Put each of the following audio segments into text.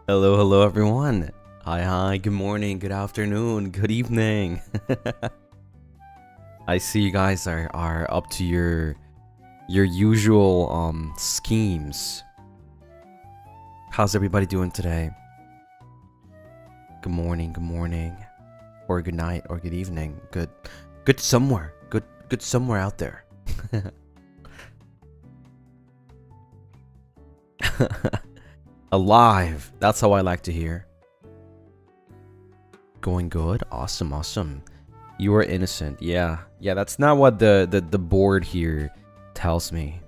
Hello, hello everyone. Hi, good morning, good afternoon, good evening. I see you guys are up to your usual schemes. How's everybody doing today? Good morning, or good night, or good evening. Good somewhere. Good somewhere out there. Alive. That's how I like to hear. Going good. Awesome. You are innocent. Yeah, that's not what the board here tells me.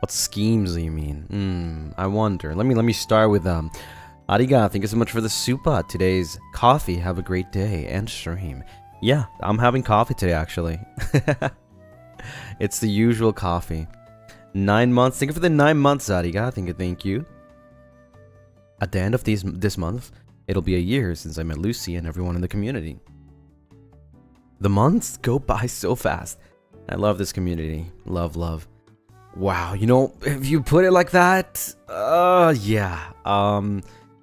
What schemes do you mean? I wonder. Let me start with Ariga, thank you so much for the supa. Today's coffee. Have a great day and stream. Yeah, I'm having coffee today actually. It's the usual coffee. 9 months. Thank you for the 9 months, Ariga. Thank you. At the end of this month, it'll be a year since I met Lucien and everyone in the community. The months go by so fast. I love this community. Love. Wow, you know, if you put it like that, yeah.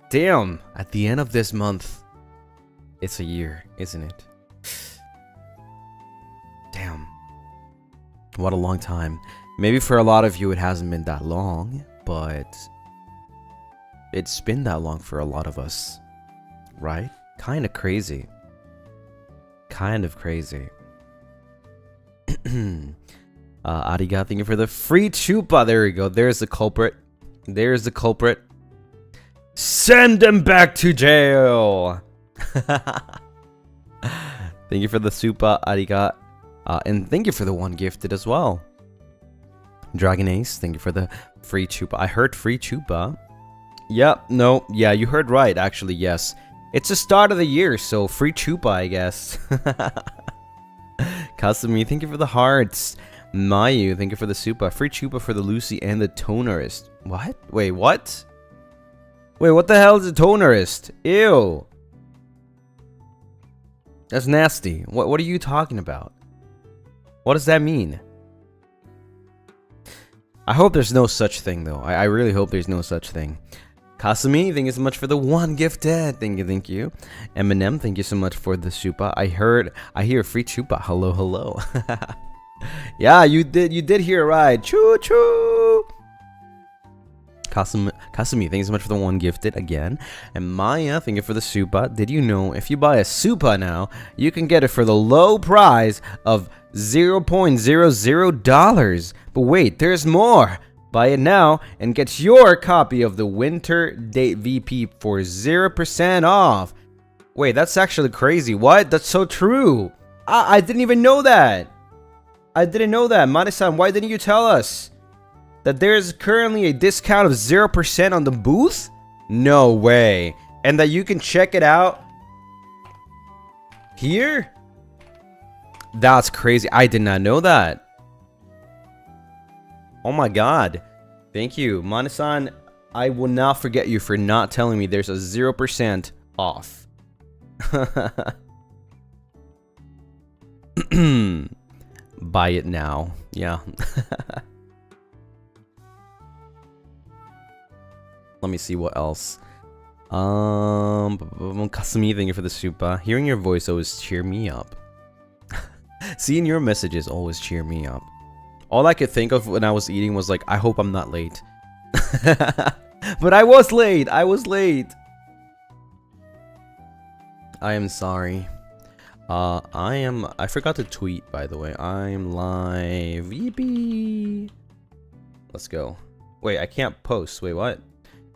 Damn, at the end of this month, it's a year, isn't it? Damn. What a long time. Maybe for a lot of you it hasn't been that long, but it's been that long for a lot of us, right? Kind of crazy. Ariga, thank you for the free chupa. There we go. There's the culprit. Send him back to jail. Thank you for the supa, Ariga. And thank you for the one gifted as well. Dragon Ace, thank you for the free chupa. I heard free chupa. Yep, no, yeah, you heard right, actually, yes. It's the start of the year, so free chupa, I guess. Kasumi, thank you for the hearts. Mayu, thank you for the supa. Free chupa for the Lucy and the tonerist. What? Wait, what? Wait, what the hell is a tonerist? Ew. That's nasty. What are you talking about? What does that mean? I hope there's no such thing, though. I really hope there's no such thing. Kasumi, thank you so much for the one gifted. Thank you. Eminem, thank you so much for the chupa. I hear free chupa. Hello. Yeah, you did hear right. Choo. Kasumi, thank you so much for the one gifted again. And Maya, thank you for the supa. Did you know if you buy a supa now, you can get it for the low price of $0.00. But wait, there's more. Buy it now and get your copy of the Winter Date VP for 0% off. Wait, that's actually crazy. What? That's so true. I didn't even know that. Mane-san, why didn't you tell us that there's currently a discount of 0% on the booth? No way. And that you can check it out here? That's crazy. I did not know that. Oh my god. Thank you. Mane-san, I will not forget you for not telling me there's a 0% off. Buy it now. Yeah. Let me see what else. Kasumi, thank you for the supa. Hearing your voice always cheer me up. Seeing your messages always cheer me up. All I could think of when I was eating was like, I hope I'm not late. But I was late. I am sorry. I forgot to tweet, by the way. I'm live. Yippee. Let's go. Wait, I can't post. Wait, what?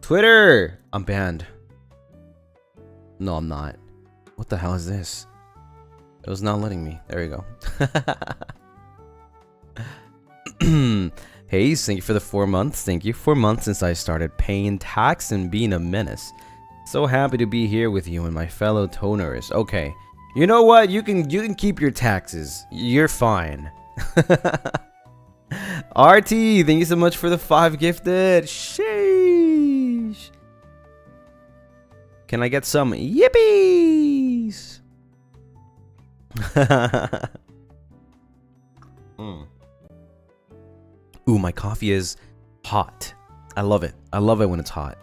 Twitter! I'm banned. No, I'm not. What the hell is this? It was not letting me. There we go. Hey, thank you for the 4 months. Thank you. 4 months since I started paying tax and being a menace. So happy to be here with you and my fellow toners. Okay. You know what? You can keep your taxes. You're fine. RT, thank you so much for the 5 gifted. Sheesh. Can I get some yippies? Ooh, my coffee is hot. I love it. I love it when it's hot.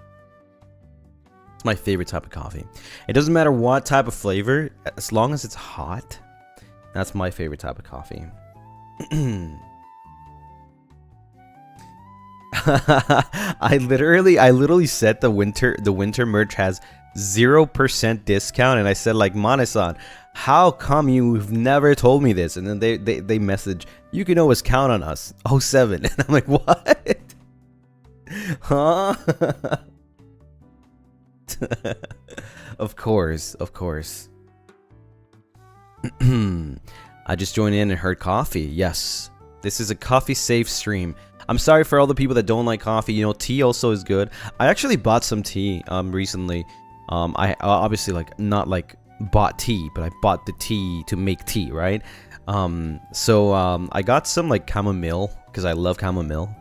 It's my favorite type of coffee. It doesn't matter what type of flavor, as long as it's hot. That's my favorite type of coffee. I literally said the winter merch has 0% discount, and I said like, Mane-san, how come you've never told me this? And then they message, you can always count on us. 07. And I'm like, what? Huh? Of course. I just joined in and heard coffee. Yes, this is a coffee safe stream. I'm sorry for all the people that don't like coffee. You know, tea also is good. I actually bought some tea recently. I obviously not bought tea, but I bought the tea to make tea, right? So I got some like chamomile because I love chamomile,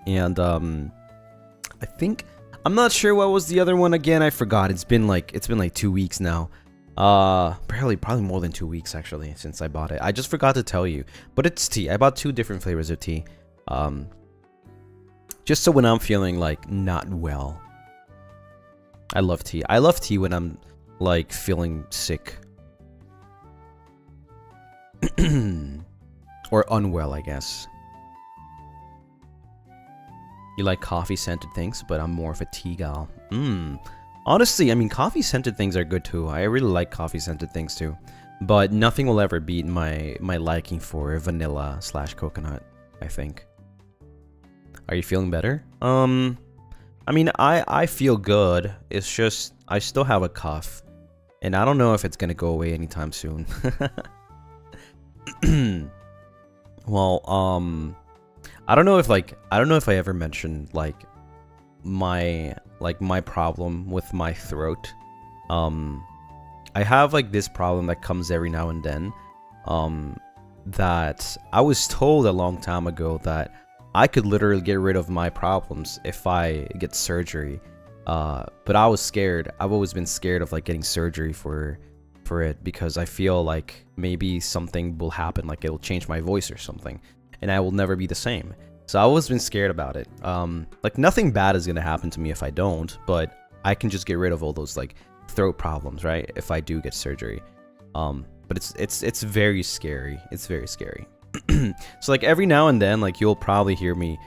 and I think I'm not sure what was the other one again. I forgot. It's been like 2 weeks now. Probably more than 2 weeks actually since I bought it. I just forgot to tell you, but it's tea. I bought 2 different flavors of tea. Just so when I'm feeling like not well. I love tea. I love tea when I'm like feeling sick. Or unwell, I guess. You like coffee scented things, but I'm more of a tea gal. Honestly, I mean, coffee scented things are good too. I really like coffee scented things too. But nothing will ever beat my liking for vanilla / coconut, I think. Are you feeling better? I mean, I feel good. It's just, I still have a cough. And I don't know if it's gonna go away anytime soon. Well, I don't know if I ever mentioned like my problem with my throat. I have like this problem that comes every now and then. That I was told a long time ago that I could literally get rid of my problems if I get surgery. But I was scared. I've always been scared of like getting surgery for it because I feel like maybe something will happen, like it'll change my voice or something, and I will never be the same. So I've always been scared about it. Like nothing bad is gonna happen to me if I don't, but I can just get rid of all those like throat problems, right? If I do get surgery. But it's very scary. It's very scary. So like every now and then, like you'll probably hear me,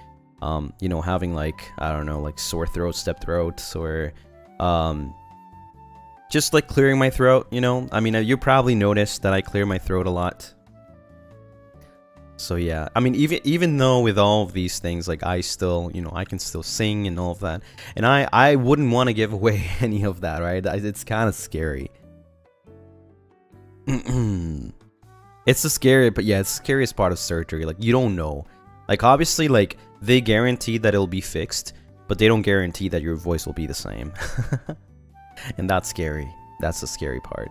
you know, having like, I don't know, like sore throat, step throats, or just like clearing my throat, you know. I mean, you probably noticed that I clear my throat a lot. So yeah, I mean, even though with all of these things, like I still, you know, I can still sing and all of that, and I wouldn't want to give away any of that, right? It's kind of scary. It's the scary, but yeah, it's the scariest part of surgery. Like you don't know, like obviously, like they guarantee that it'll be fixed, but they don't guarantee that your voice will be the same. And that's scary. That's the scary part.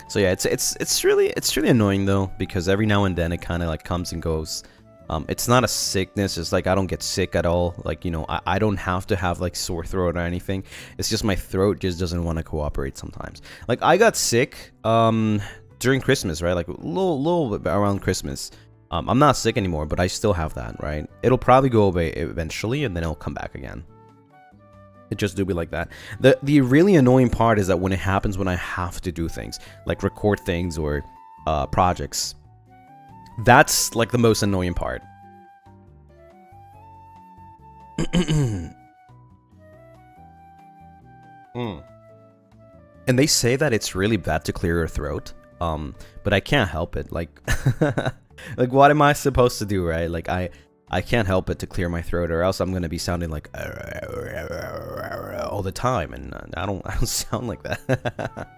So yeah, it's really annoying though, because every now and then it kind of like comes and goes. It's not a sickness. It's like I don't get sick at all. Like, you know, I don't have to have like sore throat or anything. It's just my throat just doesn't want to cooperate sometimes. Like I got sick during Christmas, right? Like a little bit around Christmas. I'm not sick anymore, but I still have that, right? It'll probably go away eventually, and then it'll come back again. It just do be like that. The really annoying part is that when it happens when I have to do things, like record things or projects, that's like the most annoying part. And they say that it's really bad to clear your throat, but I can't help it. Like, like what am I supposed to do, right? Like I can't help it to clear my throat, or else I'm gonna be sounding like all the time, and I don't sound like that.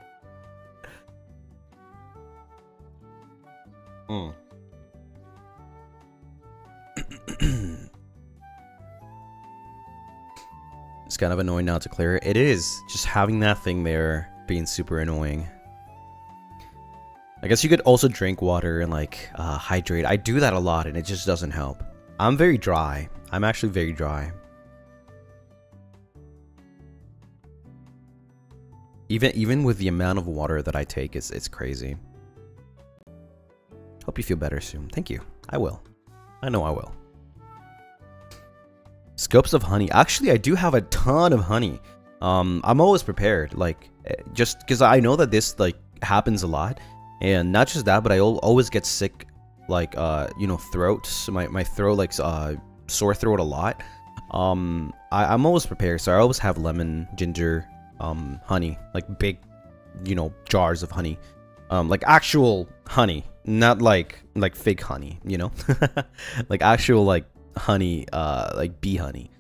It's kind of annoying not to clear it. It is. Just having that thing there being super annoying. I guess you could also drink water and like hydrate. I do that a lot and it just doesn't help. I'm very dry. I'm actually very dry. Even with the amount of water that I take, it's crazy. Hope you feel better soon. Thank you. I will. I know I will. Scopes of honey. Actually, I do have a ton of honey. I'm always prepared. Like, just because I know that this like happens a lot, and not just that, but I always get sick. Like, you know, throat. So my throat like sore throat a lot. I'm always prepared, so I always have lemon, ginger, honey, like big, you know, jars of honey, like actual honey, not like fake honey, you know, like actual like honey, like bee honey.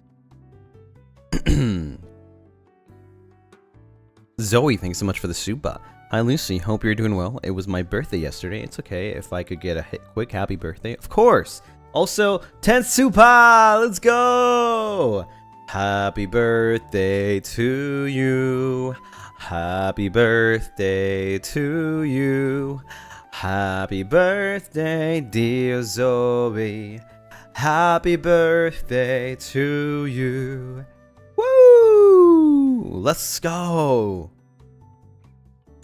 Zoe, thanks so much for the super. Hi Lucy, hope you're doing well. It was my birthday yesterday. It's okay if I could get a quick happy birthday, of course. Also, 10th super! Let's go! Happy birthday to you. Happy birthday to you. Happy birthday, dear Zoe. Happy birthday to you. Woo! Let's go!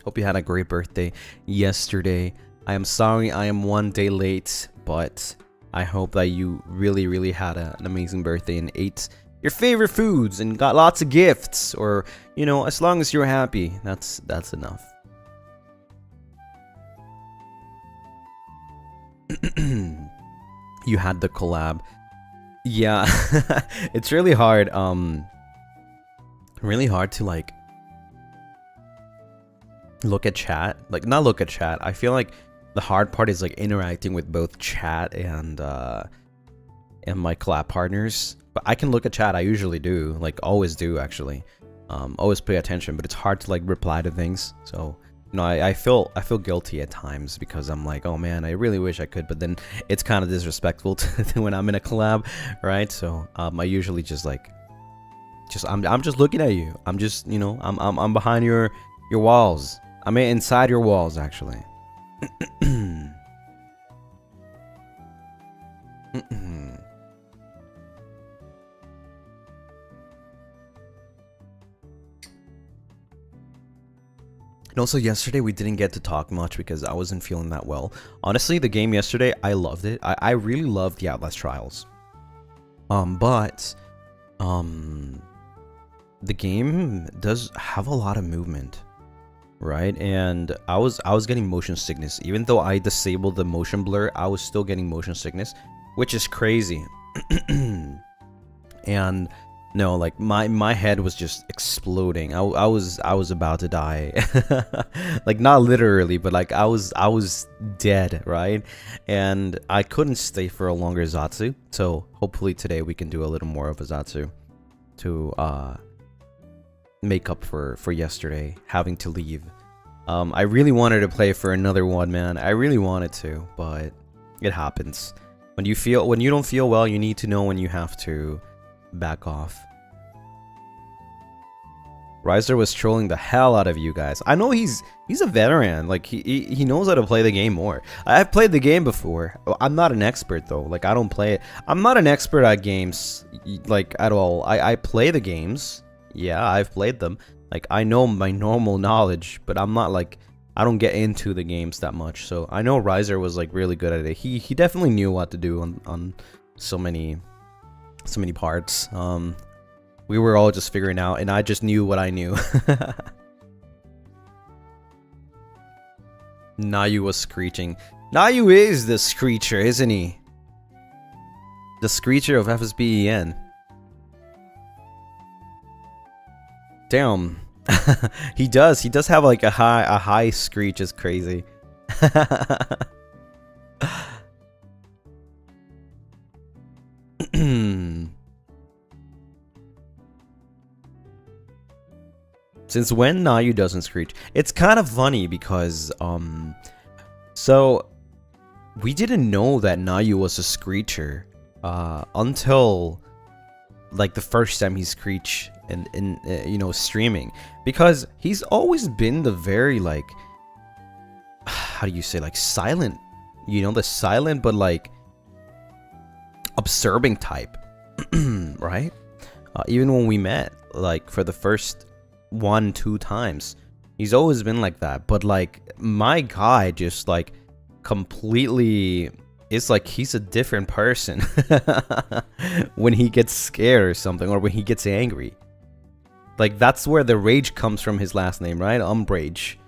Hope you had a great birthday yesterday. I am sorry I am 1 day late, but I hope that you really had an amazing birthday and ate your favorite foods and got lots of gifts, or, you know, as long as you're happy, that's enough. You had the collab. Yeah. It's really hard to like look at chat. Like, not look at chat. I feel like the hard part is like interacting with both chat and my collab partners. But I can look at chat. I usually do, like always do actually. Always pay attention, but it's hard to like reply to things. So, you know, I feel guilty at times because I'm like, oh man, I really wish I could, but then it's kind of disrespectful to when I'm in a collab, right? So I usually just like, I'm just looking at you. I'm just, you know, I'm behind your walls. I mean, inside your walls actually. And also yesterday we didn't get to talk much because I wasn't feeling that well. Honestly, the game yesterday, I loved it. I really loved the Outlast Trials. But the game does have a lot of movement, right? And I was getting motion sickness. Even though I disabled the motion blur, I was still getting motion sickness, which is crazy. And no, like my head was just exploding. I was about to die. Like, not literally, but like I was dead, right? And I couldn't stay for a longer Zatsu. So hopefully today we can do a little more of a Zatsu to make up for yesterday having to leave. I really wanted to play for another one, man. I really wanted to, but it happens. When you don't feel well, you need to know when you have to back off. Riser was trolling the hell out of you guys. I know he's a veteran. Like, he knows how to play the game more. I've played the game before. I'm not an expert though. Like, I don't play it. I'm not an expert at games, like, at all. I play the games. Yeah, I've played them. Like, I know my normal knowledge, but I'm not like, I don't get into the games that much. So I know Riser was like really good at it. He definitely knew what to do on so many parts. We were all just figuring out, and I just knew what I knew. Nayu was screeching. Nayu is the screecher, isn't he? The screecher of FSBEN. Damn. He does have like a high screech. Is crazy. Since when Nayu doesn't screech? It's kind of funny because so we didn't know that Nayu was a screecher until like the first time he screeched in you know, streaming, because he's always been the very like, how do you say, like silent, you know, the silent but like observing type. Right? Even when we met, like for the first 1-2 times, he's always been like that. But like my guy just like completely, it's like he's a different person when he gets scared or something, or when he gets angry. Like, that's where the rage comes from, his last name, right? Umbrage.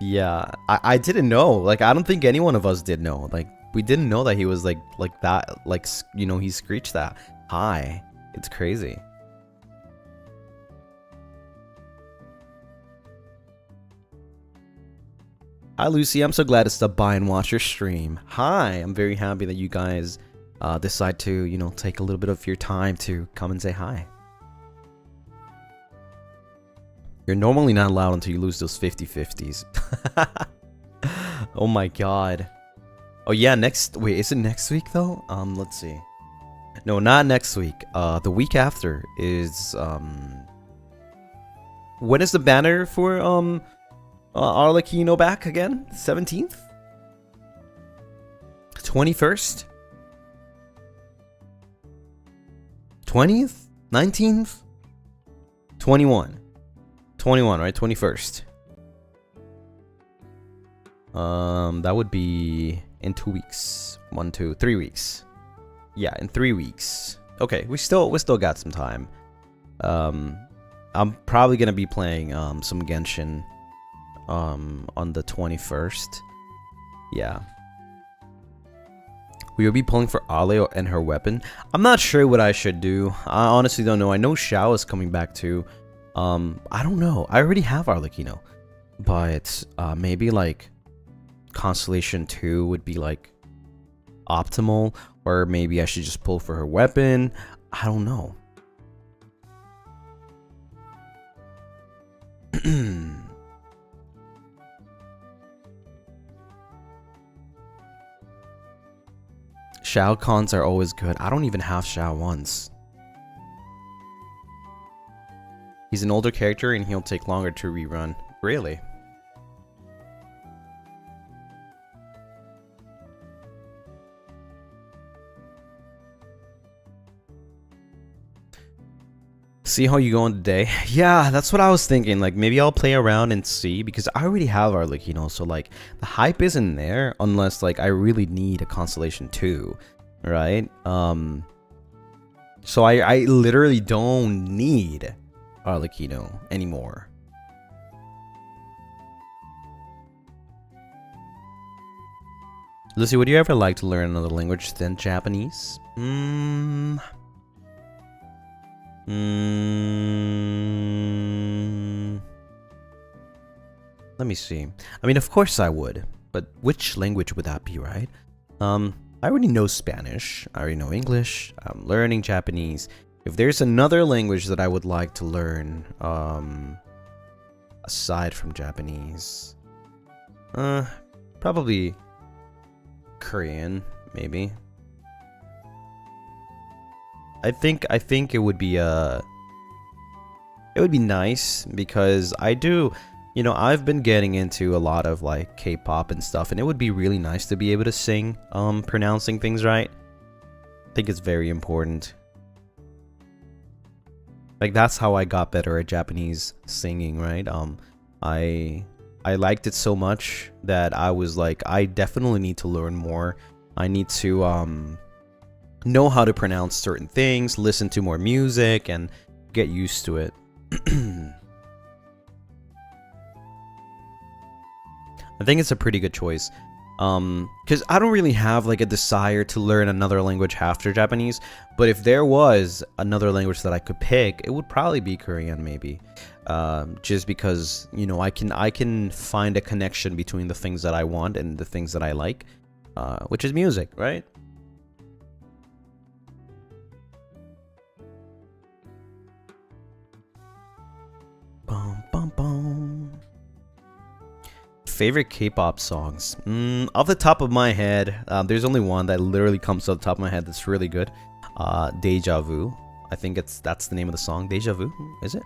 Yeah, I didn't know. Like, I don't think any one of us did know. Like, we didn't know that he was like that. Like, you know, he screeched that high. It's crazy. Hi, Lucy. I'm so glad to stop by and watch your stream. Hi. I'm very happy that you guys decide to, you know, take a little bit of your time to come and say hi. You're normally not allowed until you lose those 50-50s. Oh my god. Oh yeah, wait, is it next week though? Let's see. No, not next week. The week after is when is the banner for Arlecchino back again? 17th? 21st? 20th? 19th? 21. 21, right? 21st. That would be in 2 weeks. 1, 2, 3 weeks. Yeah, in 3 weeks. Okay, we still got some time. I'm probably gonna be playing some Genshin on the 21st. Yeah. We will be pulling for Aleo and her weapon. I'm not sure what I should do. I honestly don't know. I know Xiao is coming back too. I don't know. I already have Arlecchino, but maybe like Constellation 2 would be like optimal, or maybe I should just pull for her weapon. I don't know. Shao Kahns are always good. I don't even have Shao once. He's an older character and he'll take longer to rerun. Really? See how you going today? Yeah, that's what I was thinking. Like, maybe I'll play around and see, because I already have Arlecchino, so like the hype isn't there unless like I really need a Constellation 2, right? So I literally don't need Arlecchino anymore. Lucy, would you ever like to learn another language than Japanese? Let me see. I mean, of course I would, but which language would that be, right? I already know Spanish. I already know English. I'm learning Japanese. If there's another language that I would like to learn, aside from Japanese, probably Korean, maybe. I think it would be nice, because I do, you know, I've been getting into a lot of like K-pop and stuff, and it would be really nice to be able to sing pronouncing things right. I think it's very important. Like, that's how I got better at Japanese singing, right? I liked it so much that I was like, I definitely need to learn more. I need to know how to pronounce certain things, listen to more music, and get used to it. I think it's a pretty good choice. Because I don't really have like a desire to learn another language after Japanese, but if there was another language that I could pick, it would probably be Korean, maybe. Just because, you know, I can find a connection between the things that I want and the things that I like, which is music, right? Bum, bum, bum. Favorite K-pop songs? Off the top of my head, there's only one that literally comes to the top of my head that's really good. Deja Vu. I think that's the name of the song. Deja Vu, is it?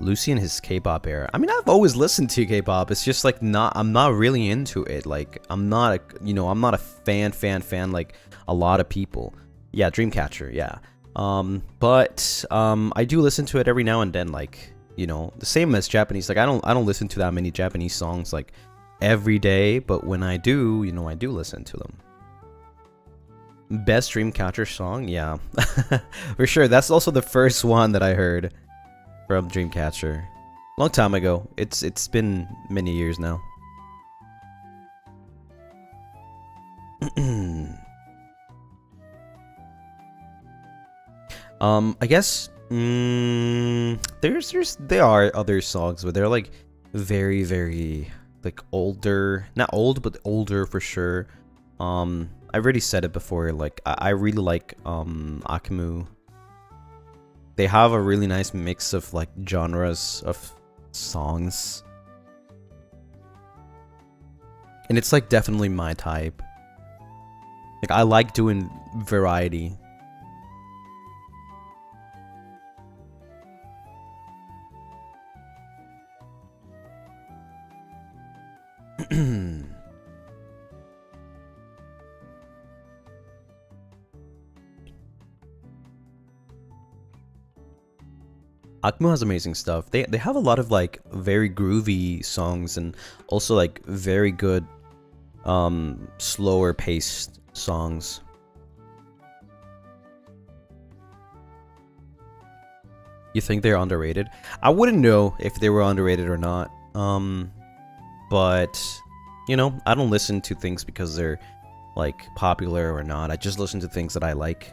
Lucien, his K-pop era. I mean, I've always listened to K-pop. It's just like I'm not really into it. Like, I'm not a fan like a lot of people. Yeah, Dreamcatcher, yeah. But I do listen to it every now and then, like, you know, the same as Japanese. Like, I don't listen to that many Japanese songs like every day, but when I do, you know, I do listen to them. Best Dreamcatcher song? Yeah. For sure. That's also the first one that I heard from Dreamcatcher. Long time ago. It's been many years now. I guess there are other songs, but they're like very like older, not old, but older for sure. I've already said it before, like I really like Akumu. They have a really nice mix of like genres of songs, and it's like definitely my type. Like I like doing variety. Akumu has amazing stuff. They have a lot of like very groovy songs and also like very good slower paced songs. You think they're underrated? I wouldn't know if they were underrated or not. But you know, I don't listen to things because they're like popular or not. I just listen to things that I like.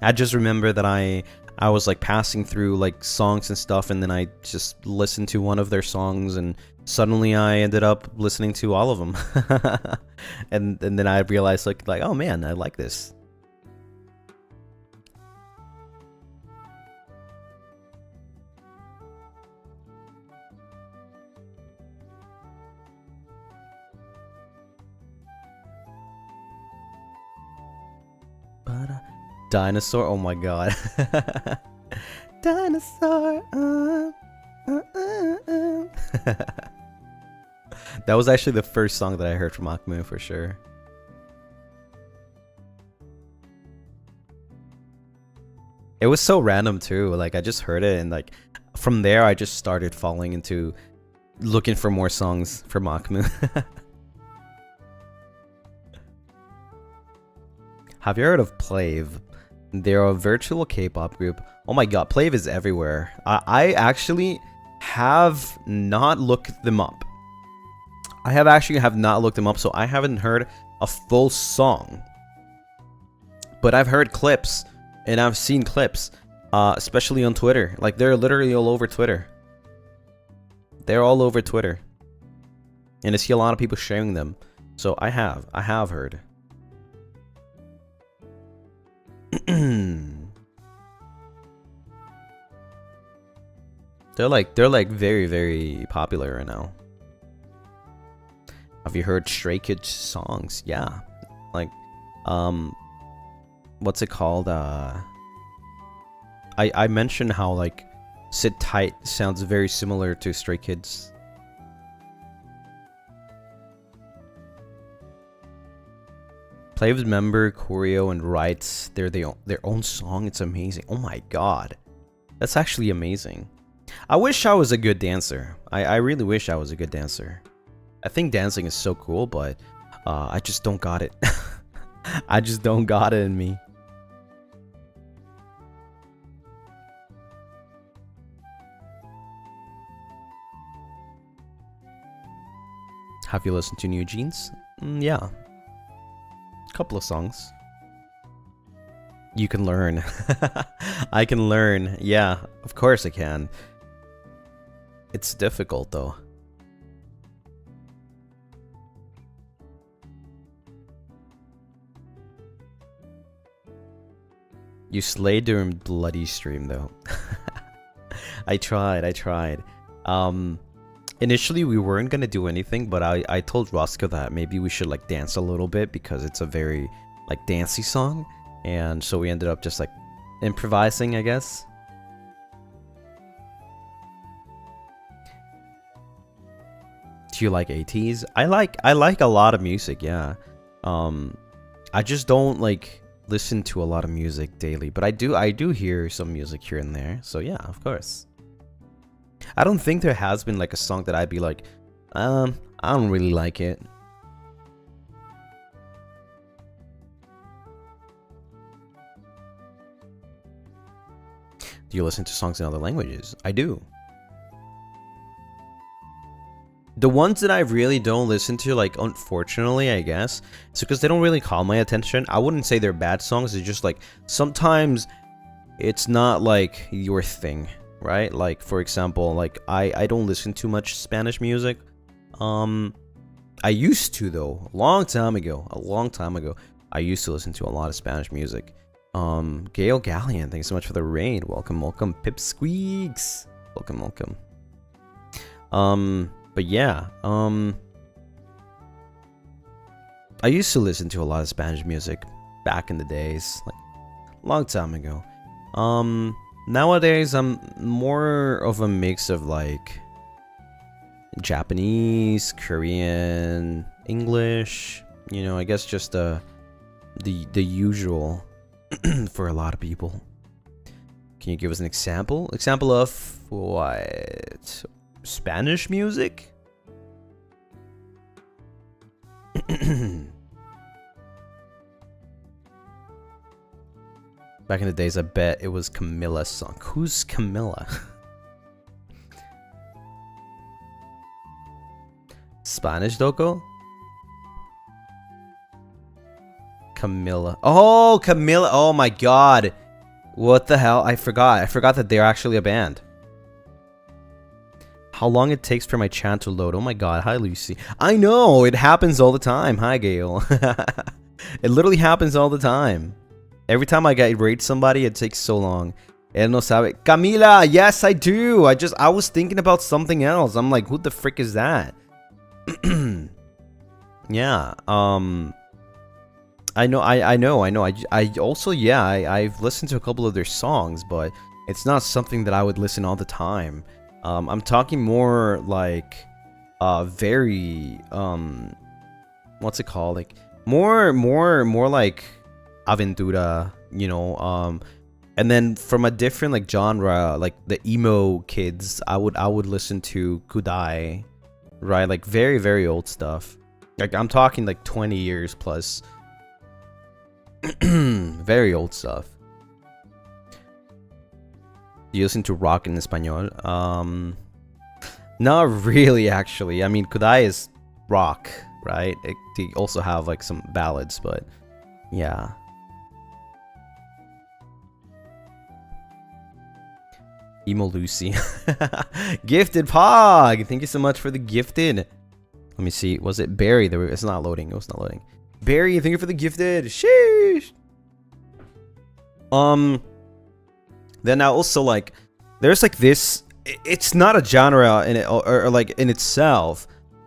I just remember that I was like passing through like songs and stuff, and then I just listened to one of their songs, and suddenly I ended up listening to all of them. and then I realized like oh man, I like this. Dinosaur, oh my god. Dinosaur. That was actually the first song that I heard from Akumu for sure. It was so random too. Like I just heard it, and like from there I just started falling into looking for more songs from Akumu. Have you heard of Plave? They're a virtual K-pop group. Oh my god, Plave is everywhere. I actually have not looked them up. I have not looked them up, so I haven't heard a full song. But I've heard clips, and I've seen clips, especially on Twitter. Like, they're literally all over Twitter. They're all over Twitter. And I see a lot of people sharing them. So I have heard. They're like very popular right now. Have you heard Stray Kids songs? Yeah. Like what's it called? I mentioned how like Sit Tight sounds very similar to Stray Kids. Plave's member, choreo, and writes their own song. It's amazing. Oh my god. That's actually amazing. I wish I was a good dancer. I really wish I was a good dancer. I think dancing is so cool, but I just don't got it. I just don't got it in me. Have you listened to New Jeans? Yeah. Couple of songs. You can learn. I can learn. Yeah, of course I can. It's difficult though. You slayed during bloody stream though. I tried. Initially we weren't gonna do anything, but I told Roscoe that maybe we should like dance a little bit because it's a very like dancey song, and so we ended up just like improvising, I guess. Do you like ATs? I like a lot of music, yeah. I just don't like listen to a lot of music daily, but I do hear some music here and there. So yeah, of course. I don't think there has been like a song that I'd be like, I don't really like it. Do you listen to songs in other languages? I do. The ones that I really don't listen to, like, unfortunately, I guess, it's because they don't really call my attention. I wouldn't say they're bad songs. It's just like sometimes it's not like your thing, right? Like, for example, like I don't listen to much Spanish music. I used to, though, a long time ago, I used to listen to a lot of Spanish music. Gail Gallion, thanks so much for the raid. Welcome, welcome. Pip Squeaks, welcome, welcome. But yeah, I used to listen to a lot of Spanish music back in the days, like long time ago. Nowadays I'm more of a mix of like Japanese, Korean, English, you know, I guess just the usual for a lot of people. Can you give us an example? Example of what? Spanish music? Back in the days, I bet it was Camilla's song. Who's Camilla? Spanish Doko? Camilla. Oh, Camilla. Oh my god. What the hell? I forgot. I forgot that they're actually a band. How long it takes for my chat to load. Oh my god. Hi, Lucy. I know. It happens all the time. Hi, Gail. It literally happens all the time. Every time I rate somebody, it takes so long. Él no sabe. Camila. Yes, I do. I was thinking about something else. I'm like, who the frick is that? Yeah. I know. I also, yeah, I've listened to a couple of their songs, but it's not something that I would listen all the time. I'm talking more like, very, what's it called? Like, more like Aventura, you know, and then from a different like genre, like the emo kids, I would listen to Kudai, right? Like very, very old stuff. Like I'm talking like 20 years plus. Very old stuff. Do you listen to rock in Espanol? Not really, actually. I mean, Kudai is rock, right? They also have like some ballads, but yeah. Emo Lucy. Gifted Pog! Thank you so much for the gifted. Let me see. Was it Barry? It's not loading. It was not loading. Barry, thank you for the gifted. Sheesh. Then I also like, there's like this. It's not a genre in it or like in itself,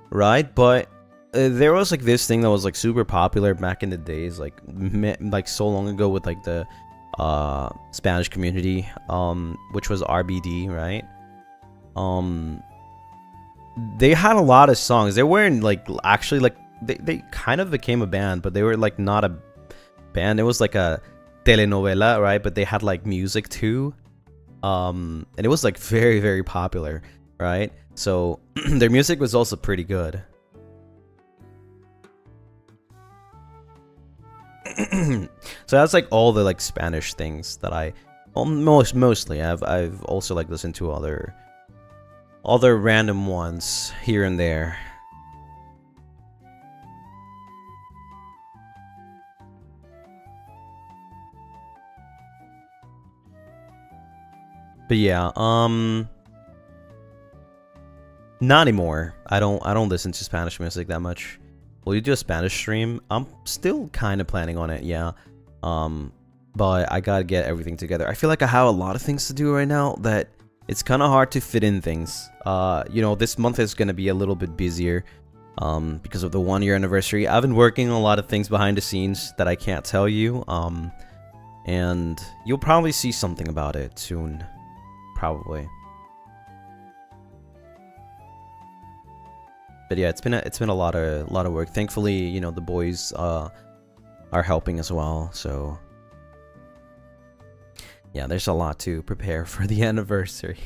right? But there was like this thing that was like super popular back in the days, like so long ago with like the Spanish community, which was RBD, right? They had a lot of songs. They weren't like actually like. They kind of became a band, but they were like not a band. It was like a telenovela, right? But they had like music too, and it was like very, very popular, right? So their music was also pretty good. So that's like all the like Spanish things that I mostly I've also like listened to other random ones here and there. But yeah, not anymore. I don't listen to Spanish music that much. Will you do a Spanish stream? I'm still kind of planning on it, yeah. But I gotta get everything together. I feel like I have a lot of things to do right now that it's kind of hard to fit in things. You know, this month is gonna be a little bit busier, because of the 1-year anniversary. I've been working on a lot of things behind the scenes that I can't tell you. And you'll probably see something about it soon. Probably. But yeah, it's been a lot of work. Thankfully, you know, the boys are helping as well, so Yeah, there's a lot to prepare for the anniversary.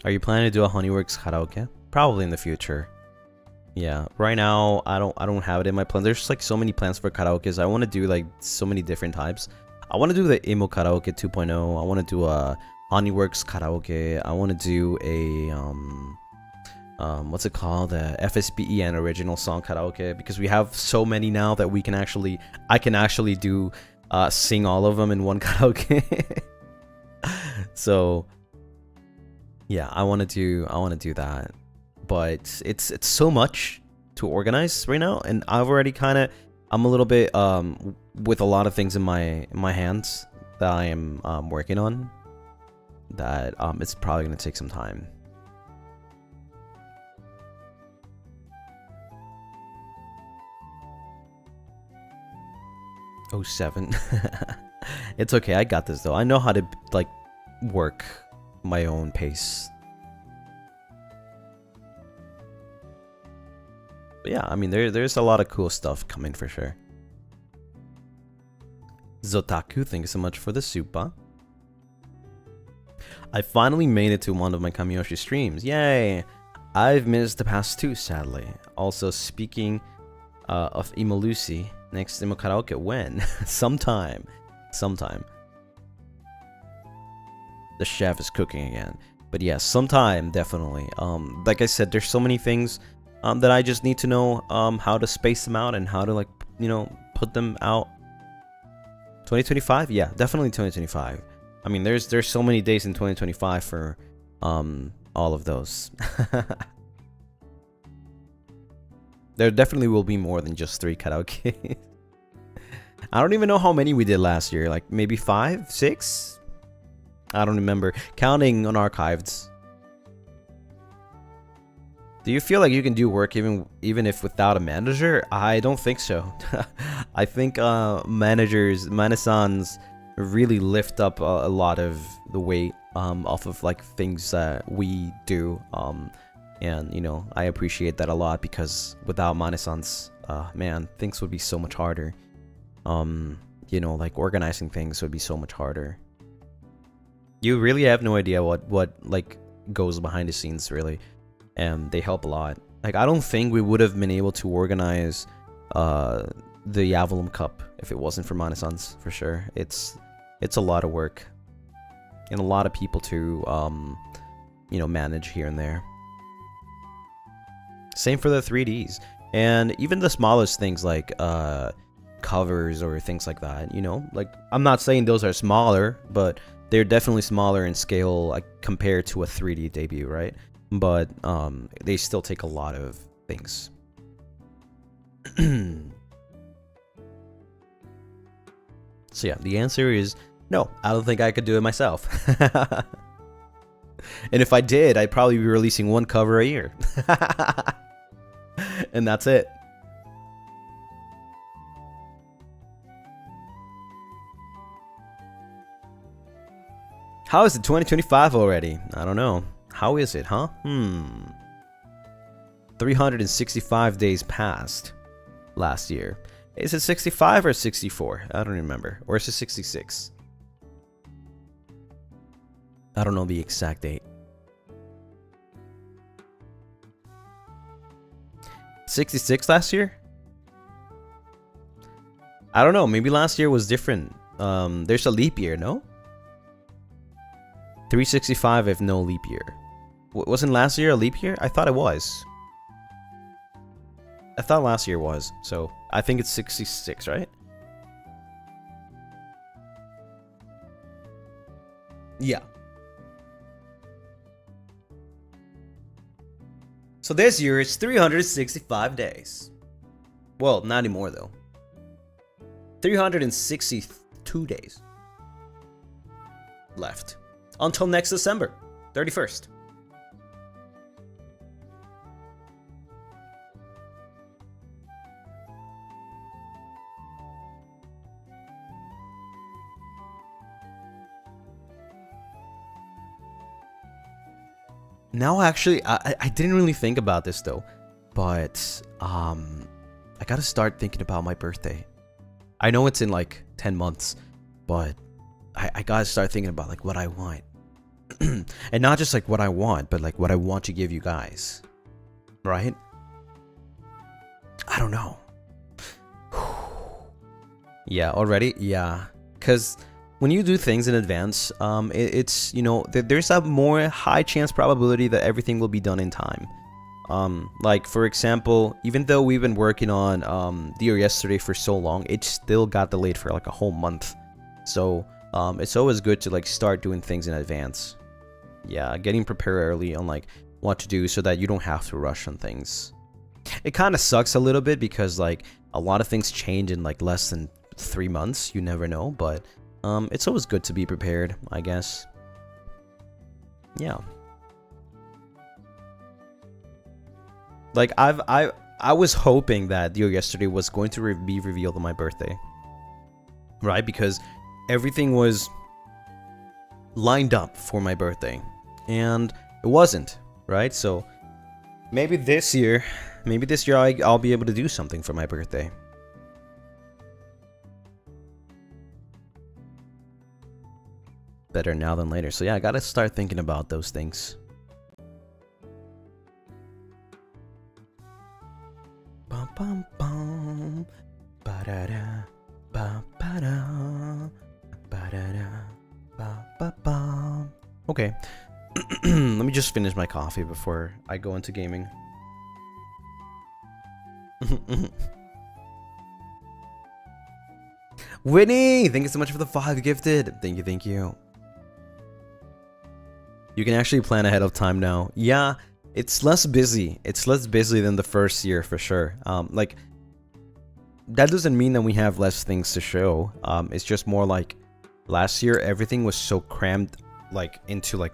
Are you planning to do a Honeyworks karaoke? Probably in the future. Yeah, right now I don't have it in my plans. There's like so many plans for karaokes. I want to do like so many different types. I want to do the emo karaoke 2.0. I want to do a Honeyworks karaoke. I want to do a what's it called, the FSBEN original song karaoke, because we have so many now that I can actually do sing all of them in one karaoke. So yeah, I want to do that, but it's so much to organize right now, and I'm a little bit with a lot of things in my hands that I am working on, that it's probably gonna take some time. Oh, 7. It's okay, I got this though. I know how to like work my own pace. But yeah, I mean there's a lot of cool stuff coming for sure. Zotaku, thank you so much for the super. I finally made it to one of my Kamiyoshi streams. Yay! I've missed the past 2, sadly. Also, speaking of Emo Lucy, next Emo Karaoke, when? Sometime. The chef is cooking again. But yeah, sometime, definitely. Like I said, there's so many things that I just need to know how to space them out and how to, like, you know, put them out. 2025? Yeah, definitely 2025. I mean, there's so many days in 2025 for all of those. There definitely will be more than just 3 karaoke. I don't even know how many we did last year. Like maybe 5, 6? I don't remember. Counting on archives. Do you feel like you can do work even if without a manager? I don't think so. I think Manisans really lift up a lot of the weight off of like things that we do. And you know, I appreciate that a lot, because without Manisans, man, things would be so much harder. You know, like organizing things would be so much harder. You really have no idea what like goes behind the scenes, really, and they help a lot. Like I don't think we would have been able to organize the Avallum Cup if it wasn't for Manisans, for sure. It's a lot of work and a lot of people to you know, manage here and there. Same for the 3Ds, and even the smallest things like covers or things like that, you know, like I'm not saying those are smaller, but they're definitely smaller in scale, like, compared to a 3D debut, right? But they still take a lot of things. So yeah, the answer is no. I don't think I could do it myself. And if I did, I'd probably be releasing 1 cover a year. And that's it. How is it 2025 already? I don't know. How is it, huh? 365 days passed last year. Is it 65 or 64? I don't remember. Or is it 66? I don't know the exact date. 66 last year? I don't know. Maybe last year was different. There's a leap year, no? 365 if no leap year. Wasn't last year a leap year? I thought it was. I thought last year was. So I think it's 66, right? Yeah. So this year it's 365 days. Well, not anymore though. 362 days left until next December 31st. Now, actually, I didn't really think about this though, but I gotta start thinking about my birthday. I know it's in like 10 months, but I gotta start thinking about like what I want. And not just like what I want, but like what I want to give you guys. Right? I don't know. Yeah, already? Yeah. Because when you do things in advance, it's, you know, there's a more high chance probability that everything will be done in time. Like, for example, even though we've been working on Dear Yesterday for so long, it still got delayed for like a whole month. So, it's always good to like start doing things in advance. Yeah, getting prepared early on like what to do so that you don't have to rush on things. It kind of sucks a little bit because like a lot of things change in like less than 3 months. You never know, but it's always good to be prepared, I guess. Yeah. Like I was hoping that Dear Yesterday was going to be revealed on my birthday, right? Because everything was lined up for my birthday, and it wasn't, right? So maybe this year I'll be able to do something for my birthday. Better now than later. So yeah, I gotta start thinking about those things. Bum bum bum. Ba-da-da. Ba-ba-da. Ba-da-da. Ba-ba-bum. Okay. Let me just finish my coffee before I go into gaming. Winnie, thank you so much for the 5 gifted. Thank you, thank you. You can actually plan ahead of time now. Yeah, it's less busy. It's less busy than the first year for sure. Like, that doesn't mean that we have less things to show. It's just more like last year everything was so crammed like into like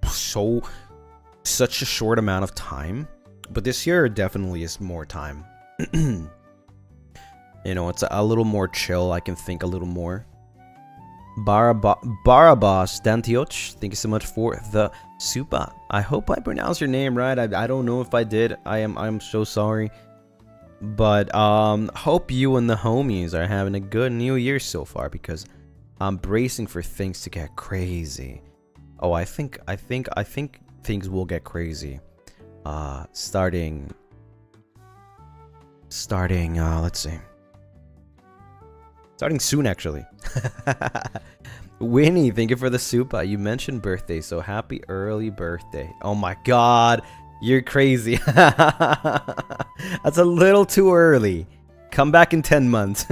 such a short amount of time. But this year definitely is more time. You know, it's a little more chill. I can think a little more. Barabas Dantioch, thank you so much for the super. I hope I pronounced your name right. I don't know if I did. I'm so sorry. But hope you and the homies are having a good new year so far, because I'm bracing for things to get crazy. Oh, I think things will get crazy. Starting let's see. Starting soon, actually. Winnie, thank you for the super. You mentioned birthday, so happy early birthday. Oh my god, you're crazy. That's a little too early. Come back in 10 months.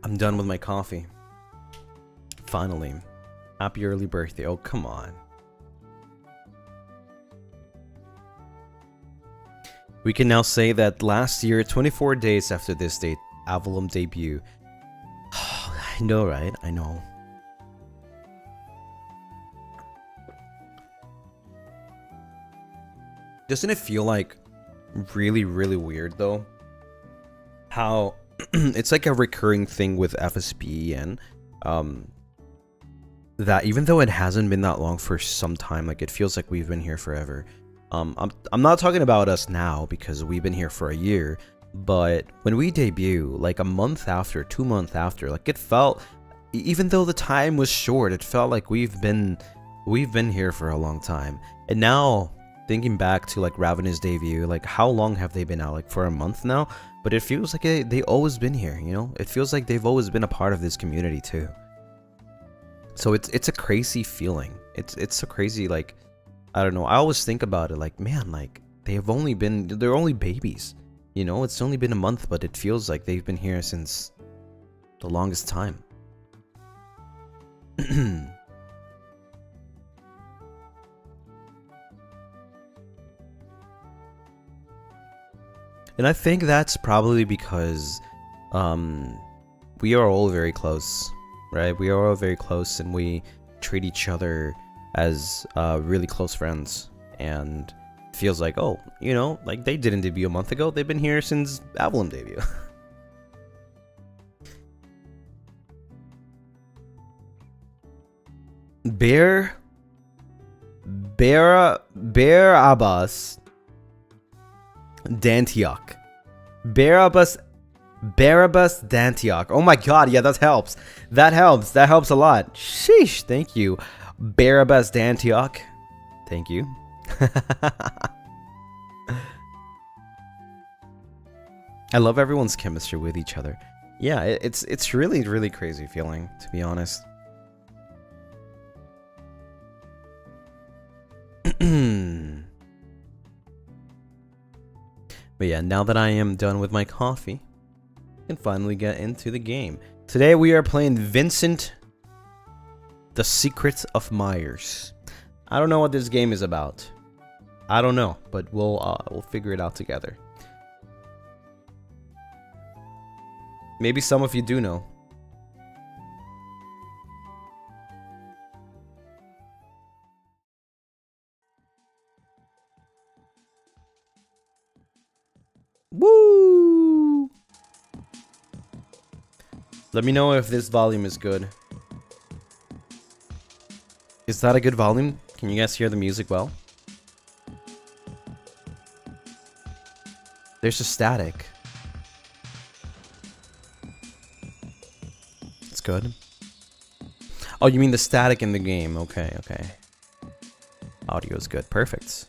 I'm done with my coffee. Finally. Happy early birthday. Oh, come on. We can now say that last year, 24 days after this date, Avallum debut. I know, right? I know. Doesn't it feel like really, really weird, though? How it's like a recurring thing with FSBEN, that even though it hasn't been that long for some time, like it feels like we've been here forever. I'm not talking about us now because we've been here for a year, but when we debut, like a month after, 2 months after, like it felt, even though the time was short, it felt like we've been here for a long time. And now thinking back to like Ravenous debut, like how long have they been out? Like for a month now? But it feels like they always been here, you know? It feels like they've always been a part of this community too. So it's a crazy feeling. It's so crazy, like, I don't know. I always think about it like, man, like they're only babies. You know, it's only been a month, but it feels like they've been here since the longest time. And I think that's probably because we are all very close, right? We are all very close, and we treat each other as really close friends. And feels like, oh, you know, like they didn't debut a month ago. They've been here since Avallum debut. Barabbas Dantiok. Barabbas Dantiok. Oh my god, yeah, that helps. That helps. That helps a lot. Sheesh, thank you. Barabbas Dantiok. Thank you. I love everyone's chemistry with each other. Yeah, it's really crazy feeling, to be honest. But yeah, now that I am done with my coffee, I can finally get into the game. Today we are playing Vincent, The Secret of Myers. I don't know what this game is about. I don't know, but we'll figure it out together. Maybe some of you do know. Woo! Let me know if this volume is good. Is that a good volume? Can you guys hear the music well? There's a static. It's good. Oh, you mean the static in the game? Okay, okay. Audio is good. Perfect.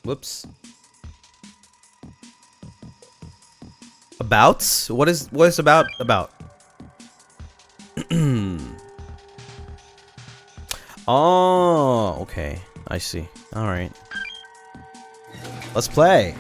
Whoops. About? What is about? Oh, okay. I see. All right. Let's play.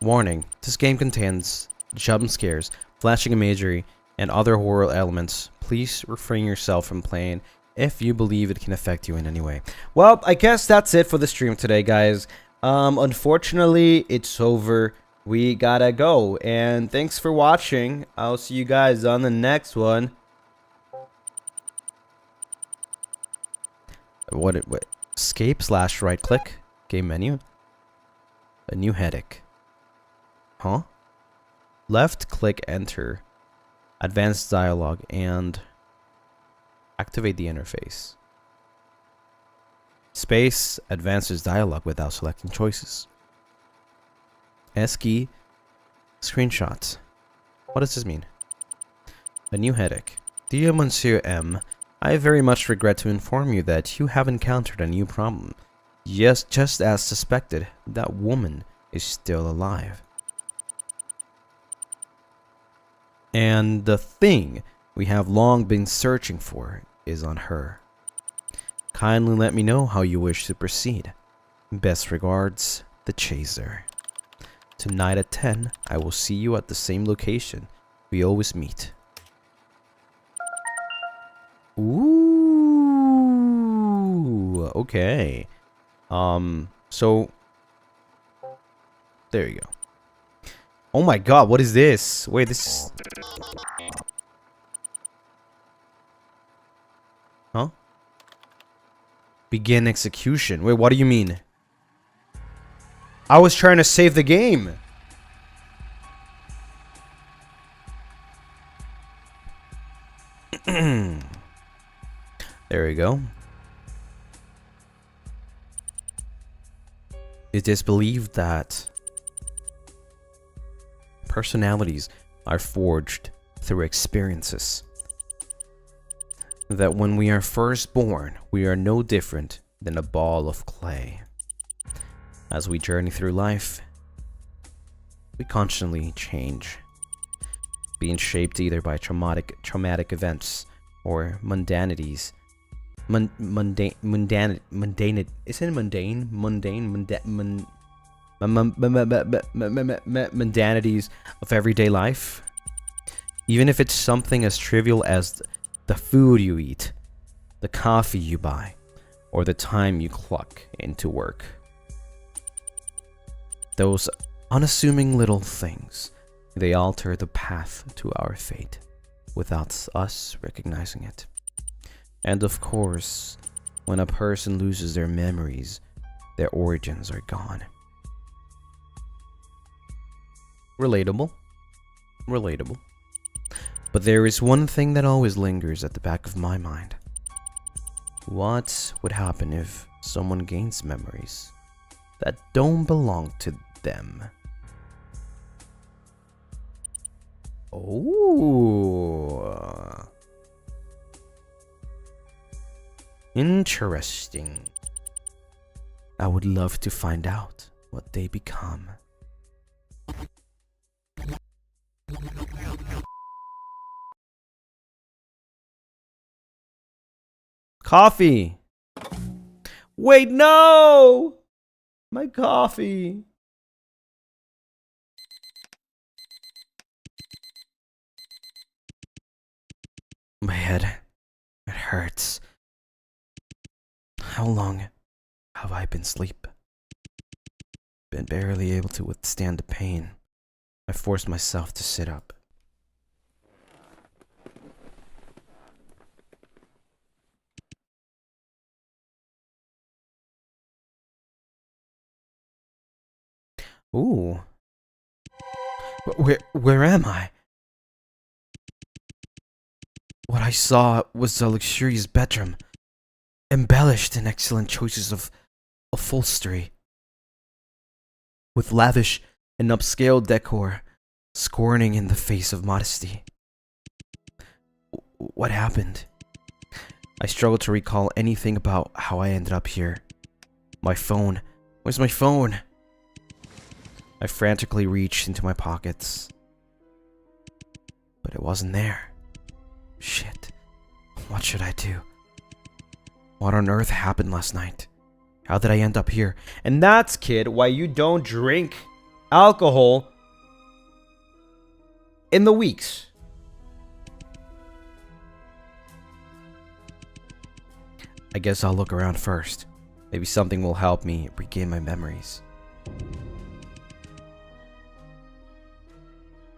Warning. This game contains jump scares, flashing imagery, and other horror elements. Please refrain yourself from playing if you believe it can affect you in any way. Well, I guess that's it for the stream today, guys. Unfortunately, it's over. We gotta go. And thanks for watching. I'll see you guys on the next one. What escape / right click game menu. A new headache. Huh? Left click enter. Advanced dialogue and activate the interface. Space advances dialogue without selecting choices. S key screenshot. What does this mean? A new headache. Dear Monsieur M, I very much regret to inform you that you have encountered a new problem. Yes, just as suspected, that woman is still alive. And the thing we have long been searching for is on her. Kindly let me know how you wish to proceed. Best regards, the Chaser. Tonight at 10, I will see you at the same location we always meet. Ooh, okay. So there you go. Oh my god, what is this? Wait, this is... Huh? Begin execution. Wait, what do you mean? I was trying to save the game. There we go. It is believed that personalities are forged through experiences. That when we are first born, we are no different than a ball of clay. As we journey through life, we constantly change, being shaped either by traumatic events or mundanities. Mundane. Isn't it mundane? Mundanities of everyday life. Even if it's something as trivial as the food you eat, the coffee you buy, or the time you clock into work. Those unassuming little things, they alter the path to our fate without us recognizing it. And of course, when a person loses their memories, their origins are gone. Relatable. Relatable. But there is one thing that always lingers at the back of my mind. What would happen if someone gains memories that don't belong to them? Oh. Interesting. I would love to find out what they become. Coffee! Wait, no! My coffee! My head, it hurts. How long have I been asleep? Been barely able to withstand the pain. I forced myself to sit up. Ooh. Where am I? What I saw was a luxurious bedroom, embellished in excellent choices of upholstery, with lavish and upscale decor, scorning in the face of modesty. What happened? I struggled to recall anything about how I ended up here. My phone. Where's my phone? I frantically reached into my pockets, but it wasn't there. Shit. What should I do? What on earth happened last night? How did I end up here? And that's, kid, why you don't drink alcohol in the weeks. I guess I'll look around first. Maybe something will help me regain my memories.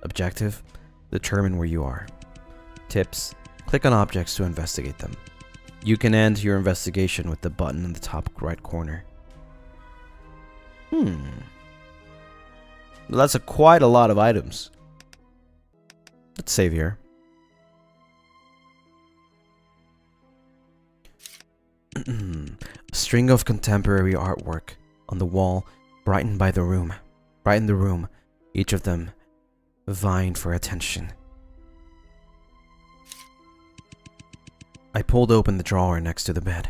Objective: determine where you are. Tips: click on objects to investigate them. You can end your investigation with the button in the top right corner. That's quite a lot of items. Let's save here. A string of contemporary artwork on the wall brightened the room, each of them vying for attention. I pulled open the drawer next to the bed.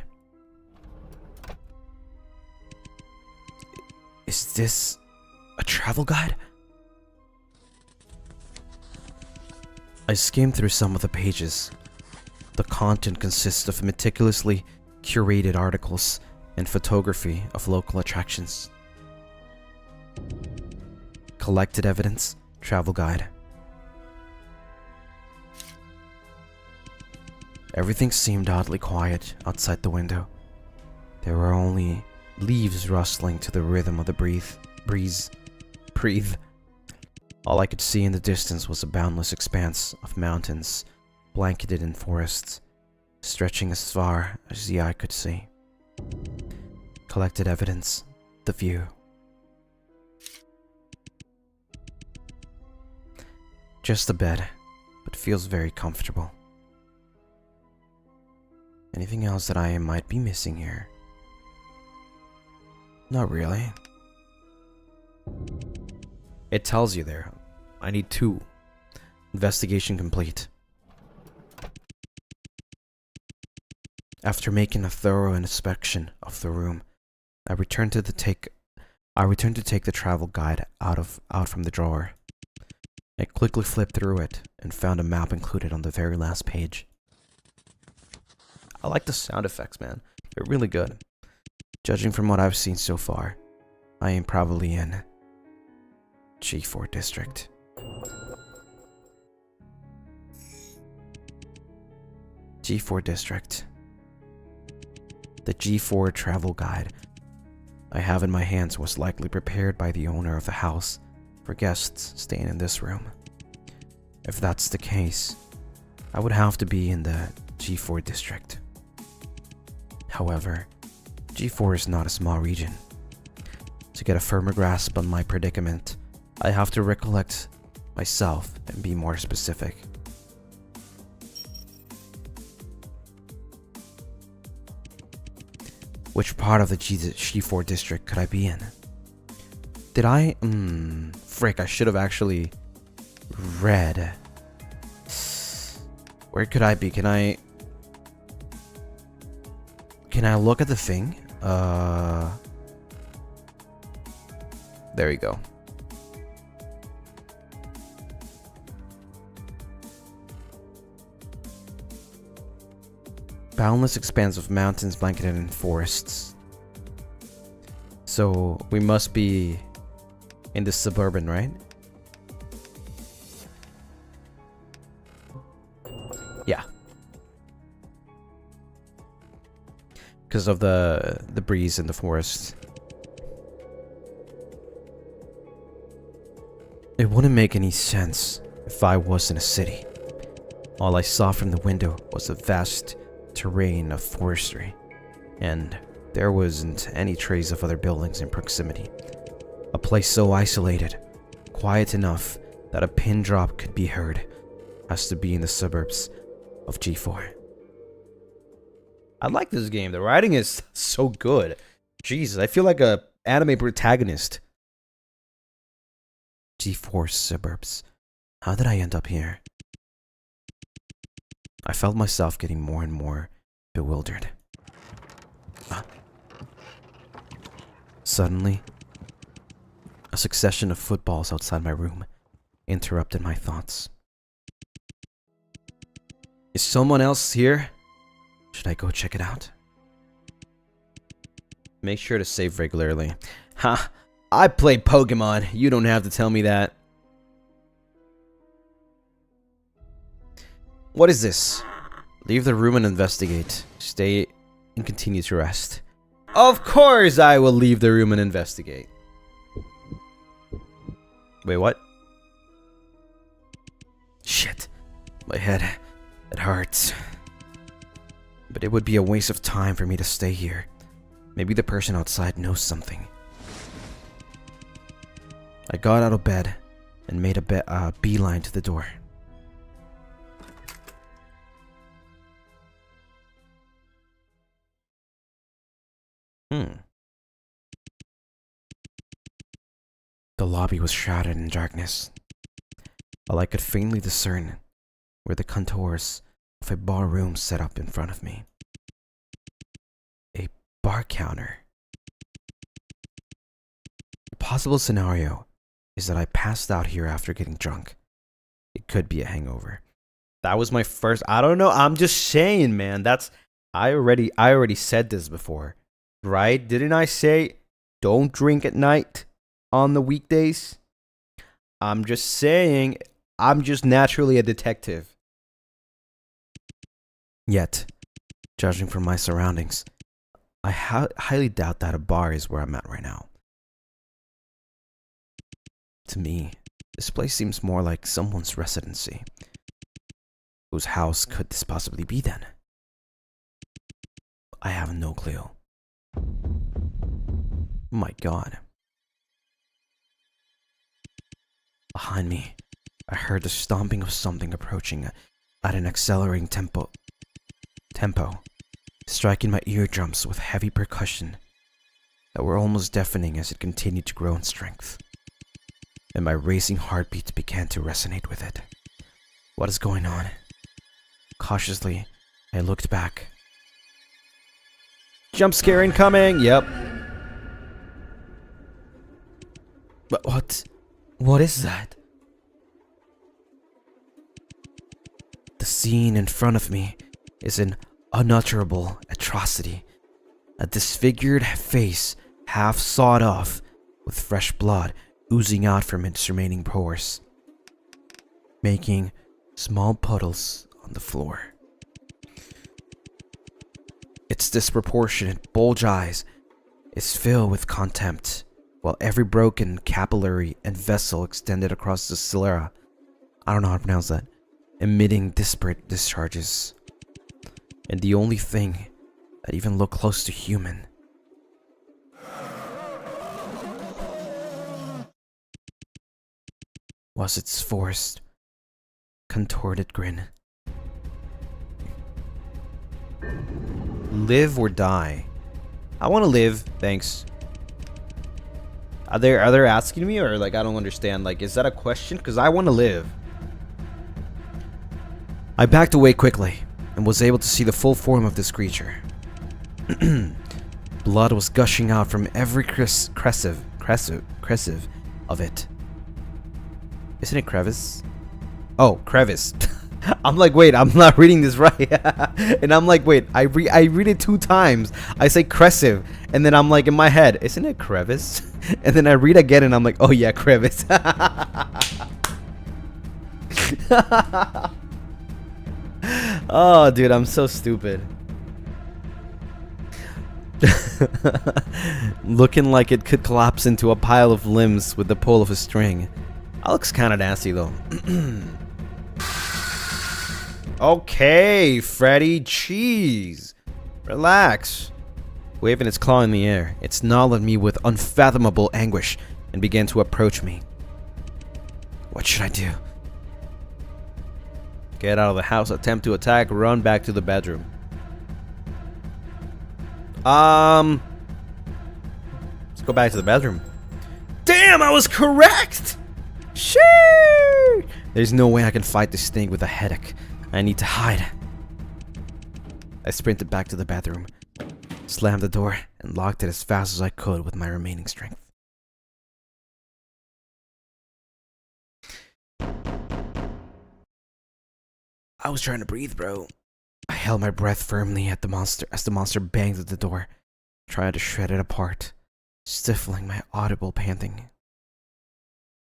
Is this a travel guide? I skimmed through some of the pages. The content consists of meticulously curated articles and photography of local attractions. Collected evidence, travel guide. Everything seemed oddly quiet outside the window. There were only leaves rustling to the rhythm of the breeze. All I could see in the distance was a boundless expanse of mountains, blanketed in forests, stretching as far as the eye could see. Collected evidence, the view. Just a bed, but feels very comfortable. Anything else that I might be missing here? Not really. It tells you there. I need 2. Investigation complete. After making a thorough inspection of the room, I returned to take the travel guide out from the drawer. I quickly flipped through it and found a map included on the very last page. I like the sound effects, man. They're really good. Judging from what I've seen so far, I am probably in G4 district. G4 district. The G4 travel guide. I have in my hands was likely prepared by the owner of the house for guests staying in this room. If that's the case, I would have to be in the G4 district. However, G4 is not a small region. To get a firmer grasp on my predicament, I have to recollect myself and be more specific. Which part of the G4 district could I be in? Did I? Frick, I should have actually read. Where could I be? Can I look at the thing? There we go. Boundless expanse of mountains blanketed in forests. So we must be in the suburban, right? Yeah. Because of the breeze in the forest. It wouldn't make any sense if I was in a city. All I saw from the window was a vast terrain of forestry, and there wasn't any trace of other buildings in proximity. A place so isolated, quiet enough that a pin drop could be heard, has to be in the suburbs of G4. I like this game. The writing is so good. Jesus, I feel like a anime protagonist. G4 suburbs. How did I end up here? I felt myself getting more and more bewildered. Suddenly, a succession of footballs outside my room interrupted my thoughts. Is someone else here? Should I go check it out? Make sure to save regularly. Ha! I play Pokemon. You don't have to tell me that. What is this? Leave the room and investigate. Stay and continue to rest. Of course I will leave the room and investigate. Wait, what? Shit. My head. It hurts. But it would be a waste of time for me to stay here. Maybe the person outside knows something. I got out of bed and made a beeline to the door. The lobby was shrouded in darkness. All I could faintly discern were the contours of a bar room set up in front of me. A bar counter. A possible scenario is that I passed out here after getting drunk. It could be a hangover. That was my first. I don't know. I'm just saying, man. I already said this before, right? Didn't I say don't drink at night on the weekdays? I'm just saying. I'm just naturally a detective. Yet, judging from my surroundings, I highly doubt that a bar is where I'm at right now. To me, this place seems more like someone's residency. Whose house could this possibly be then? I have no clue. Oh my god. Behind me, I heard the stomping of something approaching at an accelerating tempo, striking my eardrums with heavy percussion that were almost deafening as it continued to grow in strength. And my racing heartbeats began to resonate with it. What is going on? Cautiously, I looked back. Jump scare incoming! Yep. But what is that? The scene in front of me is an unutterable atrocity. A disfigured face, half sawed off, with fresh blood oozing out from its remaining pores, making small puddles on the floor. Its disproportionate bulge eyes, is filled with contempt, while every broken capillary and vessel extended across the sclera, I don't know how to pronounce that, emitting disparate discharges. And the only thing that even looked close to human was its forced, contorted grin. Live or die? I want to live, thanks. Are they asking me, or like I don't understand? Like, is that a question? Because I want to live. I backed away quickly and was able to see the full form of this creature. Blood was gushing out from every crescent of it. Isn't it crevice? Oh, crevice. I'm like, wait, I'm not reading this right. And I'm like, wait, I read it 2 times. I say crescent, and then I'm like in my head, isn't it crevice? And then I read again, and I'm like, oh yeah, crevice. Oh, dude, I'm so stupid. Looking like it could collapse into a pile of limbs with the pull of a string. That looks kind of nasty, though. Okay, Freddy, cheese. Relax. Waving its claw in the air, it snarled at me with unfathomable anguish and began to approach me. What should I do? Get out of the house, attempt to attack, run back to the bedroom. Let's go back to the bedroom. Damn, I was correct! Sheesh! There's no way I can fight this thing with a headache. I need to hide. I sprinted back to the bathroom, slammed the door, and locked it as fast as I could with my remaining strength. I was trying to breathe, bro. I held my breath firmly at the monster as the monster banged at the door, trying to shred it apart, stifling my audible panting.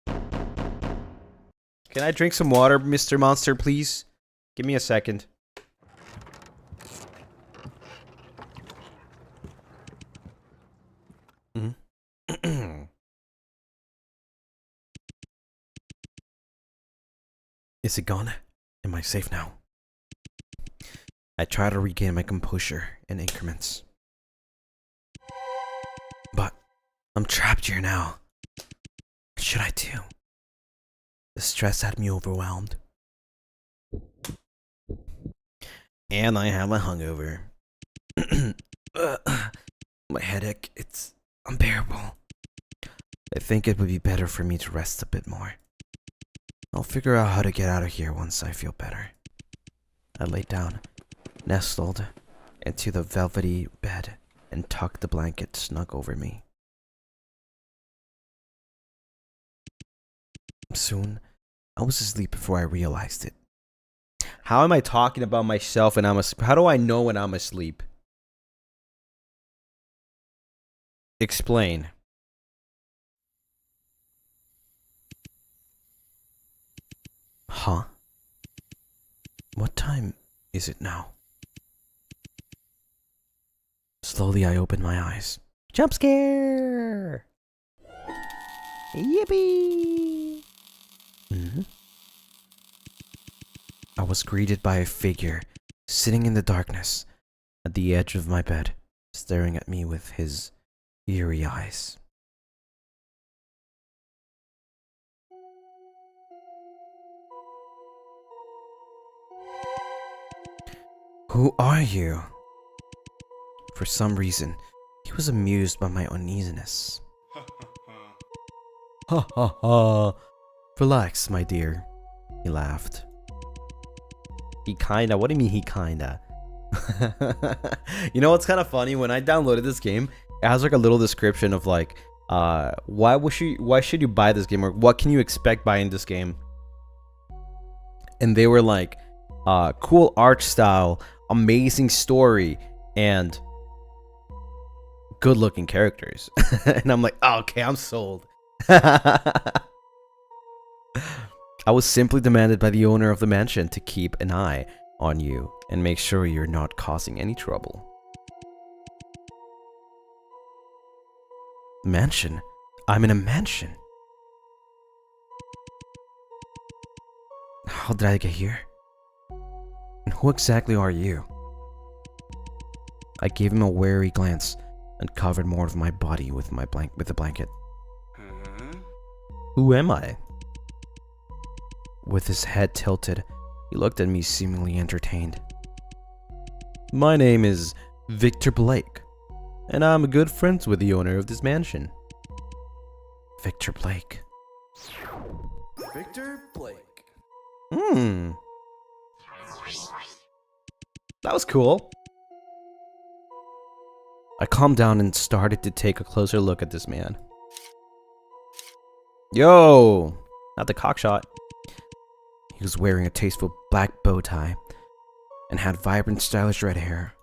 Can I drink some water, Mr. Monster, please? Give me a second. Is it gone? Am I safe now? I try to regain my composure in increments. But I'm trapped here now. What should I do? The stress had me overwhelmed. And I have a hangover. My headache, it's unbearable. I think it would be better for me to rest a bit more. I'll figure out how to get out of here once I feel better. I lay down, nestled into the velvety bed, and tucked the blanket snug over me. Soon, I was asleep before I realized it. How am I talking about myself and I'm asleep? How do I know when I'm asleep? Explain. Huh? What time is it now? Slowly I opened my eyes. Jump scare! Yippee! I was greeted by a figure sitting in the darkness at the edge of my bed, staring at me with his eerie eyes. Who are you? For some reason, he was amused by my uneasiness. Ha ha ha. Relax, my dear. He laughed. He kinda? What do you mean he kinda? You know what's kind of funny? When I downloaded this game, it has like a little description of like, why should you buy this game, or what can you expect buying this game? And they were like, cool art style, amazing story, and good looking characters. And I'm like, oh, okay, I'm sold. I was simply demanded by the owner of the mansion to keep an eye on you and make sure you're not causing any trouble. Mansion? I'm in a mansion. How did I get here? And who exactly are you? I gave him a wary glance and covered more of my body with the blanket. Who am I? With his head tilted, he looked at me seemingly entertained. My name is Victor Blake, and I'm good friends with the owner of this mansion. Victor Blake. Victor Blake. That was cool. I calmed down and started to take a closer look at this man. Yo! Not the cockshot. He was wearing a tasteful black bow tie and had vibrant, stylish red hair.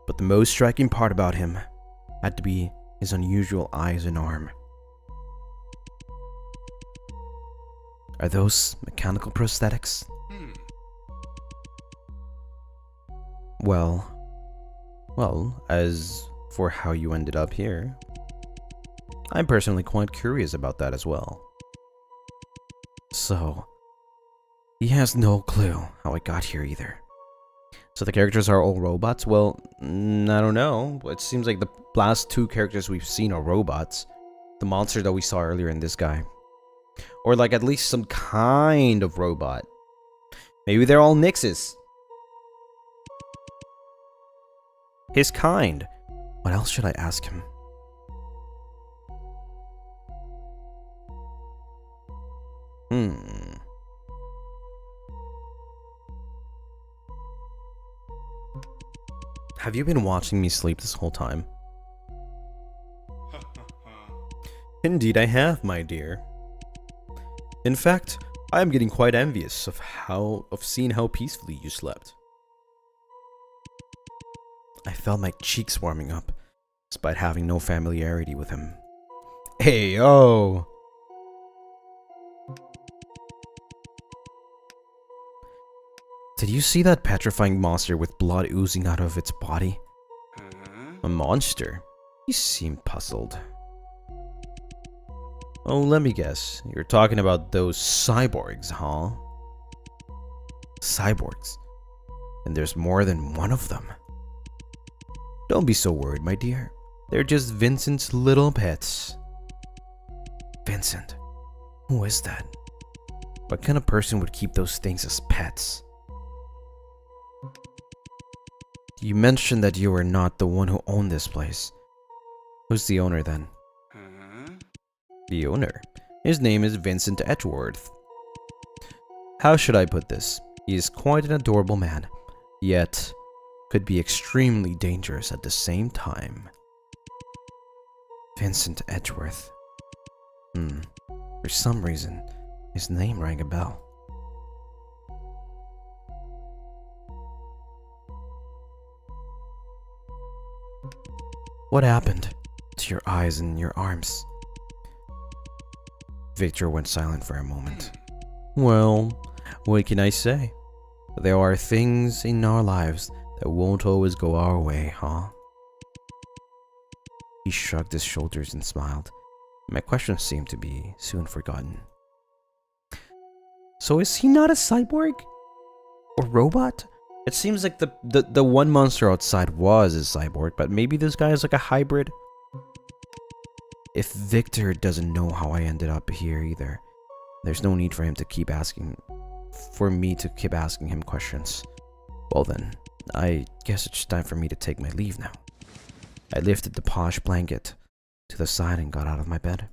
But the most striking part about him had to be his unusual eyes and arm. Are those mechanical prosthetics? Well, as for how you ended up here, I'm personally quite curious about that as well. So, he has no clue how I got here either. So the characters are all robots? Well, I don't know. It seems like the last two characters we've seen are robots. The monster that we saw earlier in this guy. Or like at least some kind of robot. Maybe they're all Nixes. His kind. What else should I ask him? Have you been watching me sleep this whole time? Indeed I have, my dear. In fact, I am getting quite envious of seeing how peacefully you slept. I felt my cheeks warming up, despite having no familiarity with him. Hey, yo! Did you see that petrifying monster with blood oozing out of its body? A monster? He seemed puzzled. Oh, let me guess. You're talking about those cyborgs, huh? Cyborgs? And there's more than one of them. Don't be so worried, my dear. They're just Vincent's little pets. Vincent? Who is that? What kind of person would keep those things as pets? You mentioned that you were not the one who owned this place. Who's the owner then? The owner? His name is Vincent Edgeworth. How should I put this? He is quite an adorable man, yet could be extremely dangerous at the same time. Vincent Edgeworth. For some reason, his name rang a bell. What happened to your eyes and your arms? Victor went silent for a moment. Well, what can I say? There are things in our lives that won't always go our way, huh? He shrugged his shoulders and smiled. My question seemed to be soon forgotten. So is he not a cyborg? Or robot? It seems like the one monster outside was a cyborg, but maybe this guy is like a hybrid? If Victor doesn't know how I ended up here either, there's no need for me to keep asking him questions. Well then, I guess it's time for me to take my leave now. I lifted the posh blanket to the side and got out of my bed.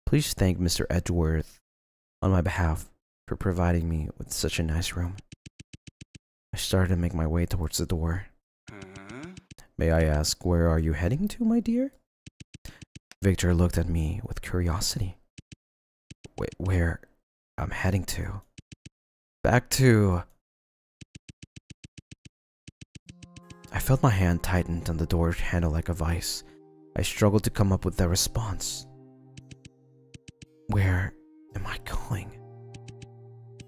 Please thank Mr. Edgeworth on my behalf for providing me with such a nice room. I started to make my way towards the door. May I ask, where are you heading to, my dear? Victor looked at me with curiosity. Where I'm heading to? Back to... I felt my hand tightened on the door handle like a vice. I struggled to come up with a response. Where am I going?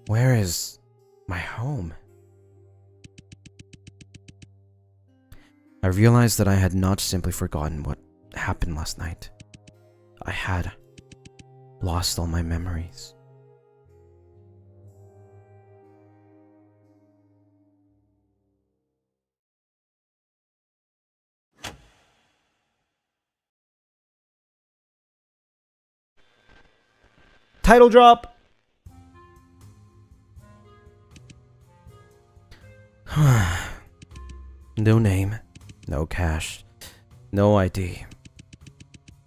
Where is my home? I realized that I had not simply forgotten what happened last night. I had lost all my memories. Title drop! No name, no cash, no ID.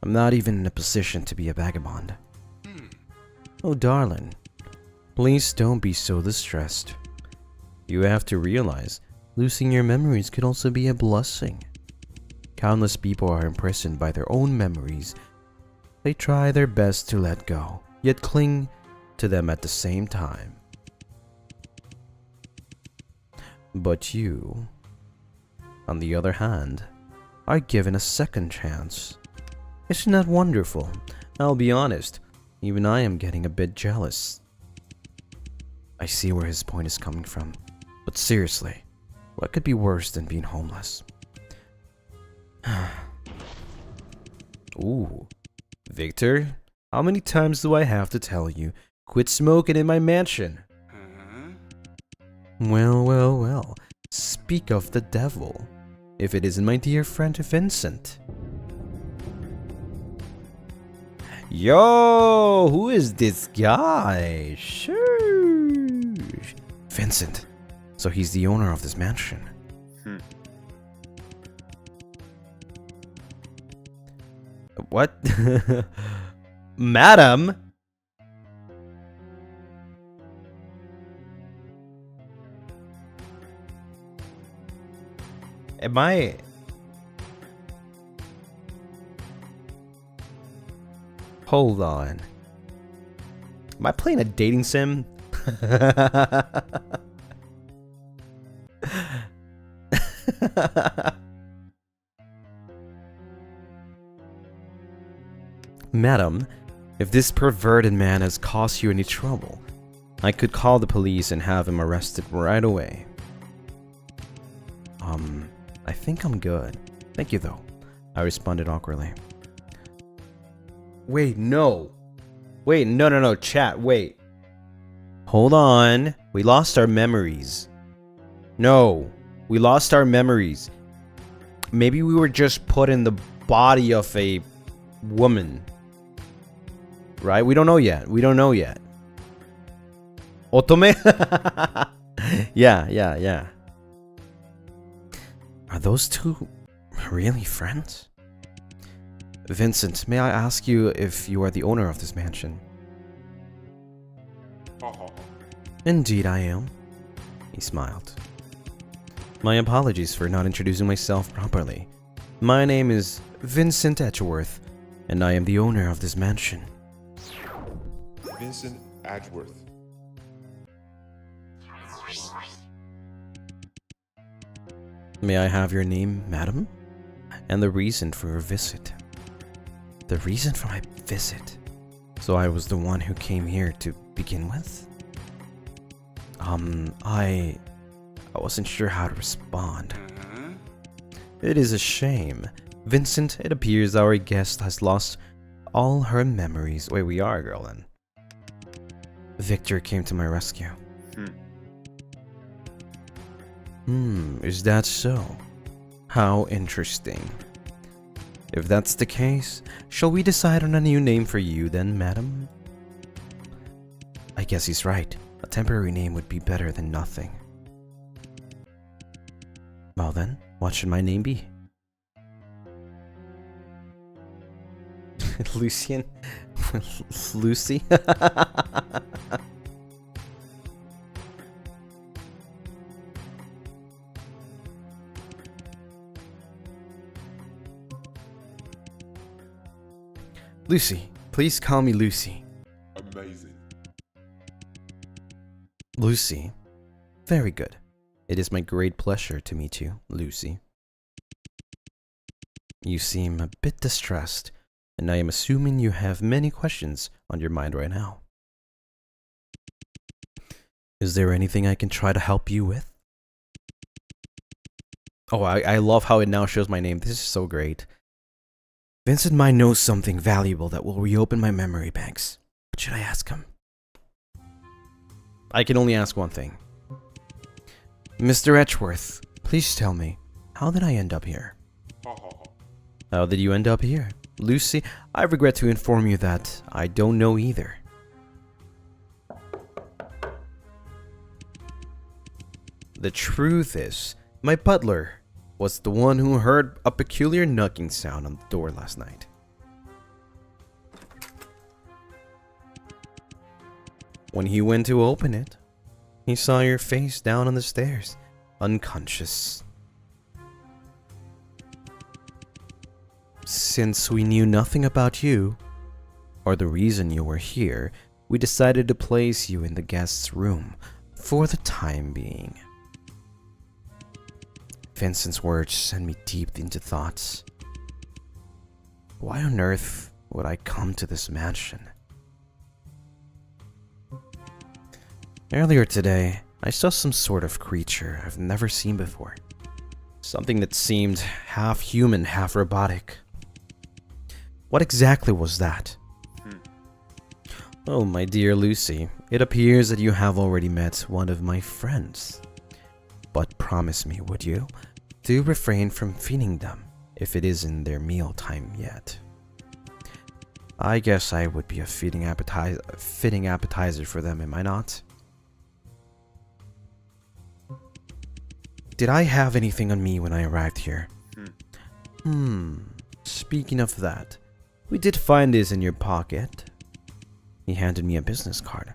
I'm not even in a position to be a vagabond. Oh, darling, please don't be so distressed. You have to realize, losing your memories could also be a blessing. Countless people are imprisoned by their own memories. They try their best to let go, yet cling to them at the same time. But you, on the other hand, are given a second chance. Isn't that wonderful? I'll be honest, even I am getting a bit jealous. I see where his point is coming from, but seriously, what could be worse than being homeless? Ooh, Victor, how many times do I have to tell you, quit smoking in my mansion? Well, well, well, speak of the devil, if it isn't my dear friend Vincent. Yo, who is this guy? Sure. Vincent, so he's the owner of this mansion. What? Madam? Am I... Hold on. Am I playing a dating sim? Madam, if this perverted man has caused you any trouble, I could call the police and have him arrested right away. I think I'm good. Thank you though. I responded awkwardly. Wait, no. Wait, no, chat, wait. Hold on. We lost our memories. No, we lost our memories. Maybe we were just put in the body of a woman. Right? We don't know yet. We don't know yet. Otome? Yeah. Are those two really friends? Vincent, may I ask you if you are the owner of this mansion? Indeed I am. He smiled. My apologies for not introducing myself properly. My name is Vincent Edgeworth, and I am the owner of this mansion. Vincent Edgeworth. May I have your name, madam? And the reason for your visit? The reason for my visit? So I was the one who came here to begin with? I wasn't sure how to respond. It is a shame. Vincent, it appears our guest has lost all her memories. Wait, we are a girl then. Victor came to my rescue. Is that so? How interesting. If that's the case, shall we decide on a new name for you then, madam? I guess he's right. A temporary name would be better than nothing. Well then, what should my name be? Lucien? Lucy? Lucy, please call me Lucy. Amazing. Lucy? Very good. It is my great pleasure to meet you, Lucy. You seem a bit distressed, and I am assuming you have many questions on your mind right now. Is there anything I can try to help you with? Oh, I love how it now shows my name. This is so great. Vincent might know something valuable that will reopen my memory banks. What should I ask him? I can only ask one thing. Mr. Edgeworth, please tell me, how did I end up here? How did you end up here? Lucy, I regret to inform you that I don't know either. The truth is, my butler was the one who heard a peculiar knocking sound on the door last night. When he went to open it, he saw your face down on the stairs, unconscious. Since we knew nothing about you, or the reason you were here, we decided to place you in the guest's room for the time being. Vincent's words sent me deep into thoughts. Why on earth would I come to this mansion? Earlier today, I saw some sort of creature I've never seen before. Something that seemed half human, half robotic. What exactly was that? Oh, my dear Lucy, it appears that you have already met one of my friends. But promise me, would you, to refrain from feeding them if it isn't their meal time yet. I guess I would be a fitting appetizer for them, am I not? Did I have anything on me when I arrived here? Speaking of that, we did find this in your pocket. He handed me a business card.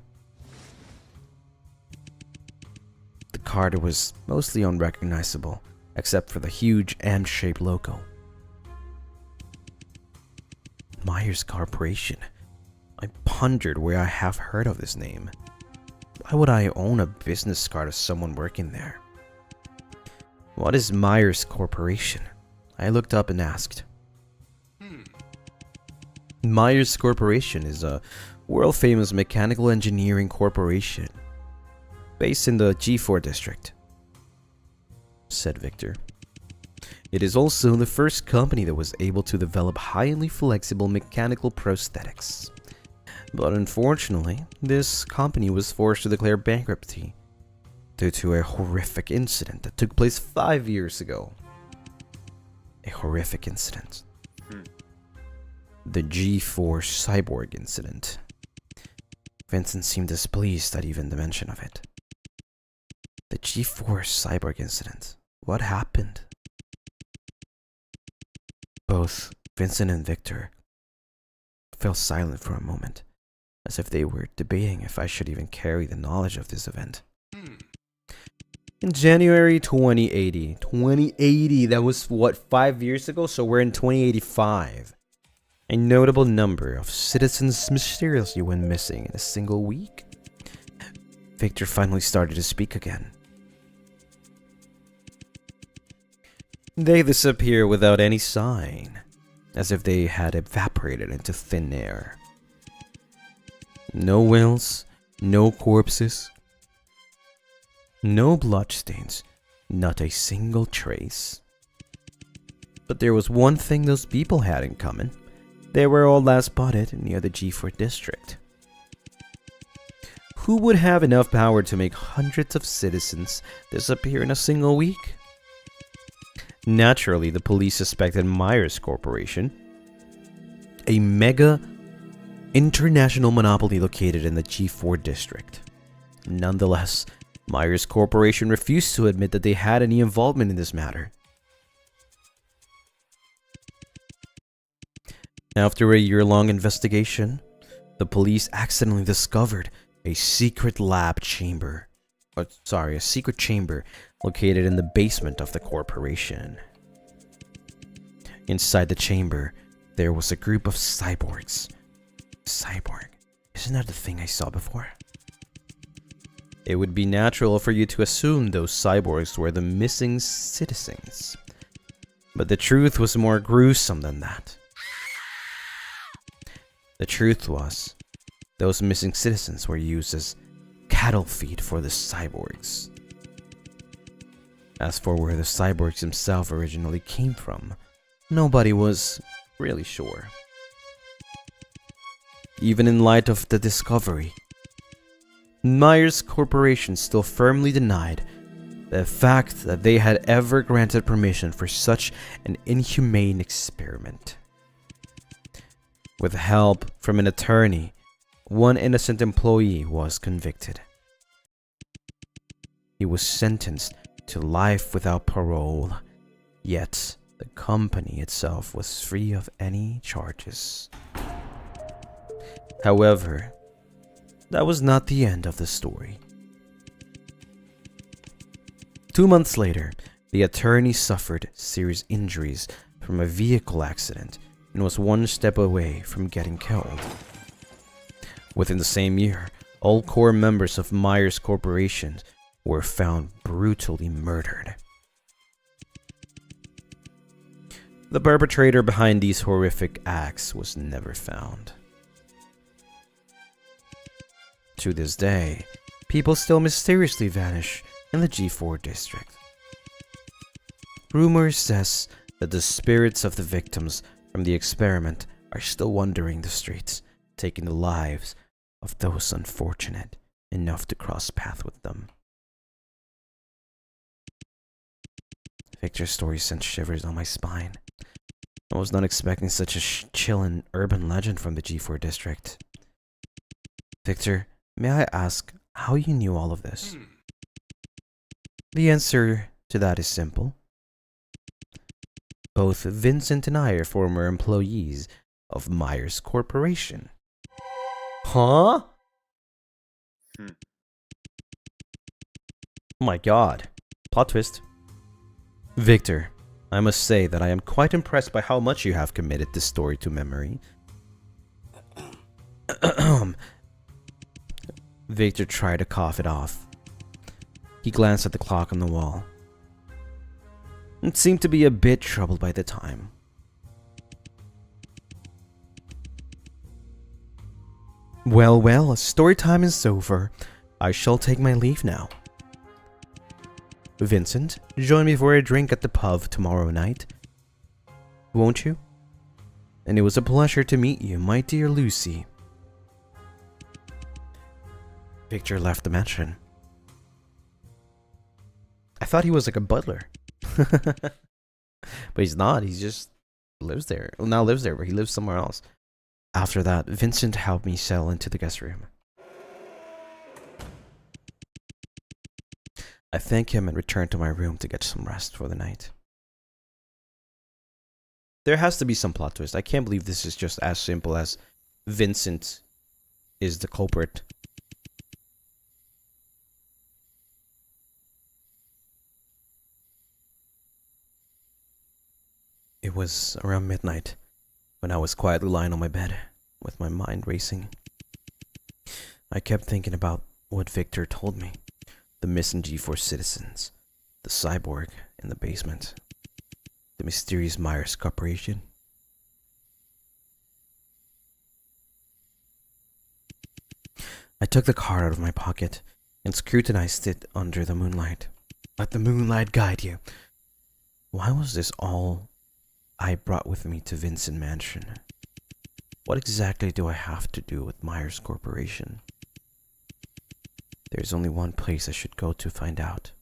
The card was mostly unrecognizable, except for the huge M-shaped logo. Myers Corporation. I pondered where I have heard of this name. Why would I own a business card of someone working there? What is Myers Corporation? I looked up and asked. Myers Corporation is a world-famous mechanical engineering corporation based in the G4 district, said Victor. It is also the first company that was able to develop highly flexible mechanical prosthetics. But unfortunately, this company was forced to declare bankruptcy due to a horrific incident that took place 5 years ago. A horrific incident. The G4 cyborg incident. Vincent seemed displeased at even the mention of it. The G4 cyborg incident. What happened? Both Vincent and Victor fell silent for a moment, as if they were debating if I should even carry the knowledge of this event. In January 2080, that was what, 5 years ago? So we're in 2085. A notable number of citizens mysteriously went missing in a single week. Victor finally started to speak again. They disappear without any sign, as if they had evaporated into thin air. No wills, no corpses, no bloodstains, not a single trace. But there was one thing those people had in common. They were all last spotted near the G4 district. Who would have enough power to make hundreds of citizens disappear in a single week? Naturally, the police suspected Myers Corporation, a mega international monopoly located in the G4 district. Nonetheless, Myers Corporation refused to admit that they had any involvement in this matter. After a year-long investigation, the police accidentally discovered a secret chamber located in the basement of the corporation. Inside the chamber, there was a group of cyborgs. Cyborg? Isn't that the thing I saw before? It would be natural for you to assume those cyborgs were the missing citizens. But the truth was more gruesome than that. The truth was, those missing citizens were used as cattle feed for the cyborgs. As for where the cyborgs himself originally came from, nobody was really sure. Even in light of the discovery, Myers Corporation still firmly denied the fact that they had ever granted permission for such an inhumane experiment. With help from an attorney, one innocent employee was convicted. He was sentenced to life without parole, yet the company itself was free of any charges. However, that was not the end of the story. 2 months later, the attorney suffered serious injuries from a vehicle accident and was one step away from getting killed. Within the same year, all core members of Myers Corporation were found brutally murdered. The perpetrator behind these horrific acts was never found. To this day, people still mysteriously vanish in the G4 district. Rumor says that the spirits of the victims from the experiment are still wandering the streets, taking the lives of those unfortunate enough to cross paths with them. Victor's story sent shivers on my spine. I was not expecting such a chillin' urban legend from the G4 district. Victor, may I ask how you knew all of this? The answer to that is simple. Both Vincent and I are former employees of Myers Corporation. Huh? Oh my god. Plot twist. Victor, I must say that I am quite impressed by how much you have committed this story to memory. Victor tried to cough it off. He glanced at the clock on the wall. It seemed to be a bit troubled by the time. Well, story time is over. I shall take my leave now. Vincent, join me for a drink at the pub tomorrow night. Won't you? And it was a pleasure to meet you, my dear Lucy. Victor left the mansion. I thought he was like a butler. But he's not, he just lives there. Well, not lives there, but he lives somewhere else. After that, Vincent helped me settle into the guest room. I thanked him and returned to my room to get some rest for the night. There has to be some plot twist. I can't believe this is just as simple as Vincent is the culprit. It was around midnight when I was quietly lying on my bed with my mind racing. I kept thinking about what Victor told me. The missing G4 citizens, the cyborg in the basement, the mysterious Myers Corporation. I took the card out of my pocket and scrutinized it under the moonlight. Let the moonlight guide you. Why was this all I brought with me to Vincent Mansion? What exactly do I have to do with Myers Corporation? There's only one place I should go to find out.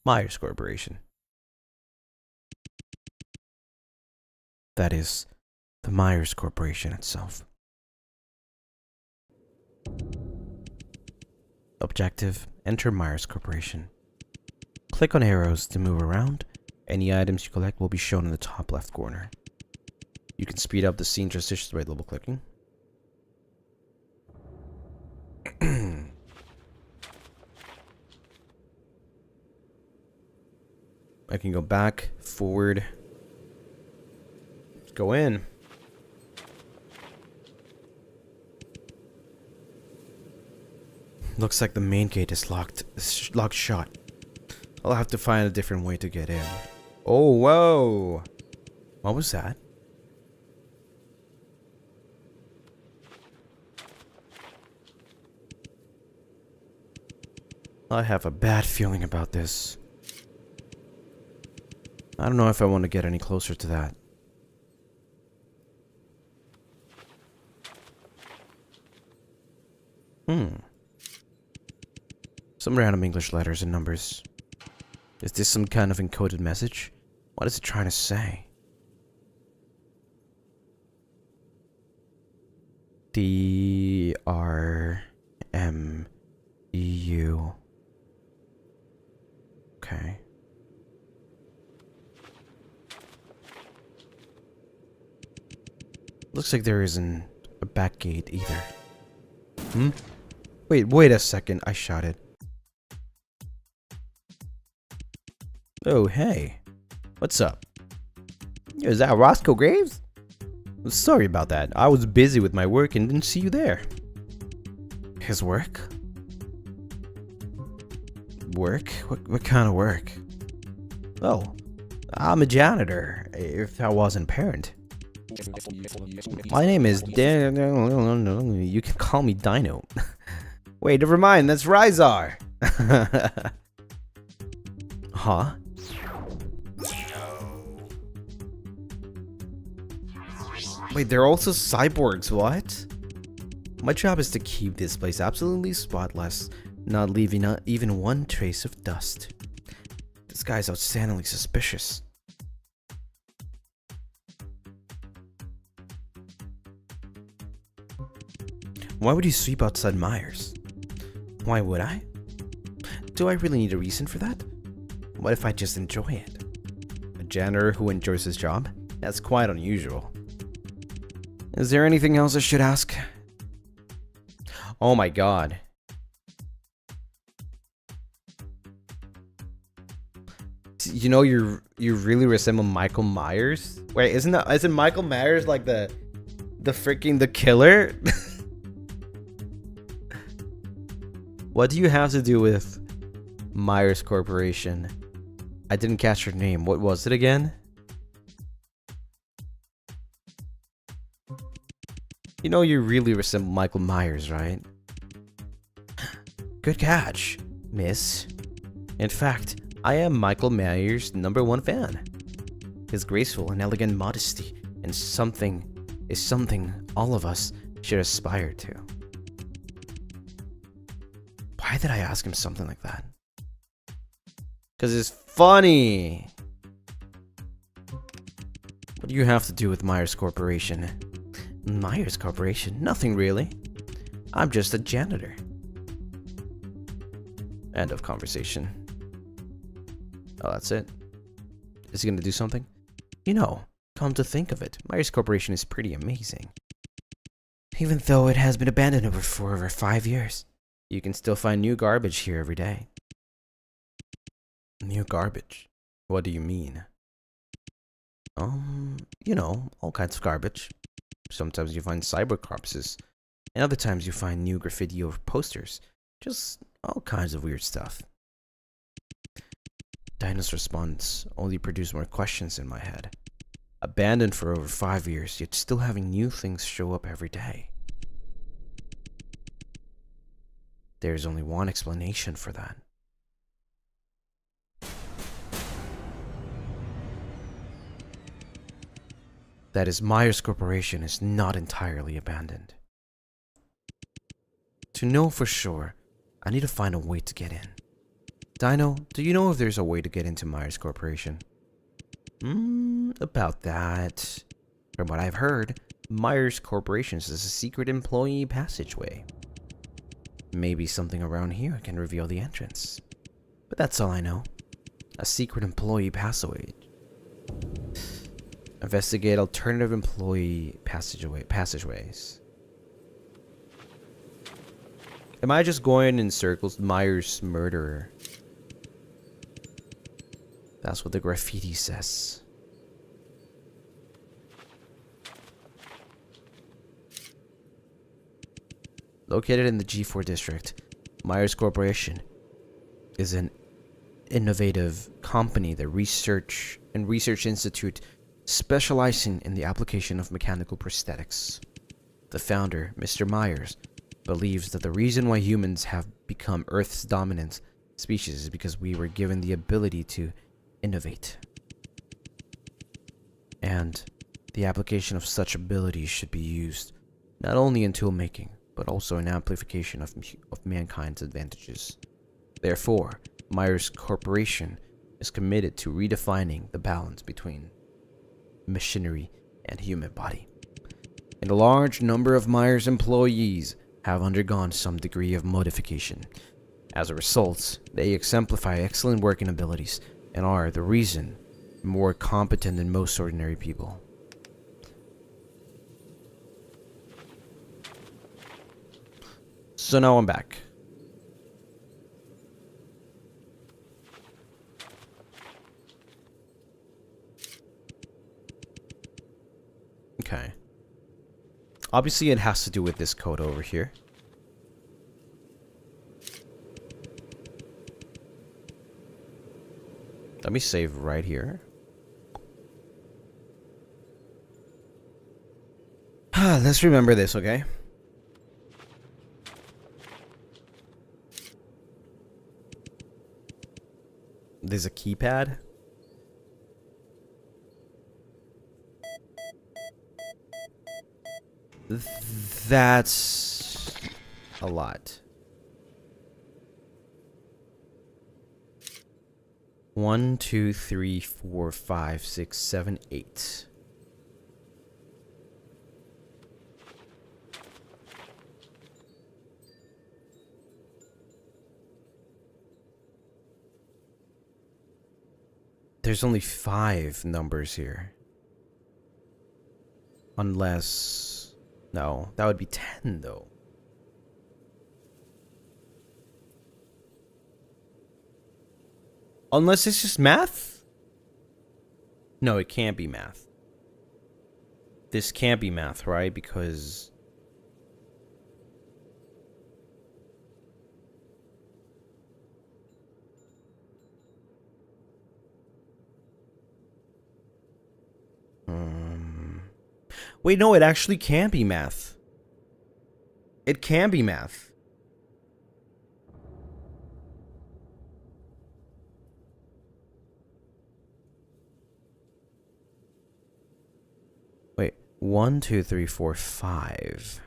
Myers Corporation. That is, the Myers Corporation itself. Objective, enter Myers Corporation. Click on arrows to move around. Any items you collect will be shown in the top left corner. You can speed up the scene transitions by double clicking. I can go back, forward. Let's go in. Looks like the main gate is locked shut. I'll have to find a different way to get in. Oh, whoa! What was that? I have a bad feeling about this. I don't know if I want to get any closer to that. Some random English letters and numbers. Is this some kind of encoded message? What is it trying to say? DRMEU. Okay. Looks like there isn't a back gate either. Wait a second. I shouted. Oh, hey. What's up? Is that Roscoe Graves? Sorry about that. I was busy with my work and didn't see you there. His work? Work? What kind of work? Oh, I'm a janitor, if that wasn't apparent. My name is You can call me Dino. Wait, never mind, that's Rizar. Huh? Wait, they're also cyborgs, what? My job is to keep this place absolutely spotless, not leaving even one trace of dust. This guy's outstandingly suspicious. Why would you sweep outside Myers? Why would I? Do I really need a reason for that? What if I just enjoy it? A janitor who enjoys his job? That's quite unusual. Is there anything else I should ask? Oh my god. You know, you really resemble Michael Myers? Wait, isn't Michael Myers like the killer? What do you have to do with Myers Corporation? I didn't catch your name. What was it again? You know you really resemble Michael Myers, right? Good catch, miss. In fact, I am Michael Myers' #1 fan. His graceful and elegant modesty is something all of us should aspire to. Why did I ask him something like that? Because it's funny. What do you have to do with Myers Corporation? Myers Corporation? Nothing really. I'm just a janitor. End of conversation. Oh, that's it? Is he gonna do something? You know, come to think of it, Myers Corporation is pretty amazing. Even though it has been abandoned for over 5 years, you can still find new garbage here every day. New garbage? What do you mean? You know, all kinds of garbage. Sometimes you find cyber corpses, and other times you find new graffiti or posters. Just all kinds of weird stuff. Dino's response only produced more questions in my head. Abandoned for over 5 years, yet still having new things show up every day. There's only one explanation for that. That is, Myers Corporation is not entirely abandoned. To know for sure, I need to find a way to get in. Dino, do you know if there's a way to get into Myers Corporation? About that. From what I've heard, Myers Corporation is a secret employee passageway. Maybe something around here can reveal the entrance. But that's all I know. A secret employee passageway. Investigate alternative employee passageways. Am I just going in circles? Myers murderer. That's what the graffiti says. Located in the G4 district, Myers Corporation is an innovative company, the research institute specializing in the application of mechanical prosthetics. The founder, Mr. Myers, believes that the reason why humans have become Earth's dominant species is because we were given the ability to innovate. And the application of such abilities should be used not only in tool making, but also in amplification of mankind's advantages. Therefore, Myers Corporation is committed to redefining the balance between machinery and human body. And a large number of Myers employees have undergone some degree of modification. As a result, they exemplify excellent working abilities and are the reason more competent than most ordinary people. So now I'm back. Okay. Obviously, it has to do with this code over here. Let me save right here. Let's remember this, okay? There's a keypad. That's a lot. 1, 2, 3, 4, 5, 6, 7, 8. There's only 5 numbers here. Unless... No, that would be 10 though. Unless it's just math? No, it can't be math. This can't be math, right? Because... Wait, no, it actually can be math. It can be math. Wait, 1, 2, 3, 4, 5.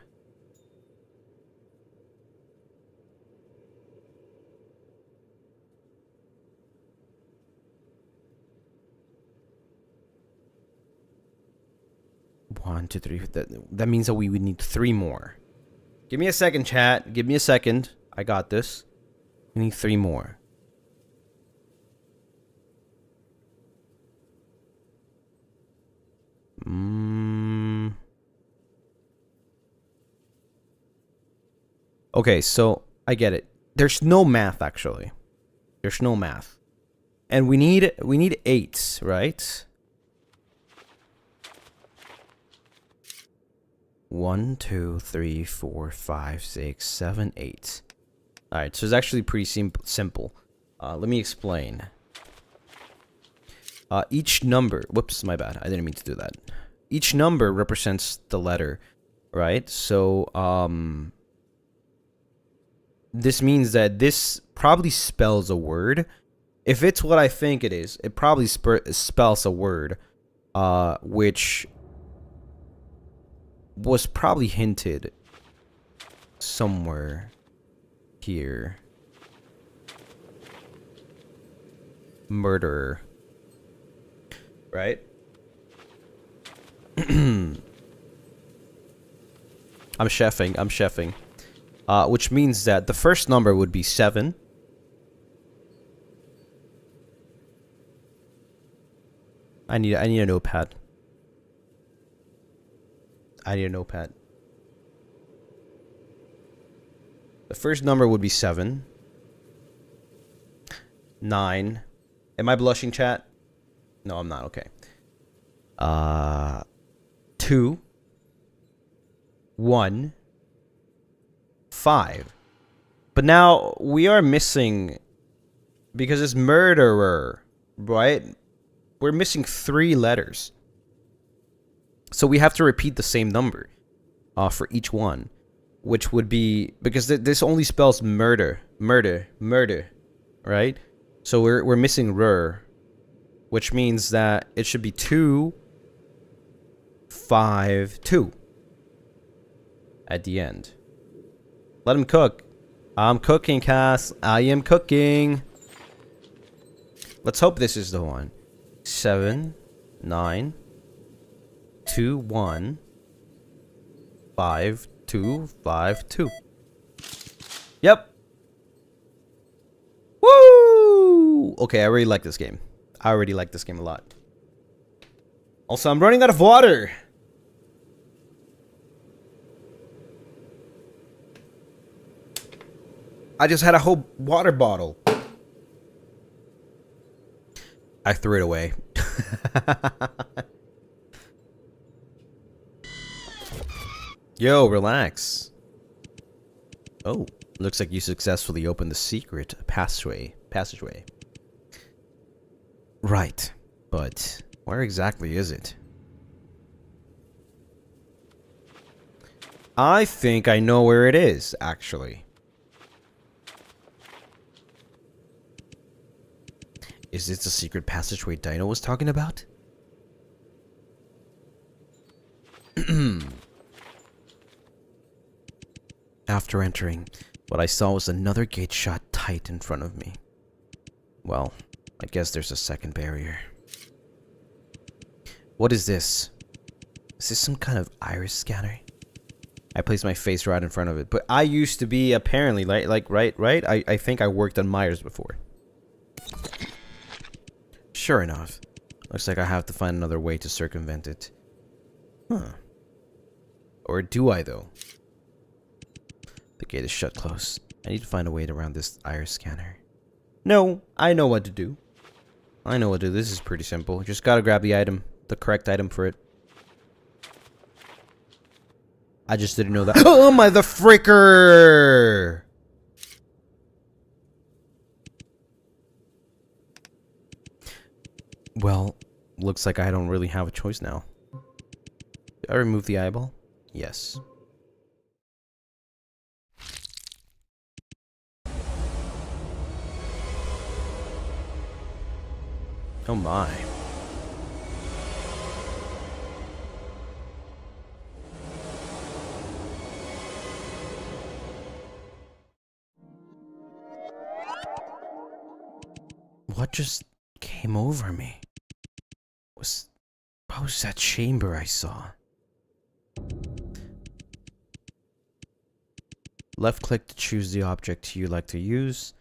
One, two, three. That means that we would need 3 more. Give me a second, chat. Give me a second. I got this. We need 3 more. Okay, so I get it. There's no math actually. There's no math, and we need 8, right? 1, 2, 3, 4, 5, 6, 7, 8. Alright, so it's actually pretty simple. Let me explain. Each number... Whoops, my bad. I didn't mean to do that. Each number represents the letter, right? So, this means that this probably spells a word. If it's what I think it is, it probably spells a word, which... was probably hinted somewhere here. Murderer. Right? I'm chefing. Which means that the first number would be 7. I need a notepad. I need a notepad. The first number would be 7. 9. Am I blushing, chat? No, I'm not. Okay. 2. 1. 5. But now we are missing, because it's murderer, right? We're missing 3 letters. So we have to repeat the same number for each one, which would be, because this only spells murder, right? So we're missing R, which means that it should be 2, 5, 2 at the end. Let him cook. I'm cooking, Cass. I am cooking. Let's hope this is the one. 7, 9, 2, 1, 5, 2, 5, 2. Yep. Woo! Okay, I really like this game. I already like this game a lot. Also, I'm running out of water. I just had a whole water bottle. I threw it away. Yo, relax. Oh, looks like you successfully opened the secret passageway. Right, but where exactly is it? I think I know where it is, actually. Is this the secret passageway Dino was talking about? After entering, what I saw was another gate shot tight in front of me. Well, I guess there's a second barrier. What is this? Is this some kind of iris scanner? I placed my face right in front of it, but I used to be apparently right? I think I worked on Myers before. Sure enough. Looks like I have to find another way to circumvent it. Huh. Or do I, though? The gate is shut close. I need to find a way around this iris scanner. No, I know what to do. I know what to do. This is pretty simple. Just gotta grab the item. The correct item for it. I just didn't know that. Oh my, the fricker! Well, looks like I don't really have a choice now. Did I remove the eyeball? Yes. Oh my. What just came over me? What was that chamber I saw? Left click to choose the object you like to use.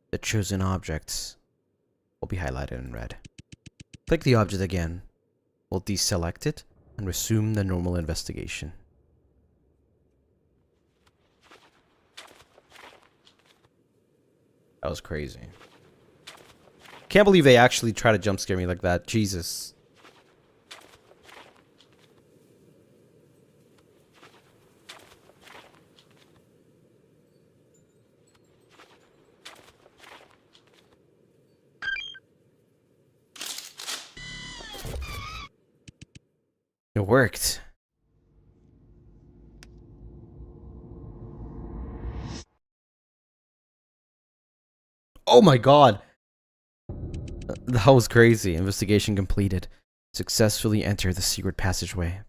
The chosen objects will be highlighted in red. Click the object again. We'll deselect it and resume the normal investigation. That was crazy. Can't believe they actually try to jump scare me like that. Jesus. It worked. Oh my god. That was crazy. Investigation completed. Successfully enter the secret passageway.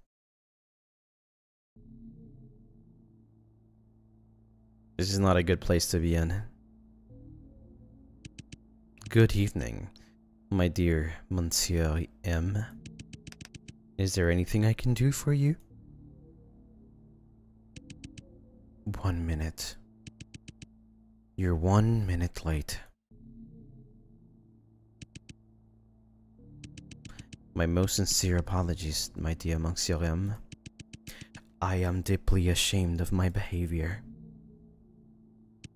This is not a good place to be in. Good evening, my dear Monsieur M. Is there anything I can do for you? 1 minute. You're 1 minute late. My most sincere apologies, my dear Monsieur M. I am deeply ashamed of my behavior.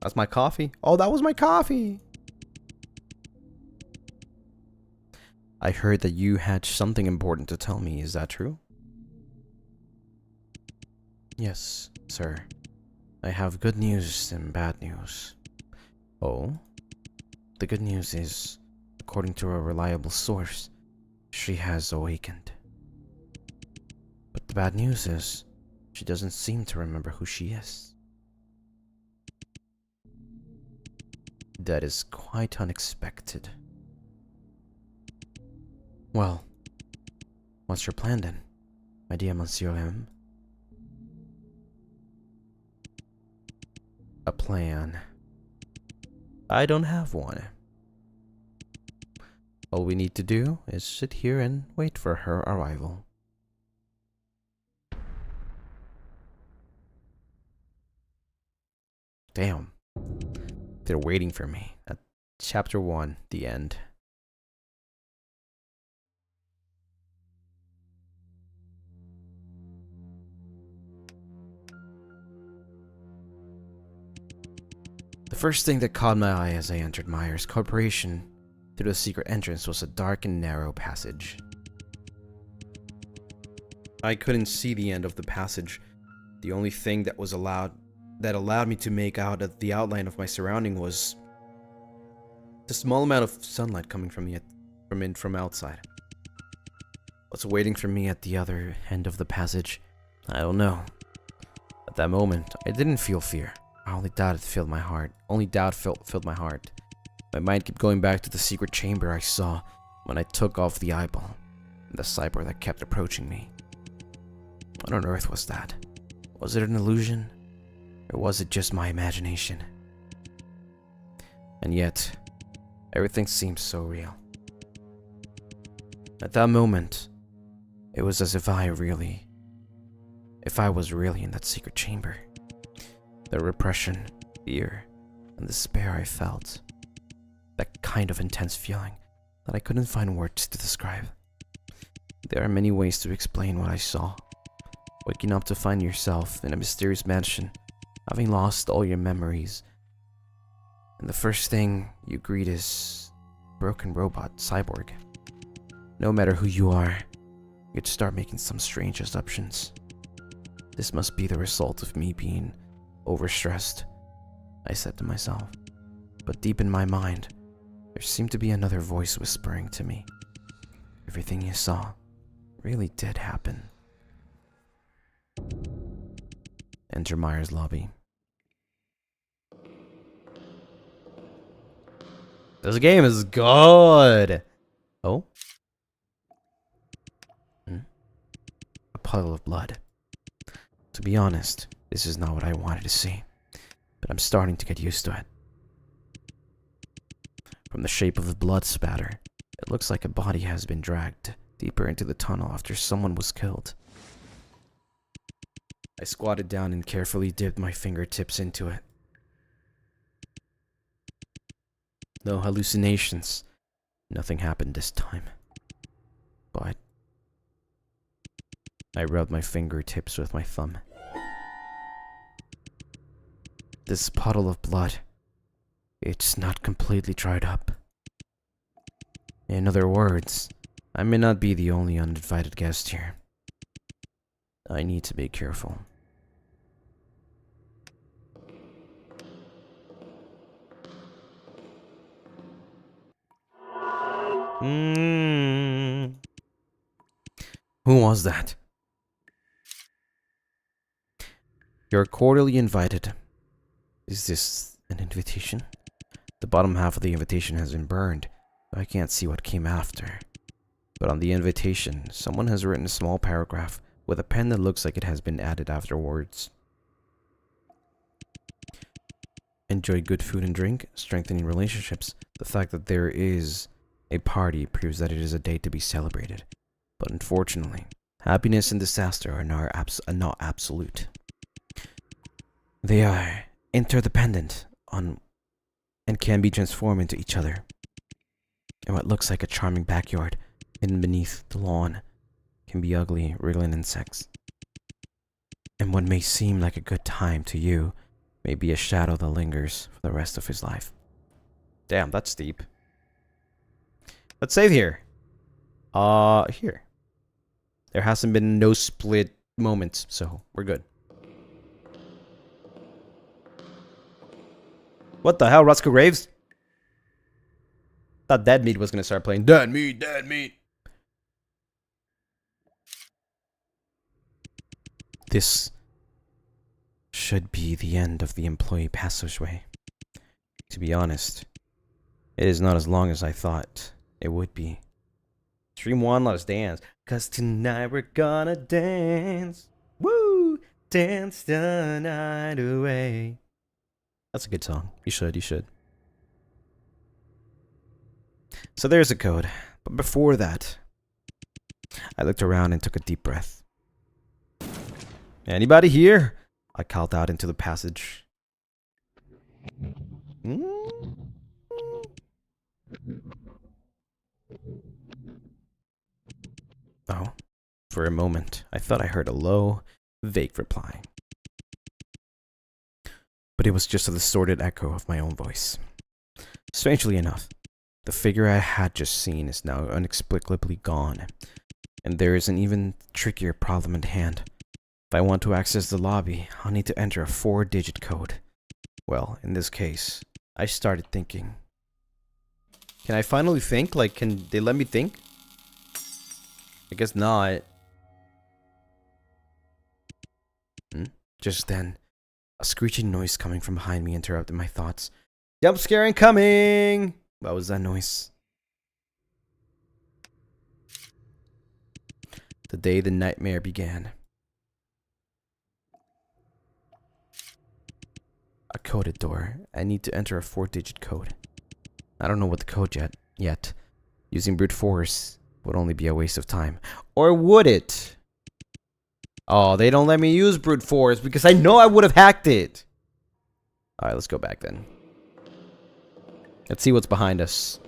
That's my coffee. Oh, that was my coffee. I heard that you had something important to tell me. Is that true? Yes, sir. I have good news and bad news. Oh? The good news is, according to a reliable source, she has awakened. But the bad news is, she doesn't seem to remember who she is. That is quite unexpected. Well, what's your plan then, my dear Monsieur M? A plan. I don't have one. All we need to do is sit here and wait for her arrival. Damn. They're waiting for me. At chapter 1, the end. The first thing that caught my eye as I entered Myers Corporation through the secret entrance was a dark and narrow passage. I couldn't see the end of the passage. The only thing that allowed me to make out the outline of my surrounding was the small amount of sunlight coming from outside. What's waiting for me at the other end of the passage? I don't know. At that moment, I didn't feel fear. Only doubt filled my heart. My mind kept going back to the secret chamber I saw when I took off the eyeball, and the cyborg that kept approaching me. What on earth was that? Was it an illusion? Or was it just my imagination? And yet, everything seemed so real. At that moment, it was as if I was really in that secret chamber. The repression, fear, and despair I felt. That kind of intense feeling that I couldn't find words to describe. There are many ways to explain what I saw. Waking up to find yourself in a mysterious mansion, having lost all your memories, and the first thing you greet is broken robot cyborg. No matter who you are, you'd start making some strange assumptions. This must be the result of me being overstressed, I said to myself. But deep in my mind, there seemed to be another voice whispering to me. Everything you saw really did happen. Enter Myers' lobby. This game is good! Oh? A puddle of blood. To be honest, this is not what I wanted to see, but I'm starting to get used to it. From the shape of the blood spatter, it looks like a body has been dragged deeper into the tunnel after someone was killed. I squatted down and carefully dipped my fingertips into it. No hallucinations. Nothing happened this time. But I rubbed my fingertips with my thumb. This puddle of blood, it's not completely dried up. In other words, I may not be the only uninvited guest here. I need to be careful. Who was that? You're cordially invited. Is this an invitation? The bottom half of the invitation has been burned. I can't see what came after. But on the invitation, someone has written a small paragraph with a pen that looks like it has been added afterwards. Enjoy good food and drink, strengthening relationships. The fact that there is a party proves that it is a day to be celebrated. But unfortunately, happiness and disaster are not absolute. They are interdependent on and can be transformed into each other. And what looks like a charming backyard hidden beneath the lawn can be ugly, wriggling insects. And what may seem like a good time to you may be a shadow that lingers for the rest of his life. Damn, that's deep. Let's save here. Here. There hasn't been no split moments, so we're good. What the hell, Roscoe Graves? Thought Dead Meat was gonna start playing. Dead Meat, Dead Meat. This should be the end of the employee passageway. To be honest, It is not as long as I thought it would be. Stream 1, let us dance. 'Cause tonight we're gonna dance. Woo! Dance the night away. That's a good song. You should. So there's a code. But before that, I looked around and took a deep breath. Anybody here? I called out into the passage. Oh, for a moment, I thought I heard a low, vague reply. But it was just a distorted echo of my own voice. Strangely enough, the figure I had just seen is now inexplicably gone, and there is an even trickier problem at hand. If I want to access the lobby, I'll need to enter a 4-digit code. Well, in this case, I started thinking. Can I finally think? Like, can they let me think? I guess not. Just then, a screeching noise coming from behind me interrupted my thoughts. Jump scare incoming! What was that noise? The day the nightmare began. A coded door. I need to enter a 4-digit code. I don't know what the code yet. Using brute force would only be a waste of time. Or would it? Oh, they don't let me use brute force because I know I would have hacked it. Alright, let's go back then. Let's see what's behind us.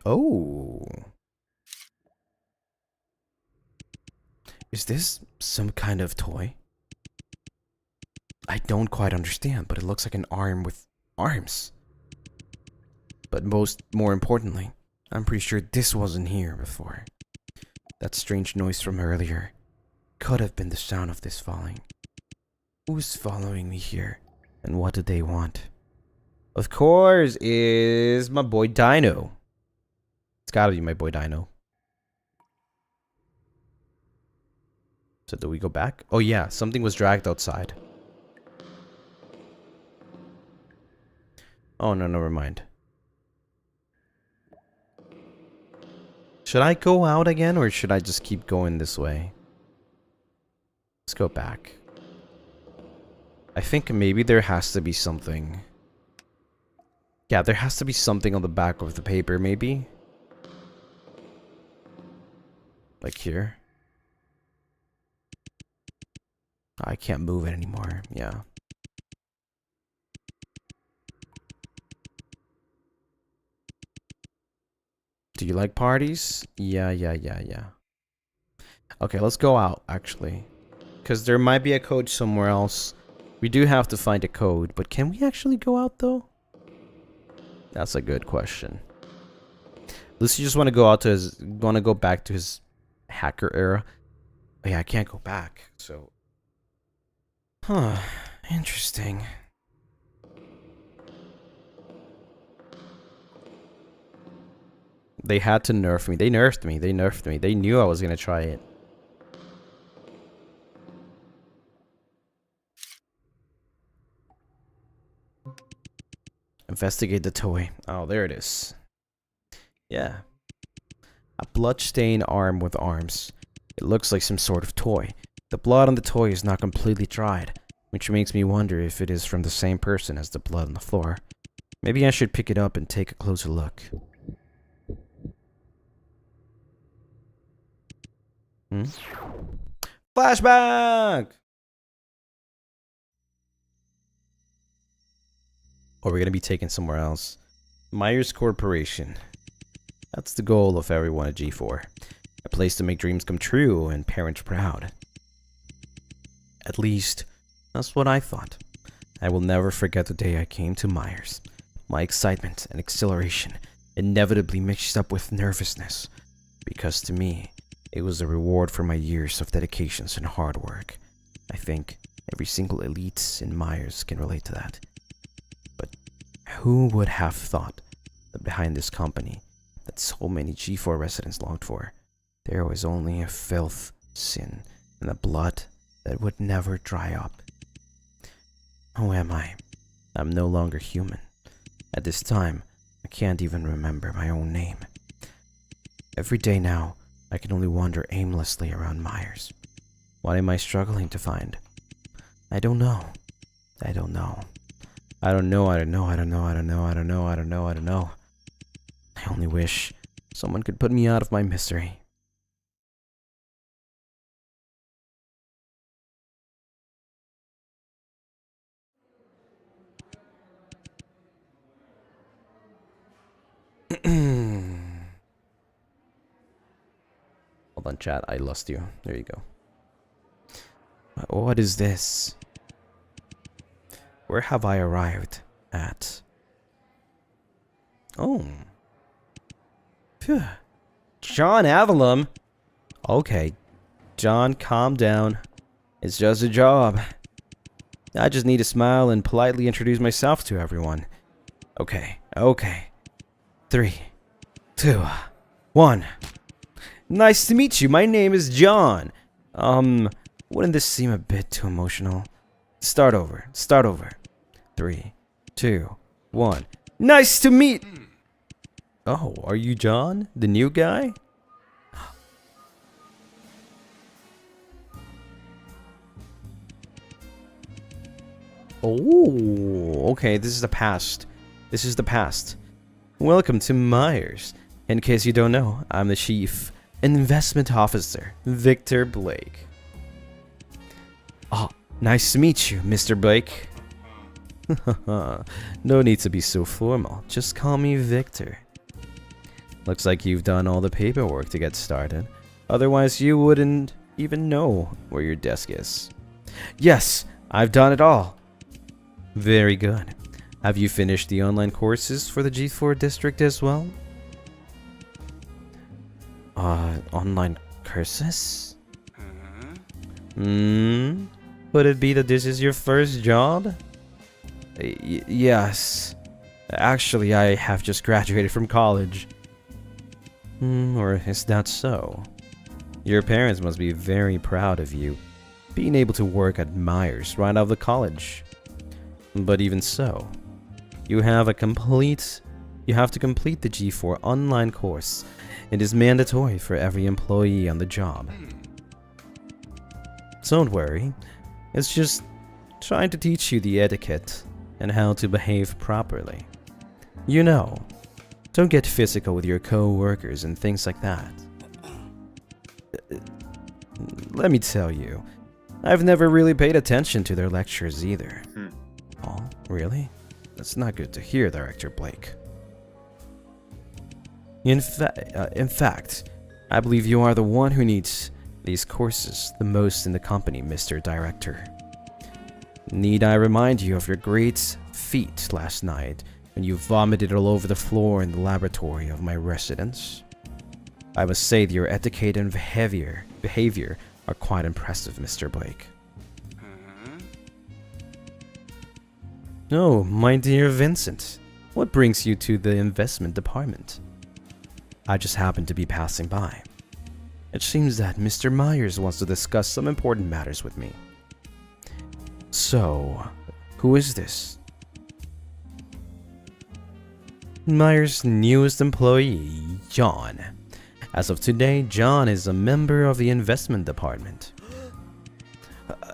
Oh. Is this some kind of toy? I don't quite understand, but it looks like an arm with arms. But more importantly, I'm pretty sure this wasn't here before. That strange noise from earlier could have been the sound of this falling. Who's following me here? And what do they want? Of course, is my boy Dino. It's gotta be my boy Dino. So do we go back? Oh yeah, something was dragged outside. Oh no, never mind. Should I go out again or should I just keep going this way? Let's go back. I think maybe there has to be something. Yeah, there has to be something on the back of the paper, maybe. Like here. I can't move it anymore. Yeah. Do you like parties? Yeah. Okay, let's go out, actually. Because there might be a code somewhere else. We do have to find a code, but can we actually go out, though? That's a good question. Lucy just want to go out to his... Want to go back to his hacker era. Oh, yeah, I can't go back, so... Huh. Interesting. They had to nerf me. They nerfed me. They knew I was going to try it. Investigate the toy. Oh, there it is. Yeah. A blood-stained arm with arms. It looks like some sort of toy. The blood on the toy is not completely dried, which makes me wonder if it is from the same person as the blood on the floor. Maybe I should pick it up and take a closer look. Flashback! Or we're gonna be taken somewhere else. Myers Corporation. That's the goal of everyone at G4. A place to make dreams come true and parents proud. At least, that's what I thought. I will never forget the day I came to Myers. My excitement and exhilaration inevitably mixed up with nervousness. Because to me, it was a reward for my years of dedications and hard work. I think every single elite in Myers can relate to that. But who would have thought that behind this company that so many G4 residents longed for, there was only a filth, sin, and a blood that would never dry up. Who am I? I'm no longer human. At this time, I can't even remember my own name. Every day now, I can only wander aimlessly around Myers. What am I struggling to find? I don't know. I don't know. I don't know. I only wish someone could put me out of my misery. Hold on, chat. I lost you. There you go. What is this? Where have I arrived at? Oh. Phew. John Avallum. Okay. John, calm down. It's just a job. I just need to smile and politely introduce myself to everyone. Okay. 3, 2, 1. Nice to meet you. My name is John. Wouldn't this seem a bit too emotional? Start over. 3, 2, 1. Nice to meet... Oh, are you John? The new guy? Oh, okay, this is the past. Welcome to Myers. In case you don't know, I'm the Chief Investment Officer, Victor Blake. Oh, nice to meet you, Mr. Blake. No need to be so formal. Just call me Victor. Looks like you've done all the paperwork to get started. Otherwise, you wouldn't even know where your desk is. Yes, I've done it all. Very good. Have you finished the online courses for the G4 district as well? Online courses? Would it be that this is your first job? Yes. Actually, I have just graduated from college. Or is that so? Your parents must be very proud of you, being able to work at Myers right out of the college. But even so, you have to complete the G4 online course. It is mandatory for every employee on the job. Don't worry, it's just trying to teach you the etiquette and how to behave properly. You know, don't get physical with your co-workers and things like that. Let me tell you, I've never really paid attention to their lectures either. Oh, really? That's not good to hear, Director Blake. In fact, I believe you are the one who needs these courses the most in the company, Mr. Director. Need I remind you of your great feat last night when you vomited all over the floor in the laboratory of my residence? I must say that your etiquette and behavior are quite impressive, Mr. Blake. Oh, my dear Vincent, what brings you to the investment department? I just happened to be passing by. It seems that Mr. Myers wants to discuss some important matters with me. So, who is this? Myers' newest employee, John. As of today, John is a member of the investment department.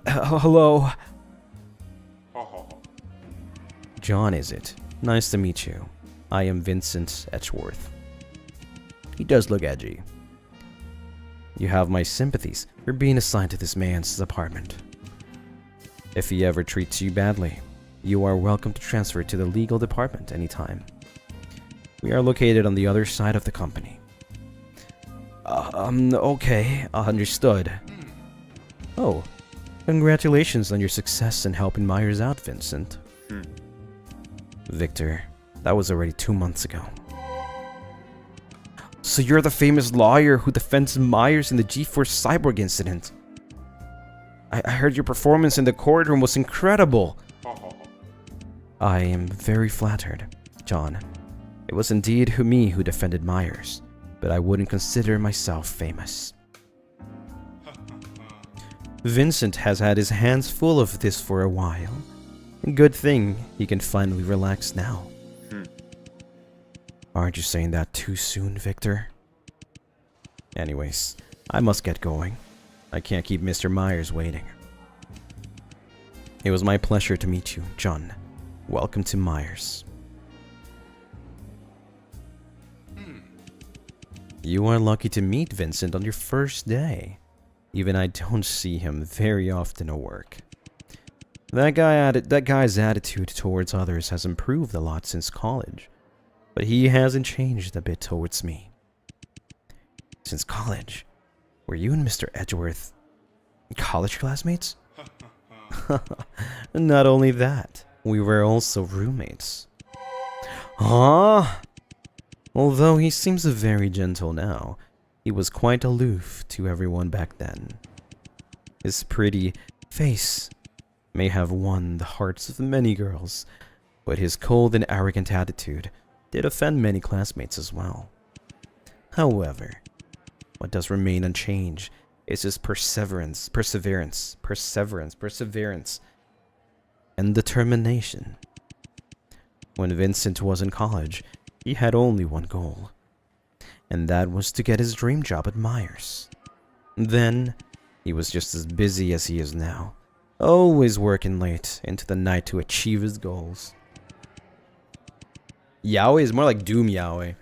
Hello? John, is it? Nice to meet you. I am Vincent Etchworth. He does look edgy. You have my sympathies for being assigned to this man's department. If he ever treats you badly, you are welcome to transfer to the legal department anytime. We are located on the other side of the company. Okay, understood. Oh, congratulations on your success in helping Myers out, Vincent. Victor, that was already 2 months ago. So you're the famous lawyer who defends Myers in the G4 cyborg incident. I heard your performance in the courtroom was incredible. I am very flattered, John. It was indeed me who defended Myers, but I wouldn't consider myself famous. Vincent has had his hands full of this for a while. Good thing he can finally relax now. Aren't you saying that too soon, Victor? Anyways, I must get going. I can't keep Mr. Myers waiting. It was my pleasure to meet you, John. Welcome to Myers. You are lucky to meet Vincent on your first day. Even I don't see him very often at work. That guy's attitude towards others has improved a lot since college, but he hasn't changed a bit towards me. Since college? Were you and Mr. Edgeworth college classmates? Not only that, we were also roommates. Huh? Although he seems very gentle now, he was quite aloof to everyone back then. His pretty face may have won the hearts of many girls, but his cold and arrogant attitude did offend many classmates as well. However, what does remain unchanged is his perseverance, and determination. When Vincent was in college, he had only one goal, and that was to get his dream job at Myers. Then, he was just as busy as he is now, always working late into the night to achieve his goals. Yahweh is more like Doom Yahweh.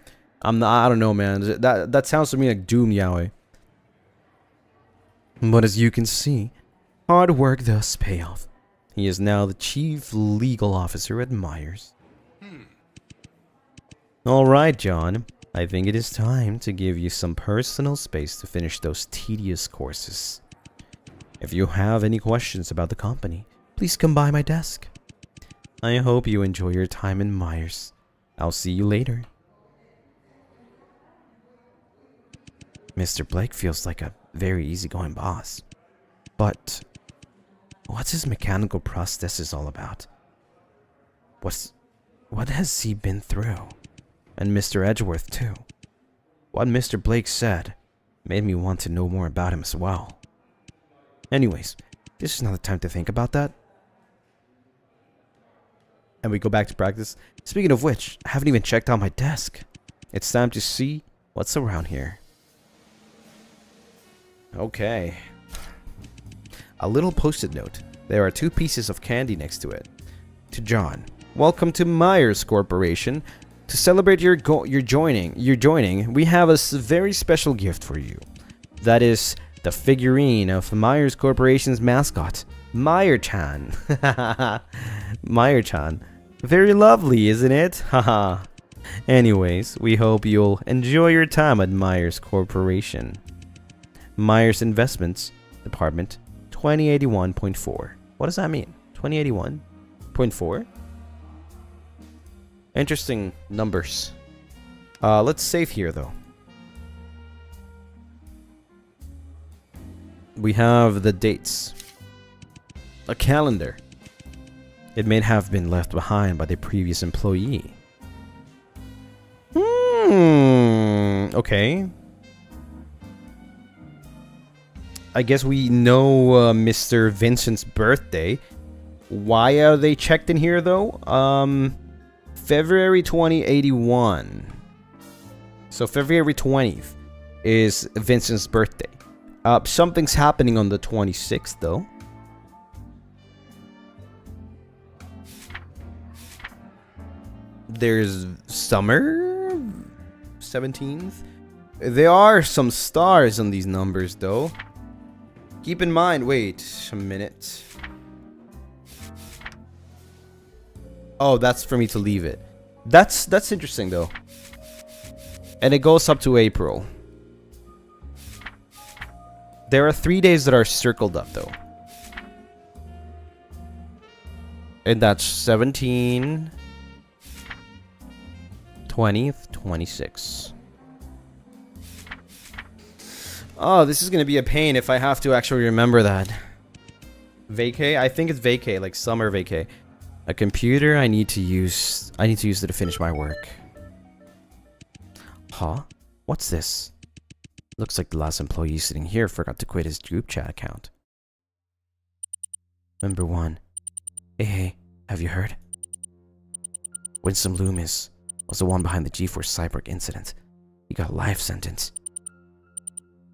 I don't know, man. That sounds to me like Doom Yahweh. But as you can see, hard work does pay off. He is now the chief legal officer at Myers. Alright, John. I think it is time to give you some personal space to finish those tedious courses. If you have any questions about the company, please come by my desk. I hope you enjoy your time in Myers. I'll see you later. Mr. Blake feels like a very easygoing boss. But what's his mechanical prosthesis all about? What has he been through? And Mr. Edgeworth too. What Mr. Blake said made me want to know more about him as well. Anyways, this is not the time to think about that. And we go back to practice. Speaking of which, I haven't even checked out my desk. It's time to see what's around here. Okay. A little post-it note. There are 2 pieces of candy next to it. To John, welcome to Myers Corporation. To celebrate your joining, we have a very special gift for you. That is the figurine of Myers Corporation's mascot, Meyer-chan. Meyer-chan. Very lovely, isn't it? Haha. Anyways, we hope you'll enjoy your time at Myers Corporation. Myers Investments Department 2081.4. What does that mean? 2081.4? Interesting numbers. Let's save here though. We have the dates. A calendar. It may have been left behind by the previous employee. Okay. I guess we know Mr. Vincent's birthday. Why are they checked in here though? February 2081. So February 20th is Vincent's birthday. Something's happening on the 26th though. There's summer 17th. There are some stars on these numbers though. Keep in mind, wait a minute. Oh, that's for me to leave it. That's interesting though. And it goes up to April. There are 3 days that are circled up though. And that's 17, 20th, 26. Oh, this is gonna be a pain if I have to actually remember that. Vacay? I think it's vacay, like summer vacay. A computer I need to use it to finish my work. Huh? What's this? Looks like the last employee sitting here forgot to quit his group chat account. Number 1. Hey, have you heard? Winsome Loomis. was the one behind the G4 Cyborg incident. He got a life sentence.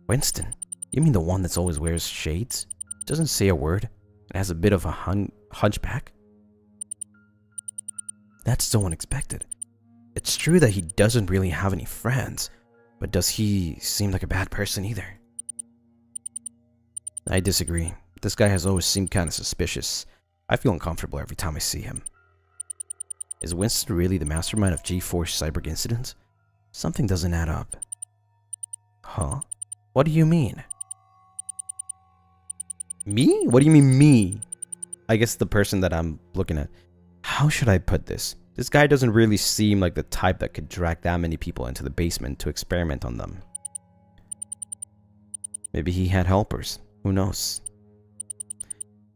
Winston? You mean the one that's always wears shades? Doesn't say a word, and has a bit of a hunchback? That's so unexpected. It's true that he doesn't really have any friends, but does he seem like a bad person either? I disagree. This guy has always seemed kind of suspicious. I feel uncomfortable every time I see him. Is Winston really the mastermind of G4 Cyborg incidents? Something doesn't add up. Huh? What do you mean? Me? What do you mean me? I guess the person that I'm looking at. How should I put this? This guy doesn't really seem like the type that could drag that many people into the basement to experiment on them. Maybe he had helpers. Who knows?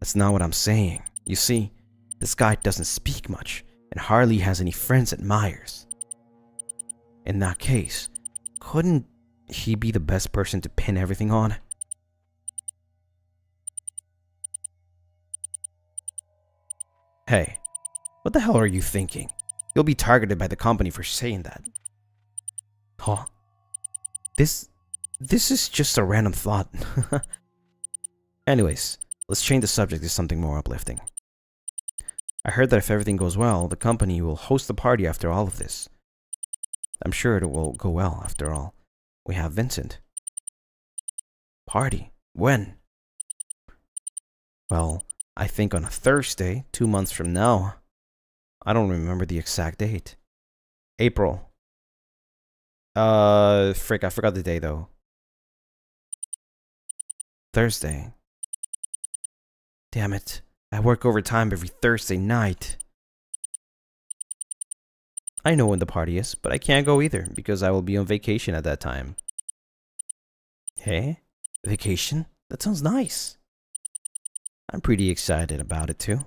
That's not what I'm saying. You see, this guy doesn't speak much and hardly has any friends at Myers. In that case, couldn't he be the best person to pin everything on? Hey, what the hell are you thinking? You'll be targeted by the company for saying that. Huh? This is just a random thought. Anyways, let's change the subject to something more uplifting. I heard that if everything goes well, the company will host a party after all of this. I'm sure it will go well after all. We have Vincent. Party? When? Well, I think on a Thursday, 2 months from now. I don't remember the exact date. April. Frick, I forgot the day though. Thursday. Damn it. I work overtime every Thursday night. I know when the party is, but I can't go either because I will be on vacation at that time. Hey? Vacation? That sounds nice. I'm pretty excited about it too.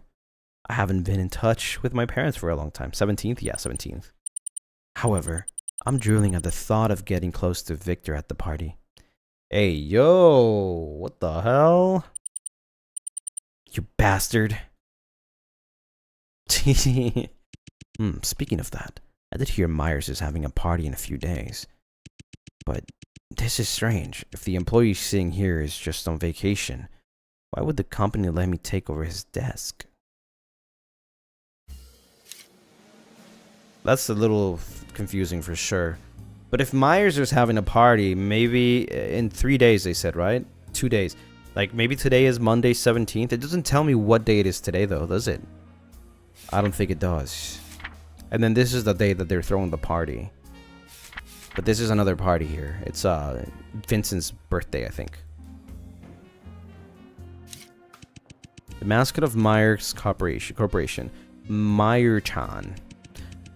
I haven't been in touch with my parents for a long time. 17th? Yeah, 17th. However, I'm drooling at the thought of getting close to Victor at the party. Hey, yo! What the hell? You bastard. Speaking of that, I did hear Myers is having a party in a few days. But this is strange. If the employee sitting here is just on vacation, why would the company let me take over his desk? That's a little confusing for sure. But if Myers is having a party, maybe in 3 days, they said, right? 2 days. Like, maybe today is Monday 17th. It doesn't tell me what day it is today, though, does it? I don't think it does. And then this is the day that they're throwing the party. But this is another party here. It's Vincent's birthday, I think. The mascot of Myers Corporation, Meyer-chan.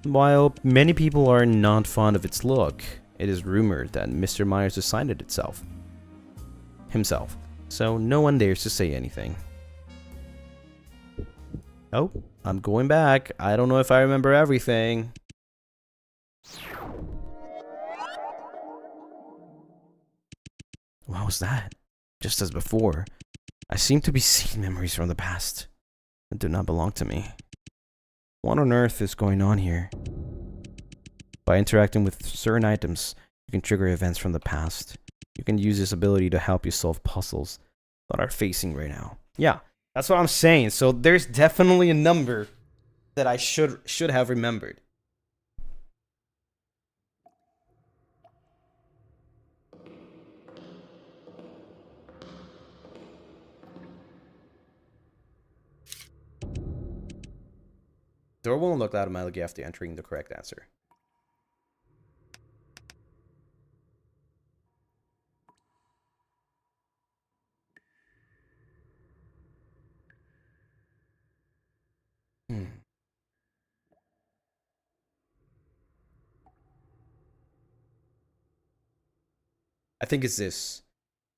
While many people are not fond of its look, it is rumored that Mr. Myers designed it himself. So no one dares to say anything. Oh, I'm going back. I don't know if I remember everything. What was that? Just as before, I seem to be seeing memories from the past that do not belong to me. What on earth is going on here? By interacting with certain items, you can trigger events from the past. You can use this ability to help you solve puzzles that are facing right now. Yeah, that's what I'm saying. So there's definitely a number that I should have remembered. Door won't look automatically after entering the correct answer. I think it's this.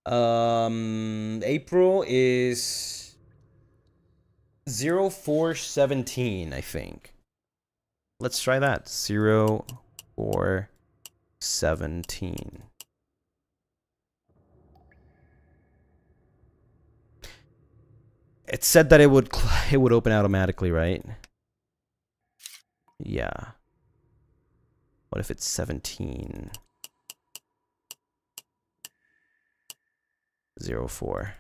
April is 0417, I think. Let's try that. 0417. It said that it would open automatically, right? Yeah. What if it's 17? 04.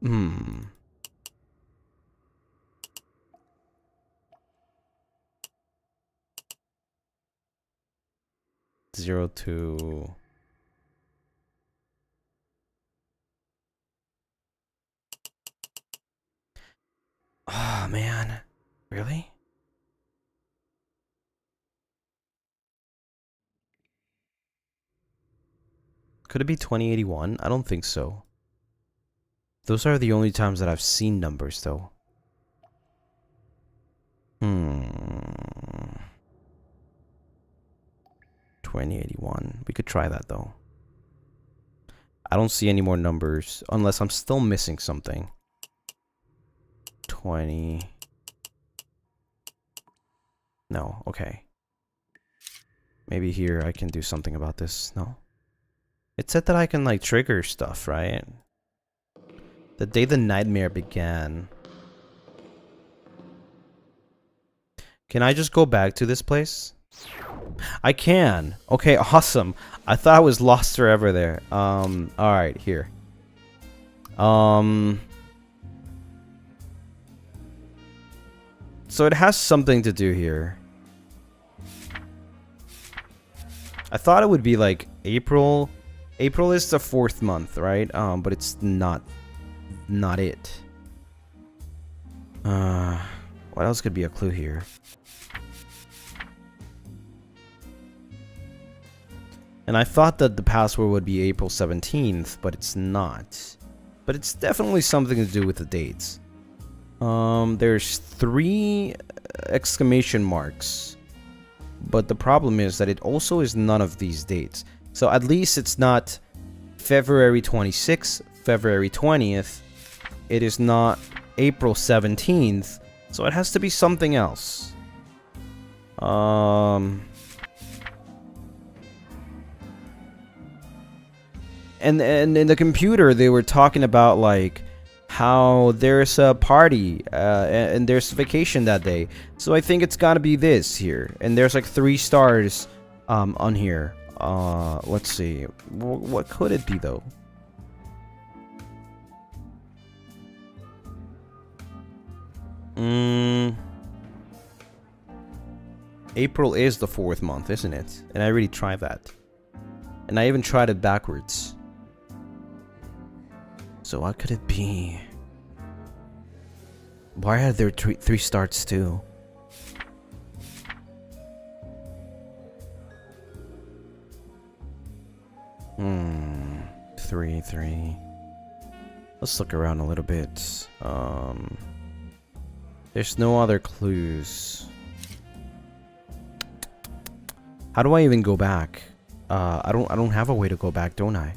Hmm. 02. Oh man. Really? Could it be 2081? I don't think so. Those are the only times that I've seen numbers though. 2081. We could try that though. I don't see any more numbers unless I'm still missing something. 20. No, okay. Maybe here I can do something about this. No. It said that I can like trigger stuff, right? The day the nightmare began. Can I just go back to this place? I can. Okay, awesome. I thought I was lost forever there. Alright, here. So it has something to do here. I thought it would be like April. April is the 4th month, right? But it's not it. What else could be a clue here? And I thought that the password would be April 17th, but it's not. But it's definitely something to do with the dates. There's 3 exclamation marks. But the problem is that it also is none of these dates. So at least it's not February 26th, February 20th. It is not April 17th. So it has to be something else. And in the computer, they were talking about like how there's a party and there's vacation that day. So I think it's gotta be this here. And there's like 3 stars on here. Let's see. What could it be though? April is the 4th month, isn't it? And I already tried that. And I even tried it backwards. So what could it be? Why are there 3 starts too? Three. Let's look around a little bit. There's no other clues. How do I even go back? I don't have a way to go back, don't I?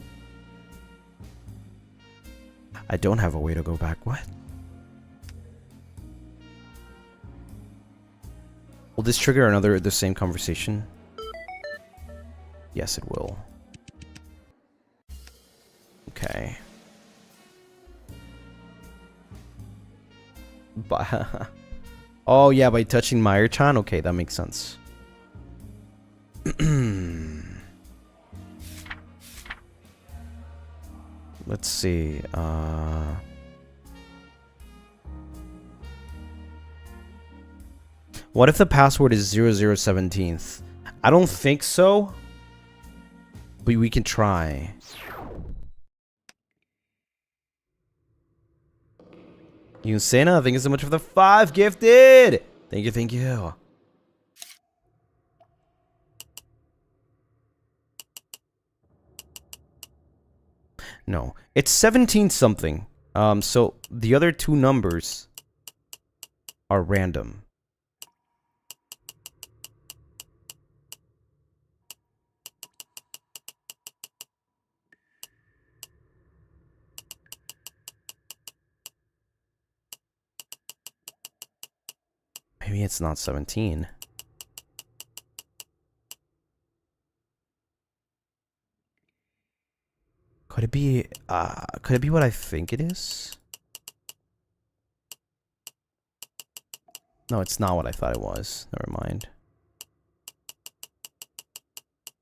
I don't have a way to go back. What? Will this trigger the same conversation? Yes, it will. Okay. Oh yeah, by touching Meyer-chan? Okay, that makes sense. Let's see. What if the password is 0017th? I don't think so. But we can try. Yusena, thank you so much for the 5 gifted! Thank you. No, it's 17 something. So the other 2 numbers are random. Maybe it's not 17. Could it be what I think it is? No, it's not what I thought it was. Never mind.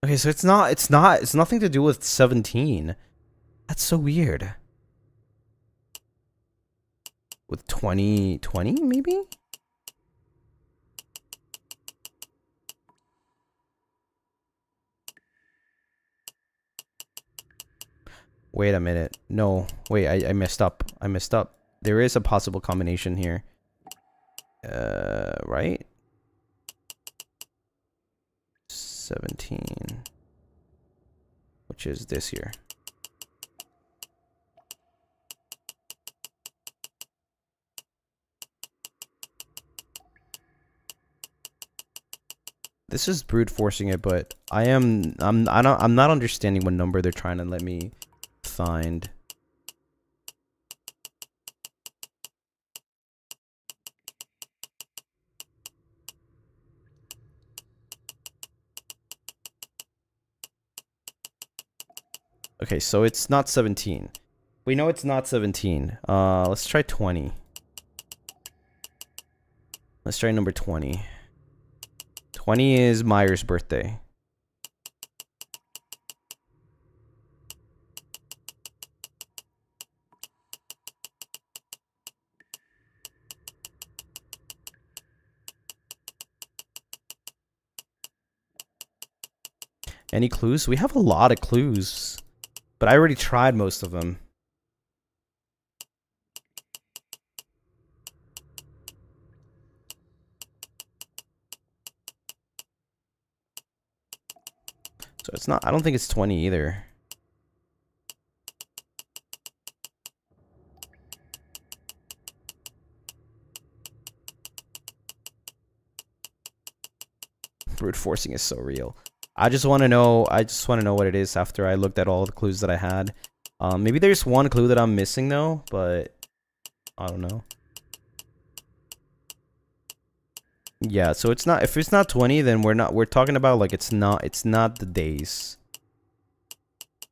Okay, so it's nothing to do with 17. That's so weird. With 2020, maybe? Wait a minute. No, wait, I messed up. I messed up. There is a possible combination here. Right? 17. Which is this year. This is brute forcing it, but I'm not understanding what number they're trying to let me find. Okay, so it's not 17. We know it's not 17. Let's try 20. Let's try number 20. 20 is Meyer's birthday. Any clues? We have a lot of clues, but I already tried most of them. So it's not, I don't think it's 20 either. Brute forcing is so real. I just want to know what it is after I looked at all the clues that I had. Maybe there's one clue that I'm missing though, but I don't know. Yeah, so it's not, if it's not 20, then we're talking about like it's not the days.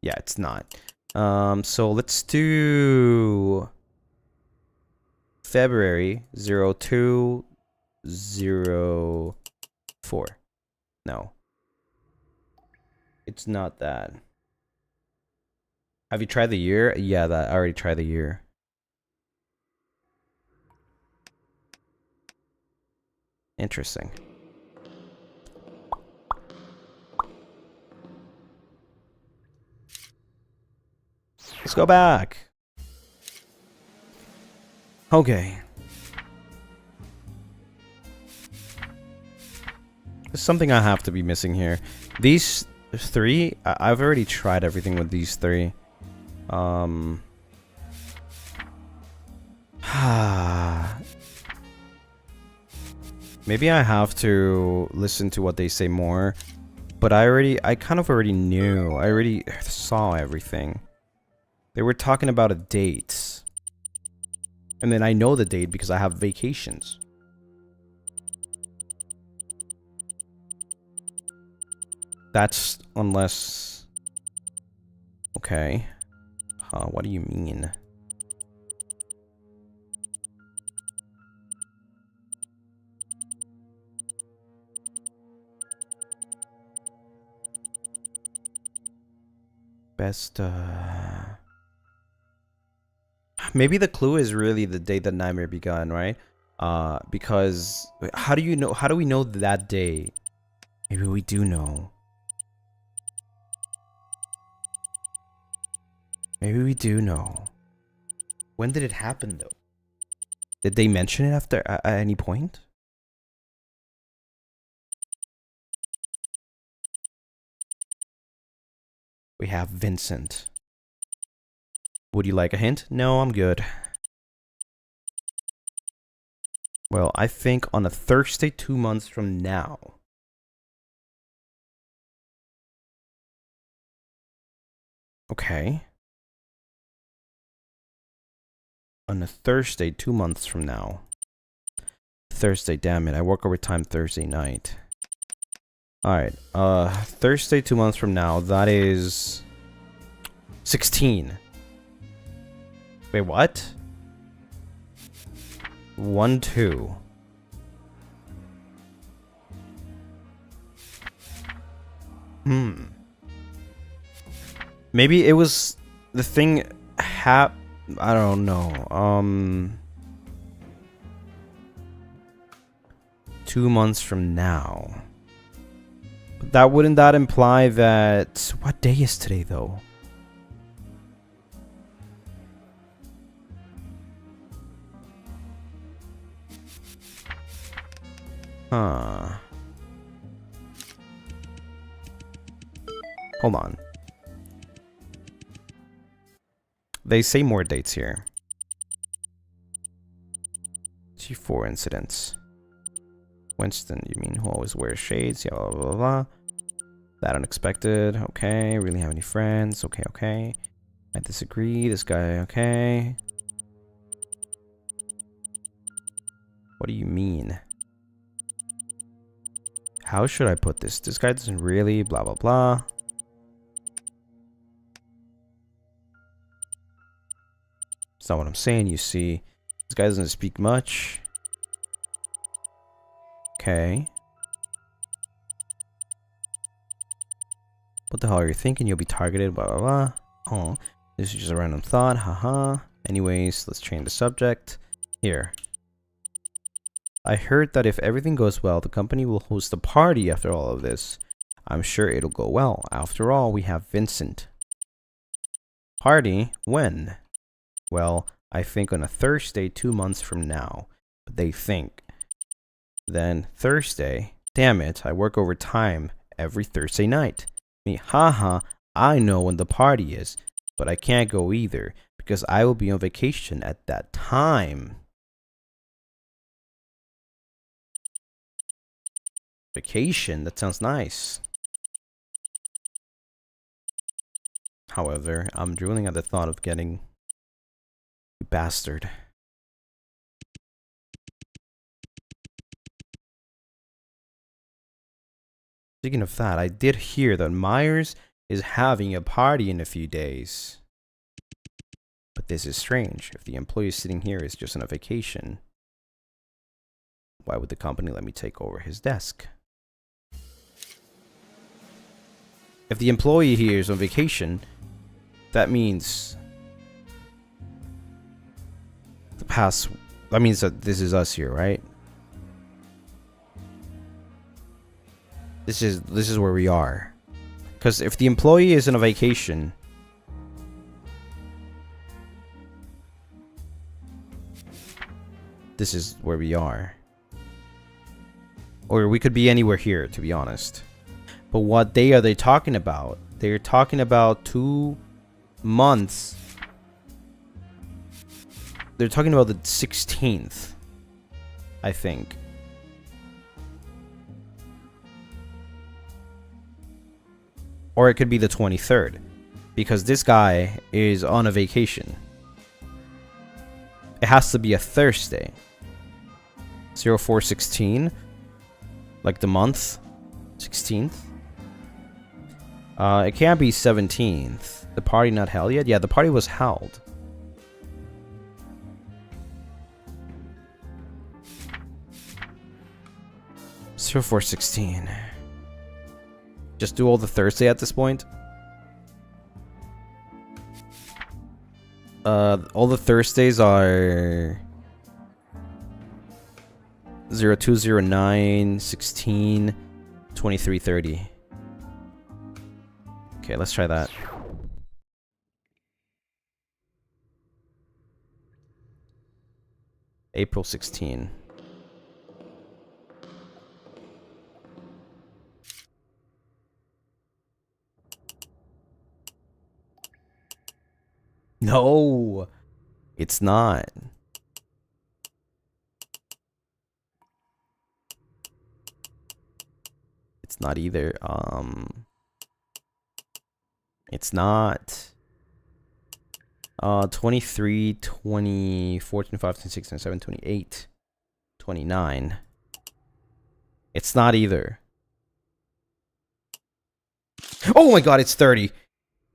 Yeah, it's not. So let's do February 0204. No. It's not that. Have you tried the year? Yeah, I already tried the year. Interesting. Let's go back. Okay. There's something I have to be missing here. These three, I've already tried everything with these three. Maybe I have to listen to what they say more, but I kind of already knew. I already saw everything. They were talking about a date. And then I know the date because I have vacations. That's unless... Okay. What do you mean? Best, maybe the clue is really the day that nightmare begun, right? Because how do we know that day? Maybe we do know. Maybe we do know. When did it happen though? Did they mention it at any point? We have Vincent. Would you like a hint? No, I'm good. Well, I think on a Thursday 2 months from now. Okay. On a Thursday 2 months from now. Thursday, damn it. I work overtime Thursday night. Alright. Thursday 2 months from now. That is 16. Wait, what? 1, 2. Maybe it was the thing I don't know. 2 months from now. But wouldn't that imply that... What day is today, though? Huh. Hold on. They say more dates here. G4 incidents. Winston, you mean who always wears shades? Yeah, blah, blah, blah, blah. That unexpected. Okay. Really have any friends? Okay, okay. I disagree. This guy, okay. What do you mean? How should I put this? This guy doesn't really, blah, blah, blah. That's not what I'm saying, you see. This guy doesn't speak much. Okay. What the hell are you thinking? You'll be targeted, blah, blah, blah. Oh, this is just a random thought, haha. Anyways, let's change the subject. Here. I heard that if everything goes well, the company will host a party after all of this. I'm sure it'll go well. After all, we have Vincent. Party? When? Well, I think on a Thursday 2 months from now. But they think. Then Thursday? Damn it, I work overtime every Thursday night. Me, haha, I know when the party is. But I can't go either, because I will be on vacation at that time. Vacation? That sounds nice. However, I'm drooling at the thought of getting... You bastard. Speaking of that, I did hear that Myers is having a party in a few days. But this is strange. If the employee sitting here is just on a vacation, why would the company let me take over his desk? If the employee here is on vacation, that means that means that this is us here, right? This is where we are. Because if the employee is on a vacation, this is where we are. Or we could be anywhere here, to be honest. But what day are they talking about? They're talking about 2 months. They're talking about the 16th, I think. Or it could be the 23rd. Because this guy is on a vacation. It has to be a Thursday. 0416. Like the month. 16th. It can't be 17th. The party not held yet? Yeah, the party was held. So 416. Just do all the Thursday at this point. All the Thursdays are 0209 16 2330. Okay, let's try that. April 16. No, it's not. It's not either. It's not. 23, 20, 14, 15, 16, 17, 28, 29. It's not either. Oh my god, it's 30.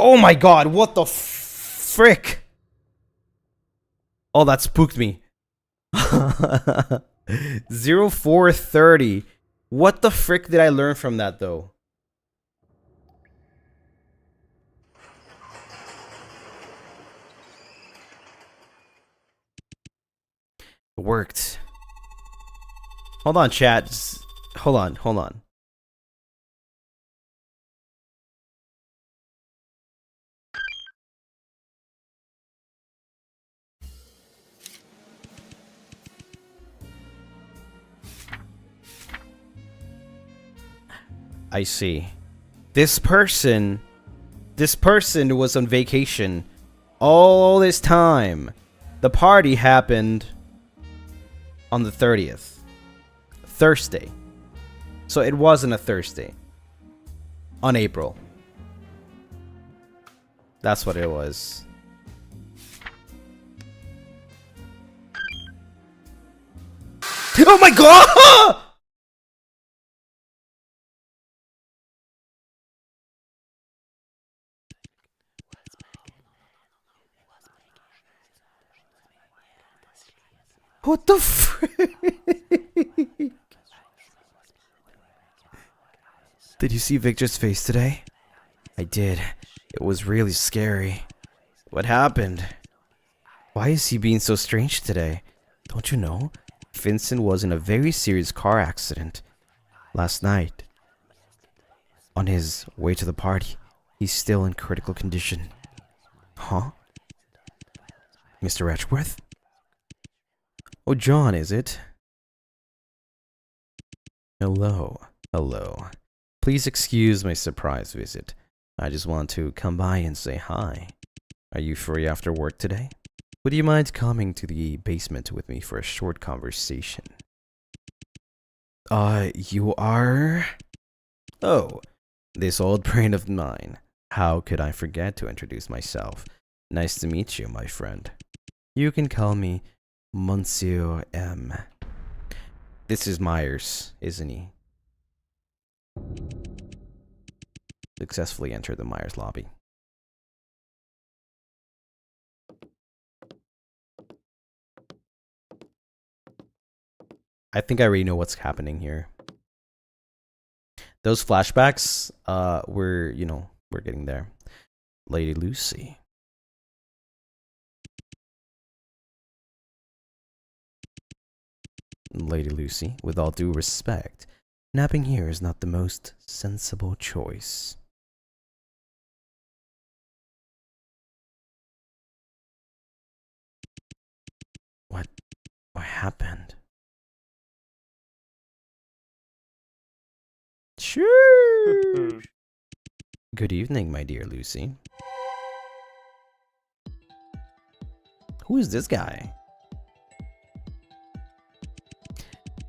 Oh my god, what the frick? Oh, that spooked me. 0430. What the frick did I learn from that, though? It worked. Hold on, chat. Hold on. I see. This person was on vacation all this time. The party happened on the 30th. Thursday. So it wasn't a Thursday. On April. That's what it was. Oh my god! What the frick? Did you see Victor's face today? I did. It was really scary. What happened? Why is he being so strange today? Don't you know? Vincent was in a very serious car accident last night. On his way to the party, he's still in critical condition. Huh? Mr. Edgeworth? Oh, John, is it? Hello. Please excuse my surprise visit. I just want to come by and say hi. Are you free after work today? Would you mind coming to the basement with me for a short conversation? You are? Oh, this old brain of mine. How could I forget to introduce myself? Nice to meet you, my friend. You can call me Monsieur M. This is Myers, isn't he? Successfully entered the Myers lobby. I think I already know what's happening here. Those flashbacks, we're getting there. Lady Lucy. Lady Lucy, with all due respect, napping here is not the most sensible choice. What happened? Sure. Good evening, my dear Lucy. Who is this guy?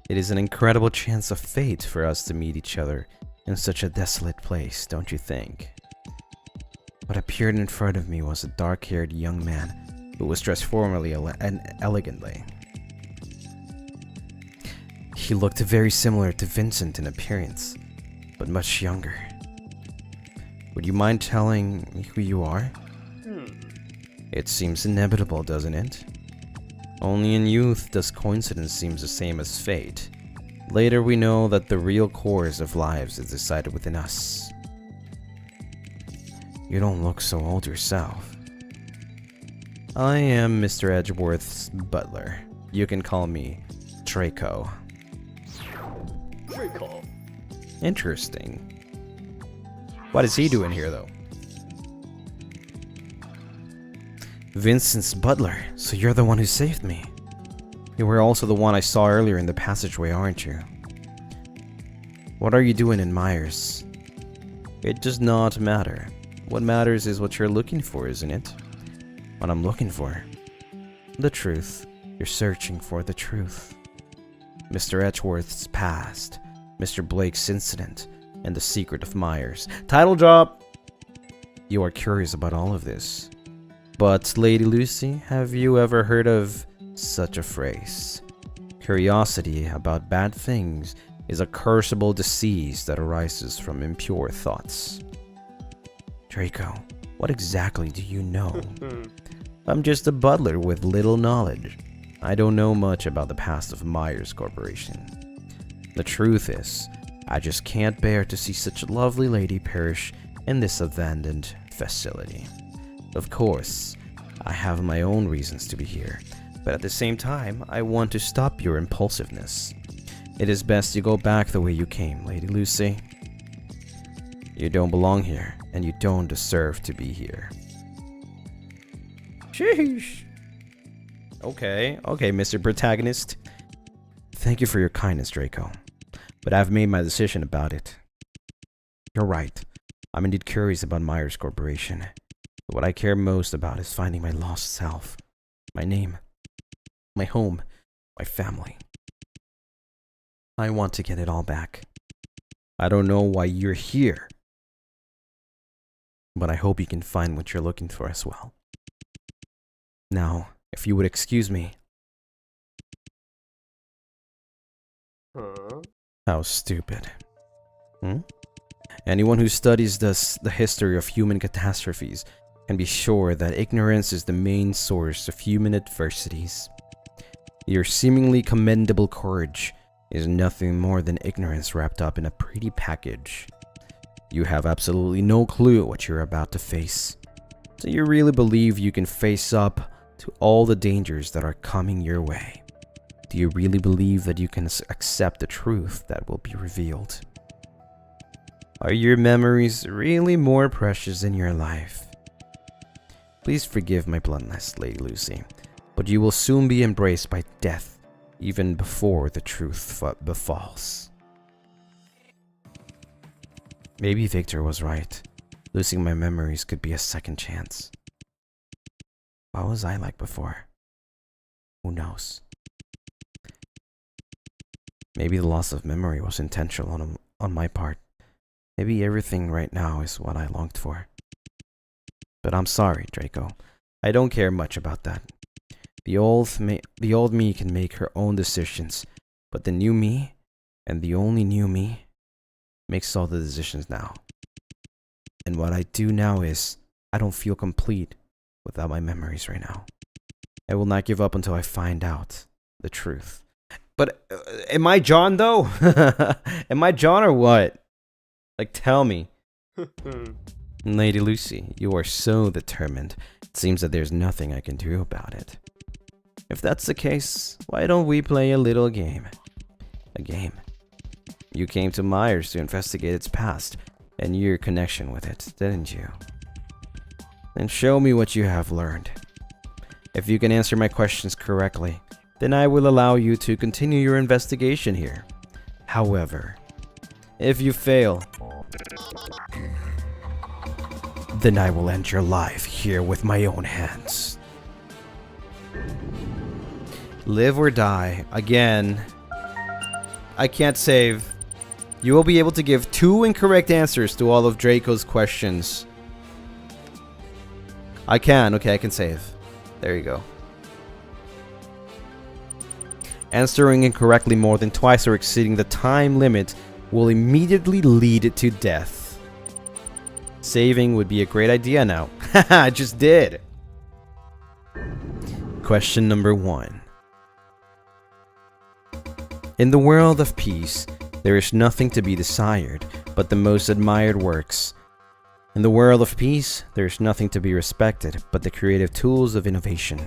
It is an incredible chance of fate for us to meet each other in such a desolate place, don't you think? What appeared in front of me was a dark-haired young man who was dressed formally and elegantly. He looked very similar to Vincent in appearance, but much younger. Would you mind telling me who you are? It seems inevitable, doesn't it? Only in youth does coincidence seem the same as fate. Later we know that the real course of lives is decided within us. You don't look so old yourself. I am Mr. Edgeworth's butler. You can call me Draco. Interesting. What is he doing here, though? Vincent's butler, so you're the one who saved me. You were also the one I saw earlier in the passageway, aren't you? What are you doing in Myers? It does not matter. What matters is what you're looking for, isn't it? What I'm looking for? The truth. You're searching for the truth. Mr. Edgeworth's past, Mr. Blake's incident, and the secret of Myers. Title drop! You are curious about all of this. But, Lady Lucy, have you ever heard of such a phrase? Curiosity about bad things is a curseable disease that arises from impure thoughts. Draco, What exactly do you know? I'm just a butler with little knowledge. I don't know much about the past of Myers Corporation. The truth is, I just can't bear to see such a lovely lady perish in this abandoned facility. Of course, I have my own reasons to be here, but at the same time, I want to stop your impulsiveness. It is best you go back the way you came, Lady Lucy. You don't belong here, and you don't deserve to be here. Sheesh. Okay, Mr. Protagonist. Thank you for your kindness, Draco. But I've made my decision about it. You're right. I'm indeed curious about Myers Corporation. But what I care most about is finding my lost self. My name. My home. My family. I want to get it all back. I don't know why you're here. But I hope you can find what you're looking for as well. Now, if you would excuse me. How stupid. Anyone who studies the history of human catastrophes can be sure that ignorance is the main source of human adversities. Your seemingly commendable courage is nothing more than ignorance wrapped up in a pretty package. You have absolutely no clue what you're about to face. So you really believe you can face up to all the dangers that are coming your way? Do you really believe that you can accept the truth that will be revealed? Are your memories really more precious in your life? Please forgive my bluntness, Lady Lucy, but you will soon be embraced by death, even before the truth befalls. Maybe Victor was right. Losing my memories could be a second chance. What was I like before? Who knows? Maybe the loss of memory was intentional on my part. Maybe everything right now is what I longed for. But I'm sorry, Draco. I don't care much about that. The old me can make her own decisions, but the new me, and the only new me, makes all the decisions now. And what I do now is, I don't feel complete without my memories right now. I will not give up until I find out the truth. But am I John though? Am I John or what? Like, tell me. Lady Lucy, you are so determined. It seems that there's nothing I can do about it. If that's the case, why don't we play a little game? A game. You came to Myers to investigate its past and your connection with it, didn't you? Then show me what you have learned. If you can answer my questions correctly, then I will allow you to continue your investigation here. However, if you fail, then I will end your life here with my own hands. Live or die. Again, I can't save. You will be able to give 2 incorrect answers to all of Draco's questions. I can. Okay, I can save. There you go. Answering incorrectly more than twice or exceeding the time limit will immediately lead to death. Saving would be a great idea now. Haha, I just did. Question number 1. In the world of peace, there is nothing to be desired but the most admired works. In the world of peace, there is nothing to be respected but the creative tools of innovation.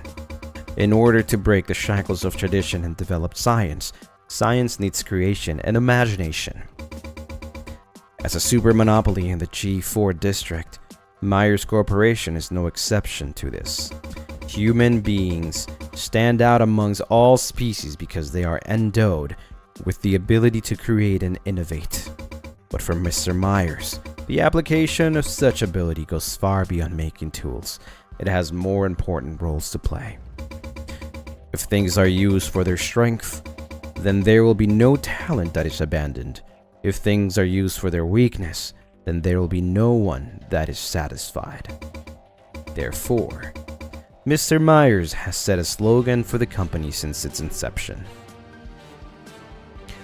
In order to break the shackles of tradition and develop science, science needs creation and imagination. As a super monopoly in the G4 district, Myers Corporation is no exception to this. Human beings stand out amongst all species because they are endowed with the ability to create and innovate. But for Mr. Myers, the application of such ability goes far beyond making tools. It has more important roles to play. If things are used for their strength, then there will be no talent that is abandoned. If things are used for their weakness, then there will be no one that is satisfied. Therefore, Mr. Myers has set a slogan for the company since its inception.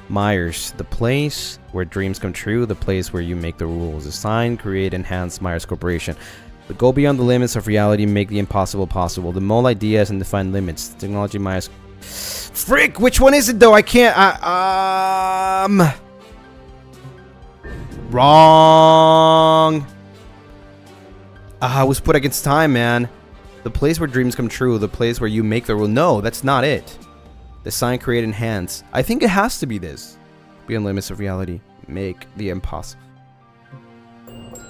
Myers, the place where dreams come true, the place where you make the rules. Design, create, enhance Myers Corporation. But go beyond the limits of reality and make the impossible possible. The mole idea has undefined limits. The technology Myers... Frick! Which one is it though? I can't... Wrong! It was put against time, man. The place where dreams come true. The place where you make the rule. No, that's not it. Design, create, enhance. I think it has to be this. Beyond limits of reality. Make the impossible.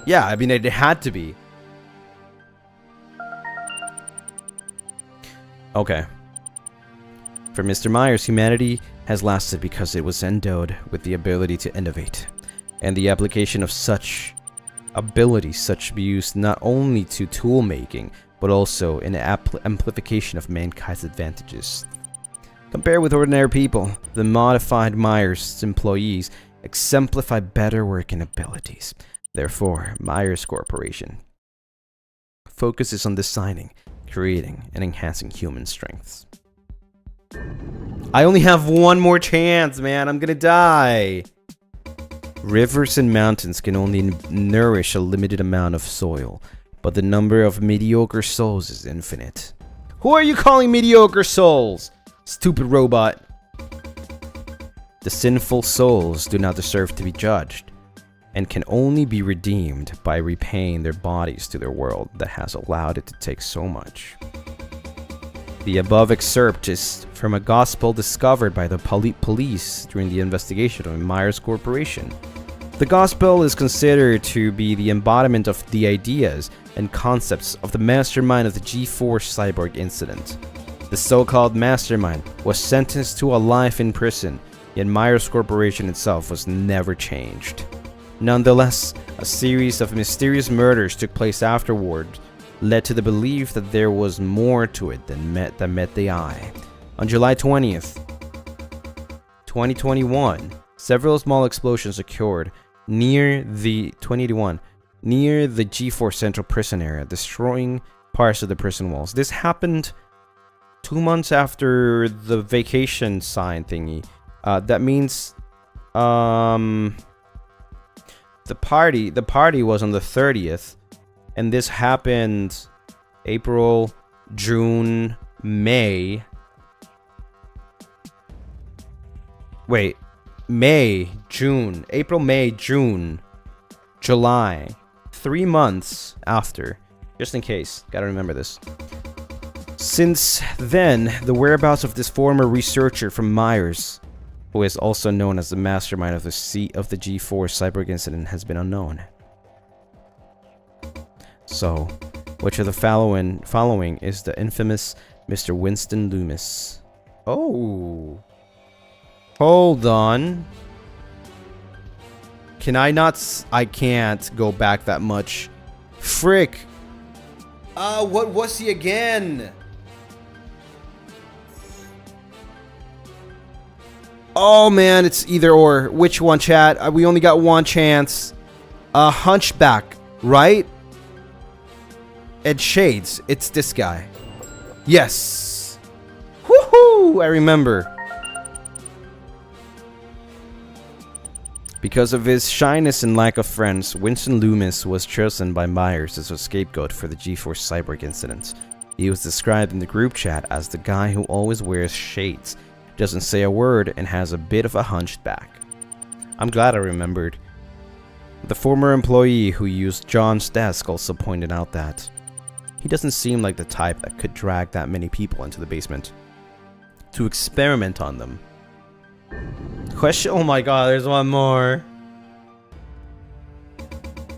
Yeah, I mean, it had to be. Okay. For Mr. Myers, humanity has lasted because it was endowed with the ability to innovate. And the application of such abilities such be used not only to tool making, but also in amplification of mankind's advantages. Compared with ordinary people, the modified Myers employees exemplify better working abilities. Therefore, Myers Corporation focuses on designing, creating, and enhancing human strengths. I only have one more chance, man. I'm gonna die. Rivers and mountains can only nourish a limited amount of soil, but the number of mediocre souls is infinite. Who are you calling mediocre souls? Stupid robot. The sinful souls do not deserve to be judged, and can only be redeemed by repaying their bodies to their world that has allowed it to take so much. The above excerpt is from a gospel discovered by the police during the investigation of Myers Corporation. The gospel is considered to be the embodiment of the ideas and concepts of the mastermind of the G4 cyborg incident. The so-called mastermind was sentenced to a life in prison, yet Myers Corporation itself was never changed. Nonetheless, a series of mysterious murders took place afterward, led to the belief that there was more to it than met the eye. On July 20th, 2021, several small explosions occurred near the G4 Central Prison area, destroying parts of the prison walls. This happened 2 months after the vacation sign thingy. That means the party was on the 30th, and this happened April, June, May. Wait, May, June, April, May, June, July. 3 months after. Just in case, gotta remember this. Since then, the whereabouts of this former researcher from Myers, who is also known as the mastermind of the G4 cyborg incident, has been unknown. So, which of the following is the infamous Mr. Winston Loomis? Oh. Hold on. Can I not? I can't go back that much. Frick. What was he again? Oh man, it's either or. Which one, chat? We only got one chance. Hunchback, right? Ed Shades. It's this guy. Yes. Woohoo! I remember. Because of his shyness and lack of friends, Winston Loomis was chosen by Myers as a scapegoat for the G4 cyborg incident. He was described in the group chat as the guy who always wears shades, doesn't say a word, and has a bit of a hunched back. I'm glad I remembered. The former employee who used John's desk also pointed out that he doesn't seem like the type that could drag that many people into the basement to experiment on them. Question. Oh my god, there's one more.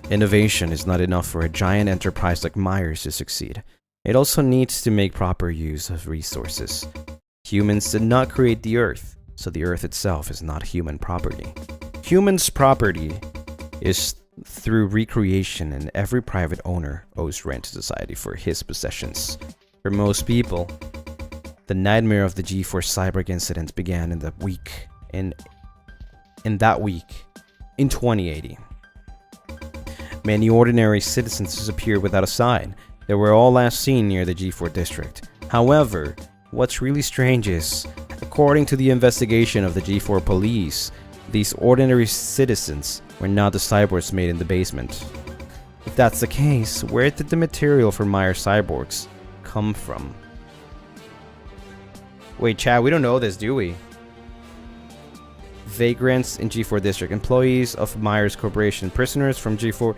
Innovation is not enough for a giant enterprise like Myers to succeed. It also needs to make proper use of resources. Humans did not create the Earth, so the Earth itself is not human property. Humans' property is through recreation, and every private owner owes rent to society for his possessions. For most people, the nightmare of the G4 cyborg incident began in that week in 2080. Many ordinary citizens disappeared without a sign. They were all last seen near the G4 district. However, what's really strange is, according to the investigation of the G4 police, these ordinary citizens were not the cyborgs made in the basement. If that's the case, where did the material for Myers cyborgs come from? Wait, Chad, we don't know this, do we? Vagrants in G4 District. Employees of Myers Corporation. Prisoners from G4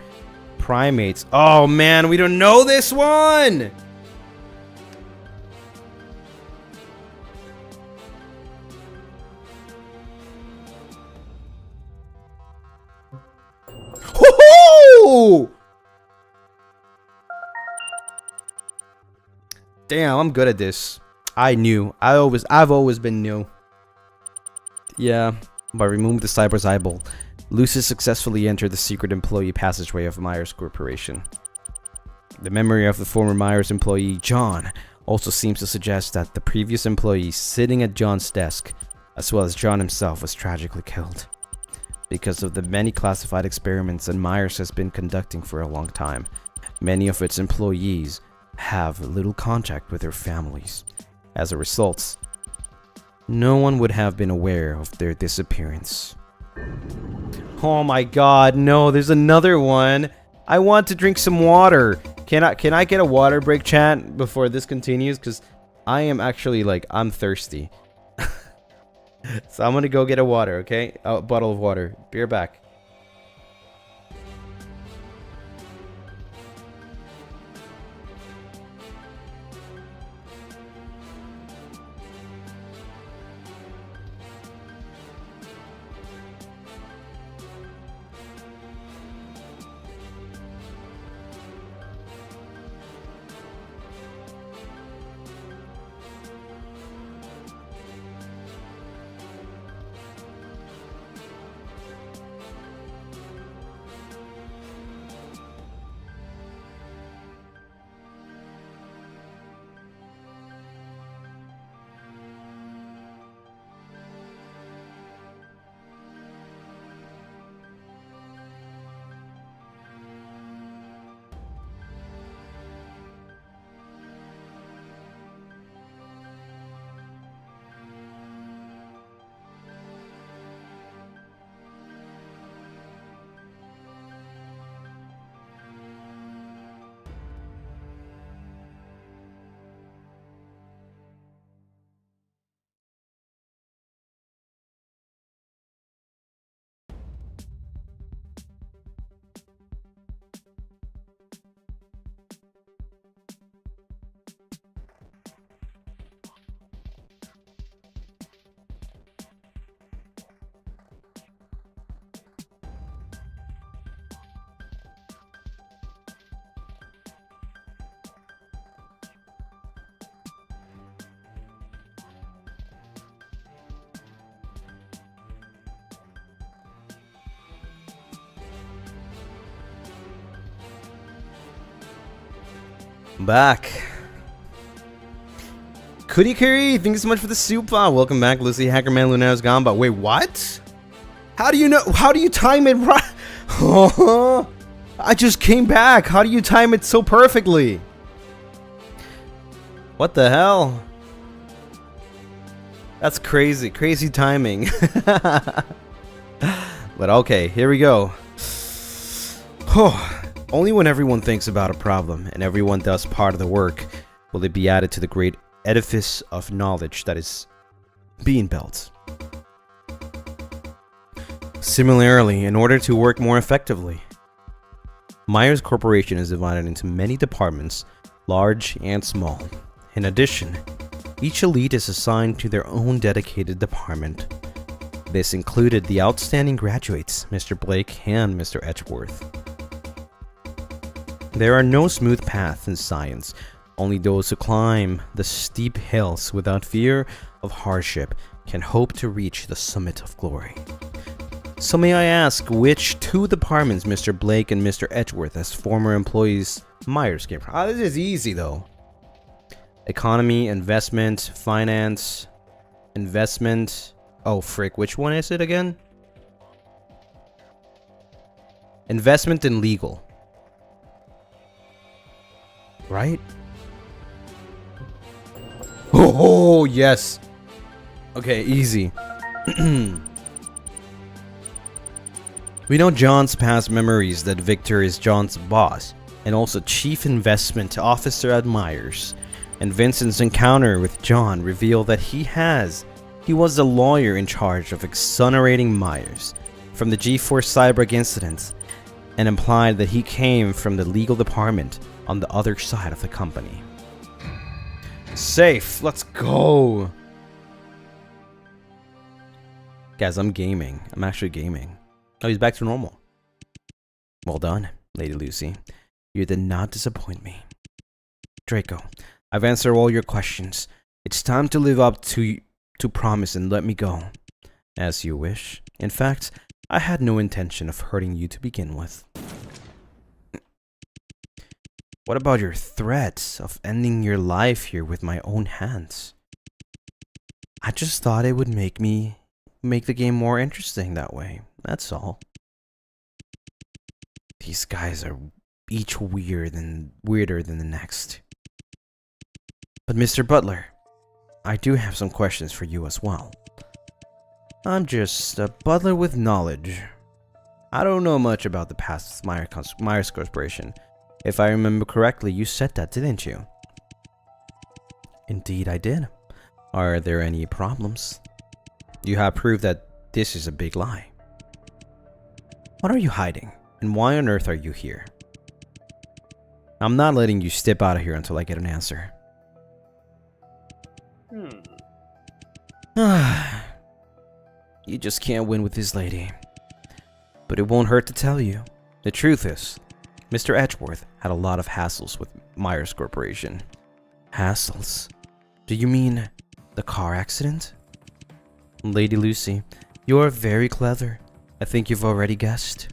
Primates. Oh, man, we don't know this one! Woohoo! Damn, I'm good at this. I've always been new. Yeah, by removing the cyber's eyeball, Lucius successfully entered the secret employee passageway of Myers Corporation. The memory of the former Myers employee, John, also seems to suggest that the previous employee sitting at John's desk, as well as John himself, was tragically killed because of the many classified experiments that Myers has been conducting for a long time. Many of its employees have little contact with their families. As a result, no one would have been aware of their disappearance. Oh my god, no, there's another one. I want to drink some water. Can I get a water break, chat, before this continues? Because I am actually, like, I'm thirsty. So I'm gonna go get a water, okay? A bottle of water. Be right back. Back. Cootie Curry, thank you so much for the super. Welcome back, Lucy, Hackerman, Lunaris, Gamba. Wait, what? How do you know? How do you time it right? I just came back. How do you time it so perfectly? What the hell? That's crazy. Crazy timing. But okay, here we go. Only when everyone thinks about a problem and everyone does part of the work will it be added to the great edifice of knowledge that is being built. Similarly, in order to work more effectively, Myers Corporation is divided into many departments, large and small. In addition, each elite is assigned to their own dedicated department. This included the outstanding graduates, Mr. Blake and Mr. Edgeworth. There are no smooth paths in science. Only those who climb the steep hills without fear of hardship can hope to reach the summit of glory. So may I ask which two departments Mr. Blake and Mr. Edgeworth, as former employees, Myers came from? This is easy though. Economy, investment, finance, investment. Oh frick, which one is it again? Investment and legal. Right? Oh, yes. Okay, easy. We know John's past memories that Victor is John's boss and also chief investment officer at Myers. And Vincent's encounter with John revealed that he was the lawyer in charge of exonerating Myers from the G4 Cyborg incident, and implied that he came from the legal department on the other side of the company. Safe, let's go! Guys, I'm gaming. I'm actually gaming. Oh, he's back to normal. Well done, Lady Lucy. You did not disappoint me. Draco, I've answered all your questions. It's time to live up to promise and let me go. As you wish. In fact, I had no intention of hurting you to begin with. What about your threats of ending your life here with my own hands? I just thought it would make the game more interesting that way. That's all. These guys are each weirder than the next. But Mr. Butler, I do have some questions for you as well. I'm just a butler with knowledge. I don't know much about the past Myers Corporation. If I remember correctly, you said that, didn't you? Indeed, I did. Are there any problems? You have proved that this is a big lie. What are you hiding? And why on earth are you here? I'm not letting you step out of here until I get an answer. You just can't win with this lady. But it won't hurt to tell you. The truth is, Mr. Edgeworth had a lot of hassles with Myers Corporation. Hassles? Do you mean the car accident? Lady Lucy, you are very clever. I think you've already guessed.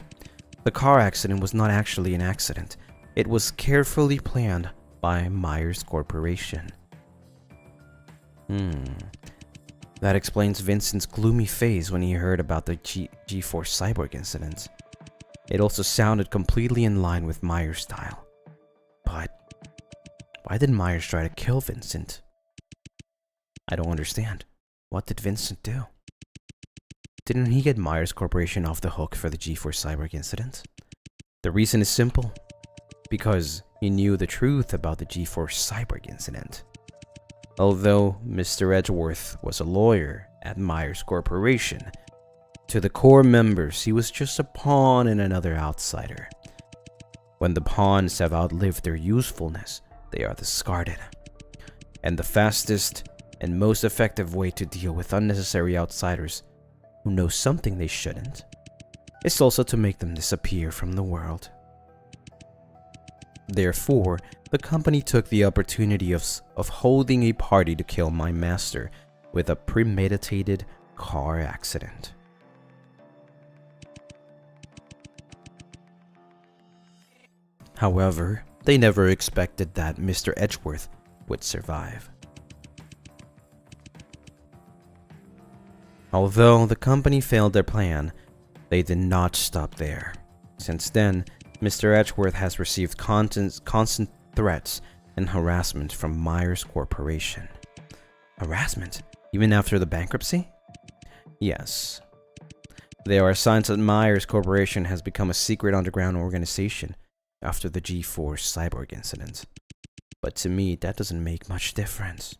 The car accident was not actually an accident. It was carefully planned by Myers Corporation. That explains Vincent's gloomy face when he heard about the G4 Cyborg incident. It also sounded completely in line with Myers' style. But why did Myers try to kill Vincent? I don't understand. What did Vincent do? Didn't he get Myers Corporation off the hook for the G4 Cyborg incident? The reason is simple. Because he knew the truth about the G4 Cyborg incident. Although Mr. Edgeworth was a lawyer at Myers Corporation, to the core members he was just a pawn and another outsider. When the pawns have outlived their usefulness, they are discarded. And the fastest and most effective way to deal with unnecessary outsiders who know something they shouldn't is also to make them disappear from the world. Therefore, the company took the opportunity of holding a party to kill my master with a premeditated car accident. However, they never expected that Mr. Edgeworth would survive. Although the company failed their plan, they did not stop there. Since then, Mr. Edgeworth has received constant threats and harassment from Myers Corporation. Harassment? Even after the bankruptcy? Yes. There are signs that Myers Corporation has become a secret underground organization after the G4 Cyborg incident. But to me, that doesn't make much difference.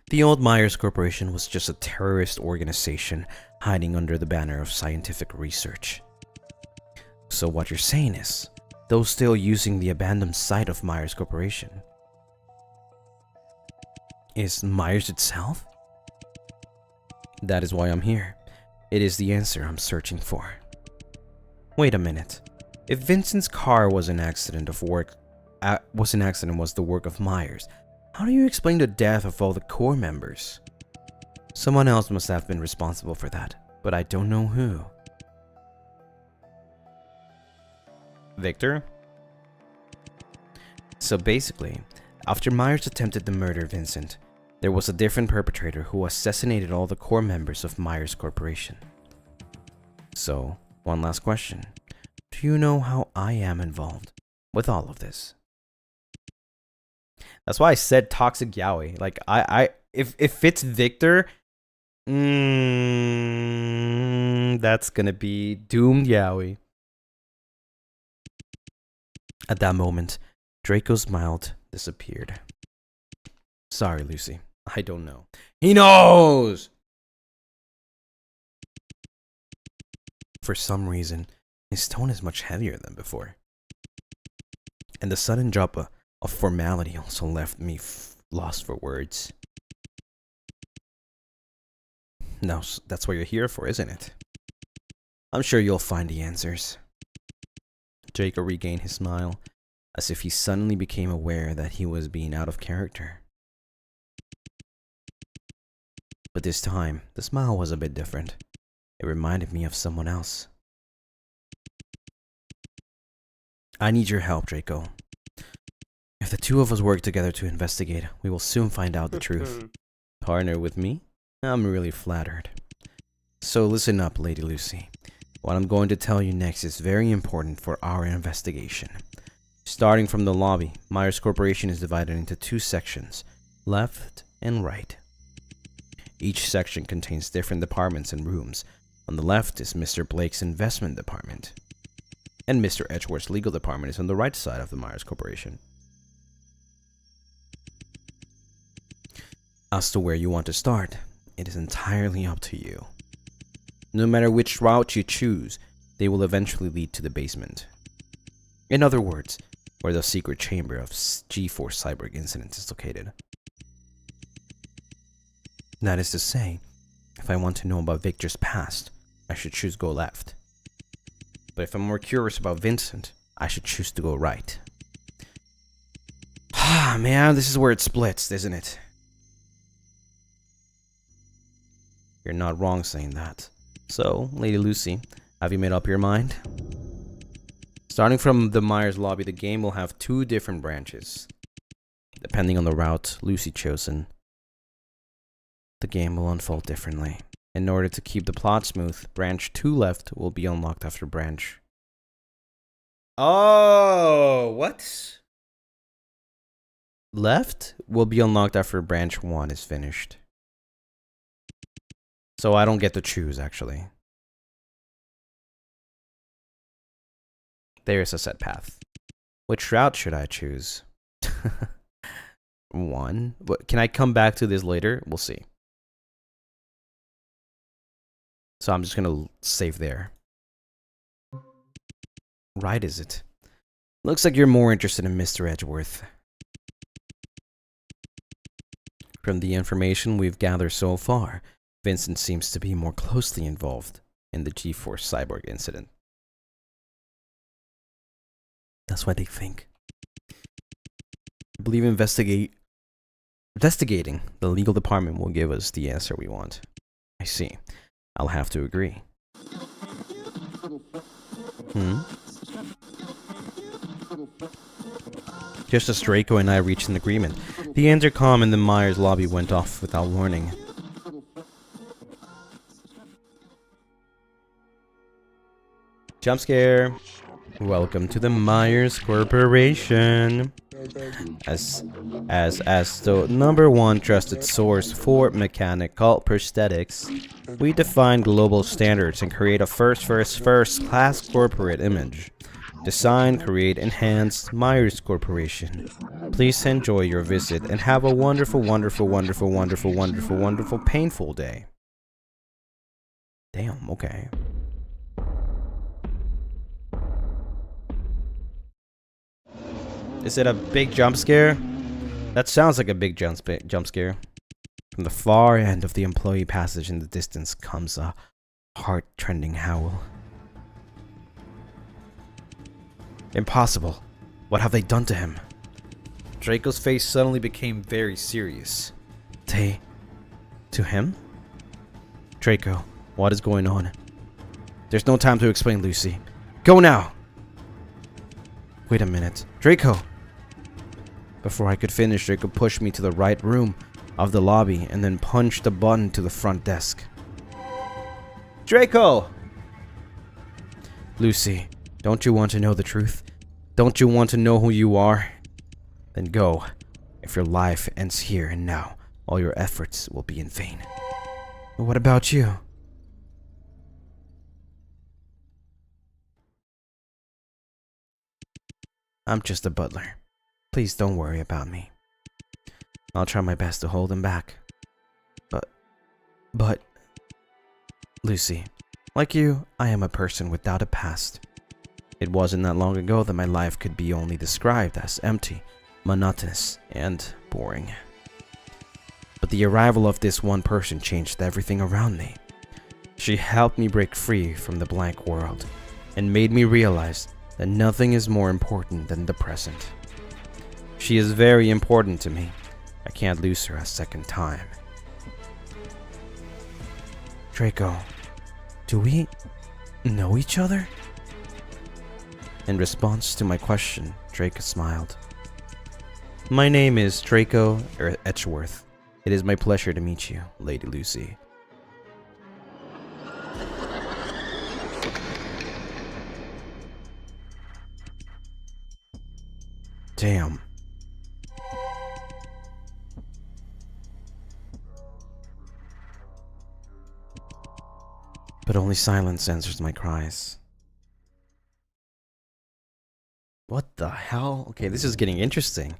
The old Myers Corporation was just a terrorist organization hiding under the banner of scientific research. So what you're saying is, those still using the abandoned site of Myers Corporation is Myers itself? That is why I'm here. It is the answer I'm searching for. Wait a minute. If Vincent's car was the work of Myers, how do you explain the death of all the core members? Someone else must have been responsible for that, but I don't know who. Victor? So basically, after Myers attempted to murder Vincent, there was a different perpetrator who assassinated all the core members of Myers Corporation. So, one last question. Do you know how I am involved with all of this? That's why I said toxic yaoi. Like, if it's Victor, That's gonna be doomed Yowie. At that moment, Draco's smile disappeared. Sorry, Lucy. I don't know. He knows! For some reason, his tone is much heavier than before. And the sudden drop of formality also left me lost for words. No, that's what you're here for, isn't it? I'm sure you'll find the answers. Draco regained his smile, as if he suddenly became aware that he was being out of character. But this time, the smile was a bit different. It reminded me of someone else. I need your help, Draco. If the two of us work together to investigate, we will soon find out the truth. Partner with me? I'm really flattered. So listen up, Lady Lucy. What I'm going to tell you next is very important for our investigation. Starting from the lobby, Myers Corporation is divided into two sections, left and right. Each section contains different departments and rooms. On the left is Mr. Blake's investment department, and Mr. Edgeworth's legal department is on the right side of the Myers Corporation. As to where you want to start, it is entirely up to you. No matter which route you choose, they will eventually lead to the basement. In other words, where the secret chamber of G4 Cyborg incident is located. That is to say, if I want to know about Victor's past, I should choose go left. But if I'm more curious about Vincent, I should choose to go right. Ah, man, this is where it splits, isn't it? You're not wrong saying that. So, Lady Lucy, have you made up your mind? Starting from the Myers lobby, the game will have two different branches. Depending on the route Lucy chosen, the game will unfold differently. In order to keep the plot smooth, branch 2 left will be unlocked after branch. Oh, what? Left will be unlocked after branch 1 is finished. So I don't get to choose, actually. There's a set path. Which route should I choose? 1. But can I come back to this later? We'll see. So I'm just gonna save there. Right, is it? Looks like you're more interested in Mr. Edgeworth. From the information we've gathered so far, Vincent seems to be more closely involved in the G4 Cyborg incident. That's what they think. I believe investigating the legal department will give us the answer we want. I see. I'll have to agree. Just as Draco and I reached an agreement, the intercom in the Myers lobby went off without warning. Jump scare. Welcome to the Myers Corporation. As the #1 trusted source for mechanical prosthetics, we define global standards and create a first class corporate image. Design, create, enhance Myers Corporation. Please enjoy your visit and have a wonderful, painful day. Damn, okay. Is it a big jump scare? That sounds like a big jump scare. From the far end of the employee passage in the distance comes a heart-rending howl. Impossible. What have they done to him? Draco's face suddenly became very serious. To him? Draco, what is going on? There's no time to explain, Lucy. Go now! Wait a minute. Draco! Before I could finish, Draco pushed me to the right room of the lobby and then punched a button to the front desk. Draco! Lucy, don't you want to know the truth? Don't you want to know who you are? Then go. If your life ends here and now, all your efforts will be in vain. What about you? I'm just a butler. Please don't worry about me. I'll try my best to hold him back. But, Lucy, like you, I am a person without a past. It wasn't that long ago that my life could be only described as empty, monotonous, and boring. But the arrival of this one person changed everything around me. She helped me break free from the blank world and made me realize that nothing is more important than the present. She is very important to me. I can't lose her a second time. Draco, do we know each other? In response to my question, Draco smiled. My name is Draco Etchworth. It is my pleasure to meet you, Lady Lucy. Damn. But only silence answers my cries. What the hell? Okay, this is getting interesting.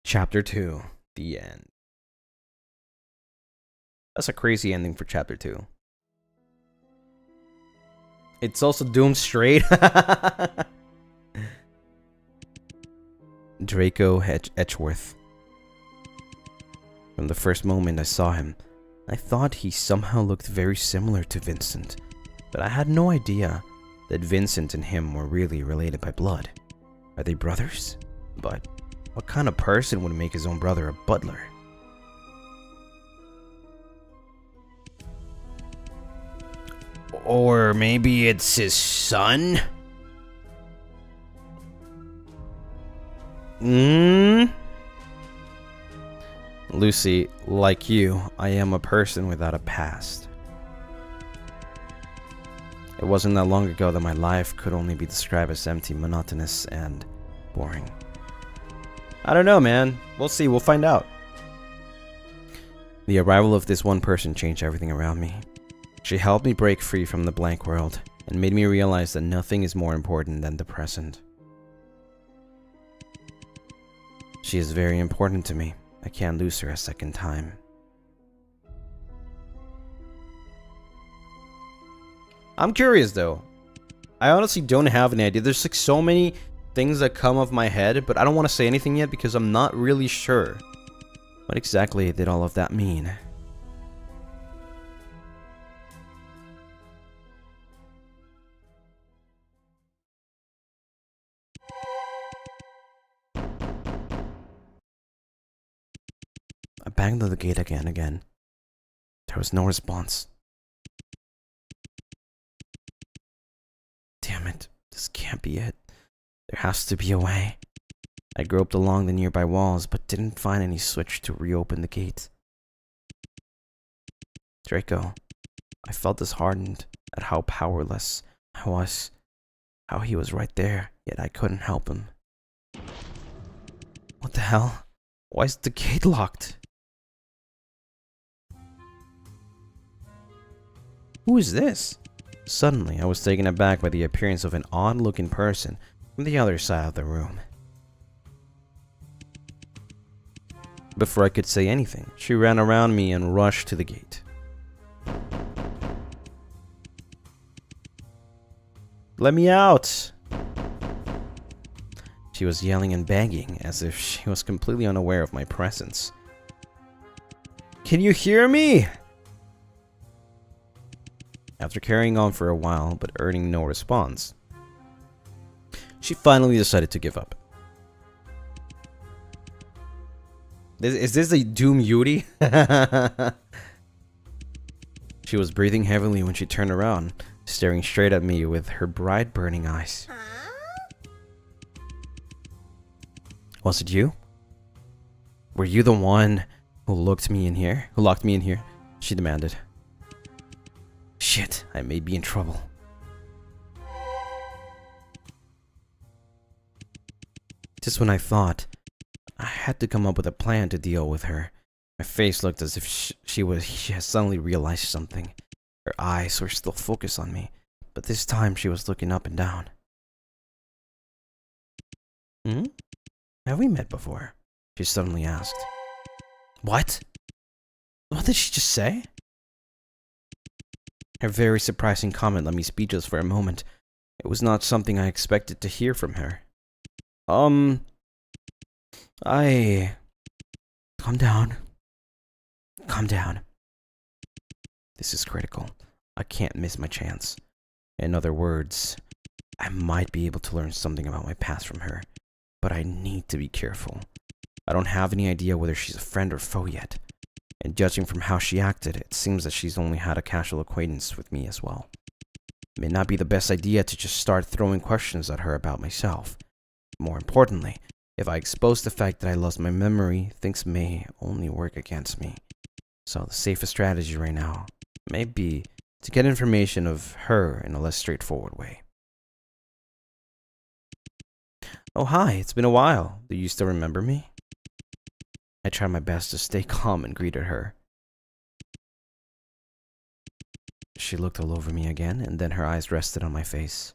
Chapter 2. The end. That's a crazy ending for Chapter 2. It's also doomed straight. Draco Etchworth. From the first moment I saw him, I thought he somehow looked very similar to Vincent, but I had no idea that Vincent and him were really related by blood. Are they brothers? But what kind of person would make his own brother a butler? Or maybe it's his son? Lucy, like you, I am a person without a past. It wasn't that long ago that my life could only be described as empty, monotonous, and boring. I don't know, man. We'll see. We'll find out. The arrival of this one person changed everything around me. She helped me break free from the blank world and made me realize that nothing is more important than the present. She is very important to me. I can't lose her a second time. I'm curious though. I honestly don't have any idea. There's like so many things that come off my head, but I don't want to say anything yet because I'm not really sure. What exactly did all of that mean? I banged on the gate again. There was no response. Damn it, this can't be it. There has to be a way. I groped along the nearby walls, but didn't find any switch to reopen the gate. Draco, I felt disheartened at how powerless I was. How he was right there, yet I couldn't help him. What the hell? Why is the gate locked? Who is this? Suddenly, I was taken aback by the appearance of an odd-looking person from the other side of the room. Before I could say anything, she ran around me and rushed to the gate. Let me out! She was yelling and begging as if she was completely unaware of my presence. Can you hear me? After carrying on for a while, but earning no response, she finally decided to give up. Is this a Doom Yuri? She was breathing heavily when she turned around, staring straight at me with her bright burning eyes. Was it you? Were you the one who locked me in here? She demanded. Shit, I may be in trouble. Just when I thought I had to come up with a plan to deal with her, My face looked as if she had suddenly realized something. Her eyes were still focused on me, but this time she was looking up and down. Hmm? Have we met before? She suddenly asked. What? What did she just say? Her very surprising comment left me speechless for a moment. It was not something I expected to hear from her. Calm down. Calm down. This is critical. I can't miss my chance. In other words, I might be able to learn something about my past from her, but I need to be careful. I don't have any idea whether she's a friend or foe yet, and judging from how she acted, it seems that she's only had a casual acquaintance with me as well. It may not be the best idea to just start throwing questions at her about myself. More importantly, if I expose the fact that I lost my memory, things may only work against me. So the safest strategy right now may be to get information of her in a less straightforward way. Oh hi, it's been a while. Do you still remember me? I tried my best to stay calm and greeted her. She looked all over me again, and then her eyes rested on my face.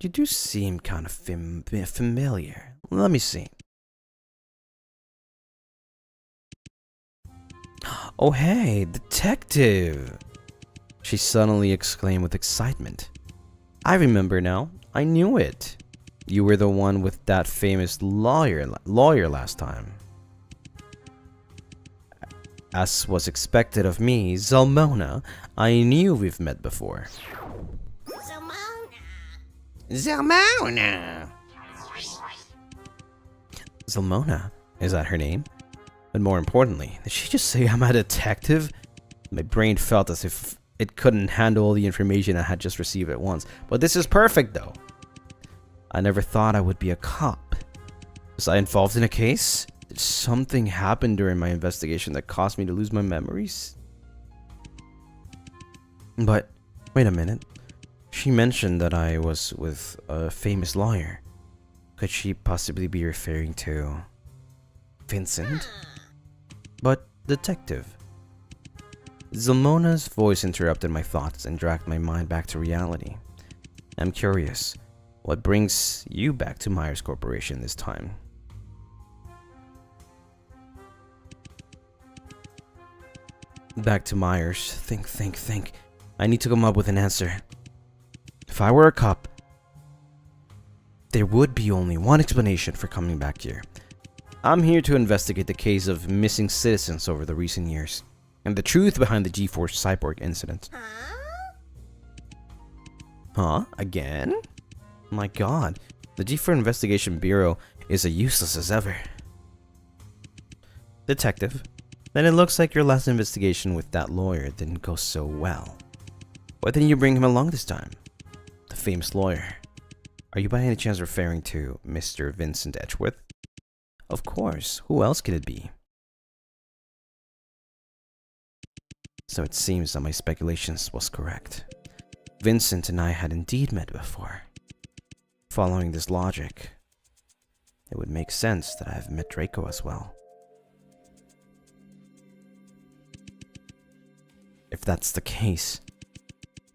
You do seem kind of familiar. Let me see. Oh hey, detective! She suddenly exclaimed with excitement. I remember now. I knew it. You were the one with that famous lawyer last time. As was expected of me, Zalmona, I knew we've met before. Zalmona! Zalmona? Is that her name? But more importantly, did she just say I'm a detective? My brain felt as if it couldn't handle all the information I had just received at once. But this is perfect though. I never thought I would be a cop. Was I involved in a case? Did something happen during my investigation that caused me to lose my memories? But, wait a minute. She mentioned that I was with a famous lawyer. Could she possibly be referring to Vincent? But, detective. Zalmona's voice interrupted my thoughts and dragged my mind back to reality. I'm curious, what brings you back to Myers Corporation this time? Back to Myers. Think. I need to come up with an answer. If I were a cop, there would be only one explanation for coming back here. I'm here to investigate the case of missing citizens over the recent years, and the truth behind the G-Force cyborg incident. Huh? Again? My god, the G4 Investigation Bureau is as useless as ever. Detective, then it looks like your last investigation with that lawyer didn't go so well. Why didn't you bring him along this time? The famous lawyer. Are you by any chance referring to Mr. Vincent Edgeworth? Of course, who else could it be? So it seems that my speculations was correct. Vincent and I had indeed met before. Following this logic, it would make sense that I have met Draco as well. If that's the case,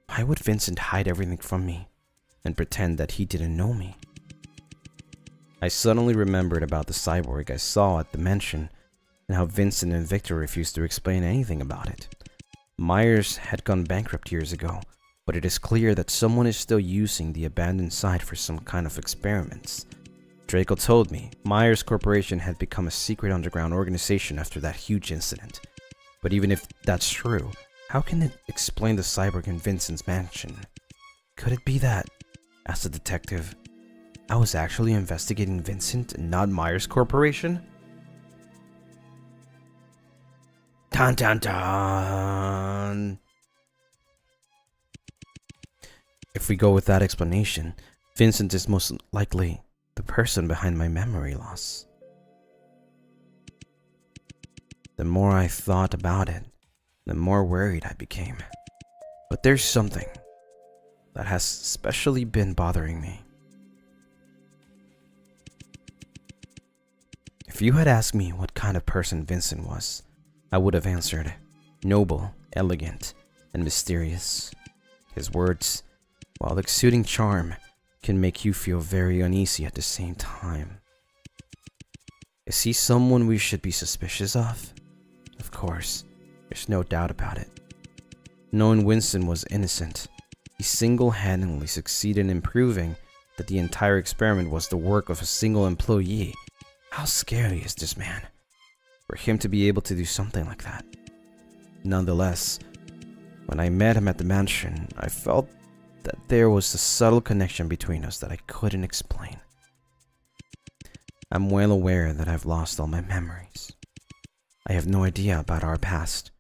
why would Vincent hide everything from me and pretend that he didn't know me? I suddenly remembered about the cyborg I saw at the mansion and how Vincent and Victor refused to explain anything about it. Myers had gone bankrupt years ago, but it is clear that someone is still using the abandoned site for some kind of experiments. Draco told me Myers Corporation had become a secret underground organization after that huge incident. But even if that's true, how can it explain the cyborg in Vincent's mansion? Could it be that, as a detective, I was actually investigating Vincent and not Myers Corporation? Dun dun dun! If we go with that explanation, Vincent is most likely the person behind my memory loss. The more I thought about it, the more worried I became. But there's something that has especially been bothering me. If you had asked me what kind of person Vincent was, I would have answered, noble, elegant, and mysterious. His words, while exuding charm, can make you feel very uneasy at the same time. Is he someone we should be suspicious of? Of course, there's no doubt about it. Knowing Winston was innocent, he single-handedly succeeded in proving that the entire experiment was the work of a single employee. How scary is this man? For him to be able to do something like that. Nonetheless, when I met him at the mansion, I felt that there was a subtle connection between us that I couldn't explain. I'm well aware that I've lost all my memories. I have no idea about our past.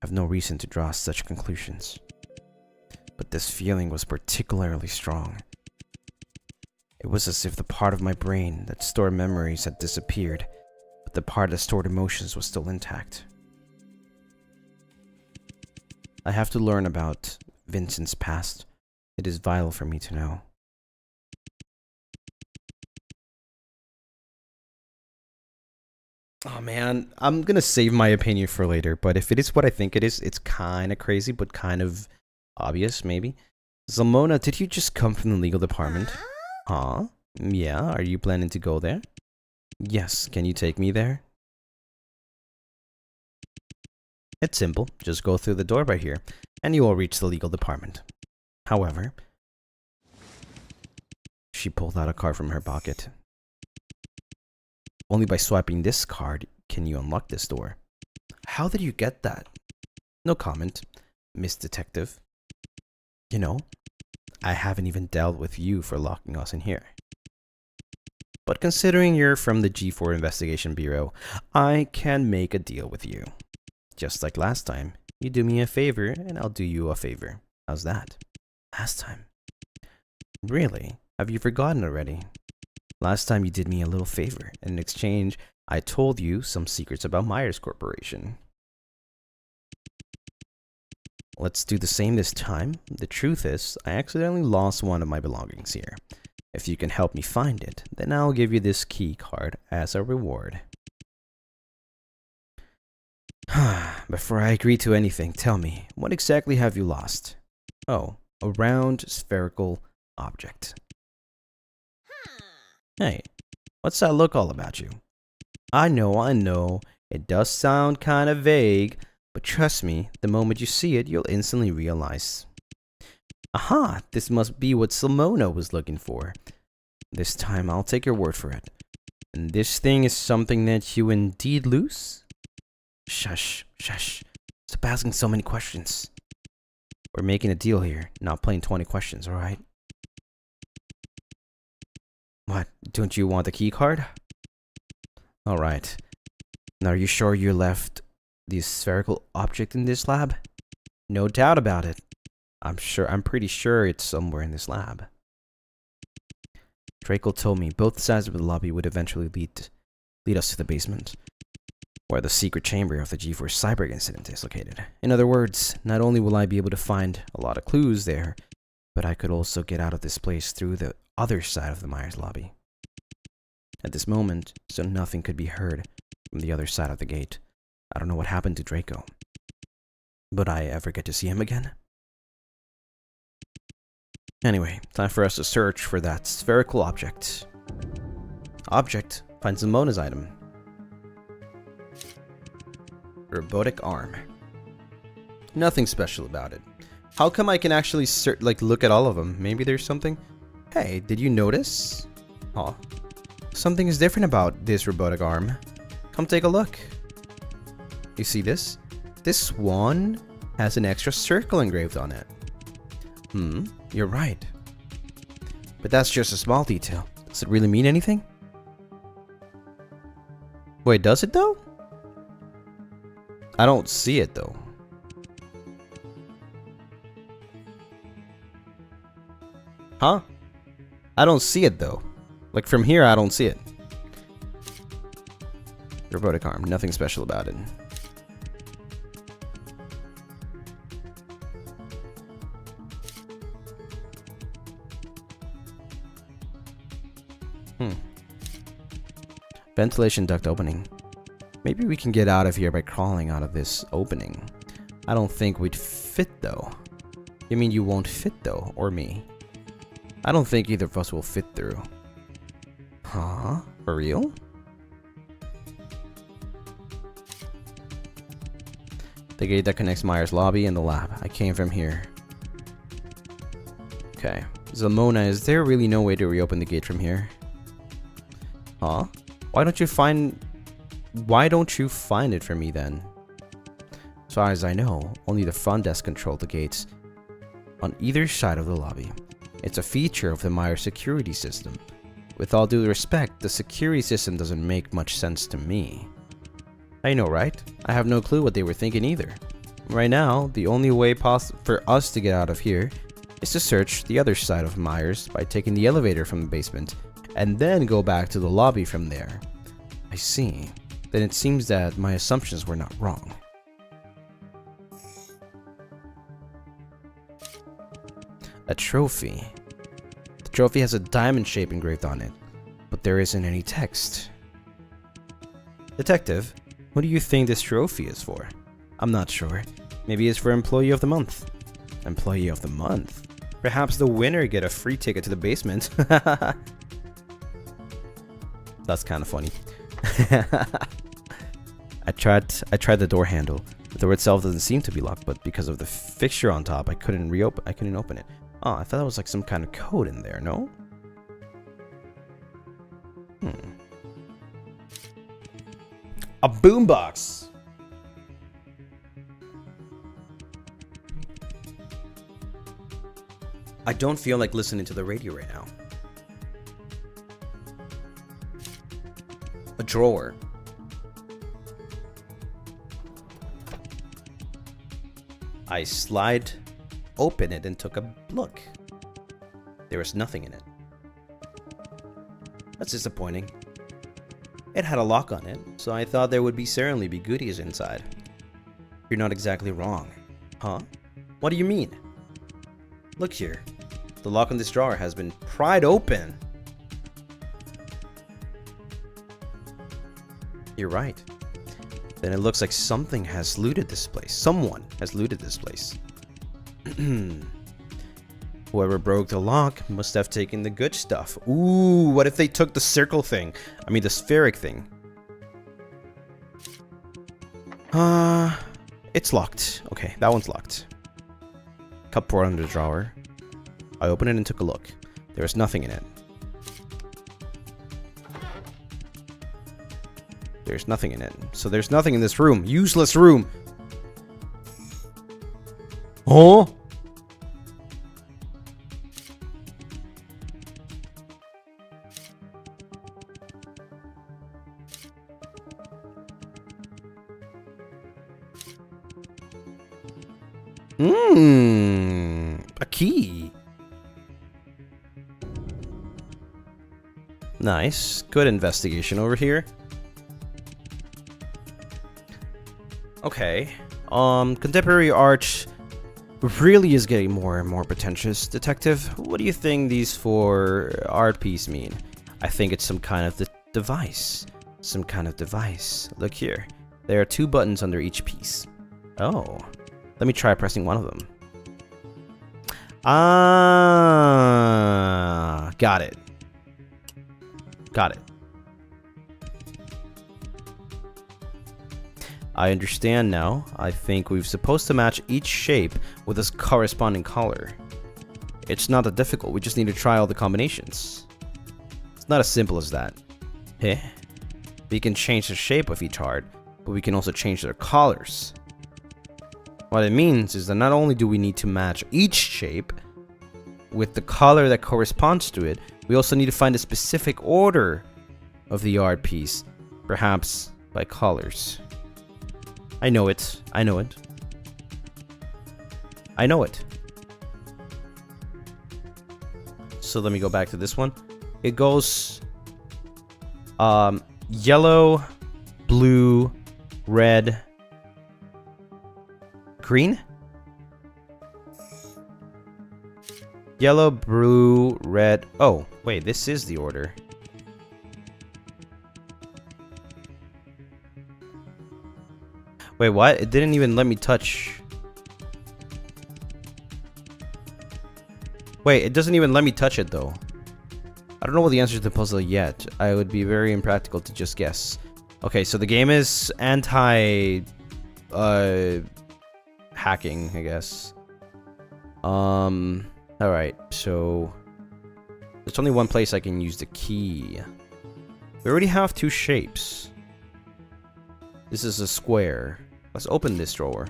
I have no reason to draw such conclusions. But this feeling was particularly strong. It was as if the part of my brain that stored memories had disappeared, but the part that stored emotions was still intact. I have to learn about Vincent's past. It is vital for me to know. Oh man, I'm gonna save my opinion for later, but if it is what I think it is, it's kinda crazy, but kind of obvious, maybe. Zamona, did you just come from the legal department? Huh? Yeah, are you planning to go there? Yes, can you take me there? It's simple, just go through the door right here, and you will reach the legal department. However, she pulled out a card from her pocket. Only by swiping this card can you unlock this door. How did you get that? No comment, Miss Detective. You know, I haven't even dealt with you for locking us in here. But considering you're from the G4 Investigation Bureau, I can make a deal with you. Just like last time, you do me a favor and I'll do you a favor. How's that? Last time? Really? Have you forgotten already? Last time you did me a little favor, and in exchange, I told you some secrets about Myers Corporation. Let's do the same this time. The truth is, I accidentally lost one of my belongings here. If you can help me find it, then I'll give you this key card as a reward. Before I agree to anything, tell me, what exactly have you lost? Oh, a round spherical object. Hey, what's that look all about you? I know, it does sound kind of vague, but trust me, the moment you see it, you'll instantly realize. Aha, this must be what Simona was looking for. This time I'll take your word for it. And this thing is something that you indeed lose? Shush. Stop asking so many questions. We're making a deal here, not playing 20 questions, alright? What, don't you want the key card? Alright. Now are you sure you left the spherical object in this lab? No doubt about it. I'm pretty sure it's somewhere in this lab. Draco told me both sides of the lobby would eventually lead us to the basement, where the secret chamber of the G4 cyber incident is located. In other words, not only will I be able to find a lot of clues there, but I could also get out of this place through the other side of the Myers lobby. At this moment, so nothing could be heard from the other side of the gate. I don't know what happened to Draco. Would I ever get to see him again? Anyway, time for us to search for that spherical object. Object finds Simona's item. Robotic arm. Nothing special about it. How come I can actually look at all of them? Maybe there's something? Hey, did you notice? Oh, something is different about this robotic arm. Come take a look. You see this? This one has an extra circle engraved on it. You're right. But that's just a small detail. Does it really mean anything? Wait, does it though? I don't see it though. Huh? I don't see it though. Like from here, I don't see it. Robotic arm, nothing special about it. Ventilation duct opening. Maybe we can get out of here by crawling out of this opening. I don't think we'd fit, though. You mean you won't fit, though? Or me? I don't think either of us will fit through. Huh? For real? The gate that connects Myers' lobby and the lab. I came from here. Okay. Zamona, is there really no way to reopen the gate from here? Huh? Why don't you find it for me then? As far as I know, only the front desk controlled the gates on either side of the lobby. It's a feature of the Myers security system. With all due respect, the security system doesn't make much sense to me. I know, right? I have no clue what they were thinking either. Right now, the only way for us to get out of here is to search the other side of Myers by taking the elevator from the basement and then go back to the lobby from there. I see. Then it seems that my assumptions were not wrong. A trophy. The trophy has a diamond shape engraved on it, but there isn't any text. Detective, what do you think this trophy is for? I'm not sure. Maybe it's for Employee of the Month. Employee of the Month? Perhaps the winner get a free ticket to the basement. That's kind of funny. I tried the door handle. The door itself doesn't seem to be locked, but because of the fixture on top, I couldn't open it. Oh, I thought that was like some kind of code in there, no? A boombox. I don't feel like listening to the radio right now. A drawer. I slide open it and took a look. There was nothing in it. That's disappointing. It had a lock on it, so I thought there would certainly be goodies inside. You're not exactly wrong. Huh? What do you mean? Look here. The lock on this drawer has been pried open. You're right. Then it looks like something has looted this place. Someone has looted this place. Whoever broke the lock must have taken the good stuff. Ooh, what if they took the circle thing? I mean the spheric thing. It's locked. Okay, that one's locked. Cupboard under the drawer. I opened it and took a look. There was nothing in it. There's nothing in it. So there's nothing in this room. Useless room. Oh? A key. Nice. Good investigation over here. Okay. Contemporary art really is getting more and more pretentious. Detective, what do you think these four art pieces mean? I think it's some kind of device. Some kind of device. Look here. There are 2 buttons under each piece. Oh. Let me try pressing one of them. Ah, got it. Got it. I understand now. I think we're supposed to match each shape with its corresponding color. It's not that difficult. We just need to try all the combinations. It's not as simple as that. Heh. We can change the shape of each heart, but we can also change their colors. What it means is that not only do we need to match each shape with the color that corresponds to it, we also need to find a specific order of the art piece, perhaps by colors. I know it. I know it. I know it. So let me go back to this one. It goes yellow, blue, red, green? Yellow, blue, red. Oh, wait, this is the order. Wait, what? It didn't even let me touch. Wait, it doesn't even let me touch it though. I don't know what the answer to the puzzle yet. I would be very impractical to just guess. Okay, so the game is anti hacking, I guess. Alright, so there's only one place I can use the key. We already have two shapes. This is a square. Let's open this drawer.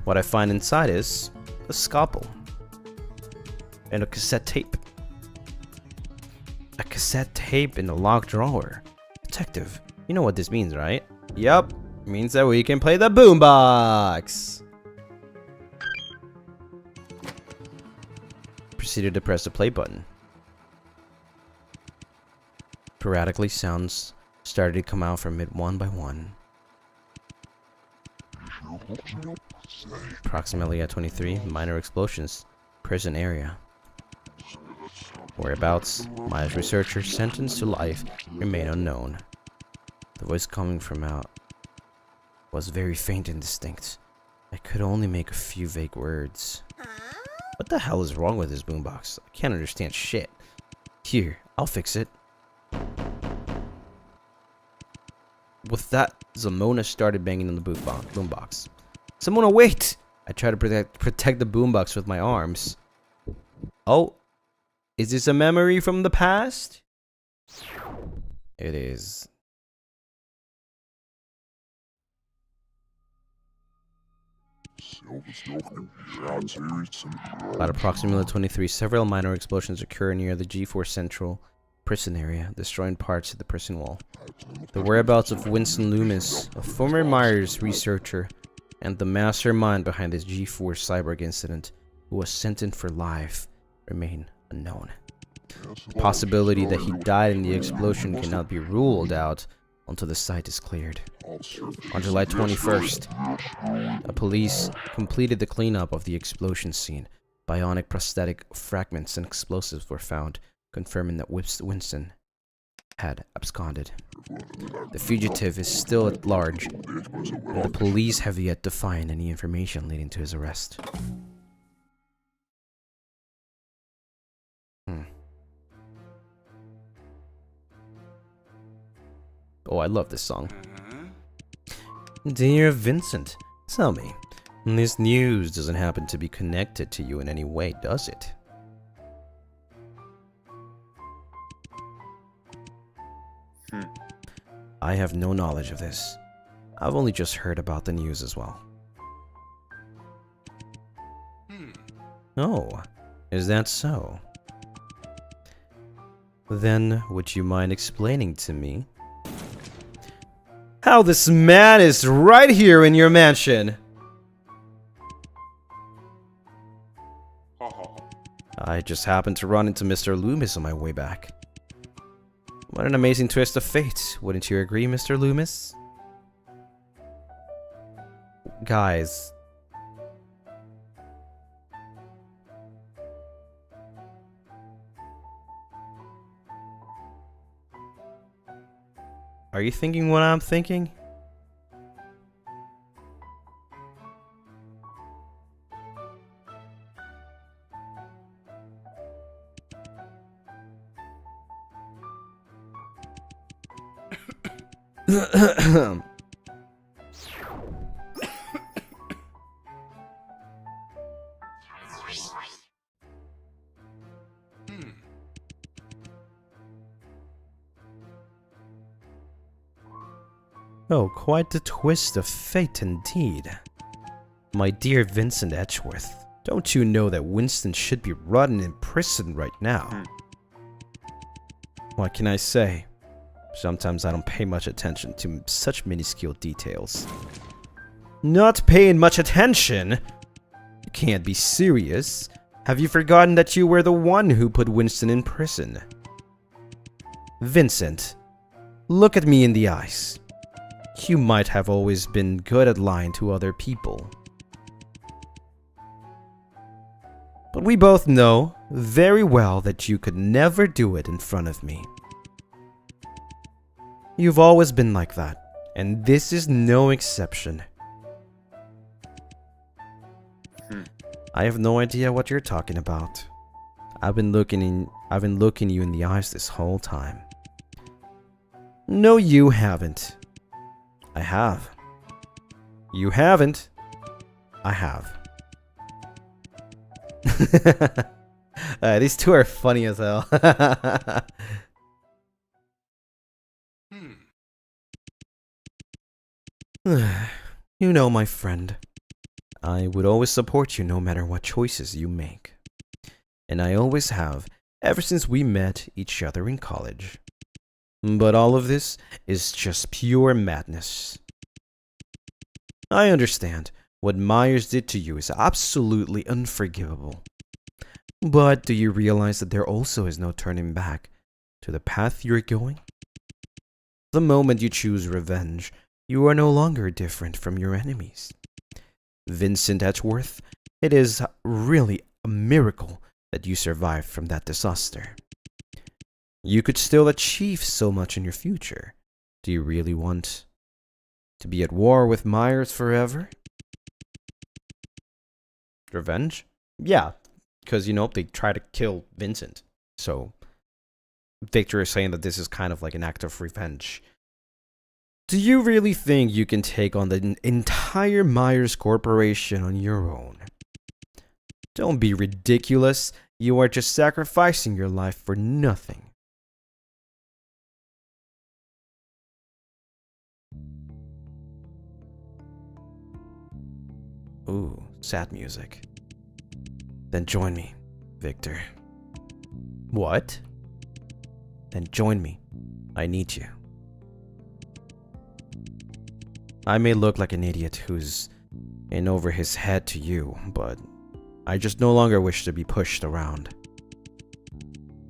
What I find inside is a scalpel and a cassette tape. A cassette tape in the locked drawer. Detective, you know what this means, right? Yup, means that we can play the boombox. Proceeded to press the play button. Sporadically, sounds started to come out from it one by one. Approximately at 23, minor explosions. Prison area. Whereabouts, Miles researcher sentenced to life remain unknown. The voice coming from out was very faint and distinct. I could only make a few vague words. What the hell is wrong with this boombox? I can't understand shit. Here, I'll fix it. With that, Zamona started banging on the boombox. Zamona, wait! I tried to protect the boombox with my arms. Oh, is this a memory from the past? It is. At approximately 23, several minor explosions occur near the G4 Central prison area, destroying parts of the prison wall. The whereabouts of Vincent Loomis, a former Myers researcher, and the mastermind behind this G4 cyborg incident, who was sentenced for life, remain unknown. The possibility that he died in the explosion cannot be ruled out until the site is cleared. On July 21st, the police completed the cleanup of the explosion scene. Bionic prosthetic fragments and explosives were found, confirming that Winston had absconded. The fugitive is still at large, and the police have yet to find any information leading to his arrest. Oh, I love this song. Dear Vincent, tell me, this news doesn't happen to be connected to you in any way, does it? I have no knowledge of this. I've only just heard about the news as well. Oh, is that so? Then, would you mind explaining to me how this man is right here in your mansion? I just happened to run into Mr. Loomis on my way back. What an amazing twist of fate, wouldn't you agree, Mr. Loomis? Guys. Are you thinking what I'm thinking? Oh, quite the twist of fate indeed. My dear Vincent Edgeworth, don't you know that Winston should be rotting in prison right now? What can I say? Sometimes I don't pay much attention to such minuscule details. Not paying much attention? You can't be serious. Have you forgotten that you were the one who put Winston in prison? Vincent, look at me in the eyes. You might have always been good at lying to other people. But we both know very well that you could never do it in front of me. You've always been like that, and this is no exception. I have no idea what you're talking about. I've been looking you in the eyes this whole time. No, you haven't. I have. You haven't. I have. These two are funny as hell. You know, my friend, I would always support you no matter what choices you make. And I always have, ever since we met each other in college. But all of this is just pure madness. I understand. What Myers did to you is absolutely unforgivable. But do you realize that there also is no turning back to the path you're going? The moment you choose revenge, you are no longer different from your enemies. Vincent Edgeworth, it is really a miracle that you survived from that disaster. You could still achieve so much in your future. Do you really want to be at war with Myers forever? Revenge? Yeah, because, you know, they try to kill Vincent. So, Victor is saying that this is kind of like an act of revenge. Do you really think you can take on the entire Myers Corporation on your own? Don't be ridiculous. You are just sacrificing your life for nothing. Ooh, sad music. Then join me, Victor. What? Then join me. I need you. I may look like an idiot who's in over his head to you, but I just no longer wish to be pushed around.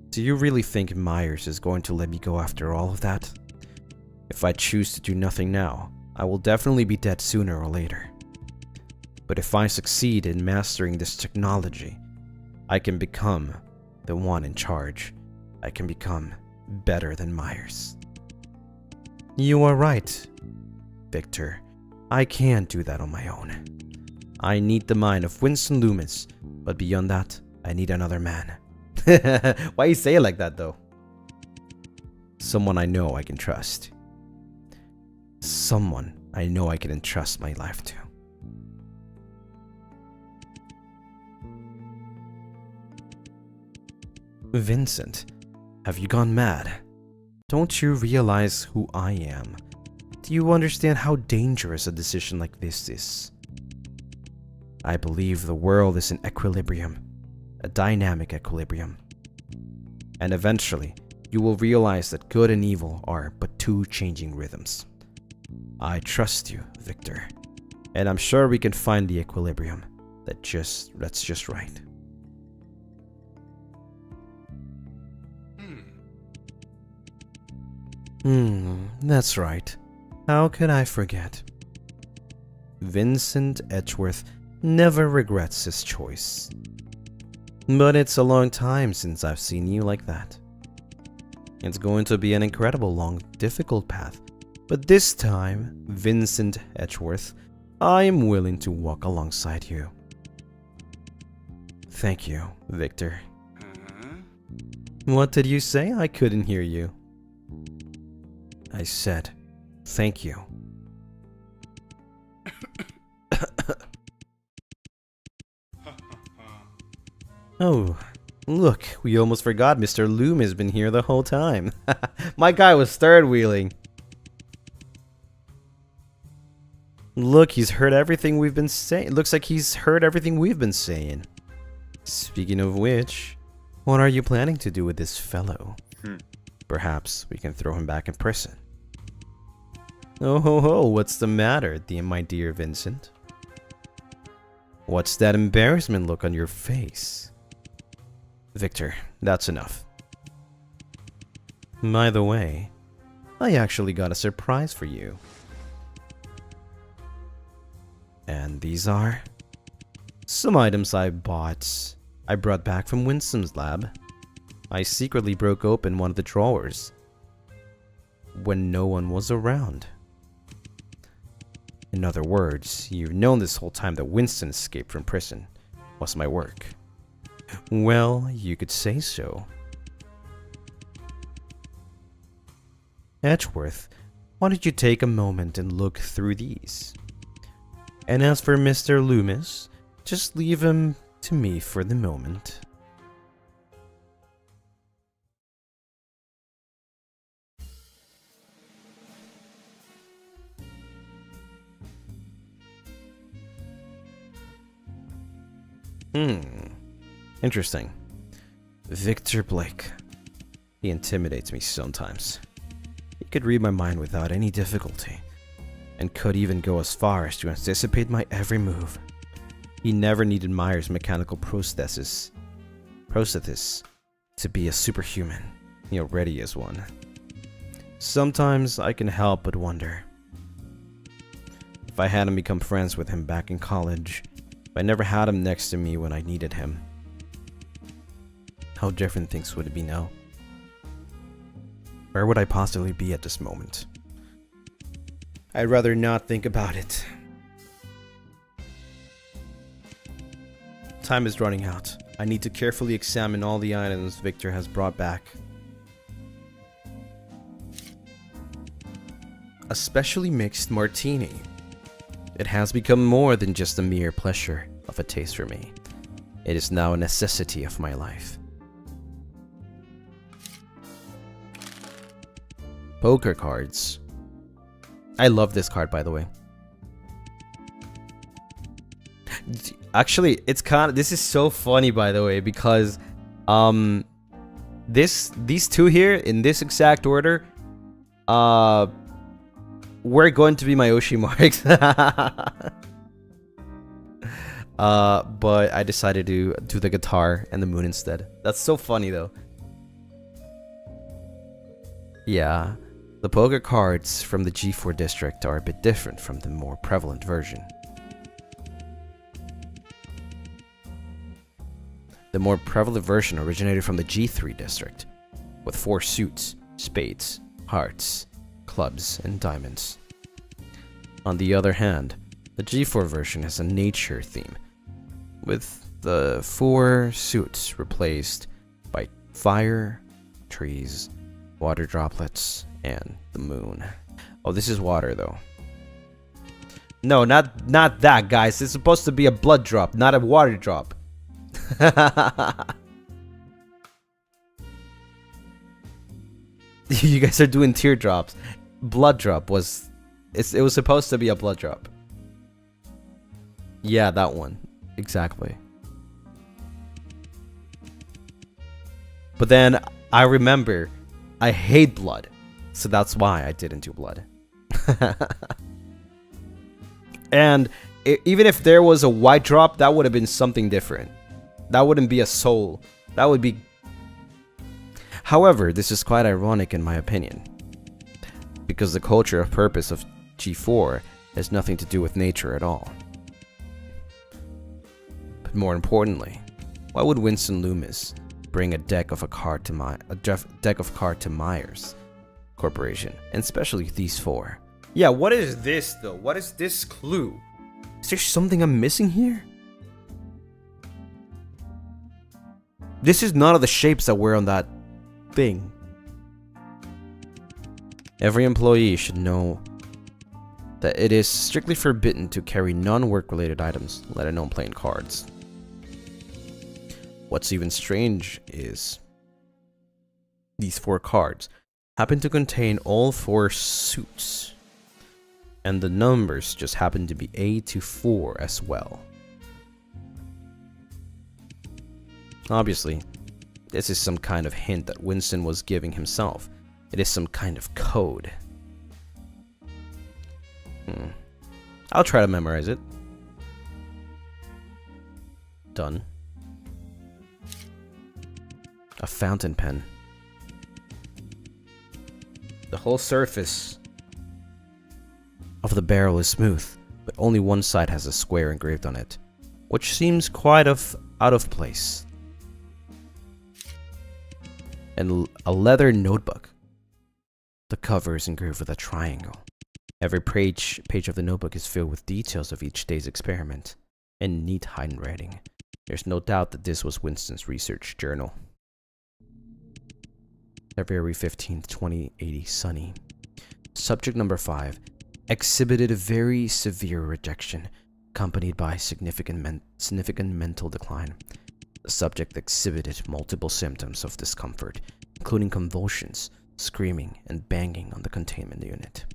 Do you really think Myers is going to let me go after all of that? If I choose to do nothing now, I will definitely be dead sooner or later. But if I succeed in mastering this technology, I can become the one in charge. I can become better than Myers. You are right, Victor. I can't do that on my own. I need the mind of Winston Loomis, but beyond that, I need another man. Why you say it like that, though? Someone I know I can trust. Someone I know I can entrust my life to. Vincent, have you gone mad? Don't you realize who I am? Do you understand how dangerous a decision like this is? I believe the world is in equilibrium, a dynamic equilibrium. And eventually, you will realize that good and evil are but two changing rhythms. I trust you, Victor, and I'm sure we can find the equilibrium that's just right. That's right. How could I forget? Vincent Edgeworth never regrets his choice. But it's a long time since I've seen you like that. It's going to be an incredible long, difficult path. But this time, Vincent Edgeworth, I am willing to walk alongside you. Thank you, Victor. What did you say? I couldn't hear you. I said, thank you. Oh, look, we almost forgot Mr. Loom has been here the whole time. My guy was third wheeling. Look, he's heard everything we've been saying. Looks like he's heard everything we've been saying. Speaking of which, what are you planning to do with this fellow? Perhaps we can throw him back in prison. Oh ho ho, what's the matter, my dear Vincent? What's that embarrassment look on your face? Victor, that's enough. By the way, I actually got a surprise for you. And these are some items I bought I brought back from Winston's lab. I secretly broke open one of the drawers when no one was around. In other words, you've known this whole time that Winston escaped from prison was my work. Well, you could say so. Edgeworth, why don't you take a moment and look through these? And as for Mr. Loomis, just leave him to me for the moment. Interesting. Victor Blake. He intimidates me sometimes. He could read my mind without any difficulty, and could even go as far as to anticipate my every move. He never needed Myers' mechanical prosthesis to be a superhuman. He already is one. Sometimes I can help but wonder. If I hadn't become friends with him back in college, if I never had him next to me when I needed him, how different things would be now? Where would I possibly be at this moment? I'd rather not think about it. Time is running out. I need to carefully examine all the items Victor has brought back. A specially mixed martini. It has become more than just a mere pleasure of a taste for me. It is now a necessity of my life. Poker cards. I love this card, by the way. Actually, it's this is so funny, by the way, because these two here in this exact order were going to be my Oshi marks. But I decided to do the guitar and the moon instead. That's so funny though. Yeah, the poker cards from the G4 district are a bit different from the more prevalent version. The more prevalent version originated from the G3 district, with 4 suits, spades, hearts, clubs, and diamonds. On the other hand, the G4 version has a nature theme, with the 4 suits replaced by fire, trees, water droplets, and the moon. Oh, this is water though. No, not that, guys. It's supposed to be a blood drop, not a water drop. You guys are doing teardrops. Blood drop was it was supposed to be a blood drop. Yeah, that one. Exactly. But then I remember I hate blood, so that's why I didn't do blood. And even if there was a white drop, that would have been something different. That wouldn't be a soul. That would be... However, this is quite ironic in my opinion, because the culture of purpose of G4 has nothing to do with nature at all. But more importantly, why would Winston Loomis bring a deck of card to Myers Corporation, and especially these 4? Yeah, what is this though? What is this clue? Is there something I'm missing here? This is none of the shapes that were on that thing. Every employee should know that it is strictly forbidden to carry non-work related items, let alone playing cards. What's even strange is these 4 cards happen to contain all 4 suits, and the numbers just happen to be A to 4 as well. Obviously, this is some kind of hint that Winston was giving himself. It is some kind of code. I'll try to memorize it. Done. A fountain pen. The whole surface of the barrel is smooth, but only one side has a square engraved on it, which seems quite out of place. and a leather notebook. The cover is engraved with a triangle. Every page of the notebook is filled with details of each day's experiment in neat handwriting. There's no doubt that this was Winston's research journal. February 15th, 2080, sunny. Subject number 5 exhibited a very severe rejection, accompanied by significant mental decline. The subject exhibited multiple symptoms of discomfort, including convulsions, screaming, and banging on the containment unit.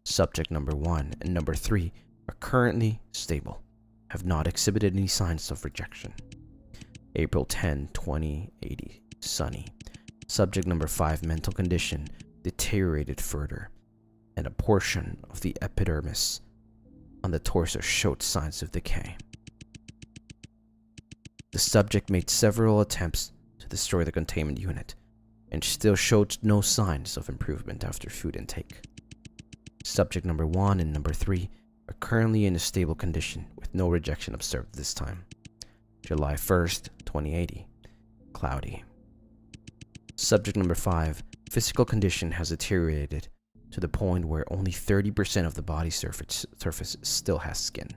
Subject number 1 and number 3 are currently stable, have not exhibited any signs of rejection. April 10, 2080, sunny. Subject number 5 mental condition deteriorated further, and a portion of the epidermis on the torso showed signs of decay. The subject made several attempts to destroy the containment unit, and still showed no signs of improvement after food intake. Subject number 1 and number 3 are currently in a stable condition with no rejection observed this time. July 1st, 2080, cloudy. Subject number 5, physical condition has deteriorated to the point where only 30% of the body surface still has skin.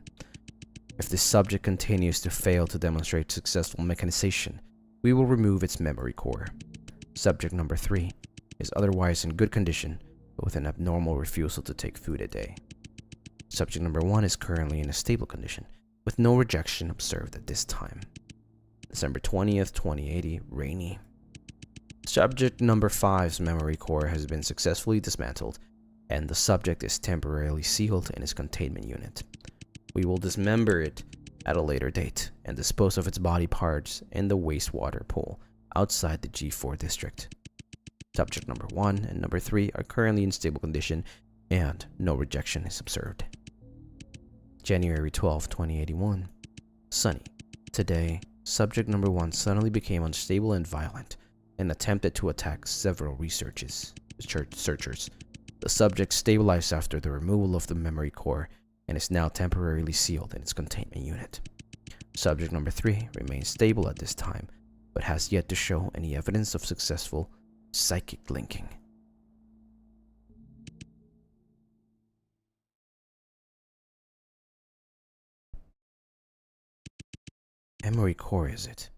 If this subject continues to fail to demonstrate successful mechanization, we will remove its memory core. Subject number 3 is otherwise in good condition, but with an abnormal refusal to take food a day. Subject number 1 is currently in a stable condition, with no rejection observed at this time. December 20th, 2080, rainy. Subject number 5's memory core has been successfully dismantled, and the subject is temporarily sealed in its containment unit. We will dismember it at a later date and dispose of its body parts in the wastewater pool outside the G4 district. Subject number 1 and number 3 are currently in stable condition, and no rejection is observed. January 12, 2081, sunny. Today, subject number 1 suddenly became unstable and violent and attempted to attack several searchers. The subject stabilized after the removal of the memory core and is now temporarily sealed in its containment unit. Subject number 3 remains stable at this time, but has yet to show any evidence of successful psychic linking. Memory core, is it?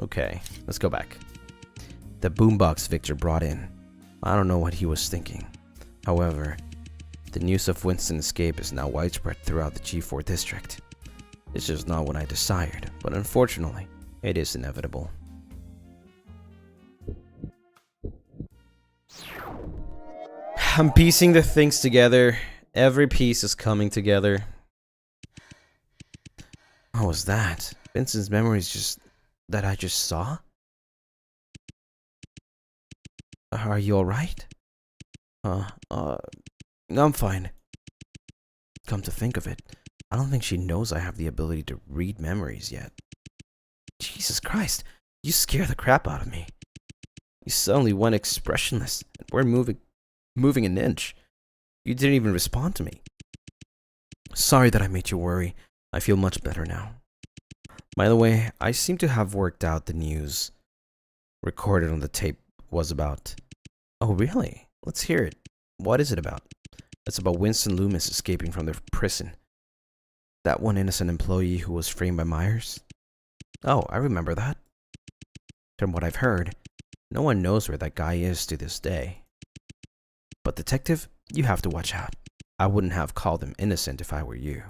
Okay, let's go back. The boombox Victor brought in. I don't know what he was thinking. However, the news of Winston's escape is now widespread throughout the G4 district. It's just not what I desired, but unfortunately, it is inevitable. I'm piecing the things together. Every piece is coming together. What was that? Vincent's memories just that I just saw? Are you alright? I'm fine. Come to think of it, I don't think she knows I have the ability to read memories yet. Jesus Christ, you scare the crap out of me. You suddenly went expressionless and weren't moving an inch. You didn't even respond to me. Sorry that I made you worry. I feel much better now. By the way, I seem to have worked out the news recorded on the tape was about. Oh, really? Let's hear it. What is it about? It's about Winston Loomis escaping from the prison. That one innocent employee who was framed by Myers? Oh, I remember that. From what I've heard, no one knows where that guy is to this day. But detective, you have to watch out. I wouldn't have called him innocent if I were you.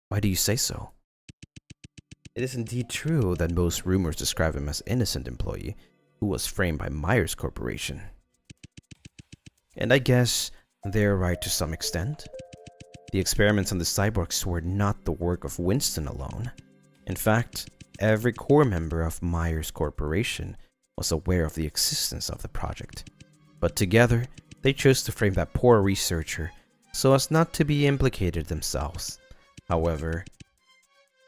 Why do you say so? It is indeed true that most rumors describe him as innocent employee who was framed by Myers Corporation. And I guess they're right to some extent. The experiments on the cyborgs were not the work of Winston alone. In fact, every core member of Myers Corporation was aware of the existence of the project. But together, they chose to frame that poor researcher so as not to be implicated themselves. However,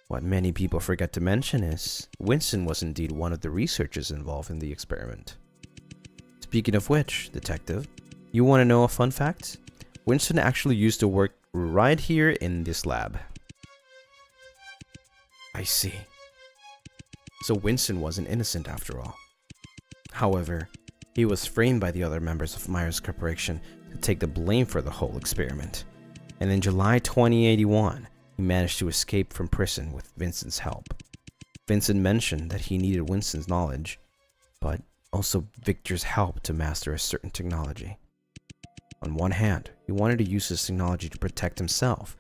what many people forget to mention is, Winston was indeed one of the researchers involved in the experiment. Speaking of which, detective, You want to know a fun fact? Winston actually used to work right here in this lab. I see. So Winston wasn't innocent after all. However, he was framed by the other members of Myers Corporation to take the blame for the whole experiment. And in July 2081, he managed to escape from prison with Vincent's help. Vincent mentioned that he needed Winston's knowledge, but also Victor's help to master a certain technology. On one hand, he wanted to use his technology to protect himself,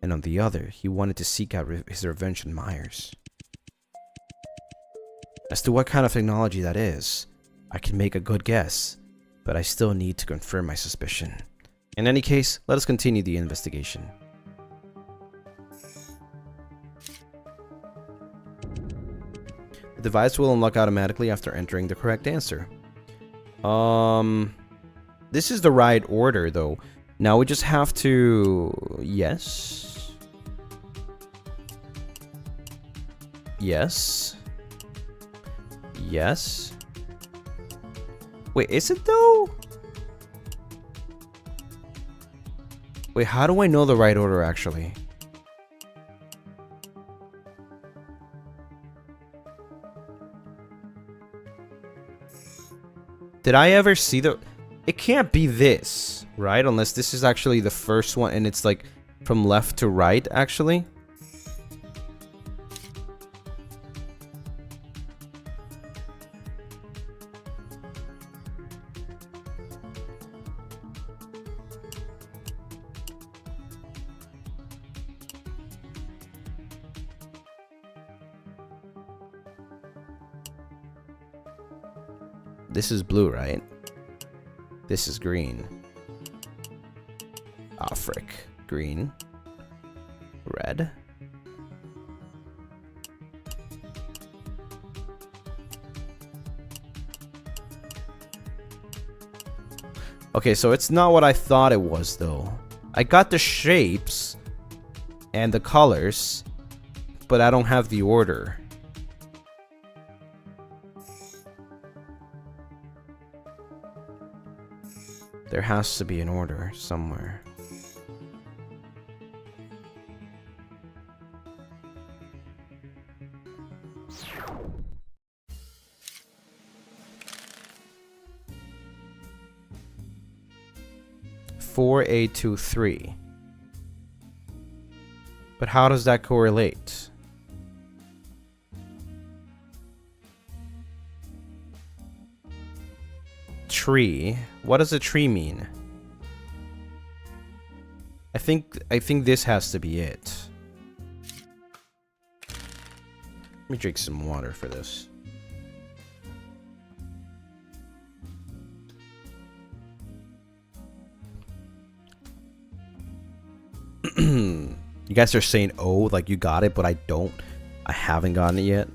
and on the other, he wanted to seek out his revenge on Myers. As to what kind of technology that is, I can make a good guess, but I still need to confirm my suspicion. In any case, let us continue the investigation. The device will unlock automatically after entering the correct answer. This is the right order, though. Now we just have to... Yes. Yes. Yes. Wait, is it though? Wait, how do I know the right order actually? Did I ever see the... It can't be this, right? Unless this is actually the first one and it's like from left to right, actually. This is blue, right? This is green. Ah, frick. Green. Red. Okay, so it's not what I thought it was, though. I got the shapes and the colors, but I don't have the order. There has to be an order somewhere. Four A23. But how does that correlate? Tree. What does a tree mean? I think this has to be it. Let me drink some water for this. You guys are saying, oh, like you got it, but I don't. I haven't gotten it yet.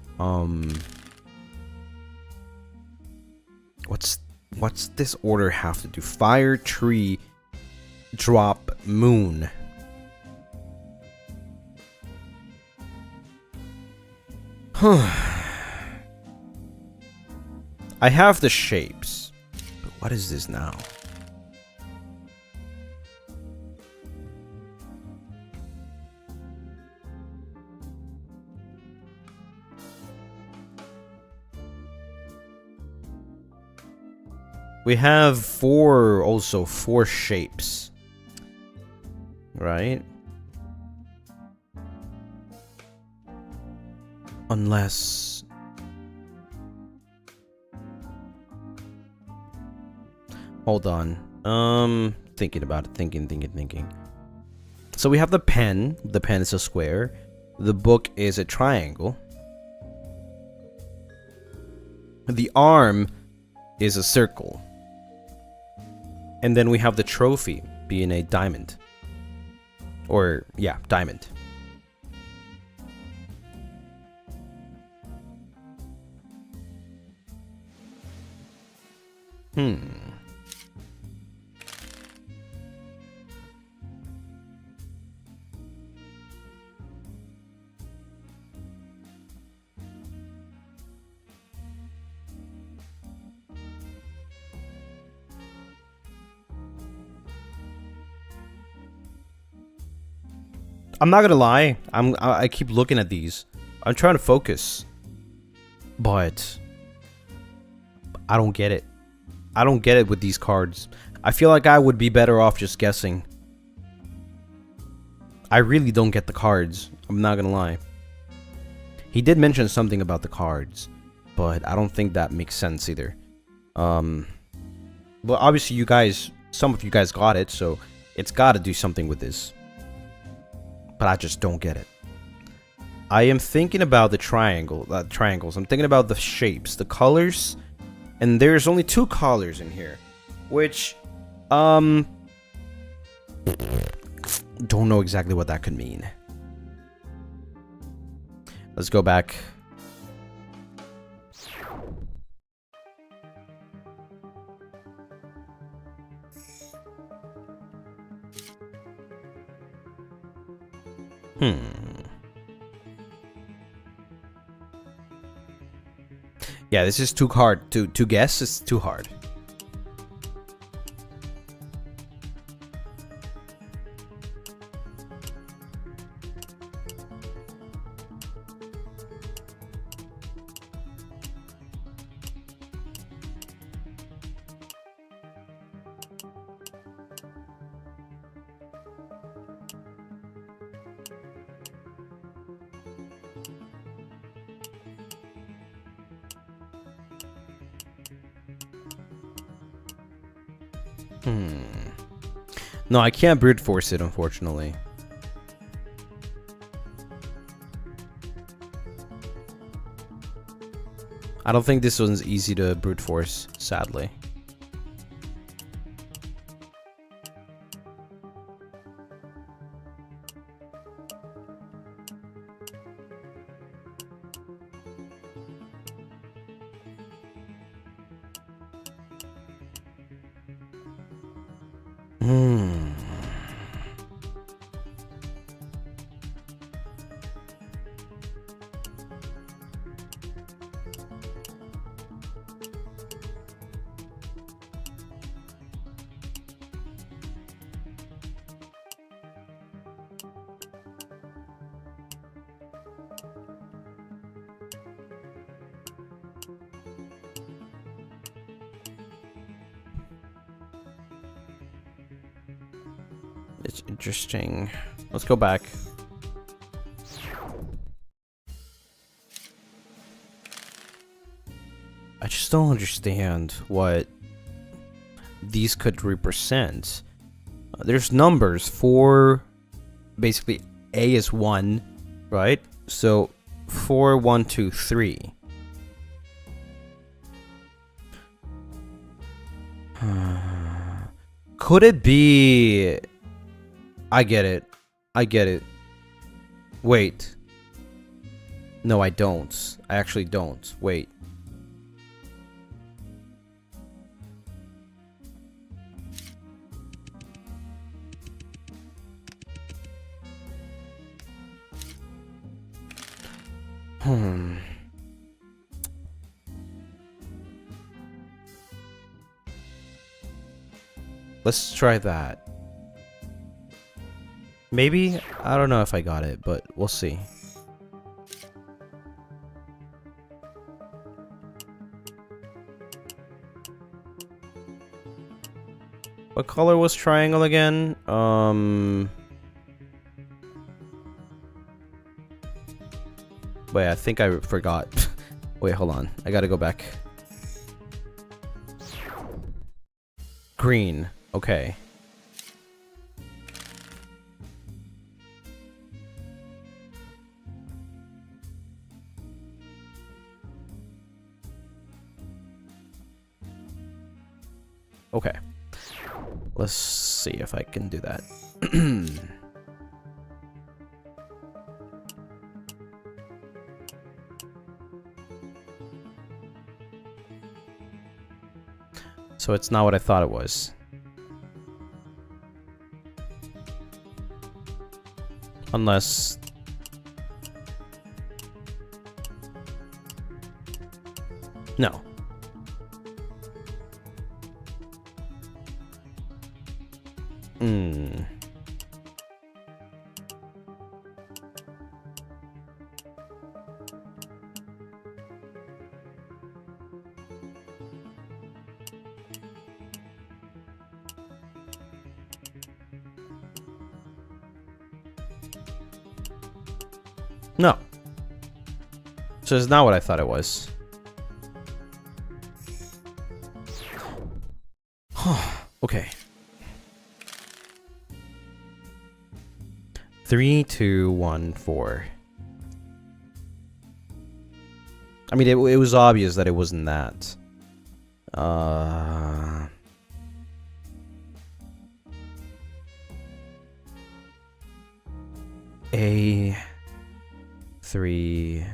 What's this order have to do? Fire, tree, drop, moon. I have the shapes, but what is this now? We have four shapes, right? Unless... Hold on. Thinking about it. Thinking. So we have the pen. The pen is a square. The book is a triangle. The arm is a circle. And then we have the trophy being a diamond. Or, yeah, diamond. I'm not gonna lie. I keep looking at these. I'm trying to focus, but I don't get it. I don't get it with these cards. I feel like I would be better off just guessing. I really don't get the cards. I'm not gonna lie. He did mention something about the cards, but I don't think that makes sense either. Well, obviously you guys, some of you guys got it, so it's got to do something with this. But I just don't get it. I am thinking about the triangles. I'm thinking about the shapes, the colors, and there's only 2 colors in here, which don't know exactly what that could mean. Let's go back. Yeah, this is too hard to guess. It's too hard. No, I can't brute force it, unfortunately. I don't think this one's easy to brute force, sadly. It's interesting. Let's go back. I just don't understand what these could represent. There's numbers for basically A is 1, right? So 4, 1, 2, 3. Could it be... I get it. I get it. Wait. No, I don't. I actually don't. Wait. Let's try that. Maybe? I don't know if I got it, but we'll see. What color was triangle again? Wait, I think I forgot. Wait, hold on. I gotta go back. Green. Okay. Okay. Let's see if I can do that. So it's not what I thought it was. Unless... No. No. So it's not what I thought it was. Okay. 3, 2, 1, 4. I mean, it was obvious that it wasn't that. A 3.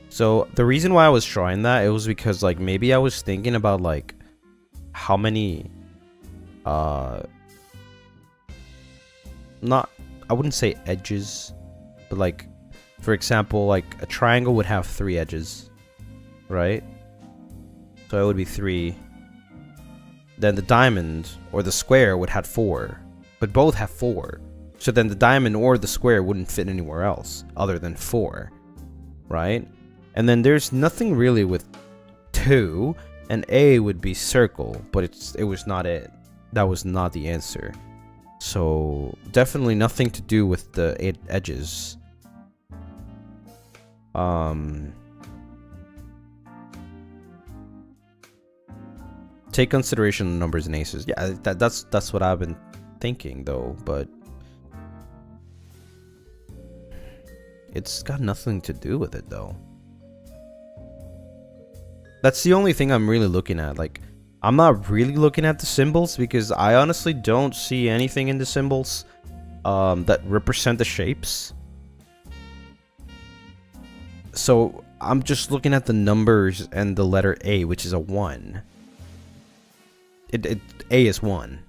So the reason why I was trying that, it was because like maybe I was thinking about like how many not, I wouldn't say edges, but like for example, like a triangle would have 3 edges, right? So it would be 3. Then the diamond or the square would have 4, but both have 4. So then the diamond or the square wouldn't fit anywhere else other than 4, right? And then there's nothing really with 2, and A would be circle, but it was not it. That was not the answer. So definitely nothing to do with the 8 edges. Take consideration of numbers and aces. Yeah, that's what I've been thinking though, but it's got nothing to do with it though. That's the only thing I'm really looking at. Like, I'm not really looking at the symbols because I honestly don't see anything in the symbols that represent the shapes. So I'm just looking at the numbers and the letter A, which is a 1. A is 1.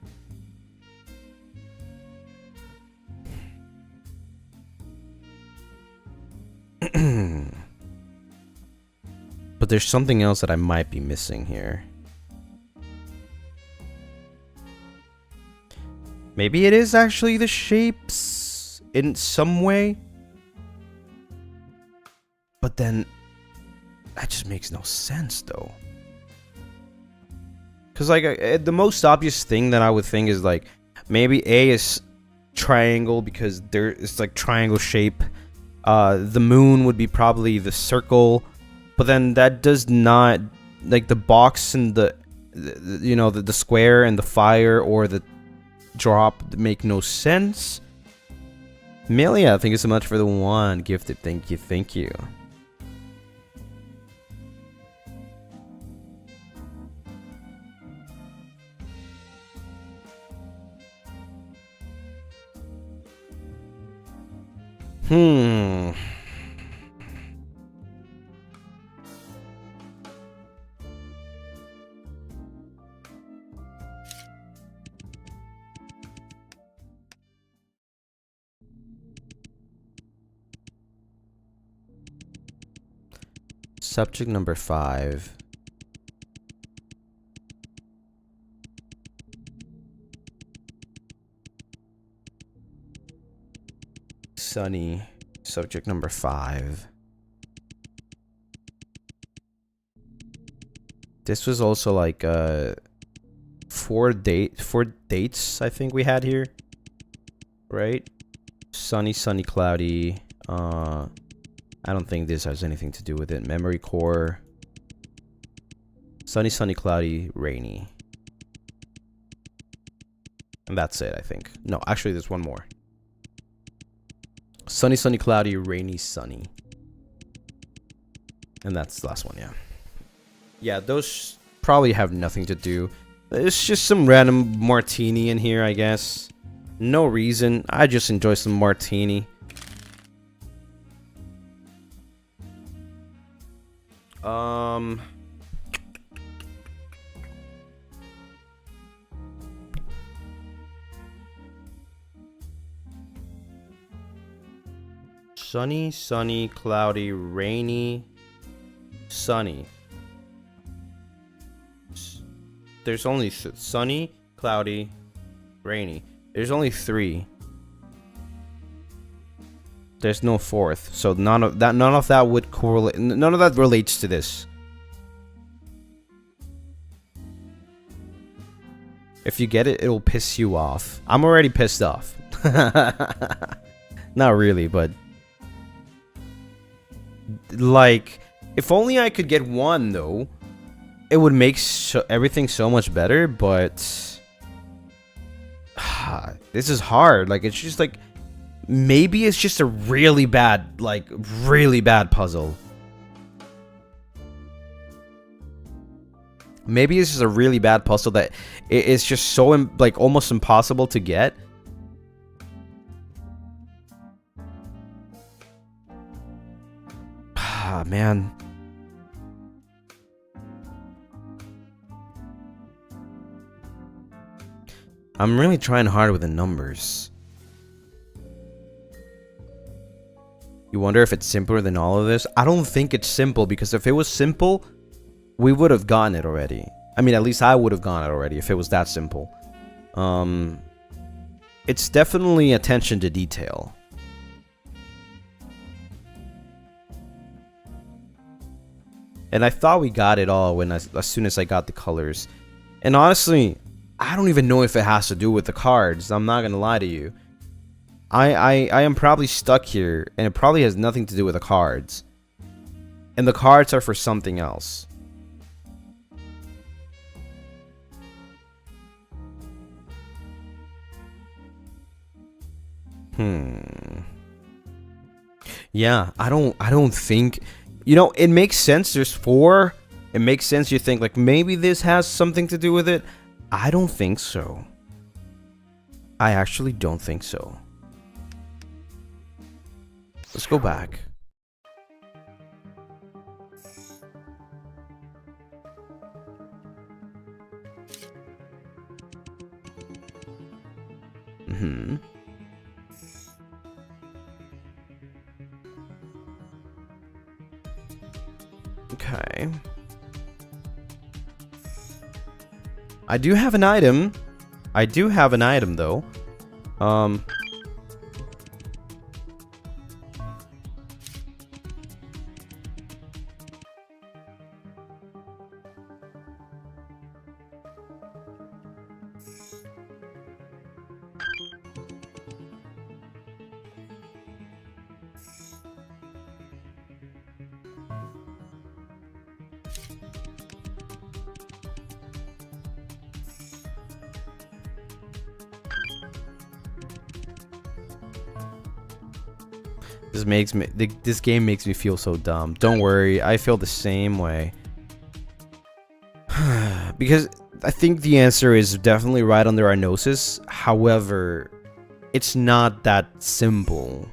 But there's something else that I might be missing here. Maybe it is actually the shapes in some way. But then that just makes no sense though. Because like the most obvious thing that I would think is like maybe A is triangle because there is like triangle shape. The moon would be probably the circle. But then that does not, like the box and the you know, the square and the fire or the drop make no sense. Melia, thank you so much for the 1 gifted. Thank you, thank you. Subject number 5. Sunny. Subject number 5. This was also like 4 dates I think we had here. Right? Sunny, sunny, cloudy. I don't think this has anything to do with it. Memory core. Sunny, sunny, cloudy, rainy. And that's it, I think. No, actually, there's one more. Sunny, sunny, cloudy, rainy, sunny. And that's the last one, yeah. Yeah, those probably have nothing to do. It's just some random martini in here, I guess. No reason. I just enjoy some martini. Sunny, sunny, cloudy, rainy, sunny. There's only sunny, cloudy, rainy. There's only 3. There's no fourth, so none of that would correlate. None of that relates to this. If you get it, it'll piss you off. I'm already pissed off. Not really, but like, if only I could get one though, it would make everything so much better. But this is hard. Like, it's just like, maybe it's just a really bad puzzle. Maybe it's just a really bad puzzle that it's just so like almost impossible to get. Ah, man. I'm really trying hard with the numbers. You wonder if it's simpler than all of this? I don't think it's simple, because if it was simple, we would have gotten it already. I mean, at least I would have gotten it already if it was that simple. It's definitely attention to detail. And I thought we got it all as soon as I got the colors. And honestly, I don't even know if it has to do with the cards. I'm not gonna lie to you. I am probably stuck here, and it probably has nothing to do with the cards. And the cards are for something else. Yeah, I don't think, you know, it makes sense. There's 4. It makes sense. You think like maybe this has something to do with it. I don't think so. I actually don't think so. Let's go back. Okay. I do have an item. I do have an item though. This game makes me feel so dumb. Don't worry, I feel the same way. Because I think the answer is definitely right under our noses. However, it's not that simple.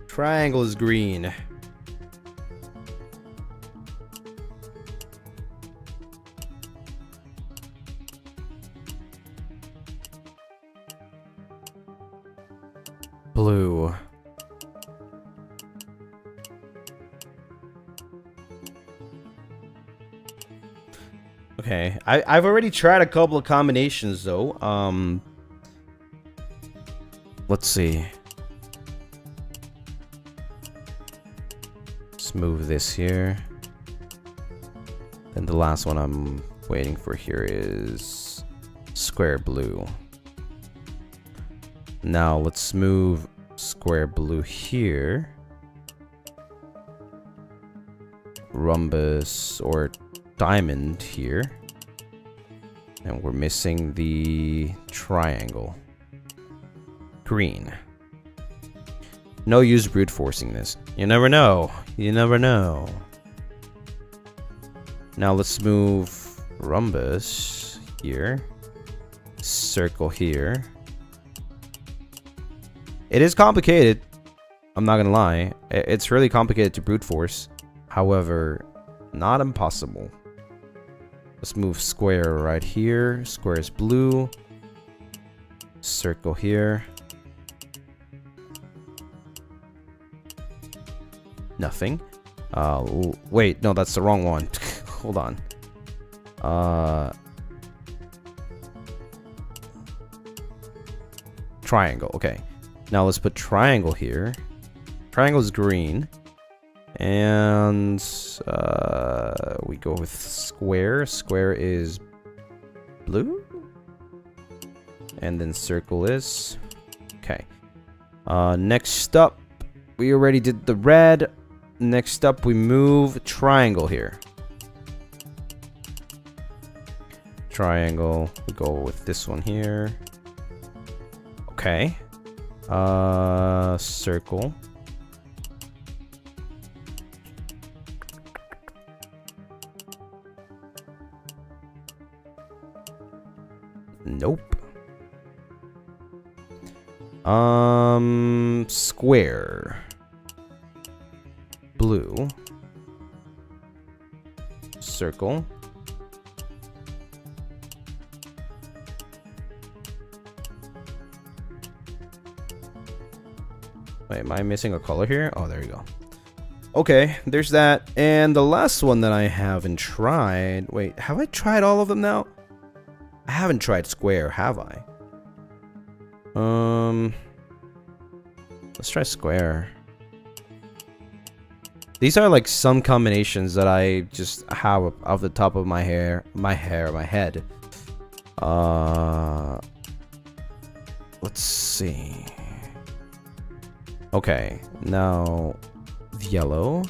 Triangle is green. Blue. Okay, I've already tried a couple of combinations though. Let's see. Let's move this here. Then the last one I'm waiting for here is square blue. Now let's move square blue here. Rhombus or diamond here. And we're missing the triangle. Green. No use brute forcing this. You never know. You never know. Now let's move rhombus here. Circle here. It is complicated. I'm not gonna lie. It's really complicated to brute force. However, not impossible. Let's move square right here. Square is blue. Circle here. Nothing. Wait, no, that's the wrong one. Hold on. Triangle. Okay. Now let's put triangle here. Triangle is green. And we go with square. Square is blue. And then circle is... Okay. Next up, we already did the red. Next up, we move triangle here. Triangle. We go with this one here. Okay. Circle. Nope. Square. Blue. Circle. Wait, am I missing a color here? Oh, there you go. Okay, there's that. And the last one that I haven't tried... Wait, have I tried all of them now? I haven't tried square, have I? Let's try square. These are like some combinations that I just have off the top of my head. Let's see. Okay, now yellow.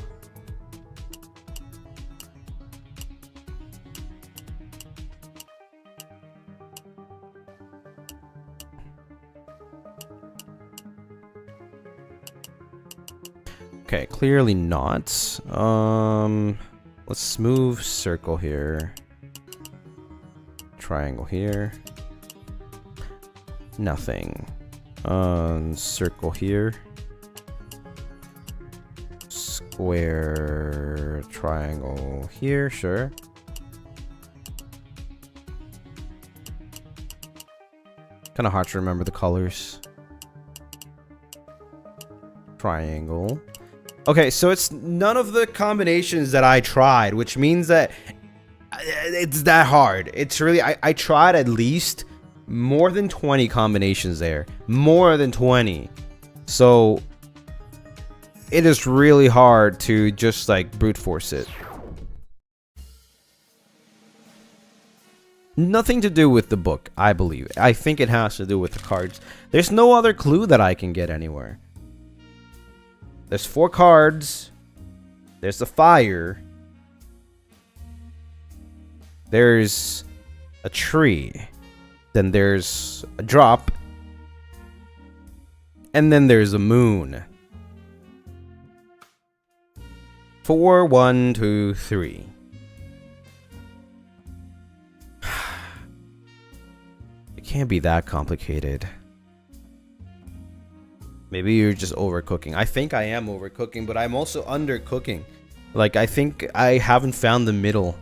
Okay, clearly not. Let's move circle here. Triangle here. Nothing. Circle here. Square, triangle here, sure. Kind of hard to remember the colors. Triangle. Okay, so it's none of the combinations that I tried, which means that it's that hard. It's really, I tried at least more than 20 combinations there. More than 20. So it is really hard to just like brute force it. Nothing to do with the book, I believe. I think it has to do with the cards. There's no other clue that I can get anywhere. There's 4 cards. There's the fire. There's a tree. Then there's a drop. And then there's a moon. 4, 1, 2, 3. It can't be that complicated. Maybe you're just overcooking. I think I am overcooking, but I'm also undercooking. Like, I think I haven't found the middle.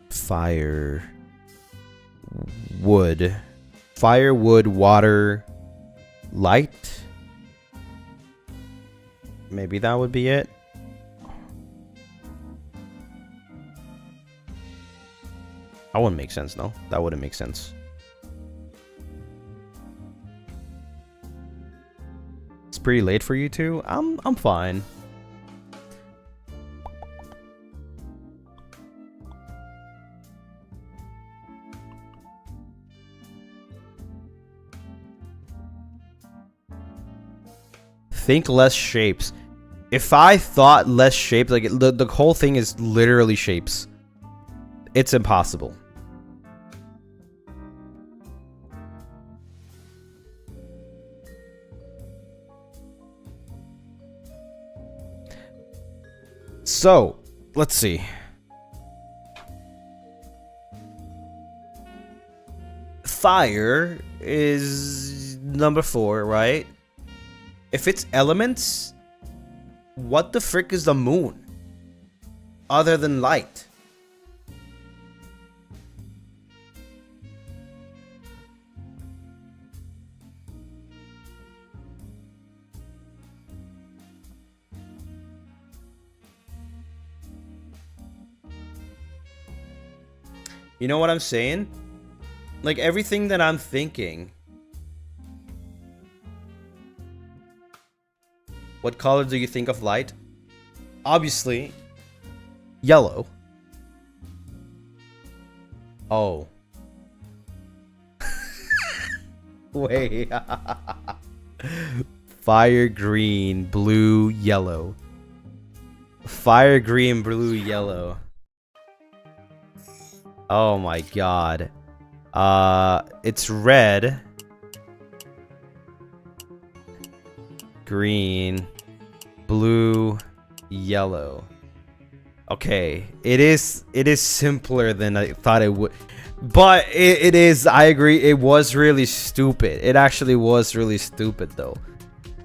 Fire. Wood. Fire, wood, water, light. Maybe that would be it. That wouldn't make sense, no? That wouldn't make sense. It's pretty late for you two. I'm fine. Think less shapes. If I thought less shapes, like the whole thing is literally shapes. It's impossible. So, let's see. Fire is number 4, right? If it's elements, what the frick is the moon? Other than light. You know what I'm saying? Like, everything that I'm thinking. What color do you think of light? Obviously, yellow. Oh. Wait. Fire green, blue, yellow. Fire green, blue, yellow. Oh my god. It's red, green, blue, yellow. Okay, it is simpler than I thought it would, but it is, I agree, it was really stupid. It actually was really stupid though,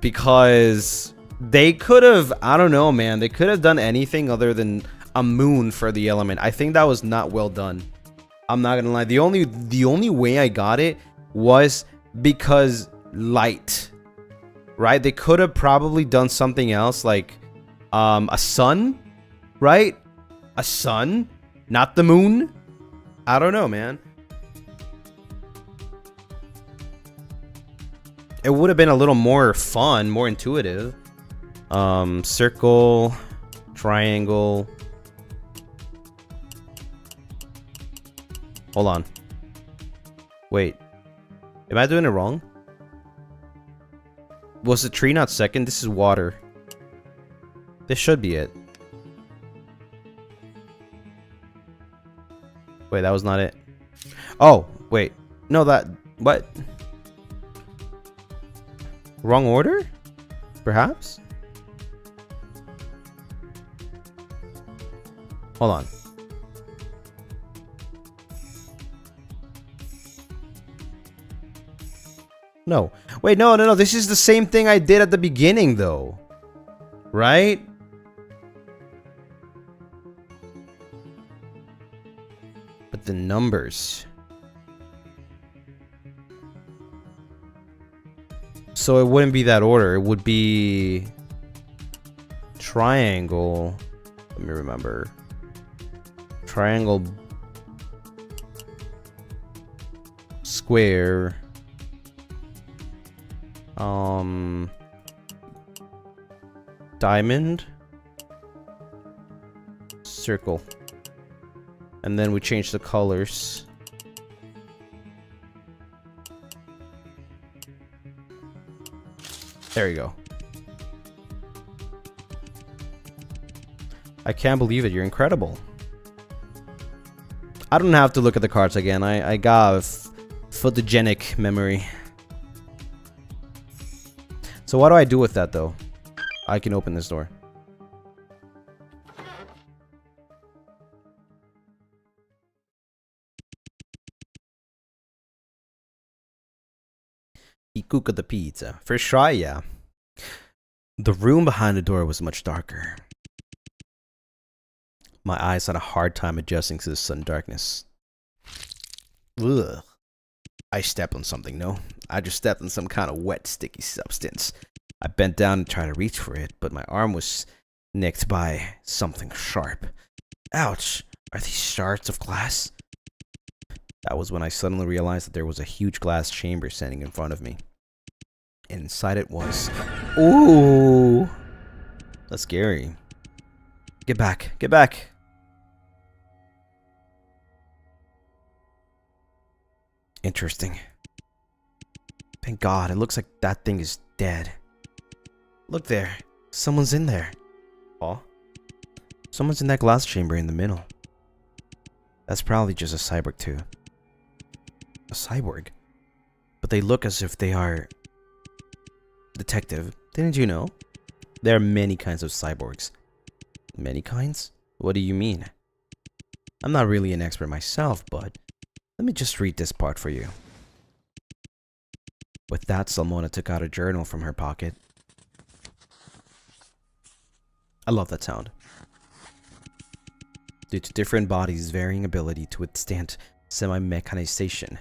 because they could have, I don't know, man, they could have done anything other than a moon for the element. I think that was not well done. I'm not gonna lie. The only way I got it was because light, right? They could have probably done something else, like a sun, right? A sun, not the moon. I don't know, man. It would have been a little more fun, more intuitive. Circle, triangle. Hold on. Wait. Am I doing it wrong? Was the tree not second? This is water. This should be it. Wait, that was not it. Oh, wait. No, that... What? Wrong order? Perhaps? Hold on. No. Wait, no. This is the same thing I did at the beginning, though. Right? But the numbers. So it wouldn't be that order. It would be... triangle. Let me remember. Triangle. Square. Diamond, circle, and then we change the colors. There you go. I can't believe it. You're incredible. I don't have to look at the cards again. I got photogenic memory. So what do I do with that, though? I can open this door. Ikuka the pizza. First try, yeah. The room behind the door was much darker. My eyes had a hard time adjusting to the sudden darkness. Ugh. I stepped on something, no? I just stepped on some kind of wet, sticky substance. I bent down and tried to reach for it, but my arm was nicked by something sharp. Ouch! Are these shards of glass? That was when I suddenly realized that there was a huge glass chamber standing in front of me. And inside it was... Ooh! That's scary. Get back! Get back! Interesting. Thank God, it looks like that thing is dead. Look there. Someone's in there. Oh? Someone's in that glass chamber in the middle. That's probably just a cyborg too. A cyborg? But they look as if they are... Detective, didn't you know? There are many kinds of cyborgs. Many kinds? What do you mean? I'm not really an expert myself, but let me just read this part for you. With that, Salmona took out a journal from her pocket. I love that sound. Due to different bodies' varying ability to withstand semi-mechanization,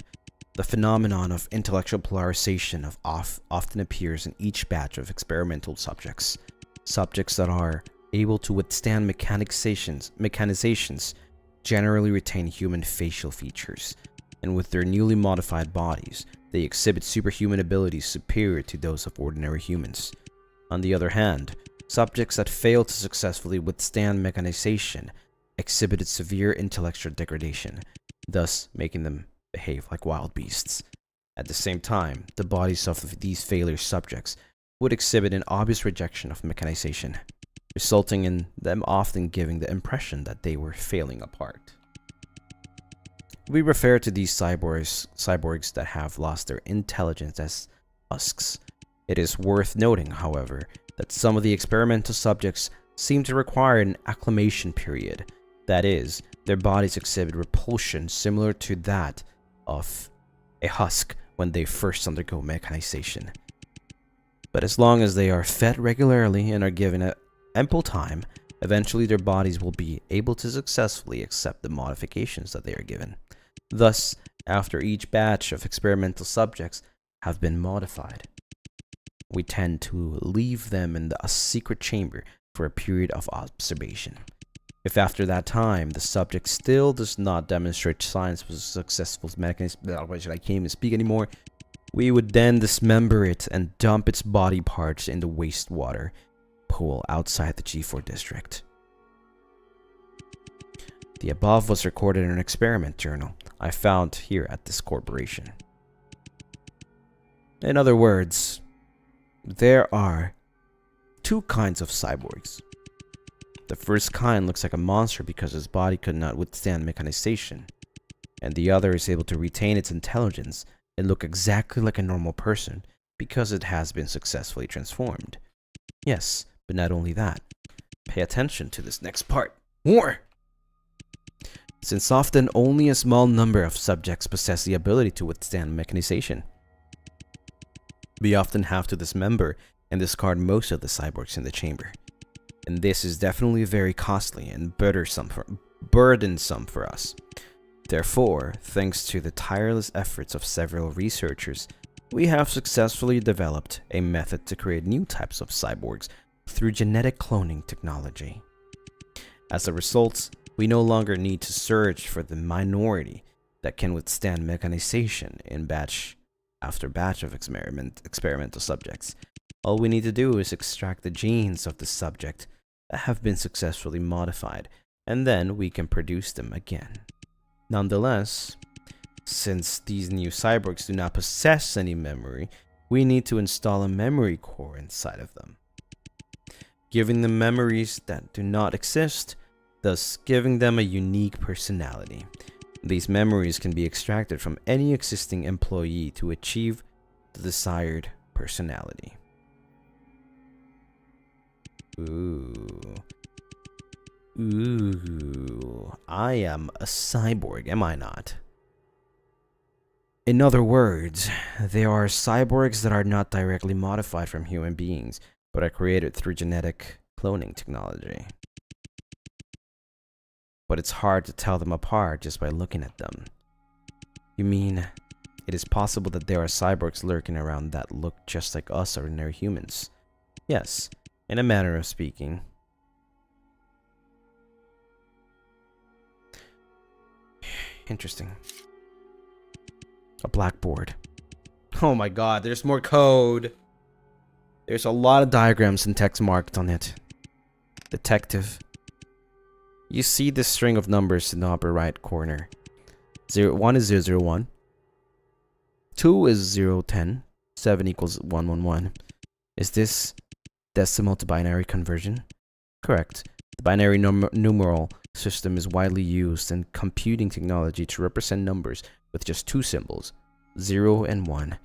the phenomenon of intellectual polarization often appears in each batch of experimental subjects. Subjects that are able to withstand mechanizations generally retain human facial features, and with their newly modified bodies, they exhibit superhuman abilities superior to those of ordinary humans. On the other hand, subjects that fail to successfully withstand mechanization exhibited severe intellectual degradation, thus making them behave like wild beasts. At the same time, the bodies of these failure subjects would exhibit an obvious rejection of mechanization, resulting in them often giving the impression that they were failing apart. We refer to these cyborgs that have lost their intelligence as husks. It is worth noting, however, that some of the experimental subjects seem to require an acclimation period. That is, their bodies exhibit repulsion similar to that of a husk when they first undergo mechanization. But as long as they are fed regularly and are given ample time, eventually their bodies will be able to successfully accept the modifications that they are given. Thus, after each batch of experimental subjects have been modified, we tend to leave them in a secret chamber for a period of observation. If after that time the subject still does not demonstrate signs of a successful mechanism, I can't even speak anymore, we would then dismember it and dump its body parts in the wastewater pool outside the G4 district. The above was recorded in an experiment journal I found here at this corporation. In other words, there are two kinds of cyborgs. The first kind looks like a monster because his body could not withstand mechanization, and the other is able to retain its intelligence and look exactly like a normal person because it has been successfully transformed. Yes, but not only that. Pay attention to this next part. More! Since often only a small number of subjects possess the ability to withstand mechanization, we often have to dismember and discard most of the cyborgs in the chamber. And this is definitely very costly and burdensome for us. Therefore, thanks to the tireless efforts of several researchers, we have successfully developed a method to create new types of cyborgs through genetic cloning technology. As a result, we no longer need to search for the minority that can withstand mechanization in batch after batch of experimental subjects. All we need to do is extract the genes of the subject that have been successfully modified, and then we can produce them again. Nonetheless, since these new cyborgs do not possess any memory, we need to install a memory core inside of them, giving them memories that do not exist, thus giving them a unique personality. These memories can be extracted from any existing employee to achieve the desired personality. Ooh, I am a cyborg, am I not? In other words, there are cyborgs that are not directly modified from human beings, but are created through genetic cloning technology. But it's hard to tell them apart just by looking at them. You mean, it is possible that there are cyborgs lurking around that look just like us ordinary humans? Yes, in a manner of speaking. Interesting. A blackboard. Oh my god, there's more code. There's a lot of diagrams and text marked on it. Detective. You see this string of numbers in the upper right corner. 1 is 001. 2 is 010. 7 equals 111. Is this decimal to binary conversion? Correct. The binary numeral system is widely used in computing technology to represent numbers with just two symbols, 0 and 1.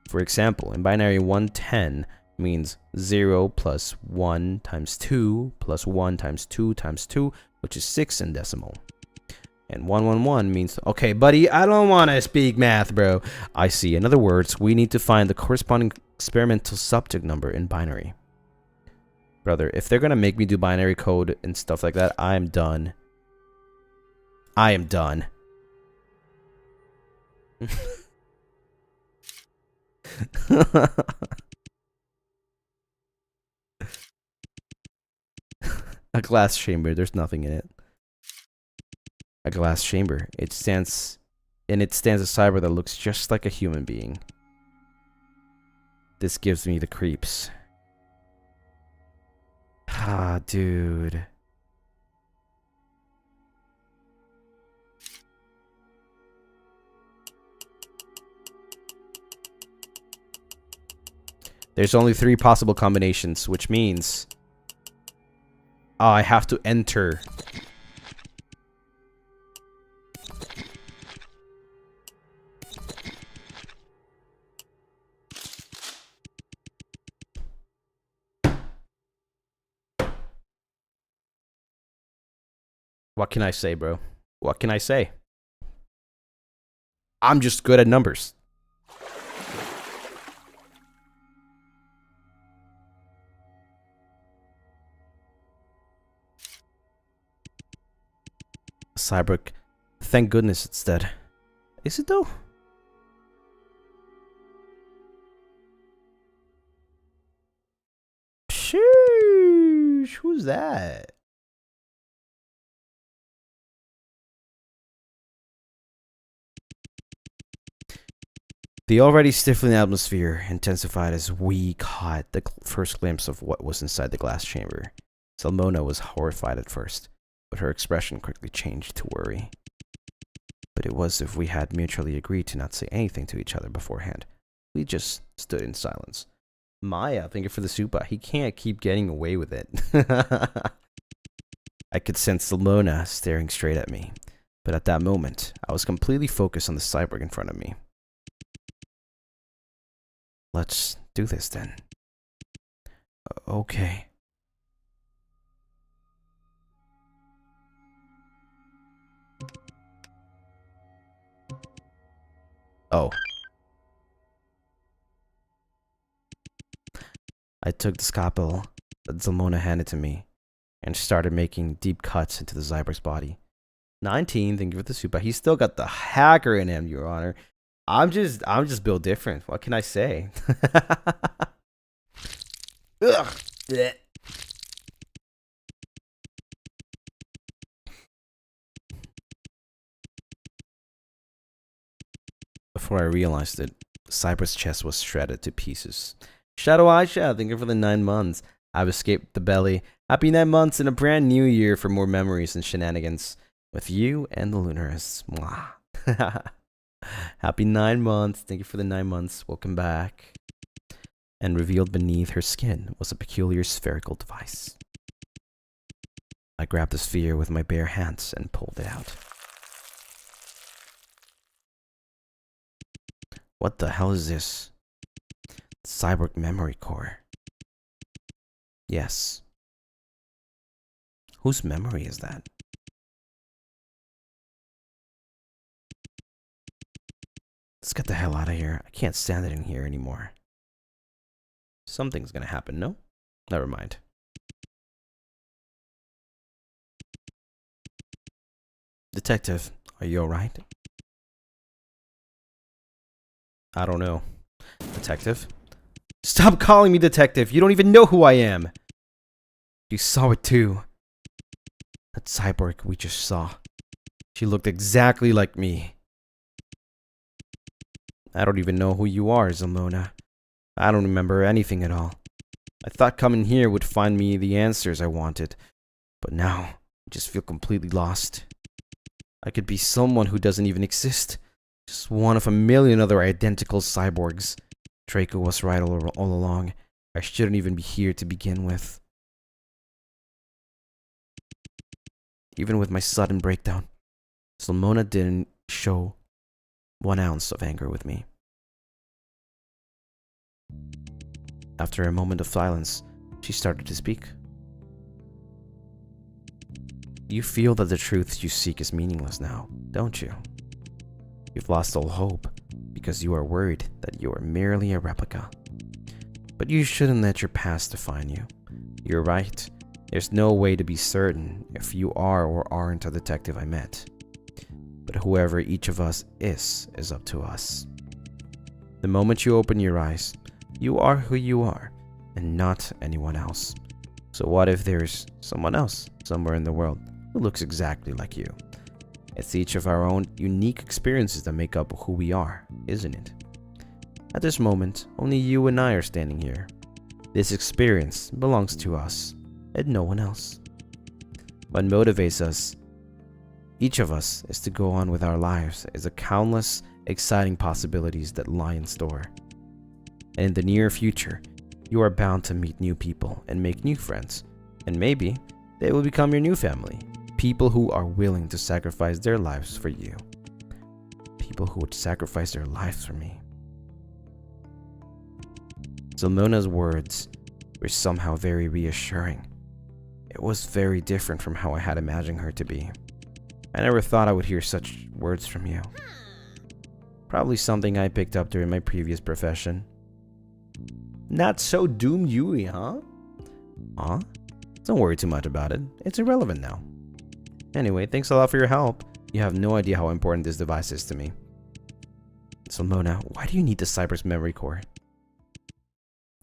For example, in binary 110, means 0 plus 1 times 2 plus 1 times 2 times 2, which is 6 in decimal. And 111 means, okay, buddy, I don't want to speak math, bro. I see. In other words, we need to find the corresponding experimental subject number in binary. Brother, if they're going to make me do binary code and stuff like that, I am done. I am done. A glass chamber, there's nothing in it. A glass chamber. It stands a cyber that looks just like a human being. This gives me the creeps. Ah, dude. There's only 3 possible combinations, which means I have to enter. What can I say, bro? What can I say? I'm just good at numbers. Cyborg. Thank goodness it's dead. Is it though? Sheesh. Who's that? The already stifling atmosphere intensified as we caught the first glimpse of what was inside the glass chamber. Salmona was horrified at first, but her expression quickly changed to worry. But it was as if we had mutually agreed to not say anything to each other beforehand. We just stood in silence. Maya, thank you for the super. He can't keep getting away with it. I could sense Salmona staring straight at me, but at that moment, I was completely focused on the cyborg in front of me. Let's do this then. Okay. Oh. I took the scalpel that Salmona handed to me and started making deep cuts into the cyborg's body. 19, thank you for the super. He's still got the hacker in him, Your Honor. I'm just built different. What can I say? Ugh. Blech. Before I realized it, Cyber's chest was shredded to pieces. Shadow Aisha, thank you for the 9 months. I've escaped the belly. Happy 9 months and a brand new year for more memories and shenanigans with you and the Lunaris. Mwah. Happy 9 months. Thank you for the 9 months. Welcome back. And revealed beneath her skin was a peculiar spherical device. I grabbed the sphere with my bare hands and pulled it out. What the hell is this? Cyborg memory core. Yes. Whose memory is that? Let's get the hell out of here. I can't stand it in here anymore. Something's gonna happen, no? Never mind. Detective, are you alright? I don't know. Detective? Stop calling me detective! You don't even know who I am! You saw it too. That cyborg we just saw. She looked exactly like me. I don't even know who you are, Salmona. I don't remember anything at all. I thought coming here would find me the answers I wanted. But now, I just feel completely lost. I could be someone who doesn't even exist. Just one of a million other identical cyborgs. Draco was right all along. I shouldn't even be here to begin with. Even with my sudden breakdown, Salmona didn't show 1 ounce of anger with me. After a moment of silence, she started to speak. You feel that the truth you seek is meaningless now, don't you? You've lost all hope because you are worried that you are merely a replica. But you shouldn't let your past define you. You're right. There's no way to be certain if you are or aren't a detective I met. But whoever each of us is up to us. The moment you open your eyes, you are who you are, and not anyone else. So what if there's someone else somewhere in the world who looks exactly like you? It's each of our own unique experiences that make up who we are, isn't it? At this moment, only you and I are standing here. This experience belongs to us, and no one else. What motivates us, each of us, is to go on with our lives is the countless, exciting possibilities that lie in store. And in the near future, you are bound to meet new people and make new friends, and maybe they will become your new family. People who are willing to sacrifice their lives for you. People who would sacrifice their lives for me. Salmona's words were somehow very reassuring. It was very different from how I had imagined her to be. I never thought I would hear such words from you. Probably something I picked up during my previous profession. Not so doomed Yui, huh? Huh? Don't worry too much about it. It's irrelevant now. Anyway, thanks a lot for your help. You have no idea how important this device is to me. Salmona, why do you need the Cyber's memory core?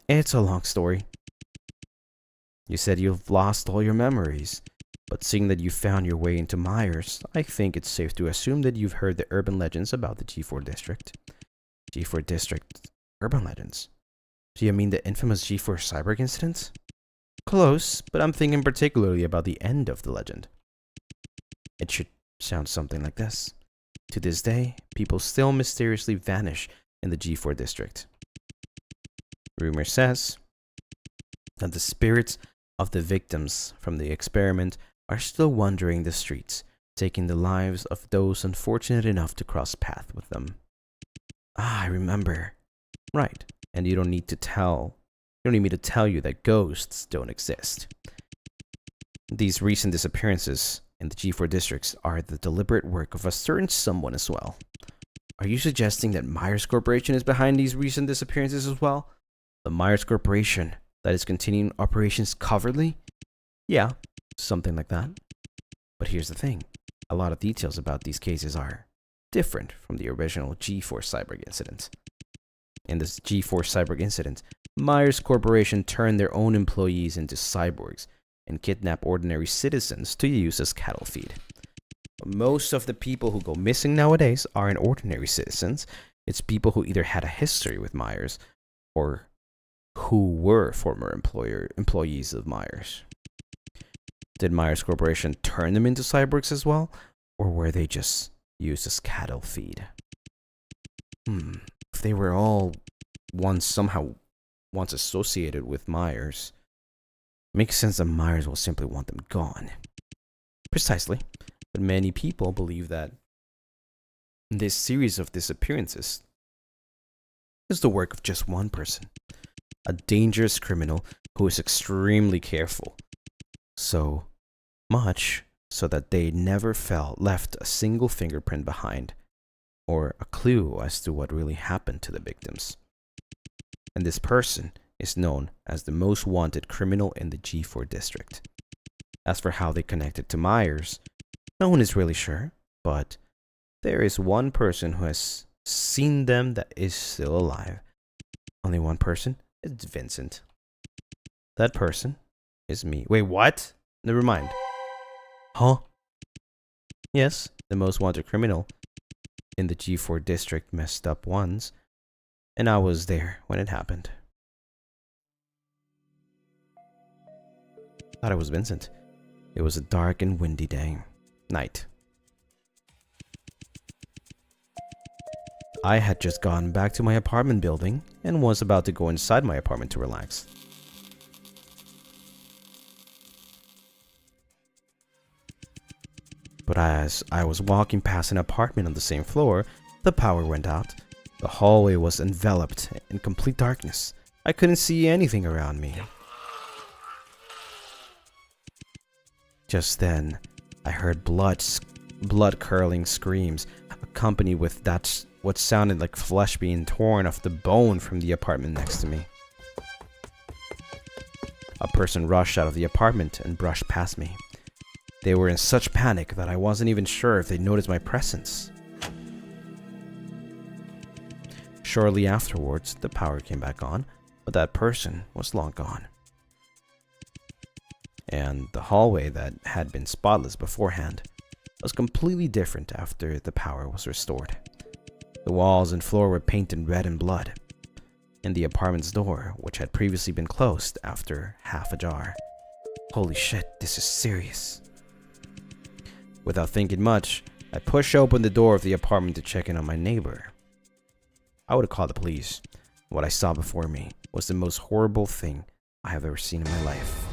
It's a long story. You said you've lost all your memories, but seeing that you found your way into Myers, I think it's safe to assume that you've heard the urban legends about the G4 district. G4 district urban legends? Do you mean the infamous G4 Cyberg incident? Close, but I'm thinking particularly about the end of the legend. It should sound something like this. To this day, people still mysteriously vanish in the G4 district. Rumor says that the spirits of the victims from the experiment are still wandering the streets, taking the lives of those unfortunate enough to cross paths with them. Ah, I remember. Right, and you don't need me to tell you that ghosts don't exist. These recent disappearances in the G4 districts are the deliberate work of a certain someone as well. Are you suggesting that Myers Corporation is behind these recent disappearances as well? The Myers Corporation that is continuing operations covertly? Yeah, something like that. But here's the thing. A lot of details about these cases are different from the original G4 Cyberg incident. In this G4 Cyberg incident, Myers Corporation turned their own employees into cyborgs and kidnap ordinary citizens to use as cattle feed. Most of the people who go missing nowadays aren't ordinary citizens. It's people who either had a history with Myers or who were former employees of Myers. Did Myers Corporation turn them into cyborgs as well, or were they just used as cattle feed? If they were all once associated with Myers, makes sense that Myers will simply want them gone. Precisely. But many people believe that this series of disappearances is the work of just one person, a dangerous criminal who is extremely careful, so much so that they never left a single fingerprint behind or a clue as to what really happened to the victims. And this person is known as the most wanted criminal in the G4 district. As for how they connected to Myers, no one is really sure, but there is one person who has seen them that is still alive. Only one person. It's Vincent. That person is me. Wait, what? Never mind. Huh? Yes, the most wanted criminal in the G4 district messed up once, and I was there when it happened. Thought it was Vincent. It was a dark and windy night. I had just gone back to my apartment building and was about to go inside my apartment to relax. But as I was walking past an apartment on the same floor, the power went out. The hallway was enveloped in complete darkness. I couldn't see anything around me. Just then, I heard blood-curdling screams, accompanied with what sounded like flesh being torn off the bone from the apartment next to me. A person rushed out of the apartment and brushed past me. They were in such panic that I wasn't even sure if they noticed my presence. Shortly afterwards, the power came back on, but that person was long gone. And the hallway that had been spotless beforehand was completely different after the power was restored. The walls and floor were painted red in blood, and the apartment's door, which had previously been closed after half ajar. Holy shit, this is serious. Without thinking much, I pushed open the door of the apartment to check in on my neighbor. I would have called the police. What I saw before me was the most horrible thing I have ever seen in my life.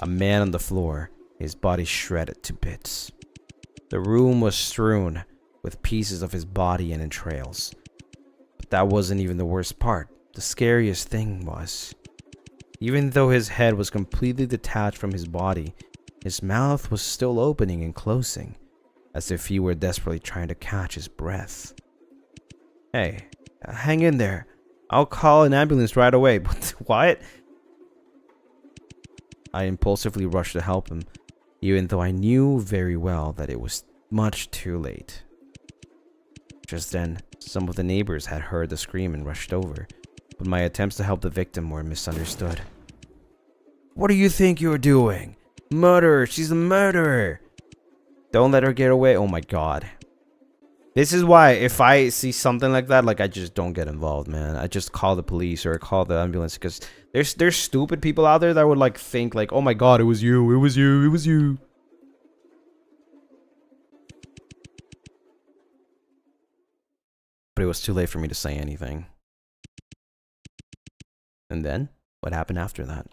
A man on the floor, his body shredded to bits. The room was strewn with pieces of his body and entrails. But that wasn't even the worst part. The scariest thing was, even though his head was completely detached from his body, his mouth was still opening and closing, as if he were desperately trying to catch his breath. Hey, hang in there. I'll call an ambulance right away. But what? I impulsively rushed to help him, even though I knew very well that it was much too late. Just then, some of the neighbors had heard the scream and rushed over, but my attempts to help the victim were misunderstood. What do you think you're doing? Murderer! She's a murderer! Don't let her get away. Oh my god. This is why if I see something like that, like, I just don't get involved, man. I just call the police or call the ambulance, because there's stupid people out there that would like think like, oh my god, it was you, it was you, it was you. But it was too late for me to say anything. And then, what happened after that?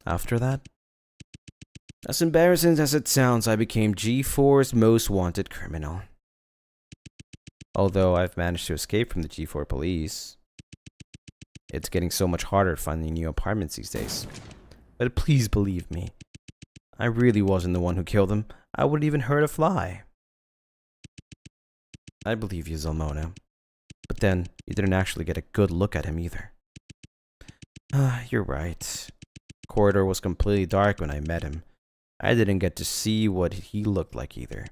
After that? As embarrassing as it sounds, I became G4's most wanted criminal. Although I've managed to escape from the G4 police. It's getting so much harder finding new apartments these days. But please believe me, I really wasn't the one who killed him. I wouldn't even hurt a fly. I believe you, Zalmona. But then, you didn't actually get a good look at him either. You're right. The corridor was completely dark when I met him. I didn't get to see what he looked like either.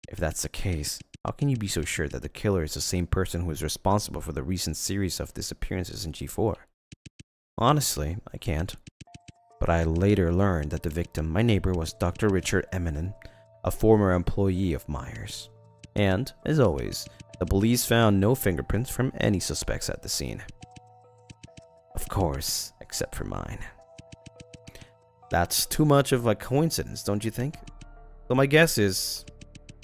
If that's the case, how can you be so sure that the killer is the same person who is responsible for the recent series of disappearances in G4? Honestly, I can't. But I later learned that the victim, my neighbor, was Dr. Richard Eminem, a former employee of Myers. And, as always, the police found no fingerprints from any suspects at the scene. Of course, except for mine. That's too much of a coincidence, don't you think? So my guess is,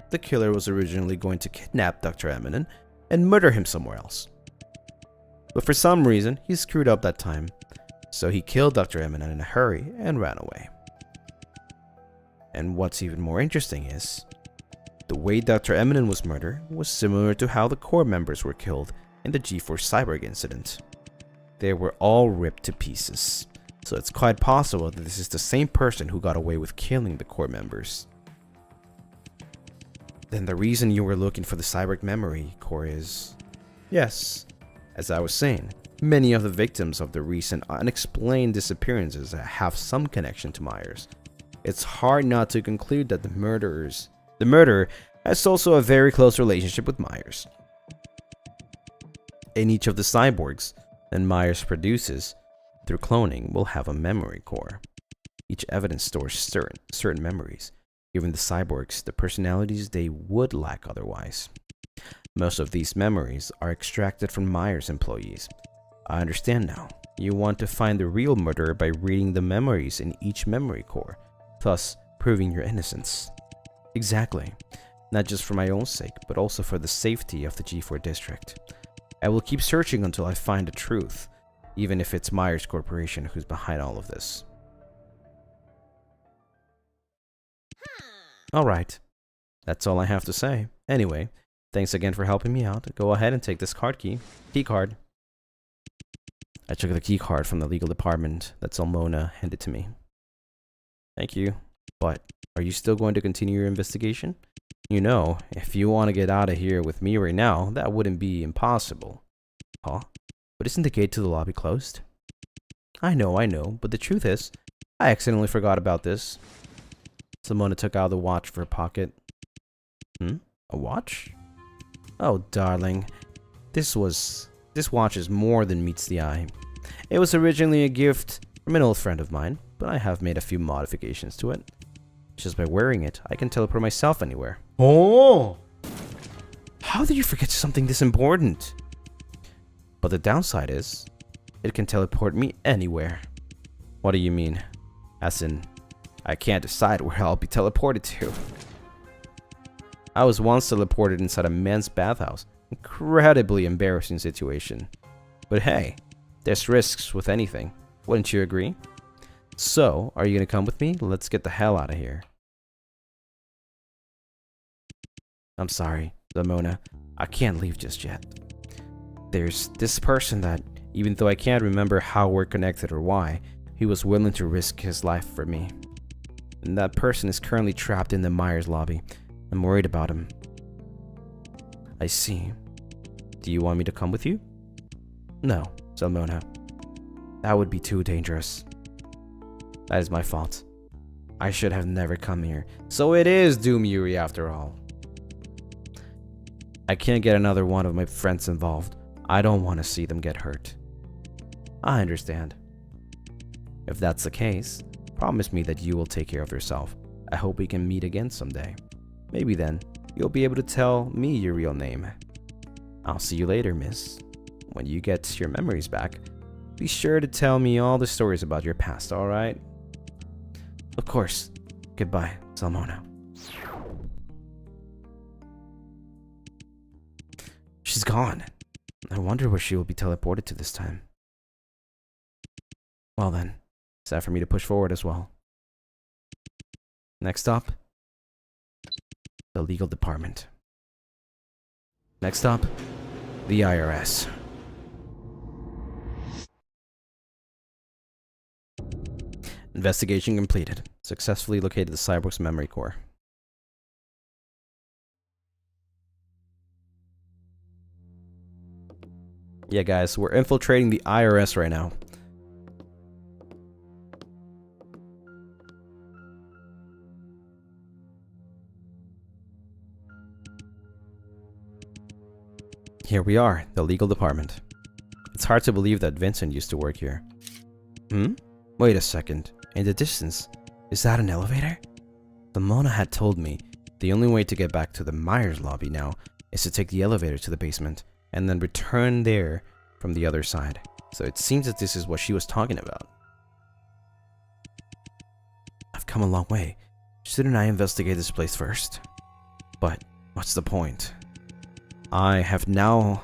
the killer was originally going to kidnap Dr. Eminem and murder him somewhere else. But for some reason, he screwed up that time, so he killed Dr. Eminem in a hurry and ran away. And what's even more interesting is, the way Dr. Eminem was murdered was similar to how the core members were killed in the G4 Cyborg incident. They were all ripped to pieces, so it's quite possible that this is the same person who got away with killing the core members. Then the reason you were looking for the Cyborg memory core is... Yes, as I was saying, many of the victims of the recent unexplained disappearances have some connection to Myers. It's hard not to conclude that the murderer has also a very close relationship with Myers. In each of the cyborgs that Myers produces through cloning will have a memory core. Each evidence stores certain memories, giving the cyborgs the personalities they would lack otherwise. Most of these memories are extracted from Myers employees. I understand now. You want to find the real murderer by reading the memories in each memory core, thus proving your innocence. Exactly. Not just for my own sake, but also for the safety of the G4 district. I will keep searching until I find the truth, even if it's Myers Corporation who's behind all of this. Alright, that's all I have to say. Anyway, Thanks again for helping me out. Go ahead and take this key card. I took the key card from the legal department that Salmona handed to me. Thank you. But are you still going to continue your investigation? You know, if you want to get out of here with me right now, that wouldn't be impossible. Huh? But isn't the gate to the lobby closed? I know, but the truth is, I accidentally forgot about this. Salmona took out the watch for her pocket. A watch? Oh, darling. This watch is more than meets the eye. It was originally a gift from an old friend of mine, but I have made a few modifications to it. Just by wearing it, I can teleport myself anywhere. Oh! How did you forget something this important? But the downside is, it can teleport me anywhere. What do you mean? As in, I can't decide where I'll be teleported to. I was once teleported inside a men's bathhouse. Incredibly embarrassing situation. But hey, there's risks with anything. Wouldn't you agree? So, are you gonna come with me? Let's get the hell out of here. I'm sorry, Salmona. I can't leave just yet. There's this person that, even though I can't remember how we're connected or why, he was willing to risk his life for me. And that person is currently trapped in the Myers lobby. I'm worried about him. I see. Do you want me to come with you? No, Salmona. That would be too dangerous. That is my fault. I should have never come here. So it is Doom Yuri after all. I can't get another one of my friends involved. I don't want to see them get hurt. I understand. If that's the case, promise me that you will take care of yourself. I hope we can meet again someday. Maybe then, you'll be able to tell me your real name. I'll see you later, miss. When you get your memories back, be sure to tell me all the stories about your past, alright? Of course. Goodbye, Salmona. She's gone. I wonder where she will be teleported to this time. Well then, it's time for me to push forward as well. Next stop, the legal department. Next stop, the IRS. Investigation completed. Successfully located the cyborg's memory core. Yeah, guys, we're infiltrating the IRS right now. Here we are, the legal department. It's hard to believe that Vincent used to work here. Wait a second. In the distance, is that an elevator? Salmona had told me the only way to get back to the Myers lobby now is to take the elevator to the basement and then return there from the other side. So it seems that this is what she was talking about. I've come a long way. Shouldn't I investigate this place first? But what's the point? I have now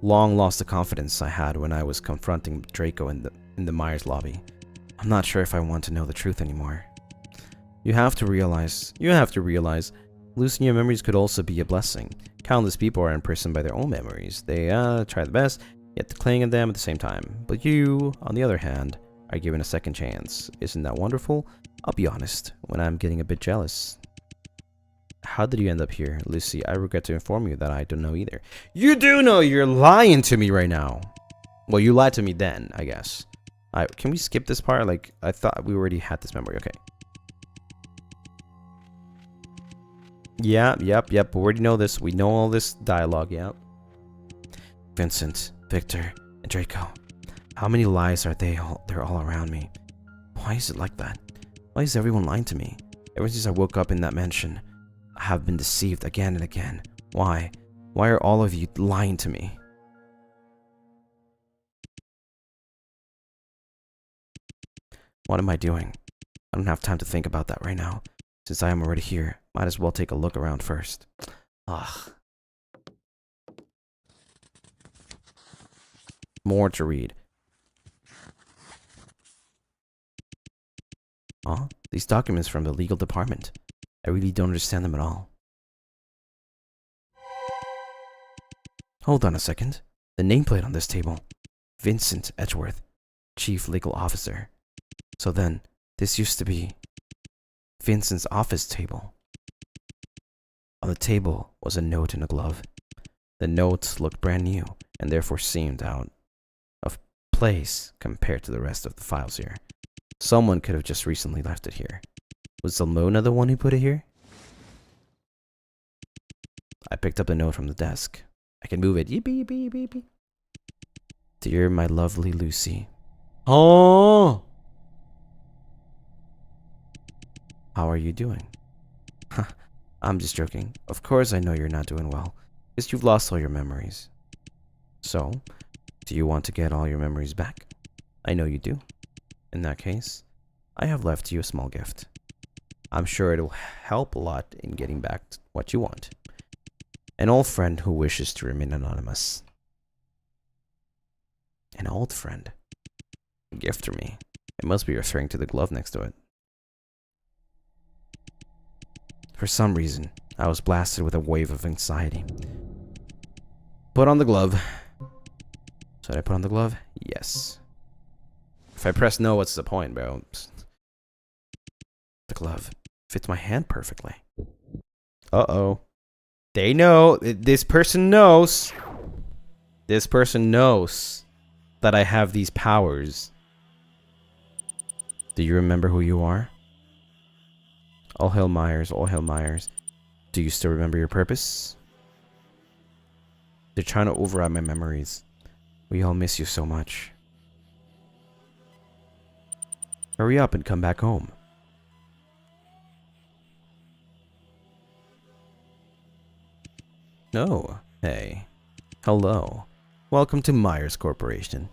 long lost the confidence I had when I was confronting Draco in the Myers lobby. I'm not sure if I want to know the truth anymore. You have to realize, losing your memories could also be a blessing. Countless people are imprisoned by their own memories. They try the best, yet cling at them at the same time. But you, on the other hand, are given a second chance. Isn't that wonderful? I'll be honest, when I'm getting a bit jealous. How did you end up here, Lucy? I regret to inform you that I don't know either. You do know! You're lying to me right now. Well, you lied to me then, I guess. Can we skip this part? Like, I thought we already had this memory. Okay. Yep. We already know this. We know all this dialogue, yep. Vincent, Victor, and Draco. How many lies are they're all around me? Why is it like that? Why is everyone lying to me? Ever since I woke up in that mansion, I have been deceived again and again. Why? Why are all of you lying to me? What am I doing? I don't have time to think about that right now. Since I am already here, might as well take a look around first. Ugh. More to read. Huh? These documents from the legal department. I really don't understand them at all. Hold on a second. The nameplate on this table. Vincent Edgeworth, Chief Legal Officer. So then, this used to be Vincent's office table. On the table was a note in a glove. The note looked brand new, and therefore seemed out of place compared to the rest of the files here. Someone could have just recently left it here. Was Salmona the one who put it here? I picked up the note from the desk. I can move it. Yippee, yippee, yippee, yippee. Dear my lovely Lucy. Oh! How are you doing? I'm just joking. Of course I know you're not doing well, because you've lost all your memories. So, do you want to get all your memories back? I know you do. In that case, I have left you a small gift. I'm sure it'll help a lot in getting back what you want. An old friend who wishes to remain anonymous. An old friend? A gift for me. It must be referring to the glove next to it. For some reason, I was blasted with a wave of anxiety. Put on the glove. Should I put on the glove? Yes. If I press no, what's the point, bro? The glove fits my hand perfectly. Uh-oh. They know. This person knows. This person knows that I have these powers. Do you remember who you are? All hail Myers, all hail Myers. Do you still remember your purpose? They're trying to override my memories. We all miss you so much. Hurry up and come back home. Oh, hey. Hello. Welcome to Myers Corporation.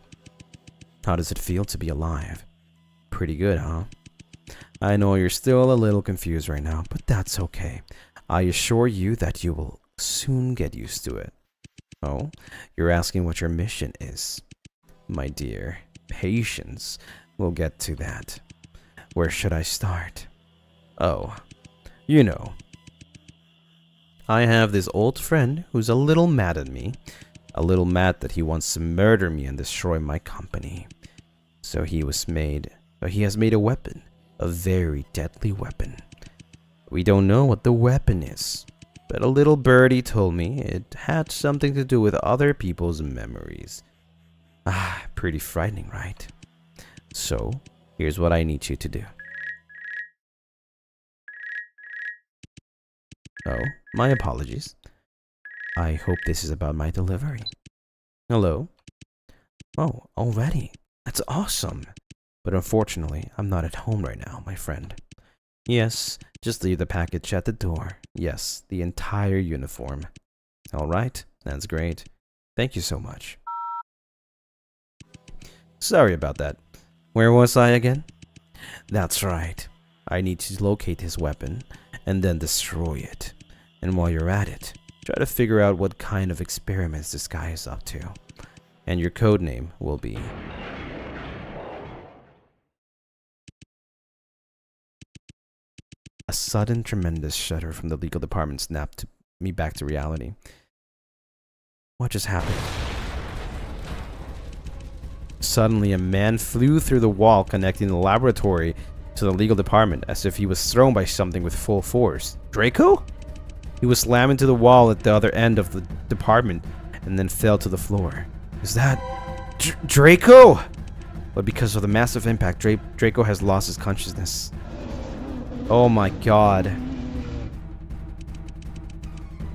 How does it feel to be alive? Pretty good, huh? I know you're still a little confused right now, but that's okay. I assure you that you will soon get used to it. Oh, you're asking what your mission is. My dear, patience. We'll get to that. Where should I start? Oh, you know. I have this old friend who's a little mad at me. A little mad that he wants to murder me and destroy my company. So he has made a weapon. A very deadly weapon. We don't know what the weapon is, but a little birdie told me it had something to do with other people's memories. Ah, pretty frightening, right? So, here's what I need you to do. Oh, my apologies. I hope this is about my delivery. Hello? Oh, already? That's awesome. But unfortunately, I'm not at home right now, my friend. Yes, just leave the package at the door. Yes, the entire uniform. Alright, that's great. Thank you so much. Sorry about that. Where was I again? That's right. I need to locate his weapon and then destroy it. And while you're at it, try to figure out what kind of experiments this guy is up to. And your code name will be... A sudden, tremendous shudder from the legal department snapped me back to reality. What just happened? Suddenly, a man flew through the wall connecting the laboratory to the legal department as if he was thrown by something with full force. Draco? He was slammed into the wall at the other end of the department and then fell to the floor. Is that... Draco? But because of the massive impact, Draco has lost his consciousness. Oh my god.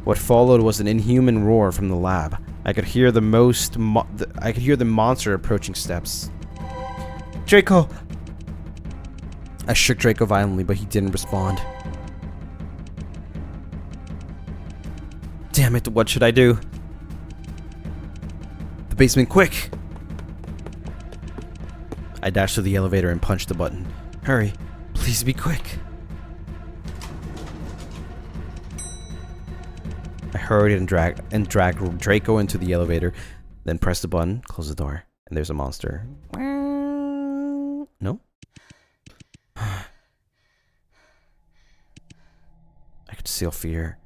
What followed was an inhuman roar from the lab. I could hear the monster approaching steps. Draco! I shook Draco violently, but he didn't respond. Damn it, what should I do? The basement, quick! I dashed to the elevator and punched the button. Hurry, please be quick. I hurried and dragged Draco into the elevator, then pressed the button, closed the door, and there's a monster. No? I could still feel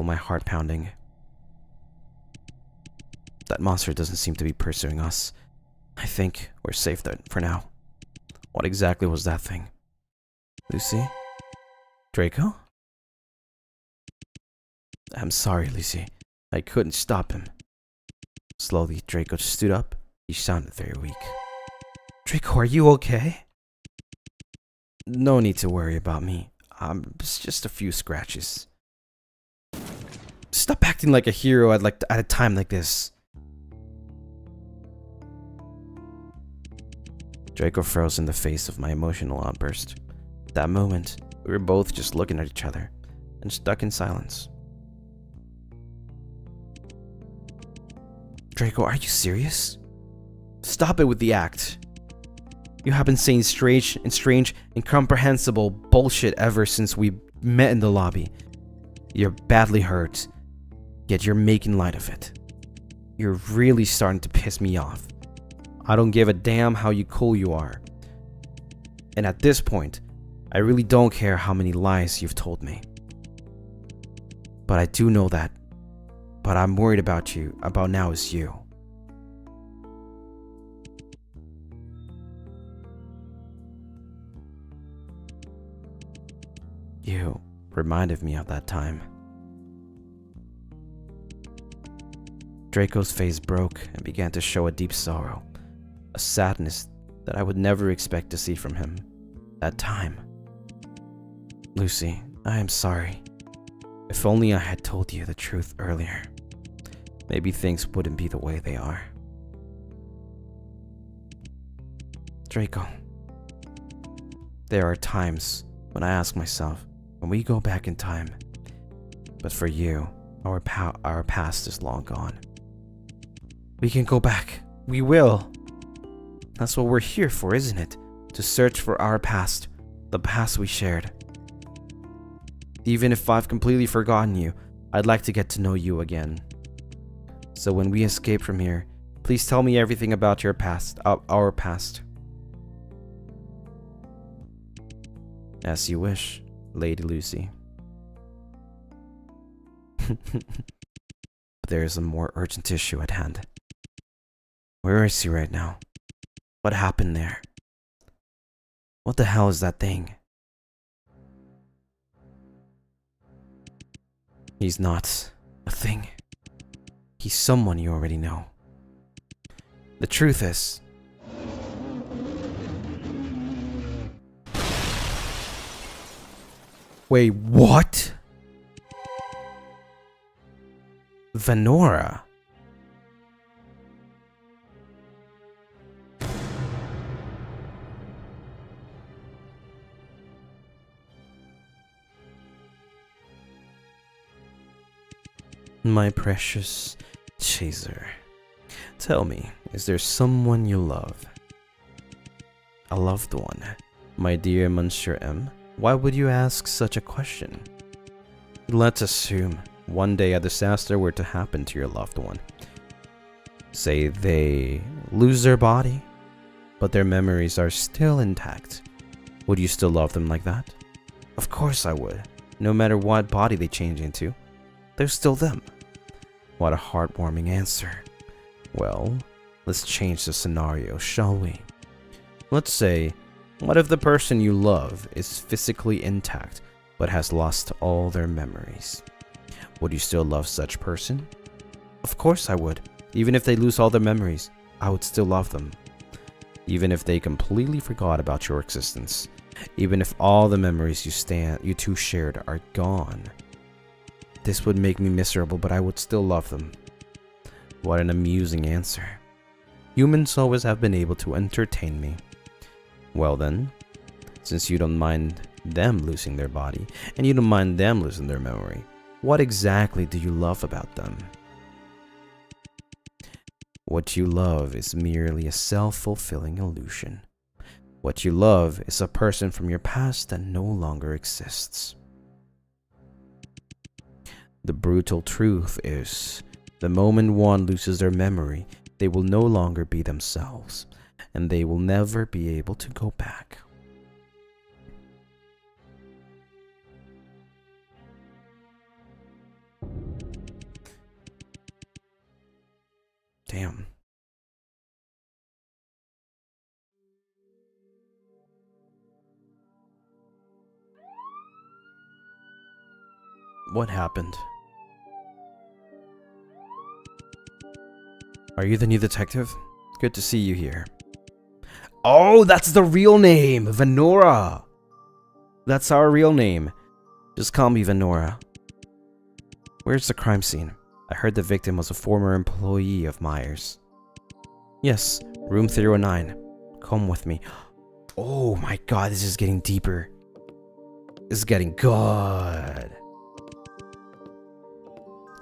my heart pounding. that monster doesn't seem to be pursuing us. I think we're safe for now. What exactly was that thing? Lucy? Draco? I'm sorry, Lucy. I couldn't stop him. Slowly, Draco stood up. He sounded very weak. Draco, are you okay? No need to worry about me. It's just a few scratches. Stop acting like a hero at a time like this. Draco froze in the face of my emotional outburst. At that moment, we were both just looking at each other and stuck in silence. Draco, are you serious? Stop it with the act. You have been saying strange, incomprehensible bullshit ever since we met in the lobby. You're badly hurt, yet you're making light of it. You're really starting to piss me off. I don't give a damn how cool you are. And at this point, I really don't care how many lies you've told me. But I do know that. But I'm worried about now is you. You reminded me of that time. Draco's face broke and began to show a deep sorrow, a sadness that I would never expect to see from him. That time. Lucy, I am sorry. If only I had told you the truth earlier. Maybe things wouldn't be the way they are. Draco, there are times when I ask myself, when we go back in time, but for you, our past is long gone. We can go back. We will. That's what we're here for, isn't it? To search for our past, the past we shared. Even if I've completely forgotten you, I'd like to get to know you again. So when we escape from here, please tell me everything about your past, our past. As you wish, Lady Lucy. But there is a more urgent issue at hand. Where is he right now? What happened there? What the hell is that thing? He's not a thing. He's someone you already know. The truth is, wait, what? Venora? My precious chaser, tell me, is there someone you love? A loved one? My dear Monsieur M, why would you ask such a question? Let's assume one day a disaster were to happen to your loved one. Say they lose their body, but their memories are still intact. Would you still love them like that? Of course I would. No matter what body they change into, they're still them. What a heartwarming answer. Well, let's change the scenario, shall we? Let's say, what if the person you love is physically intact, but has lost all their memories? Would you still love such person? Of course I would. Even if they lose all their memories, I would still love them. Even if they completely forgot about your existence. Even if all the memories you two shared are gone. This would make me miserable, but I would still love them. What an amusing answer. Humans always have been able to entertain me. Well then, since you don't mind them losing their body, and you don't mind them losing their memory, what exactly do you love about them? What you love is merely a self-fulfilling illusion. What you love is a person from your past that no longer exists. The brutal truth is, the moment one loses their memory, they will no longer be themselves, and they will never be able to go back. Damn. What happened? Are you the new detective? Good to see you here. Oh, that's the real name! Venora! That's our real name. Just call me Venora. Where's the crime scene? I heard the victim was a former employee of Myers. Yes, room 309. Come with me. Oh my god, this is getting deeper. This is getting good.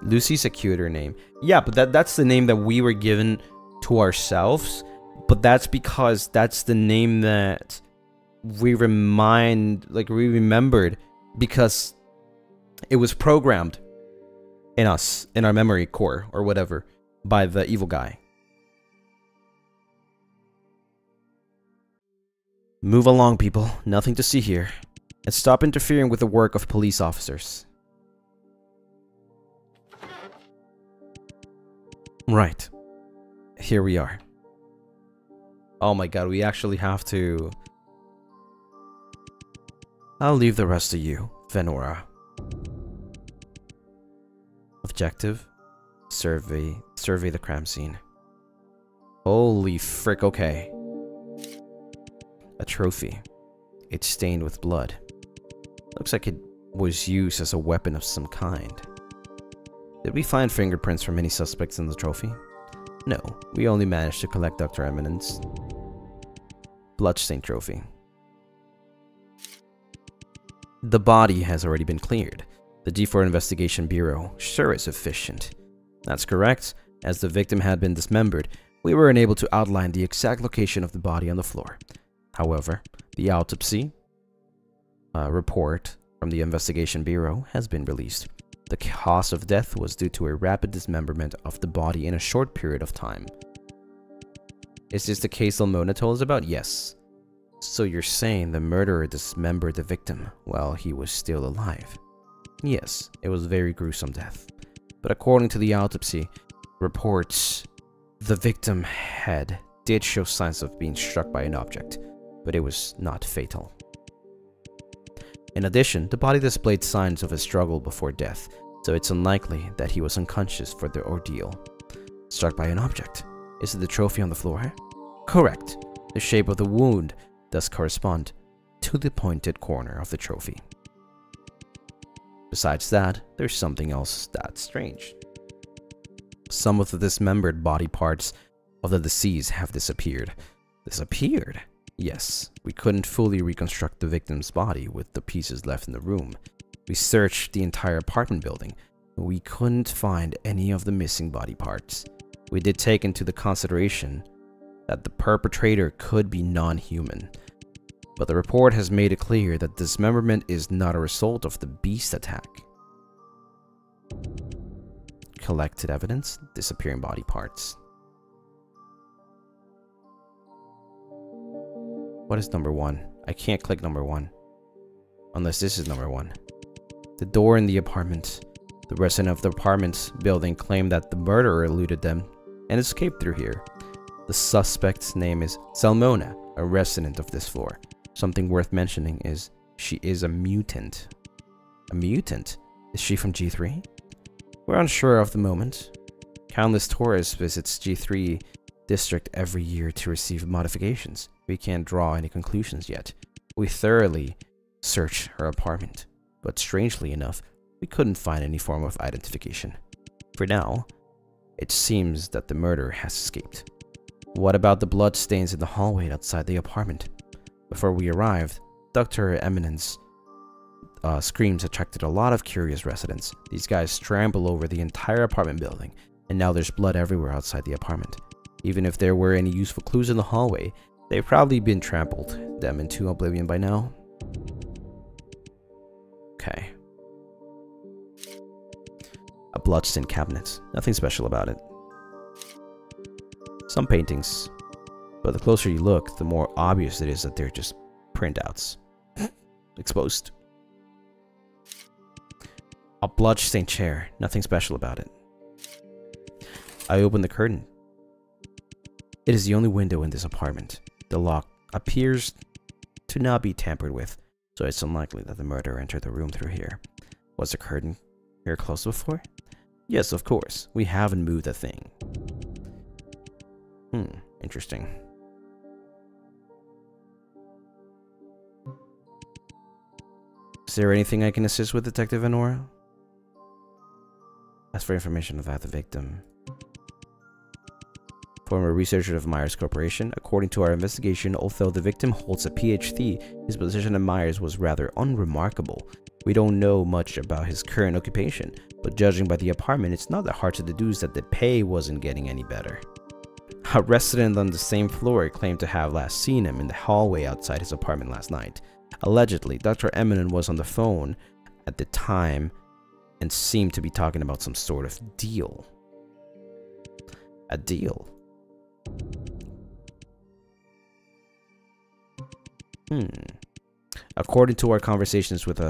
Lucy's a cuter name. Yeah, but that's the name that we were given to ourselves. But that's because that's the name that we remembered because it was programmed in us, in our memory core or whatever, by the evil guy. Move along, people. Nothing to see here. And stop interfering with the work of police officers. Right. Here we are. Oh my god, we actually have to... I'll leave the rest to you, Venora. Objective? Survey the crime scene. Holy frick, okay. A trophy. It's stained with blood. Looks like it was used as a weapon of some kind. Did we find fingerprints from any suspects in the trophy? No, we only managed to collect Dr. Eminence's bloodstained trophy. The body has already been cleared. The D4 Investigation Bureau sure is efficient. That's correct. As the victim had been dismembered, we were unable to outline the exact location of the body on the floor. However, the autopsy report from the Investigation Bureau has been released. The cause of death was due to a rapid dismemberment of the body in a short period of time. Is this the case Almona told us about? Yes. So you're saying the murderer dismembered the victim while he was still alive? Yes, it was a very gruesome death. But according to the autopsy reports, the victim's head did show signs of being struck by an object, but it was not fatal. In addition, the body displayed signs of a struggle before death, so it's unlikely that he was unconscious for the ordeal. Struck by an object. Is it the trophy on the floor? Correct. The shape of the wound does correspond to the pointed corner of the trophy. Besides that, there's something else that's strange. Some of the dismembered body parts of the deceased have disappeared. Disappeared? Yes, we couldn't fully reconstruct the victim's body with the pieces left in the room. We searched the entire apartment building, but we couldn't find any of the missing body parts. We did take into the consideration that the perpetrator could be non-human, but the report has made it clear that dismemberment is not a result of the beast attack. Collected evidence, disappearing body parts. What is number 1? I can't click number 1. Unless this is number 1. The door in the apartment. The resident of the apartment building claimed that the murderer eluded them and escaped through here. The suspect's name is Salmona, a resident of this floor. Something worth mentioning is she is a mutant. A mutant? Is she from G3? We're unsure of the moment. Countless tourists visits G3 district every year to receive modifications. We can't draw any conclusions yet. We thoroughly searched her apartment, but strangely enough, we couldn't find any form of identification. For now, it seems that the murderer has escaped. What about the blood stains in the hallway outside the apartment? Before we arrived, Dr. Eminence's screams attracted a lot of curious residents. These guys trample over the entire apartment building, and now there's blood everywhere outside the apartment. Even if there were any useful clues in the hallway, they've probably been trampled them into oblivion by now. Okay. A bloodstained cabinet. Nothing special about it. Some paintings. But the closer you look, the more obvious it is that they're just printouts. Exposed. A bloodstained chair. Nothing special about it. I opened the curtain. It is the only window in this apartment. The lock appears to not be tampered with, so it's unlikely that the murderer entered the room through here. Was the curtain here closed before? Yes, of course. We haven't moved a thing. Interesting. Is there anything I can assist with, Detective Honora? As for information about the victim. Former researcher of Myers Corporation, according to our investigation, although the victim holds a PhD, his position at Myers was rather unremarkable. We don't know much about his current occupation, but judging by the apartment, it's not that hard to deduce that the pay wasn't getting any better. A resident on the same floor claimed to have last seen him in the hallway outside his apartment last night. Allegedly, Dr. Eminent was on the phone at the time and seemed to be talking about some sort of deal. A deal? According to our conversations with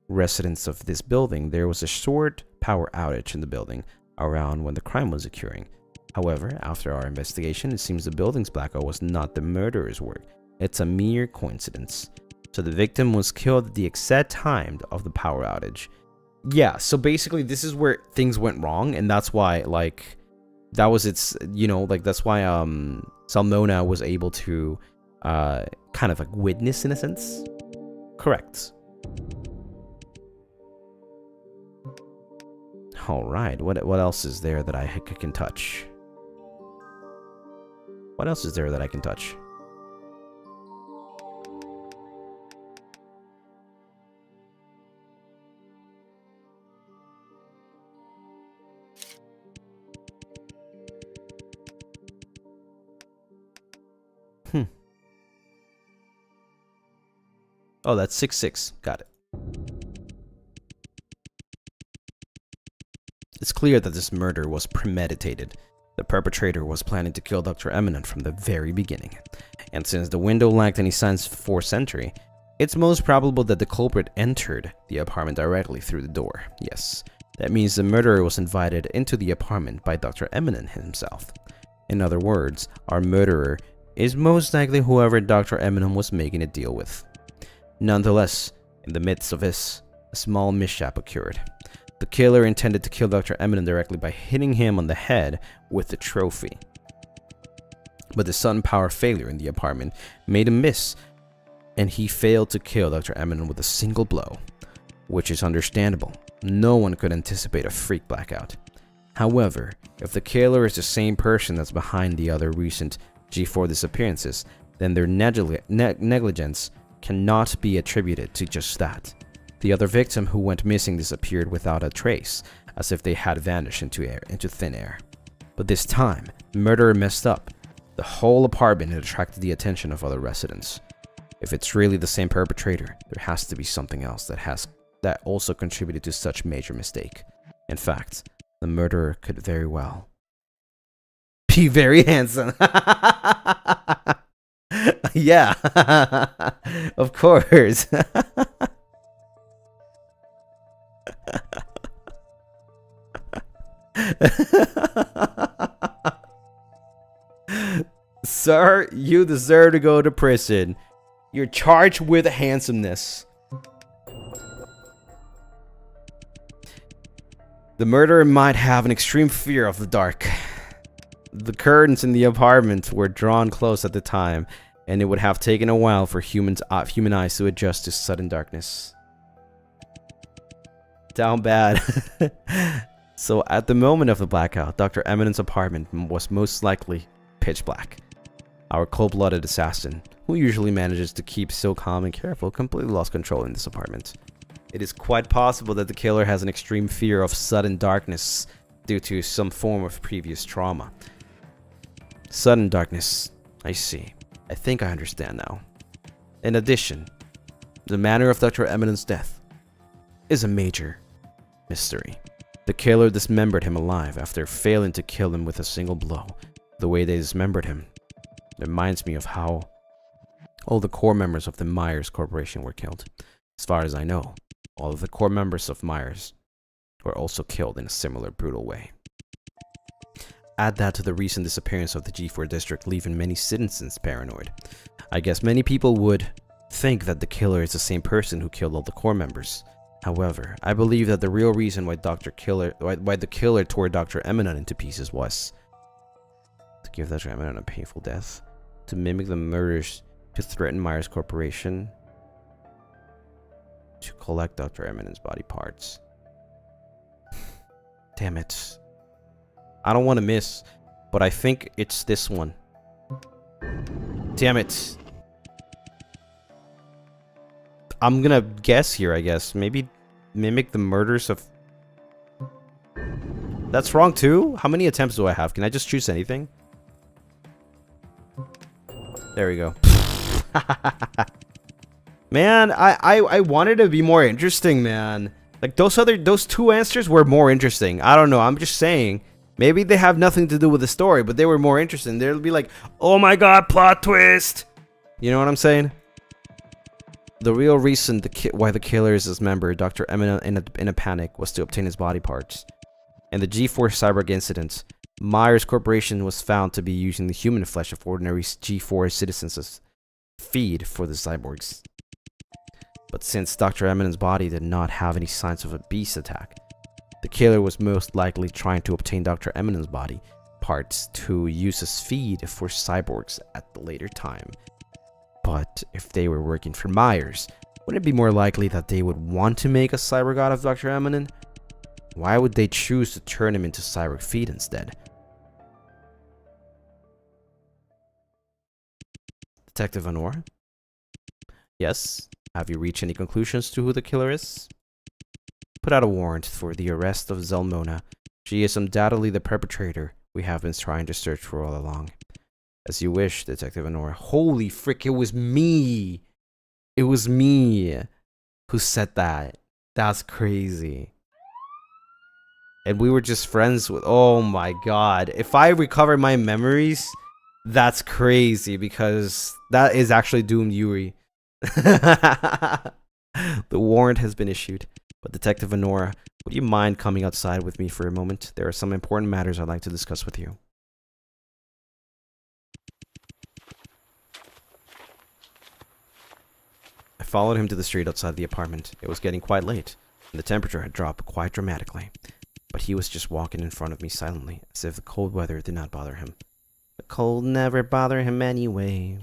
residents of this building, there was a short power outage in the building around when the crime was occurring. However, after our investigation, it seems the building's blackout was not the murderer's work. It's a mere coincidence. So the victim was killed at the exact time of the power outage. Yeah, so basically this is where things went wrong, and that's why, like, that was its, you know, like, that's why Salmona was able to kind of like witness, in a sense. Correct. Alright, what else is there that I can touch? What else is there that I can touch? Oh, that's 6-6. Got it. It's clear that this murder was premeditated. The perpetrator was planning to kill Dr. Eminent from the very beginning. And since the window lacked any signs of forced entry, it's most probable that the culprit entered the apartment directly through the door. Yes, that means the murderer was invited into the apartment by Dr. Eminent himself. In other words, our murderer is most likely whoever Dr. Eminent was making a deal with. Nonetheless, in the midst of this, a small mishap occurred. The killer intended to kill Dr. Eminent directly by hitting him on the head with the trophy. But the sudden power failure in the apartment made him miss, and he failed to kill Dr. Eminent with a single blow, which is understandable. No one could anticipate a freak blackout. However, if the killer is the same person that's behind the other recent G4 disappearances, then their negligence cannot be attributed to just that. The other victim who went missing disappeared without a trace, as if they had vanished into thin air. But this time, the murderer messed up. The whole apartment had attracted the attention of other residents. If it's really the same perpetrator, there has to be something else that also contributed to such major mistake. In fact, the murderer could very well be very handsome. Yeah, of course. Sir, you deserve to go to prison. You're charged with handsomeness. The murderer might have an extreme fear of the dark. The curtains in the apartment were drawn close at the time, and it would have taken a while for human eyes to adjust to sudden darkness. Down bad. So at the moment of the blackout, Dr. Eminent's apartment was most likely pitch black. Our cold-blooded assassin, who usually manages to keep so calm and careful, completely lost control in this apartment. It is quite possible that the killer has an extreme fear of sudden darkness due to some form of previous trauma. Sudden darkness, I see. I think I understand now. In addition, the manner of Dr. Eminent's death is a major mystery. The killer dismembered him alive after failing to kill him with a single blow. The way they dismembered him reminds me of how all the core members of the Myers Corporation were killed. As far as I know, all of the core members of Myers were also killed in a similar brutal way. Add that to the recent disappearance of the G4 district, leaving many citizens paranoid. I guess many people would think that the killer is the same person who killed all the core members. However, I believe that the real reason why the killer tore Dr. Eminent into pieces was to give Dr. Eminent a painful death, to mimic the murders, to threaten Myers Corporation, to collect Dr. Eminent's body parts. Damn it. I don't want to miss, but I think it's this one. Damn it. I'm gonna guess here, I guess. Maybe mimic the murders of... That's wrong too? How many attempts do I have? Can I just choose anything? There we go. Man, I wanted to be more interesting, man. Like, those two answers were more interesting. I don't know, I'm just saying. Maybe they have nothing to do with the story, but they were more interesting. They'll be like, oh my god, plot twist! You know what I'm saying? The real reason why the killer is his member, Dr. Eminent, in a panic, was to obtain his body parts. In the G4 cyborg incident, Myers Corporation was found to be using the human flesh of ordinary G4 citizens as feed for the cyborgs. But since Dr. Eminent's body did not have any signs of a beast attack, the killer was most likely trying to obtain Dr. Eminent's body parts to use as feed for cyborgs at the later time. But if they were working for Myers, wouldn't it be more likely that they would want to make a cyborg out of Dr. Eminent? Why would they choose to turn him into cyborg feed instead? Detective Honor? Yes? Have you reached any conclusions to who the killer is? Put out a warrant for the arrest of Zelmona. She is undoubtedly the perpetrator we have been trying to search for all along. As you wish, Detective Honor. Holy frick, it was me! It was me who said that. That's crazy. And we were just friends with... Oh my god. If I recover my memories, that's crazy because that is actually doomed Yuri. The warrant has been issued. But Detective Honora, would you mind coming outside with me for a moment? There are some important matters I'd like to discuss with you. I followed him to the street outside the apartment. It was getting quite late, and the temperature had dropped quite dramatically. But he was just walking in front of me silently, as if the cold weather did not bother him. The cold never bothered him anyway.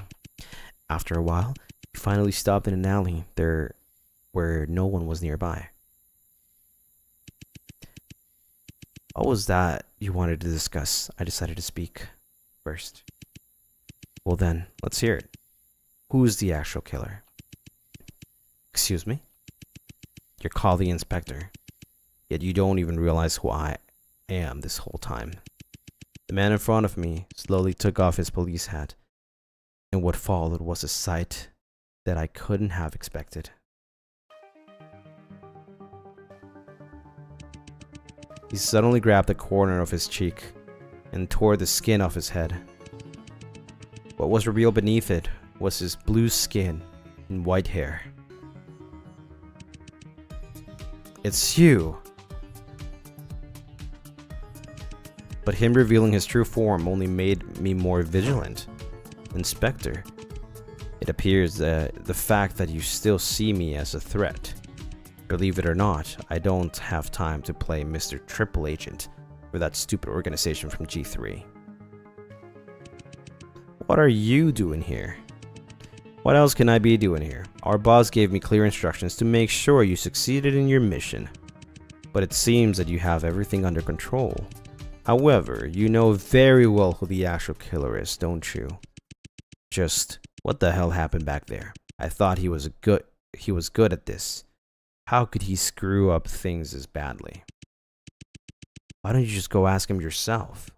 After a while, he finally stopped in an alley there where no one was nearby. What was that you wanted to discuss? I decided to speak first. Well then, let's hear it. Who is the actual killer? Excuse me? You're called the inspector, yet you don't even realize who I am this whole time. The man in front of me slowly took off his police hat, and what followed was a sight that I couldn't have expected. He suddenly grabbed the corner of his cheek and tore the skin off his head. What was revealed beneath it was his blue skin and white hair. It's you! But him revealing his true form only made me more vigilant. Inspector, it appears that the fact that you still see me as a threat. Believe it or not, I don't have time to play Mr. Triple Agent for that stupid organization from G3. What are you doing here? What else can I be doing here? Our boss gave me clear instructions to make sure you succeeded in your mission. But it seems that you have everything under control. However, you know very well who the actual killer is, don't you? Just, what the hell happened back there? I thought he was good at this. How could he screw up things as badly? Why don't you just go ask him yourself?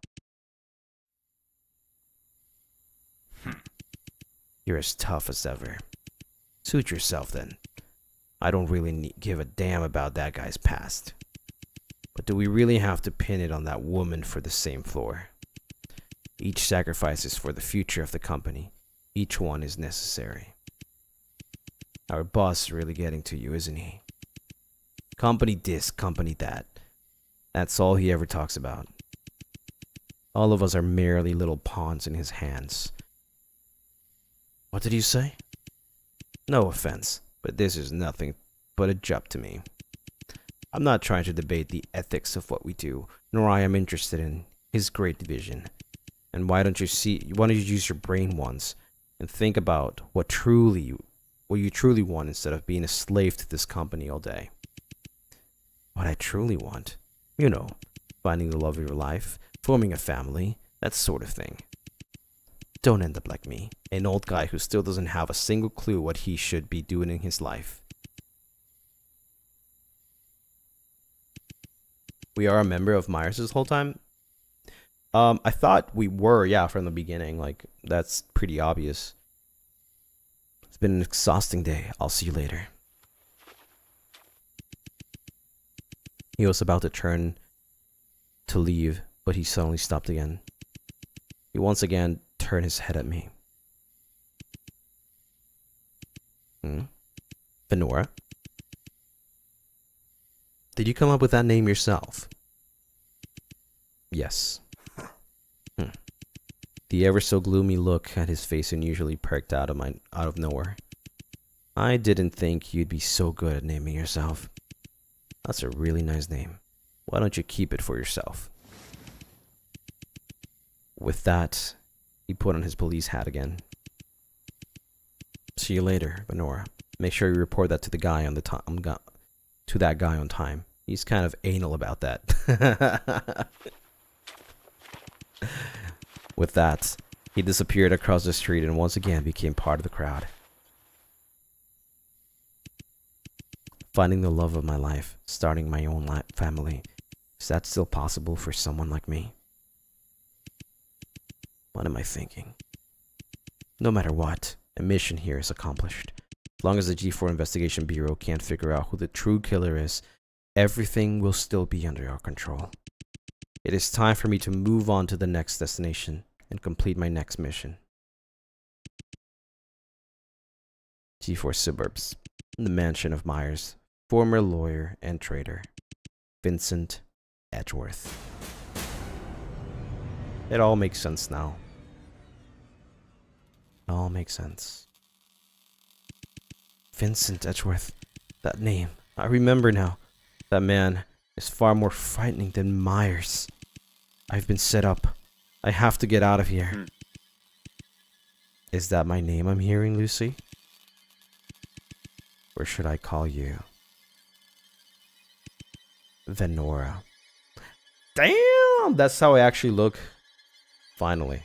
You're as tough as ever. Suit yourself then. I don't really give a damn about that guy's past. But do we really have to pin it on that woman for the same floor? Each sacrifice is for the future of the company. Each one is necessary. Our boss is really getting to you, isn't he? Company this, company that. That's all he ever talks about. All of us are merely little pawns in his hands. What did you say? No offense, but this is nothing but a job to me. I'm not trying to debate the ethics of what we do, nor I am interested in his great vision. And why don't you use your brain once and think about what you truly want instead of being a slave to this company all day? What I truly want? You know, finding the love of your life, forming a family, that sort of thing. Don't end up like me, an old guy who still doesn't have a single clue what he should be doing in his life. We are a member of Myers this whole time? I thought we were, yeah, from the beginning. Like, that's pretty obvious. It's been an exhausting day. I'll see you later. He was about to turn to leave, but he suddenly stopped again. He once again turned his head at me. Venora? Did you come up with that name yourself? Yes. The ever so gloomy look at his face unusually perked out of nowhere. I didn't think you'd be so good at naming yourself. That's a really nice name. Why don't you keep it for yourself? With that, he put on his police hat again. See you later, Venora. Make sure you report that to the guy on that guy on time. He's kind of anal about that. With that, he disappeared across the street and once again became part of the crowd. Finding the love of my life, starting my own family. Is that still possible for someone like me? What am I thinking? No matter what, a mission here is accomplished. As long as the G4 Investigation Bureau can't figure out who the true killer is, everything will still be under our control. It is time for me to move on to the next destination and complete my next mission. G4 Suburbs, the mansion of Myers, former lawyer and trader, Vincent Edgeworth. It all makes sense now. It all makes sense. Vincent Edgeworth, that name, I remember now. That man is far more frightening than Myers. I've been set up. I have to get out of here. Is that my name I'm hearing, Lucy? Or should I call you Venora? Damn! That's how I actually look. Finally.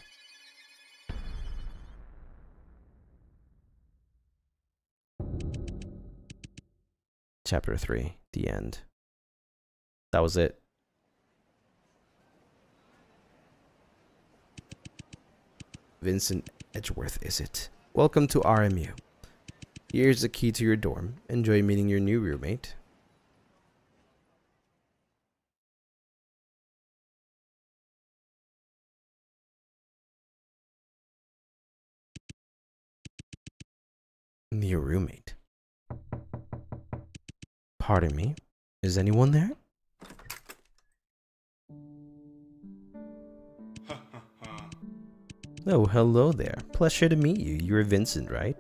Chapter 3. The end. That was it. Vincent Edgeworth, is it? Welcome to RMU. Here's the key to your dorm. Enjoy meeting your new roommate. New roommate. Pardon me. Is anyone there? Oh, hello there. Pleasure to meet you. You're Vincent, right?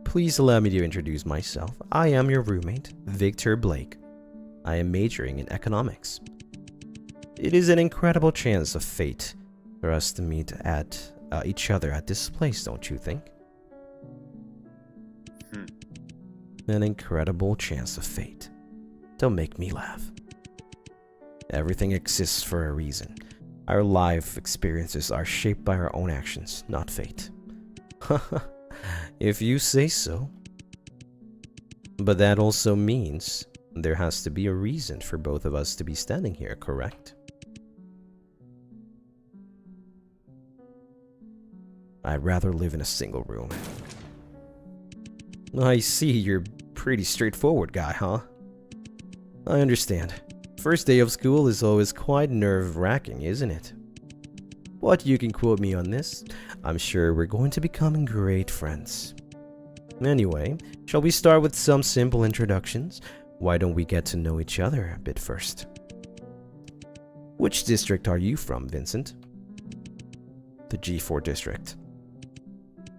Please allow me to introduce myself. I am your roommate, Victor Blake. I am majoring in economics. It is an incredible chance of fate for us to meet at each other at this place, don't you think? An incredible chance of fate. Don't make me laugh. Everything exists for a reason. Our life experiences are shaped by our own actions, not fate. If you say so. But that also means there has to be a reason for both of us to be standing here, correct? I'd rather live in a single room. I see you're a pretty straightforward guy, huh? I understand. First day of school is always quite nerve-wracking, isn't it? But you can quote me on this. I'm sure we're going to become great friends. Anyway, shall we start with some simple introductions? Why don't we get to know each other a bit first? Which district are you from, Vincent? The G4 district.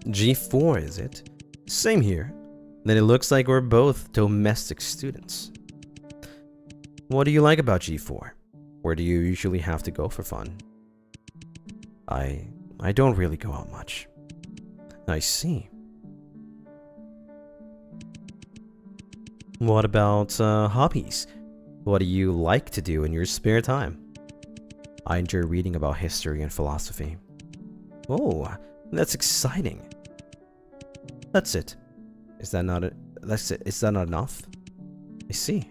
G4, is it? Same here. Then it looks like we're both domestic students. What do you like about G4? Where do you usually have to go for fun? I don't really go out much. I see. What about hobbies? What do you like to do in your spare time? I enjoy reading about history and philosophy. Oh, that's exciting. That's it. Is that not it? That's it. Is that not enough? I see.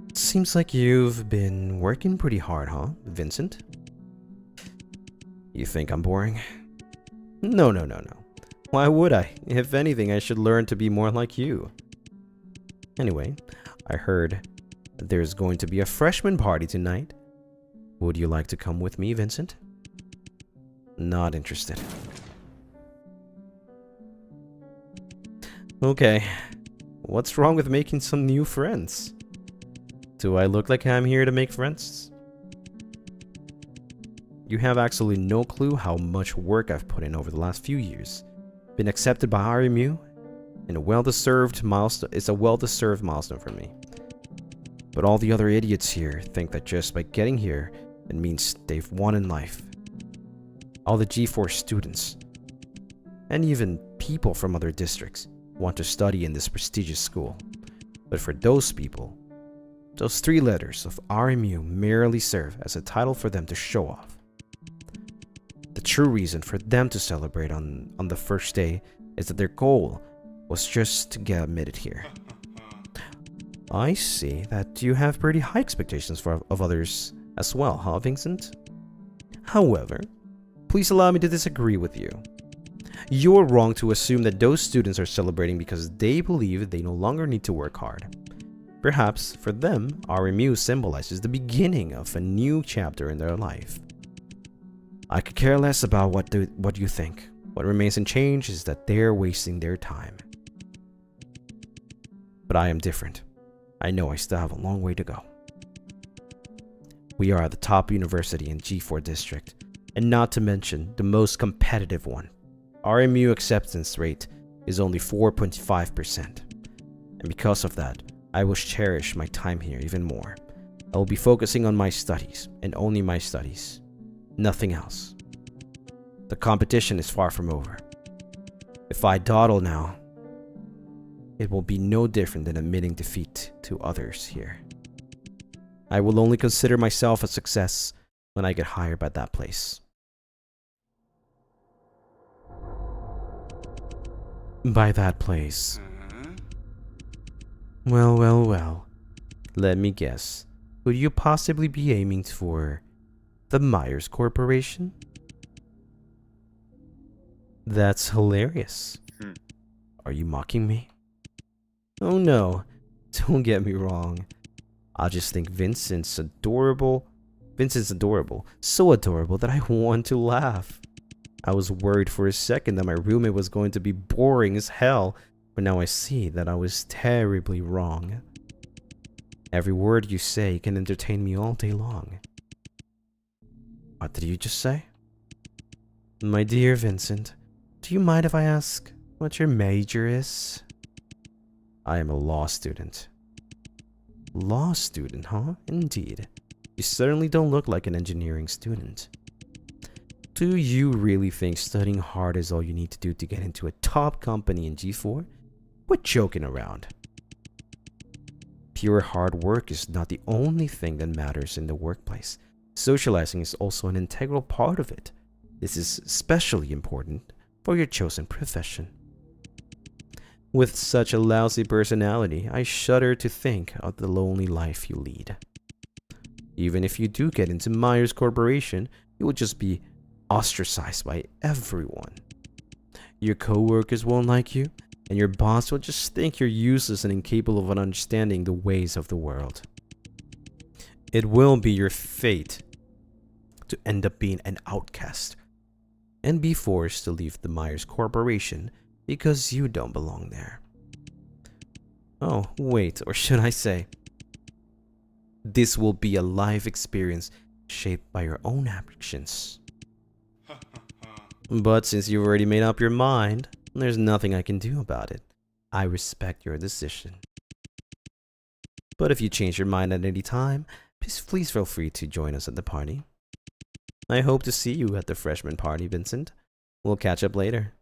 It seems like you've been working pretty hard, huh, Vincent? You think I'm boring? No. Why would I? If anything, I should learn to be more like you. Anyway, I heard there's going to be a freshman party tonight. Would you like to come with me, Vincent? Not interested. Okay. What's wrong with making some new friends? Do I look like I'm here to make friends? You have absolutely no clue how much work I've put in over the last few years. Been accepted by RMU, and it's a well-deserved milestone for me. But all the other idiots here think that just by getting here, it means they've won in life. All the G4 students, and even people from other districts, want to study in this prestigious school. But for those people, those 3 letters of RMU merely serve as a title for them to show off. The true reason for them to celebrate on the first day is that their goal was just to get admitted here. I see that you have pretty high expectations of others as well, huh, Vincent? However, please allow me to disagree with you. You're wrong to assume that those students are celebrating because they believe they no longer need to work hard. Perhaps, for them, RMU symbolizes the beginning of a new chapter in their life. I could care less about what you think. What remains unchanged is that they're wasting their time. But I am different. I know I still have a long way to go. We are the top university in G4 district, and not to mention the most competitive one. RMU acceptance rate is only 4.5%. And because of that, I will cherish my time here even more. I will be focusing on my studies, and only my studies. Nothing else. The competition is far from over. If I dawdle now, it will be no different than admitting defeat to others here. I will only consider myself a success when I get hired by that place. By that place. Well. Let me guess. Could you possibly be aiming for the Myers Corporation? That's hilarious. Are you mocking me? Oh no, don't get me wrong. I just think Vincent's adorable. So adorable that I want to laugh. I was worried for a second that my roommate was going to be boring as hell, but now I see that I was terribly wrong. Every word you say can entertain me all day long. What did you just say? My dear Vincent, do you mind if I ask what your major is? I am a law student. Law student, huh? Indeed. You certainly don't look like an engineering student. Do you really think studying hard is all you need to do to get into a top company in G4? Quit joking around. Pure hard work is not the only thing that matters in the workplace. Socializing is also an integral part of it. This is especially important for your chosen profession. With such a lousy personality, I shudder to think of the lonely life you lead. Even if you do get into Myers Corporation, you will just be ostracized by everyone. Your co-workers won't like you, and your boss will just think you're useless and incapable of understanding the ways of the world. It will be your fate to end up being an outcast and be forced to leave the Myers Corporation because you don't belong there. Oh, wait, or should I say, this will be a life experience shaped by your own actions. But since you've already made up your mind, there's nothing I can do about it. I respect your decision. But if you change your mind at any time, please feel free to join us at the party. I hope to see you at the freshman party, Vincent. We'll catch up later.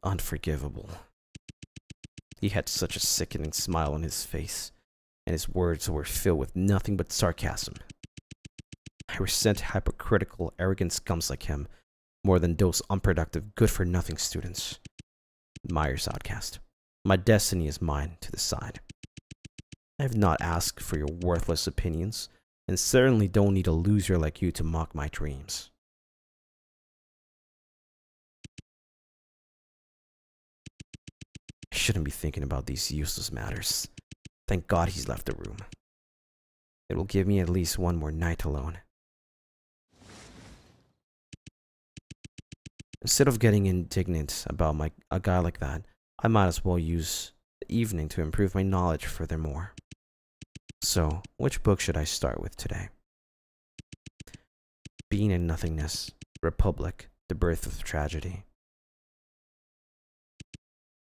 Unforgivable. He had such a sickening smile on his face, and his words were filled with nothing but sarcasm. I resent hypocritical, arrogant scums like him more than those unproductive, good-for-nothing students. Myers outcast. My destiny is mine to decide. I have not asked for your worthless opinions, and certainly don't need a loser like you to mock my dreams. I shouldn't be thinking about these useless matters. Thank God he's left the room. It will give me at least one more night alone. Instead of getting indignant about a guy like that, I might as well use the evening to improve my knowledge furthermore. So, which book should I start with today? Being in Nothingness, Republic, The Birth of Tragedy.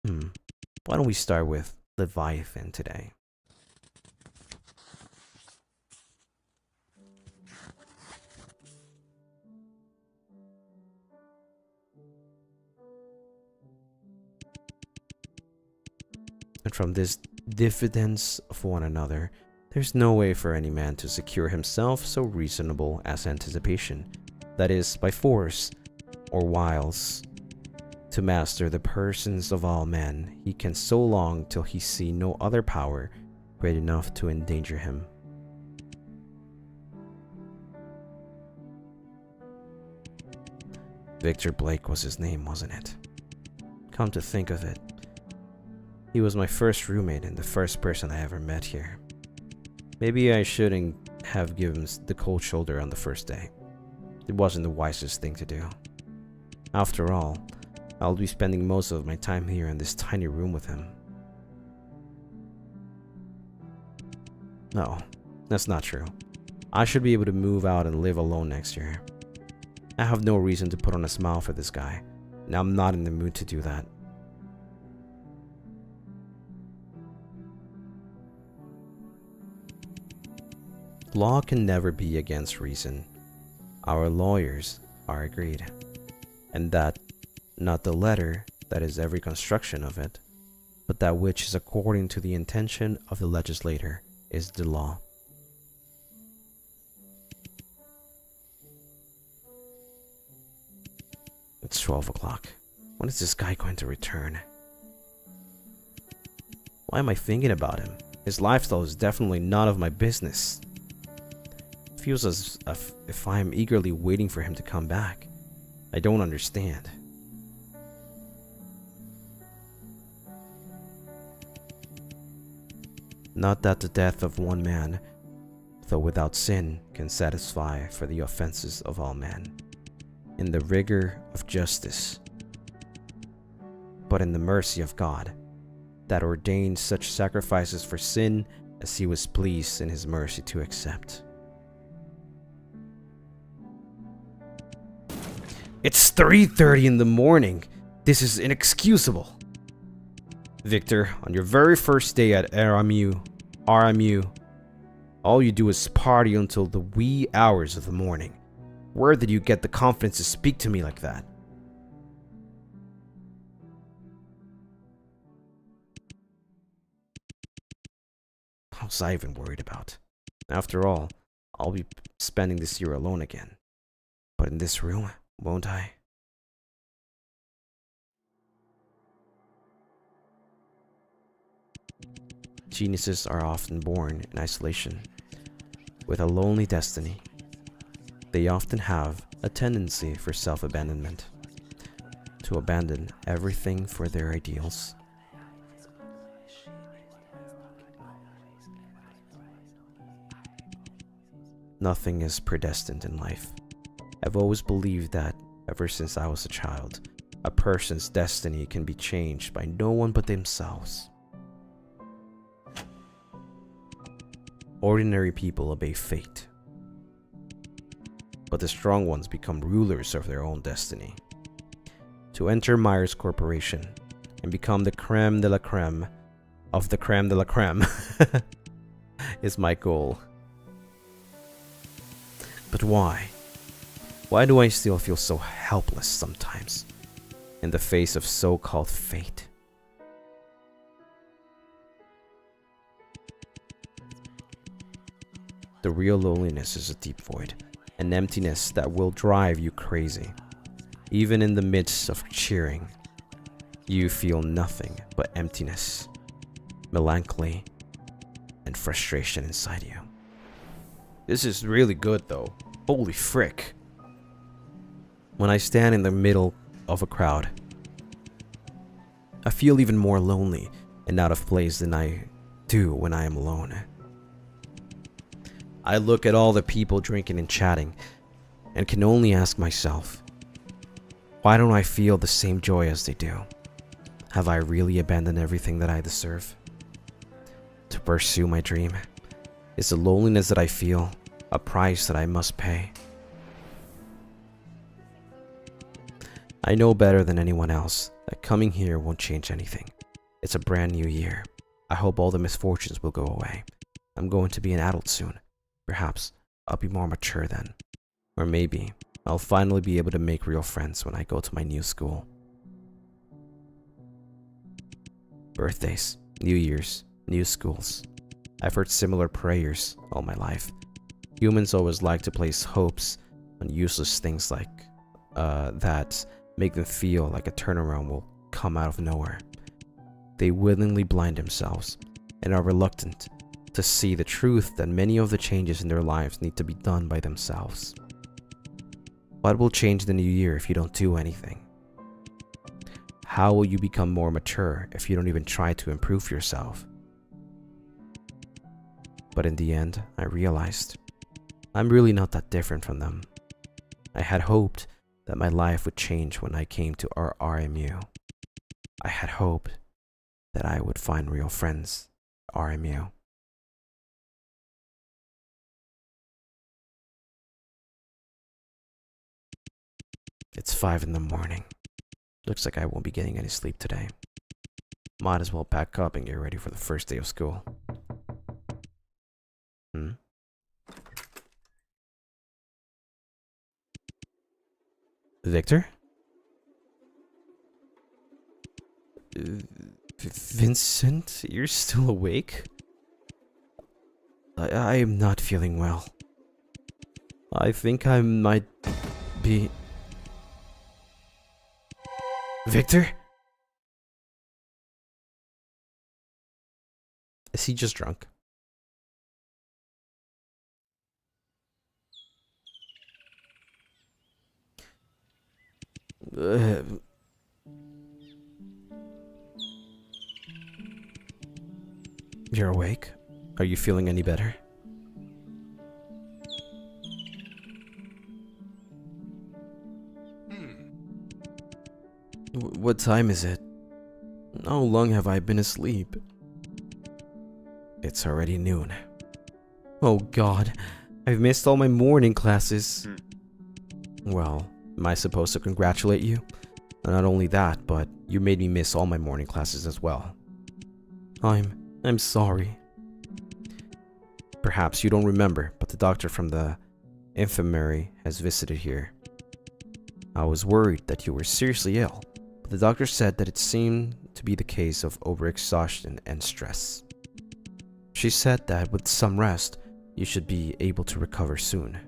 Why don't we start with Leviathan today? And from this diffidence of one another, there's no way for any man to secure himself so reasonable as anticipation, that is, by force or wiles. To master the persons of all men, he can so long till he see no other power great enough to endanger him. Victor Blake was his name, wasn't it? Come to think of it, he was my first roommate and the first person I ever met here. Maybe I shouldn't have given him the cold shoulder on the first day. It wasn't the wisest thing to do. After all, I'll be spending most of my time here in this tiny room with him. No, that's not true. I should be able to move out and live alone next year. I have no reason to put on a smile for this guy, and I'm not in the mood to do that. Law can never be against reason. Our lawyers are agreed, and that not the letter that is every construction of it, but that which is according to the intention of the legislator is the law. It's 12 o'clock. When is this guy going to return? Why am I thinking about him? His lifestyle is definitely none of my business. It feels as if I am eagerly waiting for him to come back. I don't understand. Not that the death of one man, though without sin, can satisfy for the offenses of all men, in the rigor of justice, but in the mercy of God, that ordained such sacrifices for sin as he was pleased in his mercy to accept. It's 3:30 in the morning. This is inexcusable. Victor, on your very first day at RMU, all you do is party until the wee hours of the morning. Where did you get the confidence to speak to me like that? What was I even worried about? After all, I'll be spending this year alone again. But in this room, won't I? Geniuses are often born in isolation, with a lonely destiny. They often have a tendency for self-abandonment, to abandon everything for their ideals. Nothing is predestined in life. I've always believed that, ever since I was a child, a person's destiny can be changed by no one but themselves. Ordinary people obey fate, but the strong ones become rulers of their own destiny. To enter Myers Corporation and become the creme de la creme of the creme de la creme is my goal. But why? Why do I still feel so helpless sometimes in the face of so-called fate? The real loneliness is a deep void, an emptiness that will drive you crazy. Even in the midst of cheering, you feel nothing but emptiness, melancholy, and frustration inside you. This is really good though. Holy frick. When I stand in the middle of a crowd, I feel even more lonely and out of place than I do when I am alone. I look at all the people drinking and chatting and can only ask myself, why don't I feel the same joy as they do? Have I really abandoned everything that I deserve to pursue my dream? Is the loneliness that I feel a price that I must pay? I know better than anyone else that coming here won't change anything. It's a brand new year. I hope all the misfortunes will go away. I'm going to be an adult soon. Perhaps I'll be more mature then. Or maybe I'll finally be able to make real friends when I go to my new school. Birthdays, New Year's, new schools. I've heard similar prayers all my life. Humans always like to place hopes on useless things like that make them feel like a turnaround will come out of nowhere. They willingly blind themselves and are reluctant to see the truth that many of the changes in their lives need to be done by themselves. What will change the new year if you don't do anything? How will you become more mature if you don't even try to improve yourself? But in the end, I realized I'm really not that different from them. I had hoped that my life would change when I came to our RMU. I had hoped that I would find real friends at RMU. It's 5 in the morning. Looks like I won't be getting any sleep today. Might as well pack up and get ready for the first day of school. Victor? Vincent, you're still awake? I am not feeling well. I think I might be... Victor? Is he just drunk? You're awake? Are you feeling any better? What time is it? How long have I been asleep? It's already noon. Oh God, I've missed all my morning classes. Well, am I supposed to congratulate you? Not only that, but you made me miss all my morning classes as well. I'm sorry. Perhaps you don't remember, but the doctor from the infirmary has visited here. I was worried that you were seriously ill, but the doctor said that it seemed to be the case of overexhaustion and stress. She said that with some rest, you should be able to recover soon.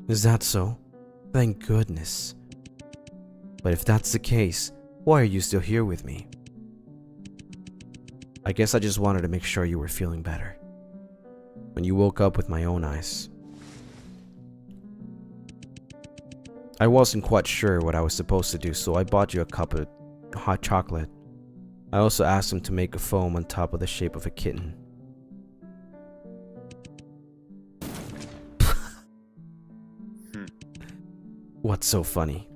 Is that so? Thank goodness. But if that's the case, why are you still here with me? I guess I just wanted to make sure you were feeling better. When you woke up with my own eyes. I wasn't quite sure what I was supposed to do, so I bought you a cup of hot chocolate. I also asked him to make a foam on top of the shape of a kitten. What's so funny?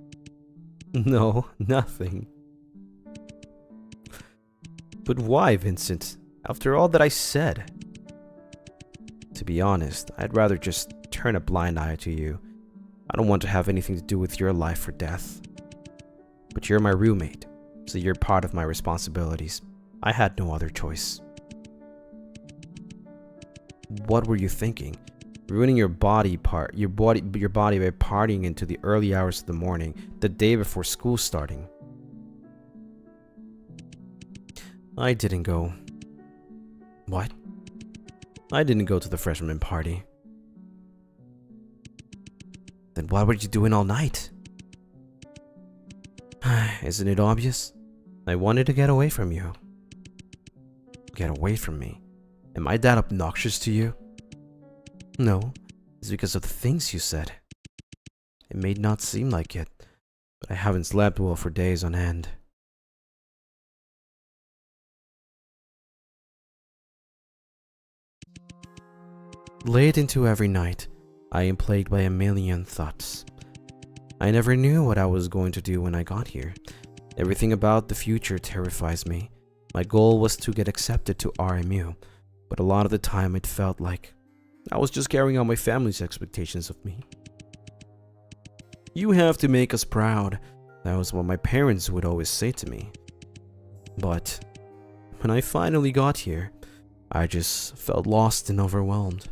No, nothing. But why, Vincent? After all that I said? To be honest, I'd rather just turn a blind eye to you. I don't want to have anything to do with your life or death. But you're my roommate, so you're part of my responsibilities. I had no other choice. What were you thinking? Ruining your body by partying into the early hours of the morning, the day before school starting. I didn't go. What? I didn't go to the freshman party. Then what were you doing all night? Isn't it obvious? I wanted to get away from you. Get away from me? Am I that obnoxious to you? No, it's because of the things you said. It may not seem like it, but I haven't slept well for days on end. Late into every night, I am plagued by a million thoughts. I never knew what I was going to do when I got here. Everything about the future terrifies me. My goal was to get accepted to RMU, but a lot of the time it felt like I was just carrying out my family's expectations of me. You have to make us proud. That was what my parents would always say to me. But when I finally got here, I just felt lost and overwhelmed.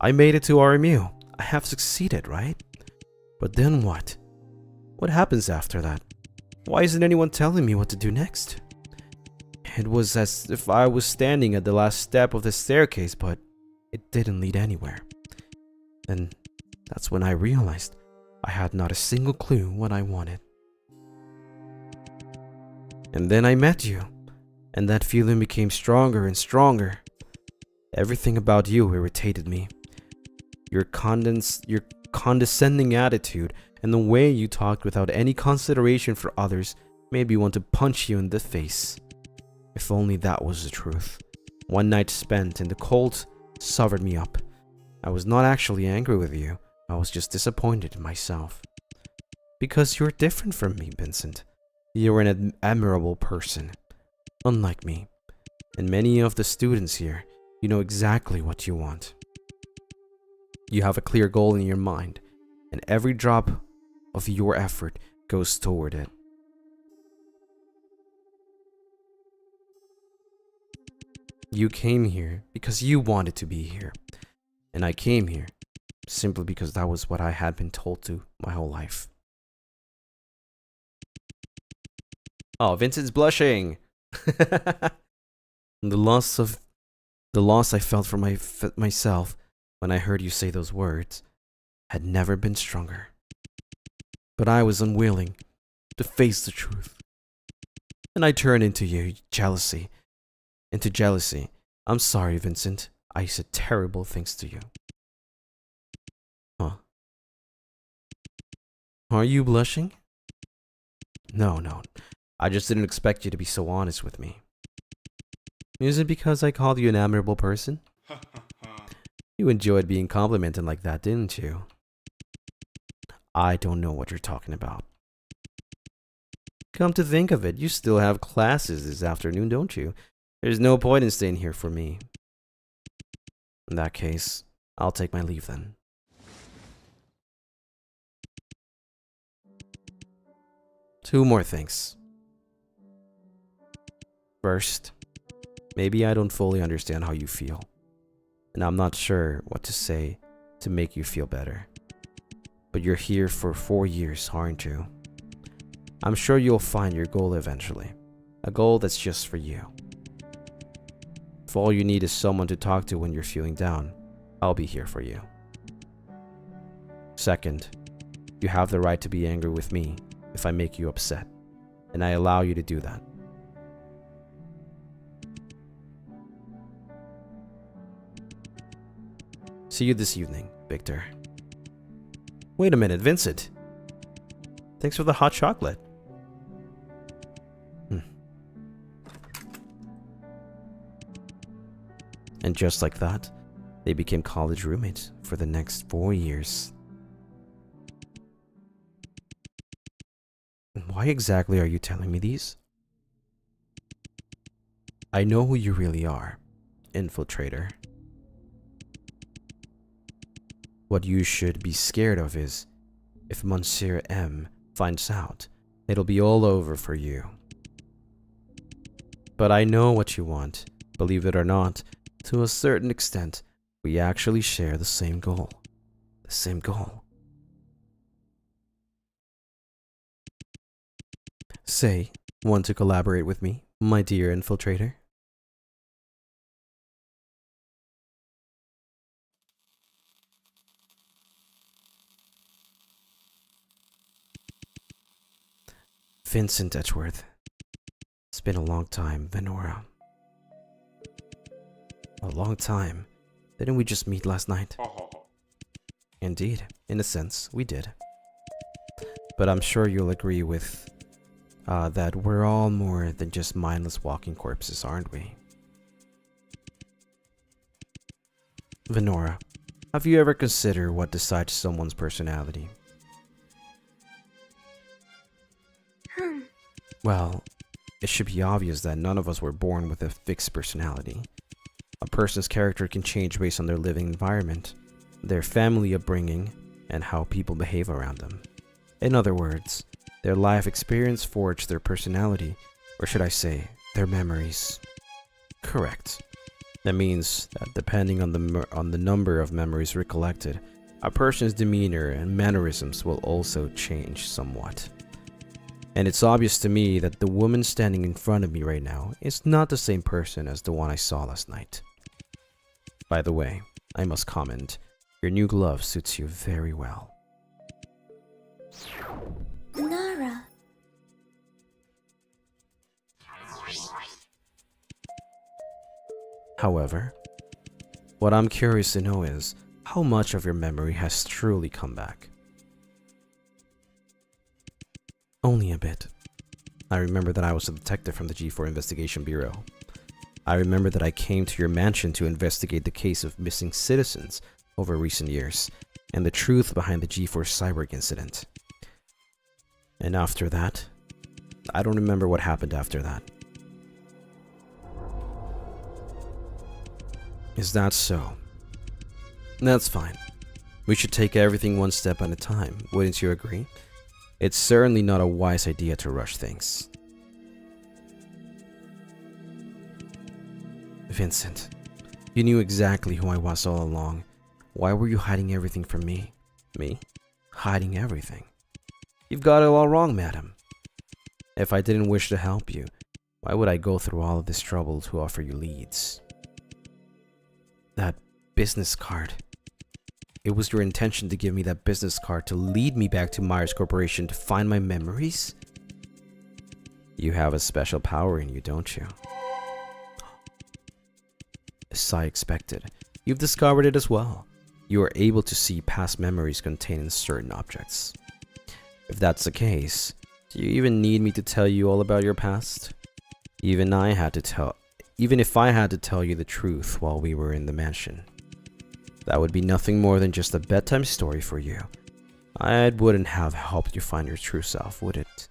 I made it to RMU. I have succeeded, right? But then what? What happens after that? Why isn't anyone telling me what to do next? It was as if I was standing at the last step of the staircase, but it didn't lead anywhere. And that's when I realized I had not a single clue what I wanted. And then I met you, and that feeling became stronger and stronger. Everything about you irritated me. Your condescending attitude and the way you talked without any consideration for others made me want to punch you in the face. If only that was the truth. One night spent in the cold sobered me up. I was not actually angry with you. I was just disappointed in myself. Because you're different from me, Vincent. You're an admirable person. Unlike me. And many of the students here, you know exactly what you want. You have a clear goal in your mind, and every drop of your effort goes toward it. You came here because you wanted to be here, and I came here simply because that was what I had been told to my whole life. Oh, Vincent's blushing. The loss I felt for myself when I heard you say those words had never been stronger. But I was unwilling to face the truth. And I turned into jealousy. I'm sorry, Vincent. I said terrible things to you. Huh? Are you blushing? No. I just didn't expect you to be so honest with me. Is it because I called you an admirable person? You enjoyed being complimented like that, didn't you? I don't know what you're talking about. Come to think of it, you still have classes this afternoon, don't you? There's no point in staying here for me. In that case, I'll take my leave then. Two more things. First, maybe I don't fully understand how you feel, and I'm not sure what to say to make you feel better. But you're here for 4 years, aren't you? I'm sure you'll find your goal eventually. A goal that's just for you. If all you need is someone to talk to when you're feeling down, I'll be here for you. Second, you have the right to be angry with me if I make you upset, and I allow you to do that. See you this evening, Victor. Wait a minute, Vincent. Thanks for the hot chocolate. And just like that, they became college roommates for the next 4 years. Why exactly are you telling me these? I know who you really are, infiltrator. What you should be scared of is, if Monsieur M finds out, it'll be all over for you. But I know what you want. Believe it or not, to a certain extent, we actually share the same goal. The same goal. Say, want to collaborate with me, my dear infiltrator? Vincent Edgeworth. It's been a long time, Venora. A long time. Didn't we just meet last night? Indeed, in a sense, we did. But I'm sure you'll agree with that we're all more than just mindless walking corpses, aren't we? Venora, have you ever considered what decides someone's personality? Well, it should be obvious that none of us were born with a fixed personality. A person's character can change based on their living environment, their family upbringing, and how people behave around them. In other words, their life experience forged their personality, or should I say, their memories. Correct. That means that depending on the number of memories recollected, a person's demeanor and mannerisms will also change somewhat. And it's obvious to me that the woman standing in front of me right now is not the same person as the one I saw last night. By the way, I must comment, your new glove suits you very well. Nara. However, what I'm curious to know is how much of your memory has truly come back. Only a bit. I remember that I was a detective from the G4 Investigation Bureau. I remember that I came to your mansion to investigate the case of missing citizens over recent years and the truth behind the G4 Cyborg incident. And after that, I don't remember what happened after that. Is that so? That's fine. We should take everything one step at a time, wouldn't you agree? It's certainly not a wise idea to rush things. Vincent, you knew exactly who I was all along. Why were you hiding everything from me? Me? Hiding everything? You've got it all wrong, madam. If I didn't wish to help you, why would I go through all of this trouble to offer you leads? That business card. It was your intention to give me that business card to lead me back to Myers Corporation to find my memories? You have a special power in you, don't you? As I expected, you've discovered it as well. You are able to see past memories contained in certain objects. If that's the case, do you even need me to tell you all about your past? Even if I had to tell you the truth while we were in the mansion, that would be nothing more than just a bedtime story for you. It wouldn't have helped you find your true self, would it?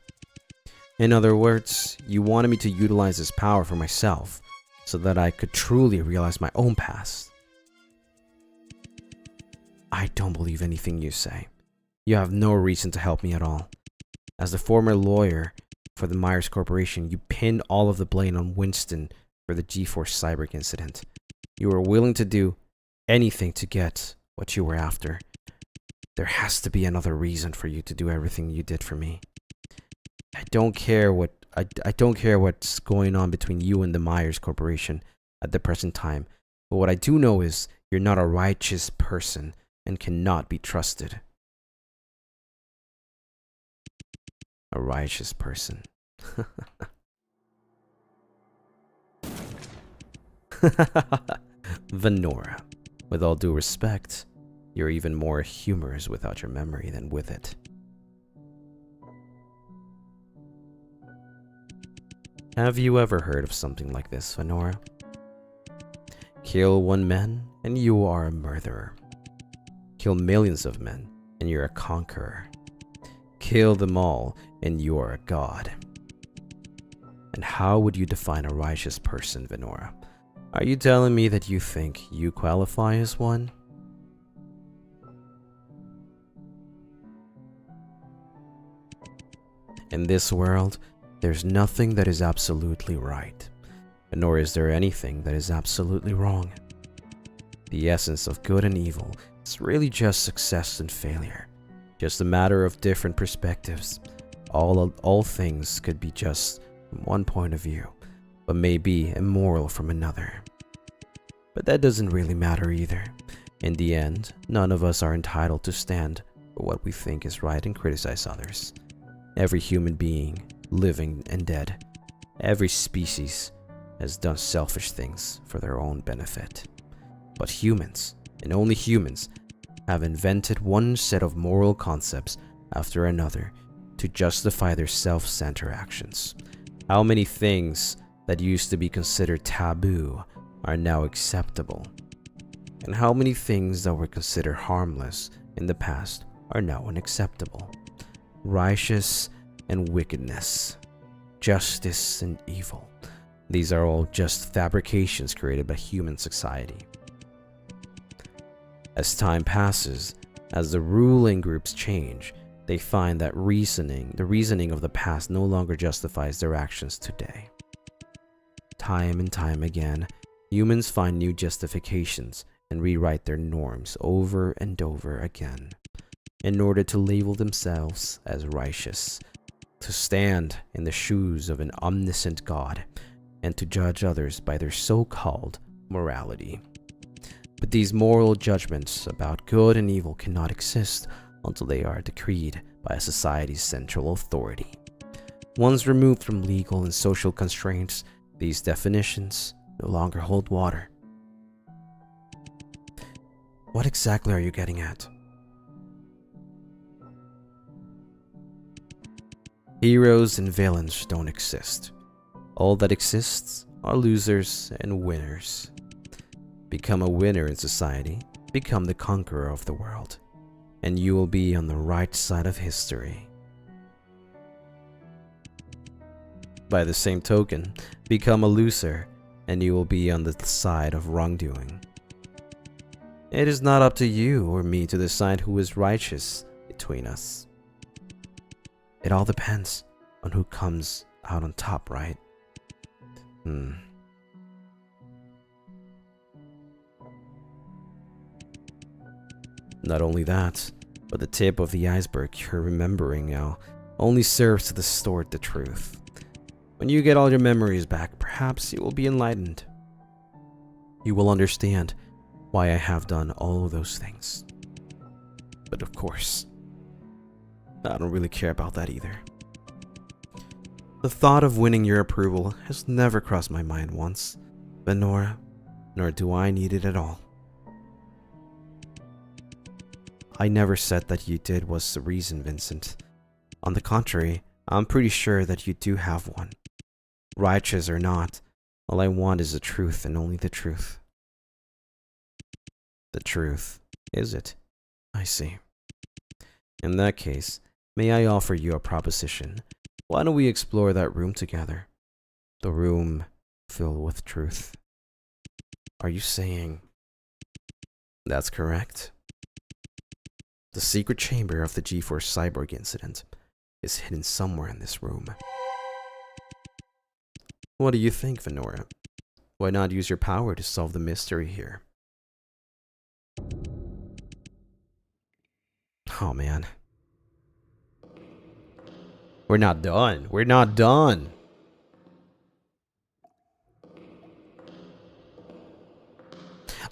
In other words, you wanted me to utilize this power for myself, so that I could truly realize my own past. I don't believe anything you say. You have no reason to help me at all. As the former lawyer for the Myers Corporation, you pinned all of the blame on Winston for the G4 Cyborg incident. You were willing to do anything to get what you were after. There has to be another reason for you to do everything you did for me. I don't care what's going on between you and the Myers Corporation at the present time, but what I do know is you're not a righteous person and cannot be trusted. A righteous person. Venora, with all due respect, you're even more humorous without your memory than with it. Have you ever heard of something like this, Venora? Kill one man, and you are a murderer. Kill millions of men, and you're a conqueror. Kill them all, and you're a god. And how would you define a righteous person, Venora? Are you telling me that you think you qualify as one? In this world, there's nothing that is absolutely right, nor is there anything that is absolutely wrong. The essence of good and evil is really just success and failure, just a matter of different perspectives. All things could be just from one point of view, but may be immoral from another. But that doesn't really matter either. In the end, none of us are entitled to stand for what we think is right and criticize others. Every human being, living and dead, every species has done selfish things for their own benefit. But humans, and only humans, have invented one set of moral concepts after another to justify their self-centered actions. How many things that used to be considered taboo are now acceptable? And how many things that were considered harmless in the past are now unacceptable? Righteous and wickedness, justice and evil. These are all just fabrications created by human society. As time passes, as the ruling groups change, they find that the reasoning of the past no longer justifies their actions today. Time and time again, humans find new justifications and rewrite their norms over and over again in order to label themselves as righteous, to stand in the shoes of an omniscient God, and to judge others by their so-called morality. But these moral judgments about good and evil cannot exist until they are decreed by a society's central authority. Once removed from legal and social constraints, these definitions no longer hold water. What exactly are you getting at? Heroes and villains don't exist. All that exists are losers and winners. Become a winner in society, become the conqueror of the world, and you will be on the right side of history. By the same token, become a loser, and you will be on the side of wrongdoing. It is not up to you or me to decide who is righteous between us. It all depends on who comes out on top, right? Not only that, but the tip of the iceberg you're remembering now only serves to distort the truth. When you get all your memories back, perhaps you will be enlightened. You will understand why I have done all of those things. But of course, I don't really care about that either. The thought of winning your approval has never crossed my mind once, Venora, nor do I need it at all. I never said that you did was the reason, Vincent. On the contrary, I'm pretty sure that you do have one. Righteous or not, all I want is the truth and only the truth. The truth, is it? I see. In that case, may I offer you a proposition? Why don't we explore that room together? The room filled with truth. Are you saying that's correct? The secret chamber of the G-Force Cyborg incident is hidden somewhere in this room. What do you think, Venora? Why not use your power to solve the mystery here? Oh man. We're not done. We're not done.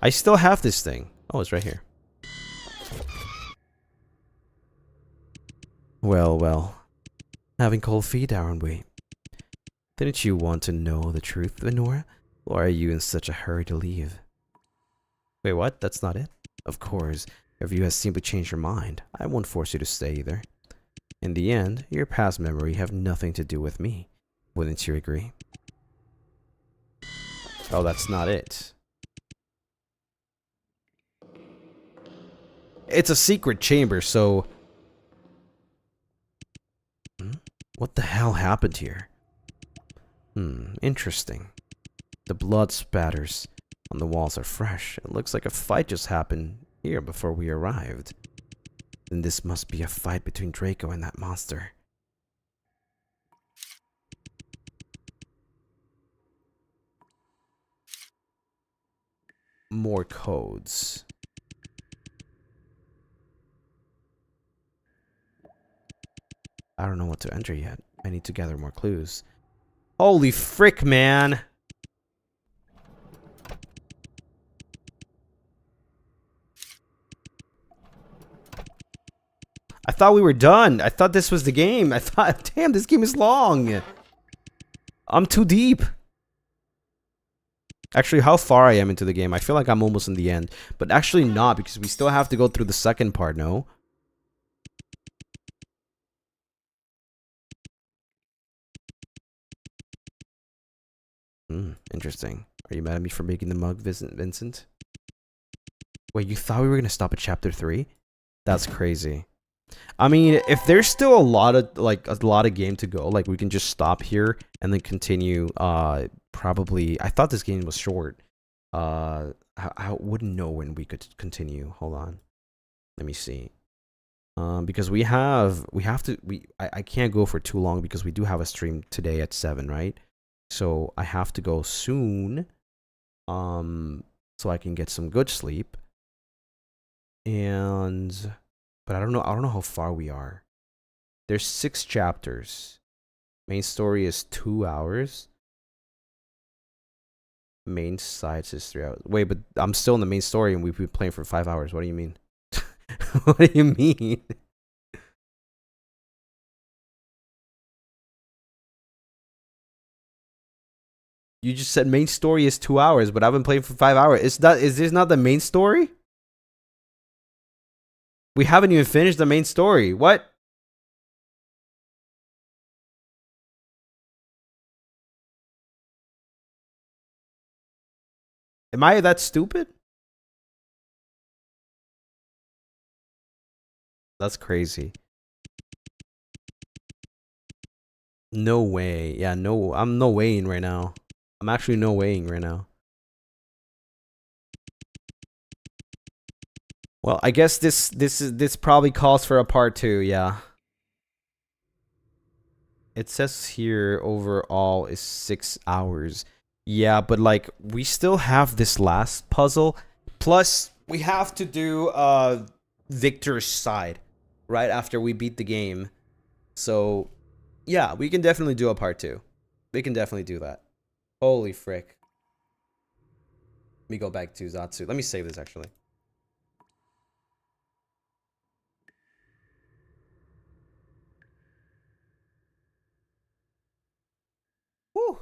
I still have this thing. Oh, it's right here. Well. Having cold feet, aren't we? Didn't you want to know the truth, Venora? Or are you in such a hurry to leave? Wait, what? That's not it? Of course, if you have simply changed your mind, I won't force you to stay either. In the end, your past memory have nothing to do with me. Wouldn't you agree? Oh, that's not it. It's a secret chamber, so... What the hell happened here? Interesting. The blood spatters on the walls are fresh. It looks like a fight just happened here before we arrived. Then this must be a fight between Draco and that monster. More codes. I don't know what to enter yet. I need to gather more clues. Holy frick, man! I thought we were done. I thought this was the game. I thought, damn, this game is long. I'm too deep. Actually, how far I am into the game, I feel like I'm almost in the end. But actually not, because we still have to go through the second part, no? Interesting. Are you mad at me for making the mug, Vincent? Wait, you thought we were gonna stop at chapter 3? That's crazy. I mean, if there's still a lot of game to go, like we can just stop here and then continue. Probably. I thought this game was short. I wouldn't know when we could continue. Hold on. Let me see. Because I can't go for too long because we do have a stream today at 7, right? So I have to go soon. So I can get some good sleep. But I don't know how far we are. There's 6 chapters. Main story is 2 hours. Main sites is 3 hours. Wait, but I'm still in the main story and we've been playing for 5 hours. What do you mean? What do you mean? You just said main story is 2 hours, but I've been playing for 5 hours. Is this not the main story? We haven't even finished the main story. What? Am I that stupid? That's crazy. No way. Yeah, no. I'm no weighing right now. I'm actually no weighing right now. Well, I guess this probably calls for a part 2, yeah. It says here overall is 6 hours. Yeah, but like we still have this last puzzle. Plus, we have to do Victor's side right after we beat the game. So, yeah, we can definitely do a part 2. We can definitely do that. Holy frick. Let me go back to Zatsu. Let me save this actually. Whew.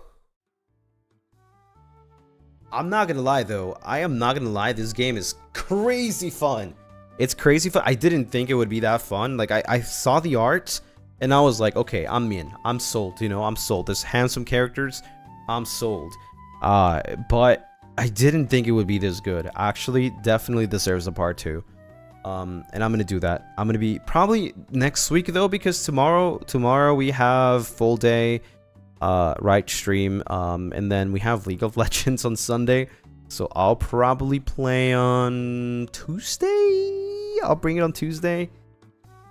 I'm not gonna lie though. I am not gonna lie. This game is crazy fun. It's crazy fun. I didn't think it would be that fun. Like I saw the art and I was like, okay, I'm in. I'm sold. You know, I'm sold. There's handsome characters. I'm sold. But I didn't think it would be this good. Actually, definitely deserves a part 2. And I'm gonna do that. I'm gonna be probably next week though, because tomorrow we have full day. Right stream, and then we have League of Legends on Sunday, so I'll probably play on Tuesday. I'll bring it on Tuesday.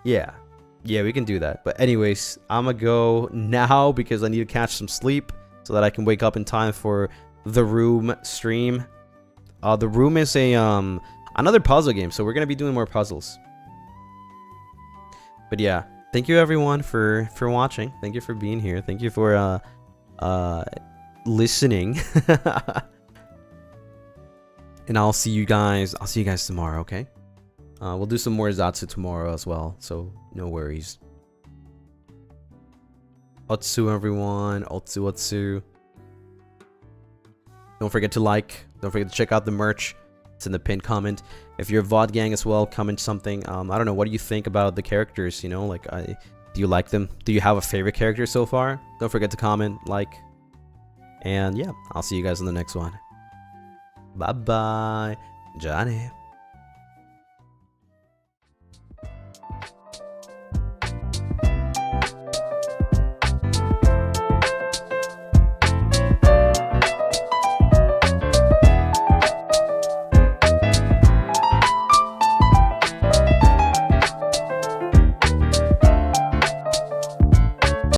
Yeah, we can do that. But anyways, I'm gonna go now because I need to catch some sleep so that I can wake up in time for the Room stream. The Room is a another puzzle game, so we're gonna be doing more puzzles. But yeah, thank you everyone for watching. Thank you for being here. Thank you for listening. And I'll see you guys tomorrow, okay? We'll do some more Zatsu tomorrow as well, so no worries. Otsu everyone, Otsu. Don't forget to like, don't forget to check out the merch. It's in the pinned comment. If you're a VOD gang as well, comment something. I don't know, what do you think about the characters, you know? Like, do you like them? Do you have a favorite character so far? Don't forget to comment, like. And yeah, I'll see you guys in the next one. Bye-bye. Johnny.